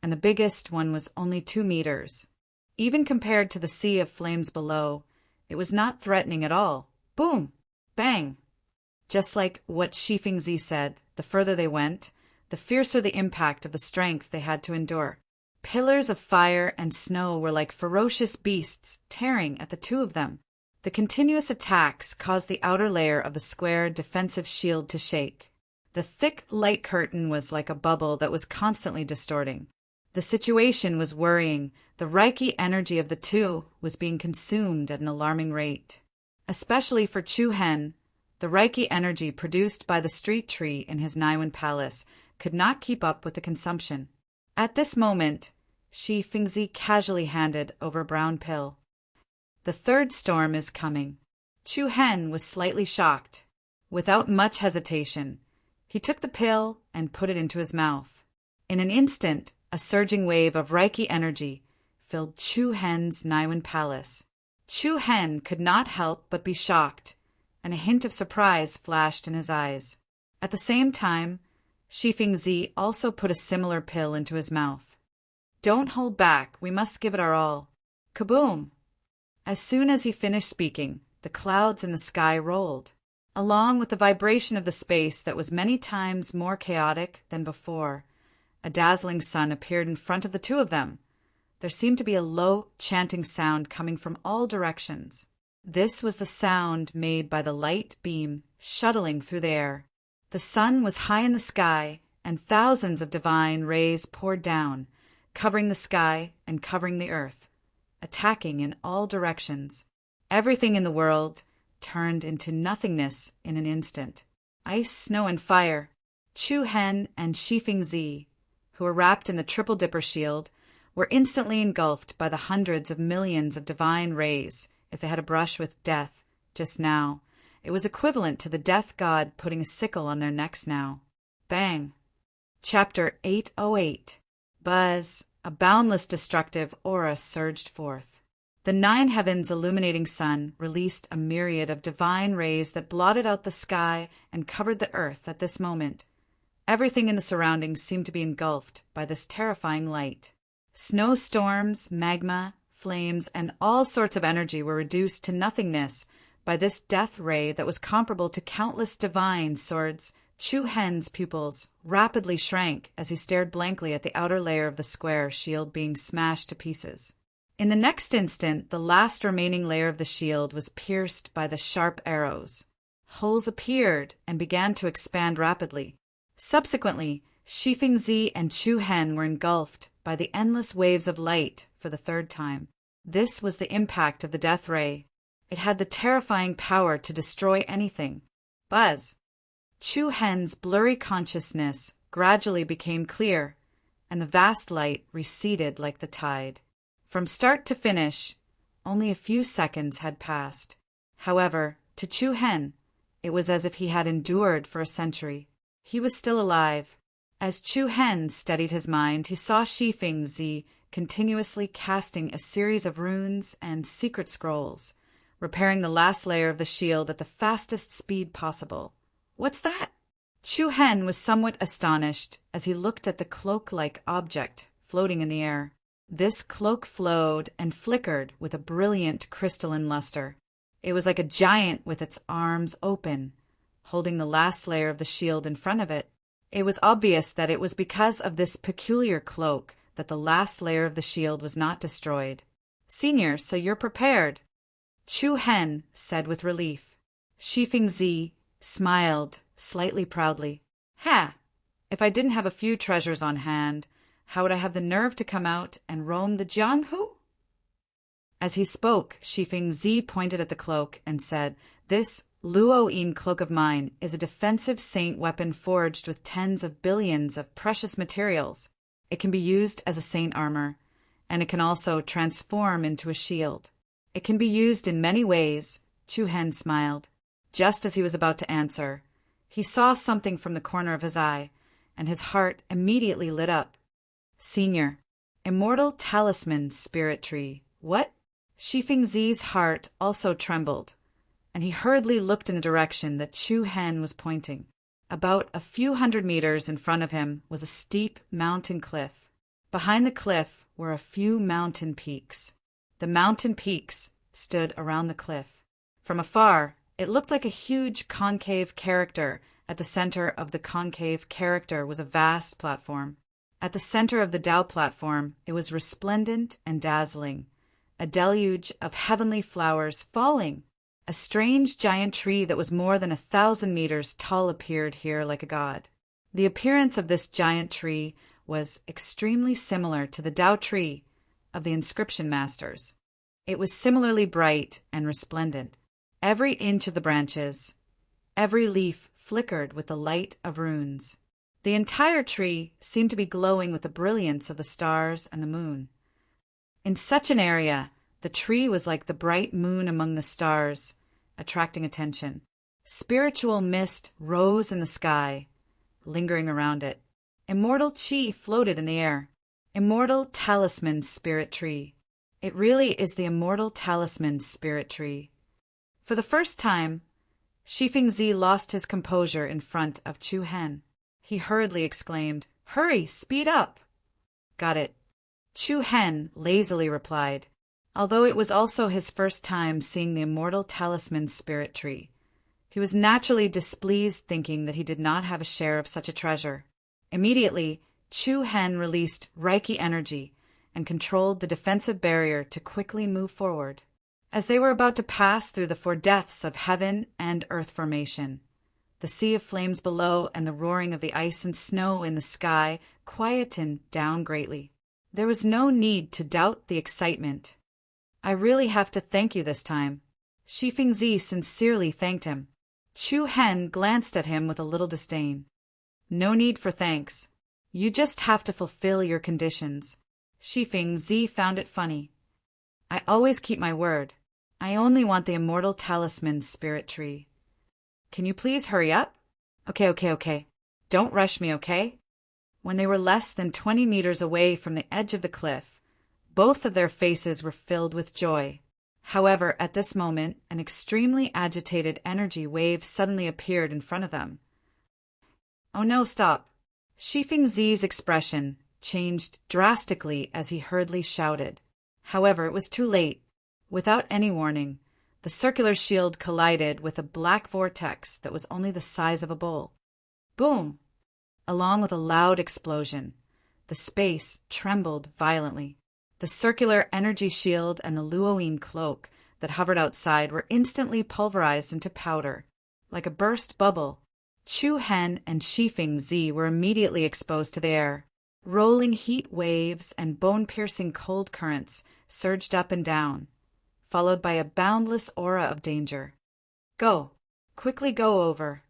and the biggest one was only 2 meters. Even compared to the sea of flames below, it was not threatening at all. Boom! Bang! Just like what Shifeng Zi said, the further they went, the fiercer the impact of the strength they had to endure. Pillars of fire and snow were like ferocious beasts tearing at the two of them. The continuous attacks caused the outer layer of the square defensive shield to shake. The thick light curtain was like a bubble that was constantly distorting. The situation was worrying. The Reiki energy of the two was being consumed at an alarming rate. Especially for Chu Hen, the Reiki energy produced by the street tree in his Naiwan palace could not keep up with the consumption. At this moment, Shifeng Zi casually handed over a brown pill. The third storm is coming. Chu Hen was slightly shocked. Without much hesitation, he took the pill and put it into his mouth. In an instant, a surging wave of Reiki energy filled Chu Hen's Naiwan palace. Chu Hen could not help but be shocked, and a hint of surprise flashed in his eyes. At the same time, Shifeng Zi also put a similar pill into his mouth. Don't hold back, we must give it our all. Kaboom! As soon as he finished speaking, the clouds in the sky rolled. Along with the vibration of the space that was many times more chaotic than before, a dazzling sun appeared in front of the two of them. There seemed to be a low, chanting sound coming from all directions. This was the sound made by the light beam shuttling through the air. The sun was high in the sky, and thousands of divine rays poured down, covering the sky and covering the earth, attacking in all directions. Everything in the world turned into nothingness in an instant. Ice, snow, and fire. Chu Hen and Shifeng Zi, who were wrapped in the Triple Dipper shield, were instantly engulfed by the hundreds of millions of divine rays. If they had a brush with death just now, it was equivalent to the death god putting a sickle on their necks now. Bang! Chapter 808. Buzz. A boundless destructive aura surged forth. The nine heavens illuminating sun released a myriad of divine rays that blotted out the sky and covered the earth at this moment. Everything in the surroundings seemed to be engulfed by this terrifying light. Snowstorms, magma, flames, and all sorts of energy were reduced to nothingness by this death ray that was comparable to countless divine swords. Chu Hen's pupils rapidly shrank as he stared blankly at the outer layer of the square shield being smashed to pieces. In the next instant, the last remaining layer of the shield was pierced by the sharp arrows. Holes appeared and began to expand rapidly. Subsequently, Shifeng Zi and Chu Hen were engulfed by the endless waves of light for the third time. This was the impact of the death ray. It had the terrifying power to destroy anything. Buzz! Chu Hen's blurry consciousness gradually became clear, and the vast light receded like the tide. From start to finish, only a few seconds had passed. However, to Chu Hen, it was as if he had endured for a century. He was still alive. As Chu Hen steadied his mind, he saw Shifeng Zi continuously casting a series of runes and secret scrolls, repairing the last layer of the shield at the fastest speed possible. What's that? Chu Hen was somewhat astonished as he looked at the cloak-like object floating in the air. This cloak flowed and flickered with a brilliant crystalline luster. It was like a giant with its arms open, holding the last layer of the shield in front of it. It was obvious that it was because of this peculiar cloak that the last layer of the shield was not destroyed. "Senior, so you're prepared," Chu Hen said with relief. Shifeng Zi smiled slightly proudly. "Ha! If I didn't have a few treasures on hand, how would I have the nerve to come out and roam the Jianghu?" As he spoke, Shifeng Zi pointed at the cloak and said, "This Luoyin cloak of mine is a defensive saint weapon forged with tens of billions of precious materials. It can be used as a saint armor, and it can also transform into a shield. It can be used in many ways." Chu Hen smiled. Just as he was about to answer, he saw something from the corner of his eye, and his heart immediately lit up. "Senior, immortal talisman spirit tree. What?" Shifeng Zi's heart also trembled, and he hurriedly looked in the direction that Chu Hen was pointing. About a few hundred meters in front of him was a steep mountain cliff. Behind the cliff were a few mountain peaks. The mountain peaks stood around the cliff. From afar, it looked like a huge concave character. At the center of the concave character was a vast platform. At the center of the Tao platform, it was resplendent and dazzling, a deluge of heavenly flowers falling. A strange giant tree that was more than 1,000 meters tall appeared here like a god. The appearance of this giant tree was extremely similar to the Tao tree of the inscription masters. It was similarly bright and resplendent. Every inch of the branches, every leaf flickered with the light of runes. The entire tree seemed to be glowing with the brilliance of the stars and the moon. In such an area, the tree was like the bright moon among the stars, attracting attention. Spiritual mist rose in the sky, lingering around it. Immortal chi floated in the air. Immortal talisman spirit tree. It really is the immortal talisman spirit tree. For the first time, Shifeng Zi lost his composure in front of Chu Hen. He hurriedly exclaimed, "Hurry, speed up!" "Got it," Chu Hen lazily replied, although it was also his first time seeing the immortal talisman spirit tree. He was naturally displeased, thinking that he did not have a share of such a treasure. Immediately, Chu Hen released Reiki energy and controlled the defensive barrier to quickly move forward. As they were about to pass through the four deaths of heaven and earth formation, The sea of flames below and the roaring of the ice and snow in the sky quietened down greatly. There was no need to doubt the excitement. I really have to thank you this time. Shifeng sincerely thanked him. Chu Hen glanced at him with a little disdain. No need for thanks. You just have to fulfill your conditions. Shifeng found it funny. I always keep my word. I only want the immortal talisman spirit tree. Can you please hurry up? Okay. Don't rush me, okay? When they were less than 20 meters away from the edge of the cliff, both of their faces were filled with joy. However, at this moment, an extremely agitated energy wave suddenly appeared in front of them. Oh no, stop! Shifeng expression changed drastically as he hurriedly shouted. However, it was too late. Without any warning, the circular shield collided with a black vortex that was only the size of a bowl. Boom! Along with a loud explosion, the space trembled violently. The circular energy shield and the Luoyin cloak that hovered outside were instantly pulverized into powder. Like a burst bubble, Chu Hen and Shifeng were immediately exposed to the air. Rolling heat waves and bone-piercing cold currents surged up and down, followed by a boundless aura of danger. Go! Quickly go over!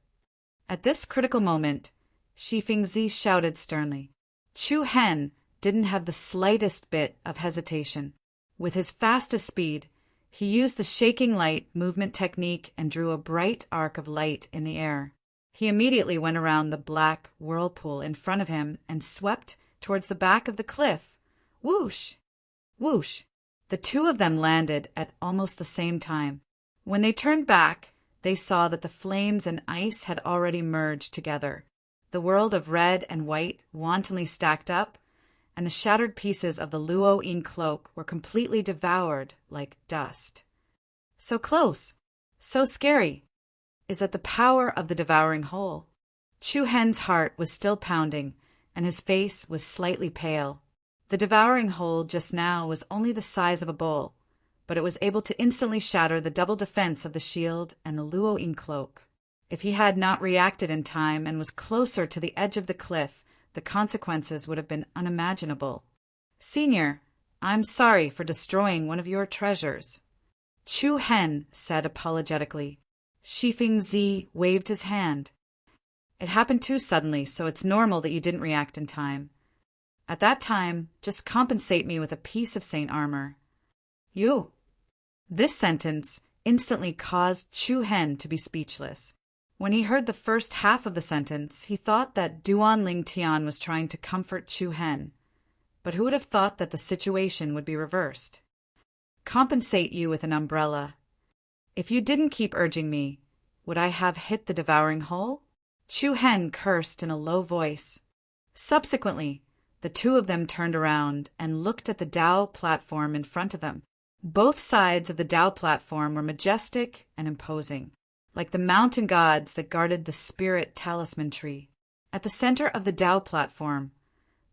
At this critical moment, Shifeng shouted sternly. Chu Hen didn't have the slightest bit of hesitation. With his fastest speed, he used the shaking light movement technique and drew a bright arc of light in the air. He immediately went around the black whirlpool in front of him and swept towards the back of the cliff. Whoosh! Whoosh! The two of them landed at almost the same time. When they turned back, they saw that the flames and ice had already merged together. The world of red and white wantonly stacked up, and the shattered pieces of the Luoyin cloak were completely devoured like dust. So close, so scary. Is that the power of the devouring whole? Chu Hen's heart was still pounding, and his face was slightly pale. The devouring hole just now was only the size of a bowl, but it was able to instantly shatter the double defense of the shield and the Luoyin cloak. If he had not reacted in time and was closer to the edge of the cliff, the consequences would have been unimaginable. Senior, I'm sorry for destroying one of your treasures. Chu Hen said apologetically. Shifeng waved his hand. It happened too suddenly, so it's normal that you didn't react in time. At that time, just compensate me with a piece of saint armor. You. This sentence instantly caused Chu Hen to be speechless. When he heard the first half of the sentence, he thought that Duan Ling Tian was trying to comfort Chu Hen. But who would have thought that the situation would be reversed? Compensate you with an umbrella. If you didn't keep urging me, would I have hit the devouring hole? Chu Hen cursed in a low voice. Subsequently, the two of them turned around and looked at the Dao platform in front of them. Both sides of the Dao platform were majestic and imposing, like the mountain gods that guarded the spirit talisman tree. At the center of the Dao platform,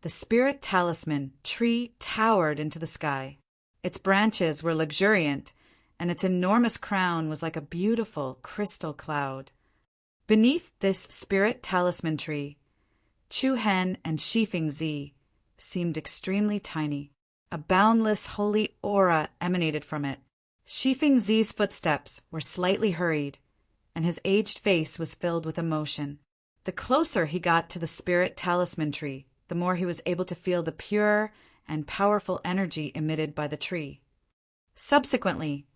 the spirit talisman tree towered into the sky. Its branches were luxuriant, and its enormous crown was like a beautiful crystal cloud. Beneath this spirit talisman tree, Chu Hen and Shifeng seemed extremely tiny. A boundless holy aura emanated from it. Shifeng footsteps were slightly hurried, and his aged face was filled with emotion. The closer he got to the spirit talisman tree, the more he was able to feel the pure and powerful energy emitted by the tree. Subsequently,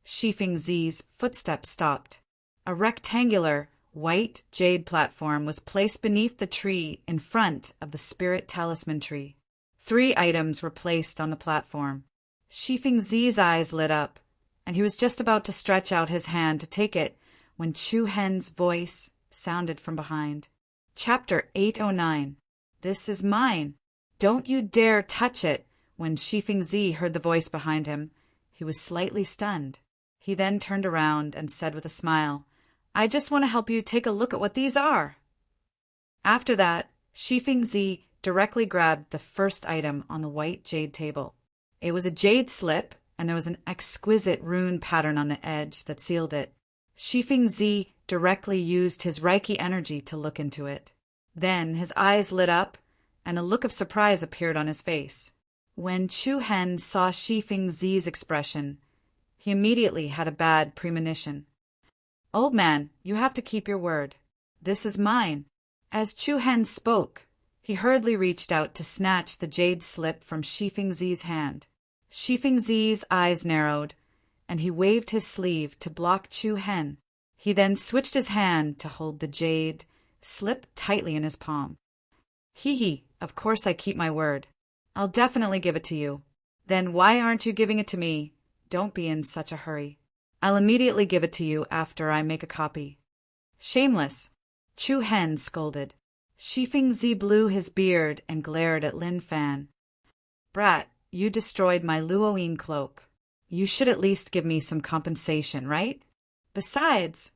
Shifeng footsteps stopped. A rectangular, white jade platform was placed beneath the tree in front of the spirit talisman tree. 3 items were placed on the platform. Shifeng eyes lit up, and he was just about to stretch out his hand to take it when Chu Hen's voice sounded from behind. Chapter 809. This is mine. Don't you dare touch it. When Shifeng heard the voice behind him, he was slightly stunned. He then turned around and said with a smile, I just want to help you take a look at what these are. After that, Shifeng directly grabbed the first item on the white jade table. It was a jade slip, and there was an exquisite rune pattern on the edge that sealed it. Shifeng directly used his Reiki energy to look into it. Then his eyes lit up, and a look of surprise appeared on his face. When Chu Hen saw Shifeng Zi's expression, he immediately had a bad premonition. "Old man, you have to keep your word. This is mine." As Chu Hen spoke, he hurriedly reached out to snatch the jade slip from Shifeng Zi's hand. Shifeng Zi's eyes narrowed, and he waved his sleeve to block Chu Hen. He then switched his hand to hold the jade slip tightly in his palm. "Hee, of course I keep my word. I'll definitely give it to you." "Then why aren't you giving it to me? Don't be in such a hurry. I'll immediately give it to you after I make a copy." "Shameless!" Chu Hen scolded. Shifeng Zi blew his beard and glared at Lin Fan. "Brat, you destroyed my Luoyin cloak. You should at least give me some compensation, right? Besides,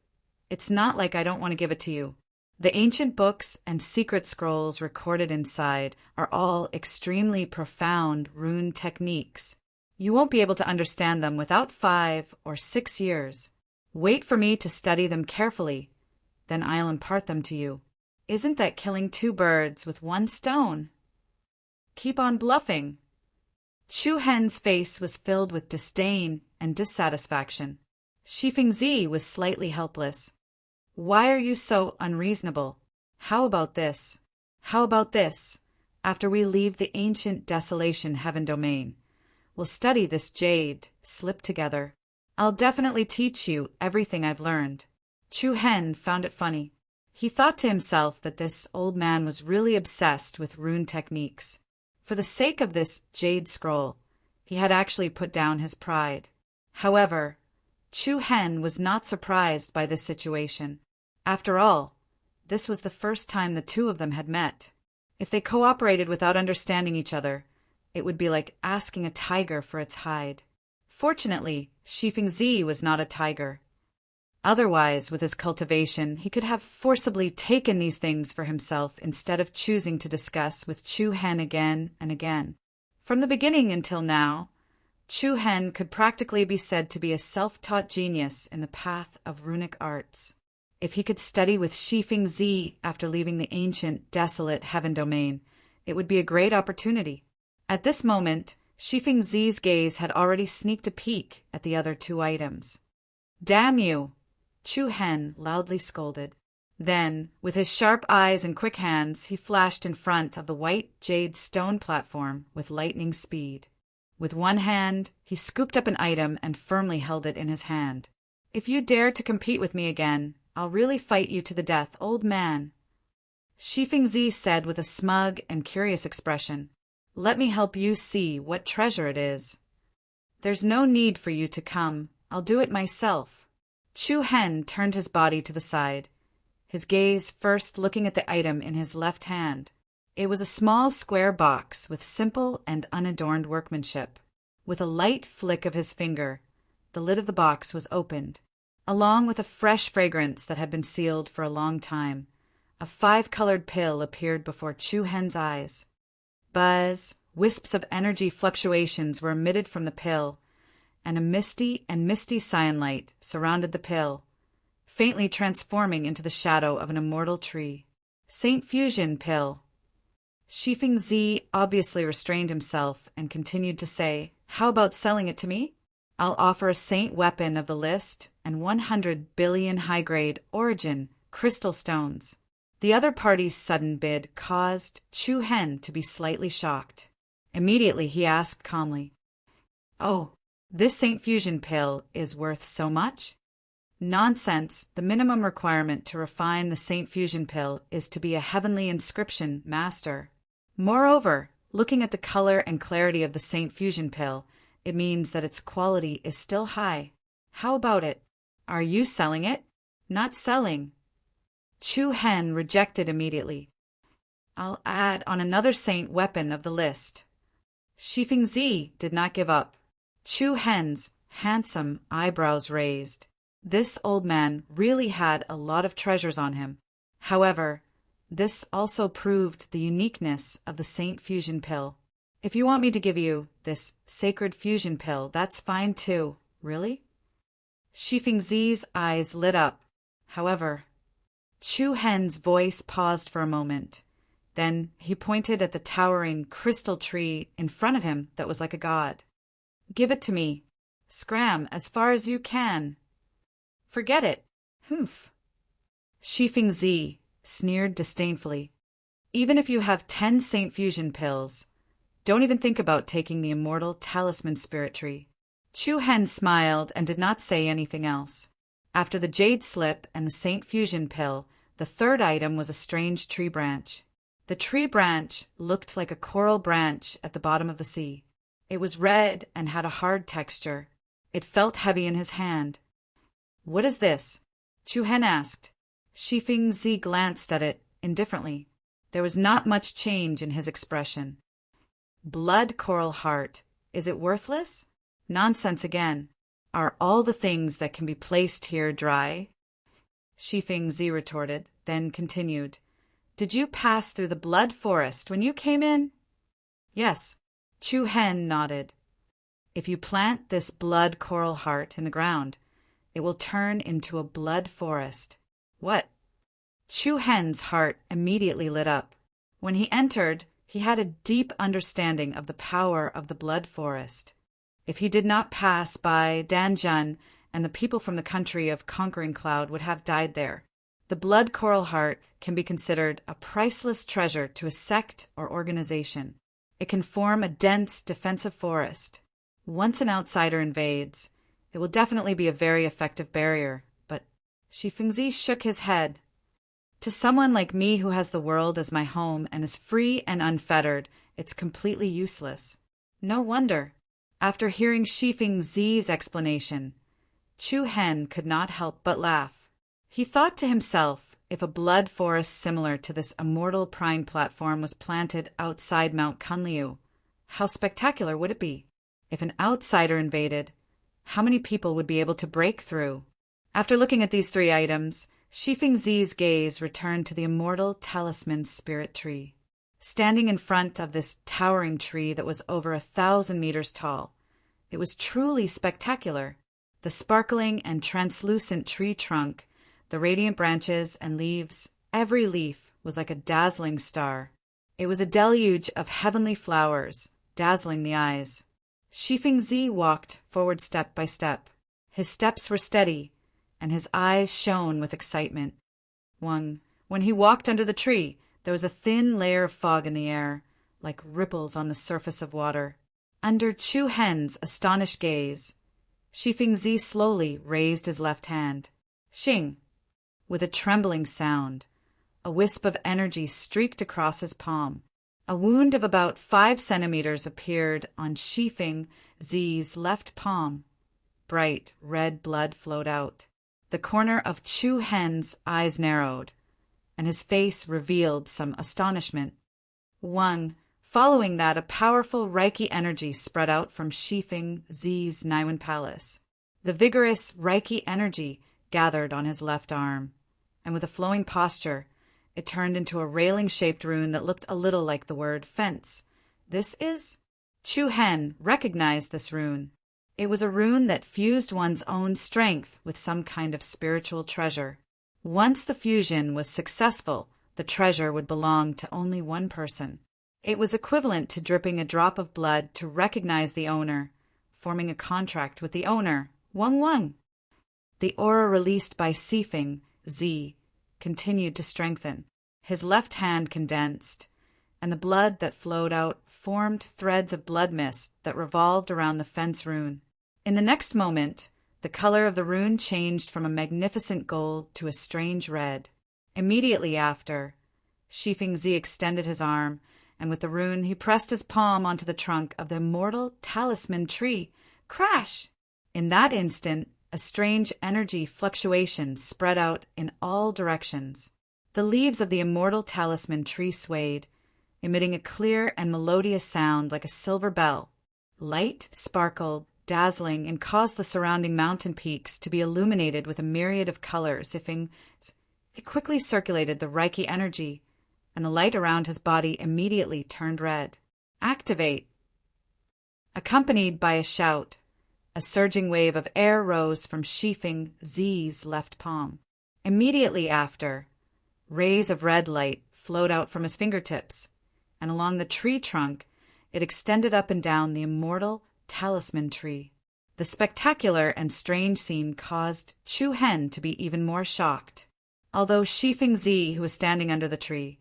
it's not like I don't want to give it to you. The ancient books and secret scrolls recorded inside are all extremely profound rune techniques. You won't be able to understand them without 5 or 6 years. Wait for me to study them carefully, then I'll impart them to you. Isn't that killing 2 birds with 1 stone? Keep on bluffing." Chu Hen's face was filled with disdain and dissatisfaction. Shifeng Zi was slightly helpless. "Why are you so unreasonable? How about this? How about this? After we leave the ancient desolation heaven domain, we'll study this jade slip together. I'll definitely teach you everything I've learned." Chu Hen found it funny. He thought to himself that this old man was really obsessed with rune techniques. For the sake of this jade scroll, he had actually put down his pride. However, Chu Hen was not surprised by this situation. After all, this was the first time the 2 of them had met. If they cooperated without understanding each other, it would be like asking a tiger for its hide. Fortunately, Shifeng Zi was not a tiger. Otherwise, with his cultivation, he could have forcibly taken these things for himself instead of choosing to discuss with Chu Hen again and again. From the beginning until now, Chu Hen could practically be said to be a self-taught genius in the path of runic arts. If he could study with Shifeng Zi after leaving the ancient, desolate heaven domain, it would be a great opportunity. At this moment, Shifeng Zi's gaze had already sneaked a peek at the other 2 items. "Damn you!" Chu Hen loudly scolded. Then, with his sharp eyes and quick hands, he flashed in front of the white jade stone platform with lightning speed. With one hand, he scooped up an item and firmly held it in his hand. "If you dare to compete with me again, I'll really fight you to the death, old man." Shifeng Zi said with a smug and curious expression, "Let me help you see what treasure it is." "There's no need for you to come. I'll do it myself." Chu Hen turned his body to the side, his gaze first looking at the item in his left hand. It was a small square box with simple and unadorned workmanship. With a light flick of his finger, the lid of the box was opened. Along with a fresh fragrance that had been sealed for a long time, a 5-colored pill appeared before Chu Hen's eyes. Buzz, wisps of energy fluctuations were emitted from the pill, and a misty cyanlight surrounded the pill, faintly transforming into the shadow of an immortal tree. "Saint Fusion Pill." Shifeng Zi obviously restrained himself and continued to say, "How about selling it to me? I'll offer a saint weapon of the list and 100 billion high-grade origin crystal stones." The other party's sudden bid caused Chu Hen to be slightly shocked. Immediately he asked calmly, "Oh, this Saint Fusion Pill is worth so much?" "Nonsense. The minimum requirement to refine the Saint Fusion Pill is to be a heavenly inscription master. Moreover, looking at the color and clarity of the Saint Fusion Pill, it means that its quality is still high. How about it? Are you selling it?" "Not selling." Chu Hen rejected immediately. "I'll add on another saint weapon of the list." Shifeng Zi did not give up. Chu Hen's handsome eyebrows raised. This old man really had a lot of treasures on him. However, this also proved the uniqueness of the Saint Fusion Pill. "If you want me to give you this sacred fusion pill, that's fine too." "Really?" Shifeng Zi's eyes lit up. However, Chu Hen's voice paused for a moment. Then he pointed at the towering crystal tree in front of him that was like a god. "Give it to me. Scram as far as you can." "Forget it. Humph." Shifeng Zi sneered disdainfully. "Even if you have 10 Saint Fusion pills, don't even think about taking the immortal talisman spirit tree." Chu Hen smiled and did not say anything else. After the jade slip and the Saint Fusion pill, the third item was a strange tree branch. The tree branch looked like a coral branch at the bottom of the sea. It was red and had a hard texture. It felt heavy in his hand. "What is this?" Chu Hen asked. Shifeng Zi glanced at it indifferently. There was not much change in his expression. "Blood coral heart. Is it worthless?" "Nonsense again. Are all the things that can be placed here dry?" Shifeng Zi retorted, then continued. "Did you pass through the blood forest when you came in?" "Yes." Chu Hen nodded. "If you plant this blood coral heart in the ground, it will turn into a blood forest." "What?" Chu Hen's heart immediately lit up. When he entered, he had a deep understanding of the power of the blood forest. If he did not pass by Danjun, and the people from the country of Conquering Cloud would have died there. The blood coral heart can be considered a priceless treasure to a sect or organization. It can form a dense defensive forest. Once an outsider invades, it will definitely be a very effective barrier, but Shifeng Zi shook his head. "To someone like me who has the world as my home and is free and unfettered, it's completely useless." No wonder. After hearing Shifeng Zi's explanation, Chu Hen could not help but laugh. He thought to himself, if a blood forest similar to this immortal prime platform was planted outside Mount Kunliu, how spectacular would it be? If an outsider invaded, how many people would be able to break through? After looking at these 3 items, Shifeng Zi's gaze returned to the immortal talisman spirit tree. Standing in front of this towering tree that was over 1,000 meters tall, it was truly spectacular. The sparkling and translucent tree trunk, the radiant branches and leaves, every leaf was like a dazzling star. It was a deluge of heavenly flowers, dazzling the eyes. Shifeng Zi walked forward step by step. His steps were steady, and his eyes shone with excitement. When he walked under the tree, there was a thin layer of fog in the air, like ripples on the surface of water. Under Chu Hen's astonished gaze, Shifeng Zi slowly raised his left hand. Xing! With a trembling sound, a wisp of energy streaked across his palm. A wound of about 5 centimeters appeared on Shifeng Zi's left palm. Bright red blood flowed out. The corner of Chu Hen's eyes narrowed, and his face revealed some astonishment. Following that, a powerful Reiki energy spread out from Shifeng Zi's Naiwen Palace. The vigorous Reiki energy gathered on his left arm, and with a flowing posture, it turned into a railing-shaped rune that looked a little like the word fence. This is? Chu Hen recognized this rune. It was a rune that fused one's own strength with some kind of spiritual treasure. Once the fusion was successful, the treasure would belong to only one person. It was equivalent to dripping a drop of blood to recognize the owner, forming a contract with the owner. Wang. The aura released by Shifeng Zi continued to strengthen. His left hand condensed, and the blood that flowed out formed threads of blood mist that revolved around the fence rune. In the next moment, the color of the rune changed from a magnificent gold to a strange red. Immediately after, Shifeng Zi extended his arm, and with the rune he pressed his palm onto the trunk of the immortal talisman tree. Crash! In that instant, a strange energy fluctuation spread out in all directions. The leaves of the immortal talisman tree swayed, emitting a clear and melodious sound like a silver bell. Light sparkled, dazzling, and caused the surrounding mountain peaks to be illuminated with a myriad of colors. It quickly circulated the Reiki energy, and the light around his body immediately turned red. Activate! Accompanied by a shout, a surging wave of air rose from Shifeng Zi's left palm. Immediately after, rays of red light flowed out from his fingertips, and along the tree trunk it extended up and down the immortal talisman tree. The spectacular and strange scene caused Chu Hen to be even more shocked. Although Shifeng Zi, who was standing under the tree,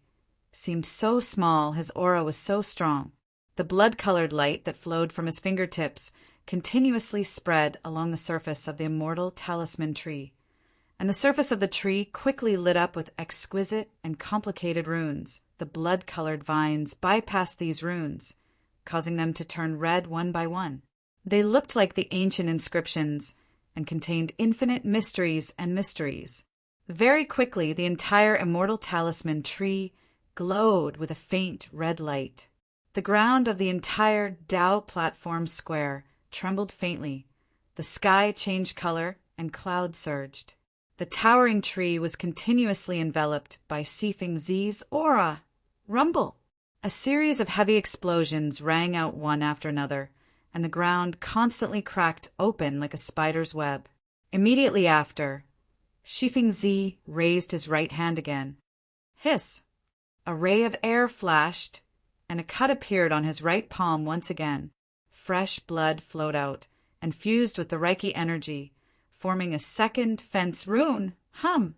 seemed so small, his aura was so strong. The blood-colored light that flowed from his fingertips continuously spread along the surface of the immortal talisman tree, and the surface of the tree quickly lit up with exquisite and complicated runes. The blood-colored vines bypassed these runes, causing them to turn red one by one. They looked like the ancient inscriptions and contained infinite mysteries and mysteries. Very quickly, the entire immortal talisman tree glowed with a faint red light. The ground of the entire Dao platform square trembled faintly. The sky changed color and clouds surged. The towering tree was continuously enveloped by Shifeng Zi's aura. Rumble! A series of heavy explosions rang out one after another, and the ground constantly cracked open like a spider's web. Immediately after, Shifeng Zi raised his right hand again. Hiss! A ray of air flashed, and a cut appeared on his right palm once again. Fresh blood flowed out and fused with the Reiki energy, forming a second fence rune. Hum!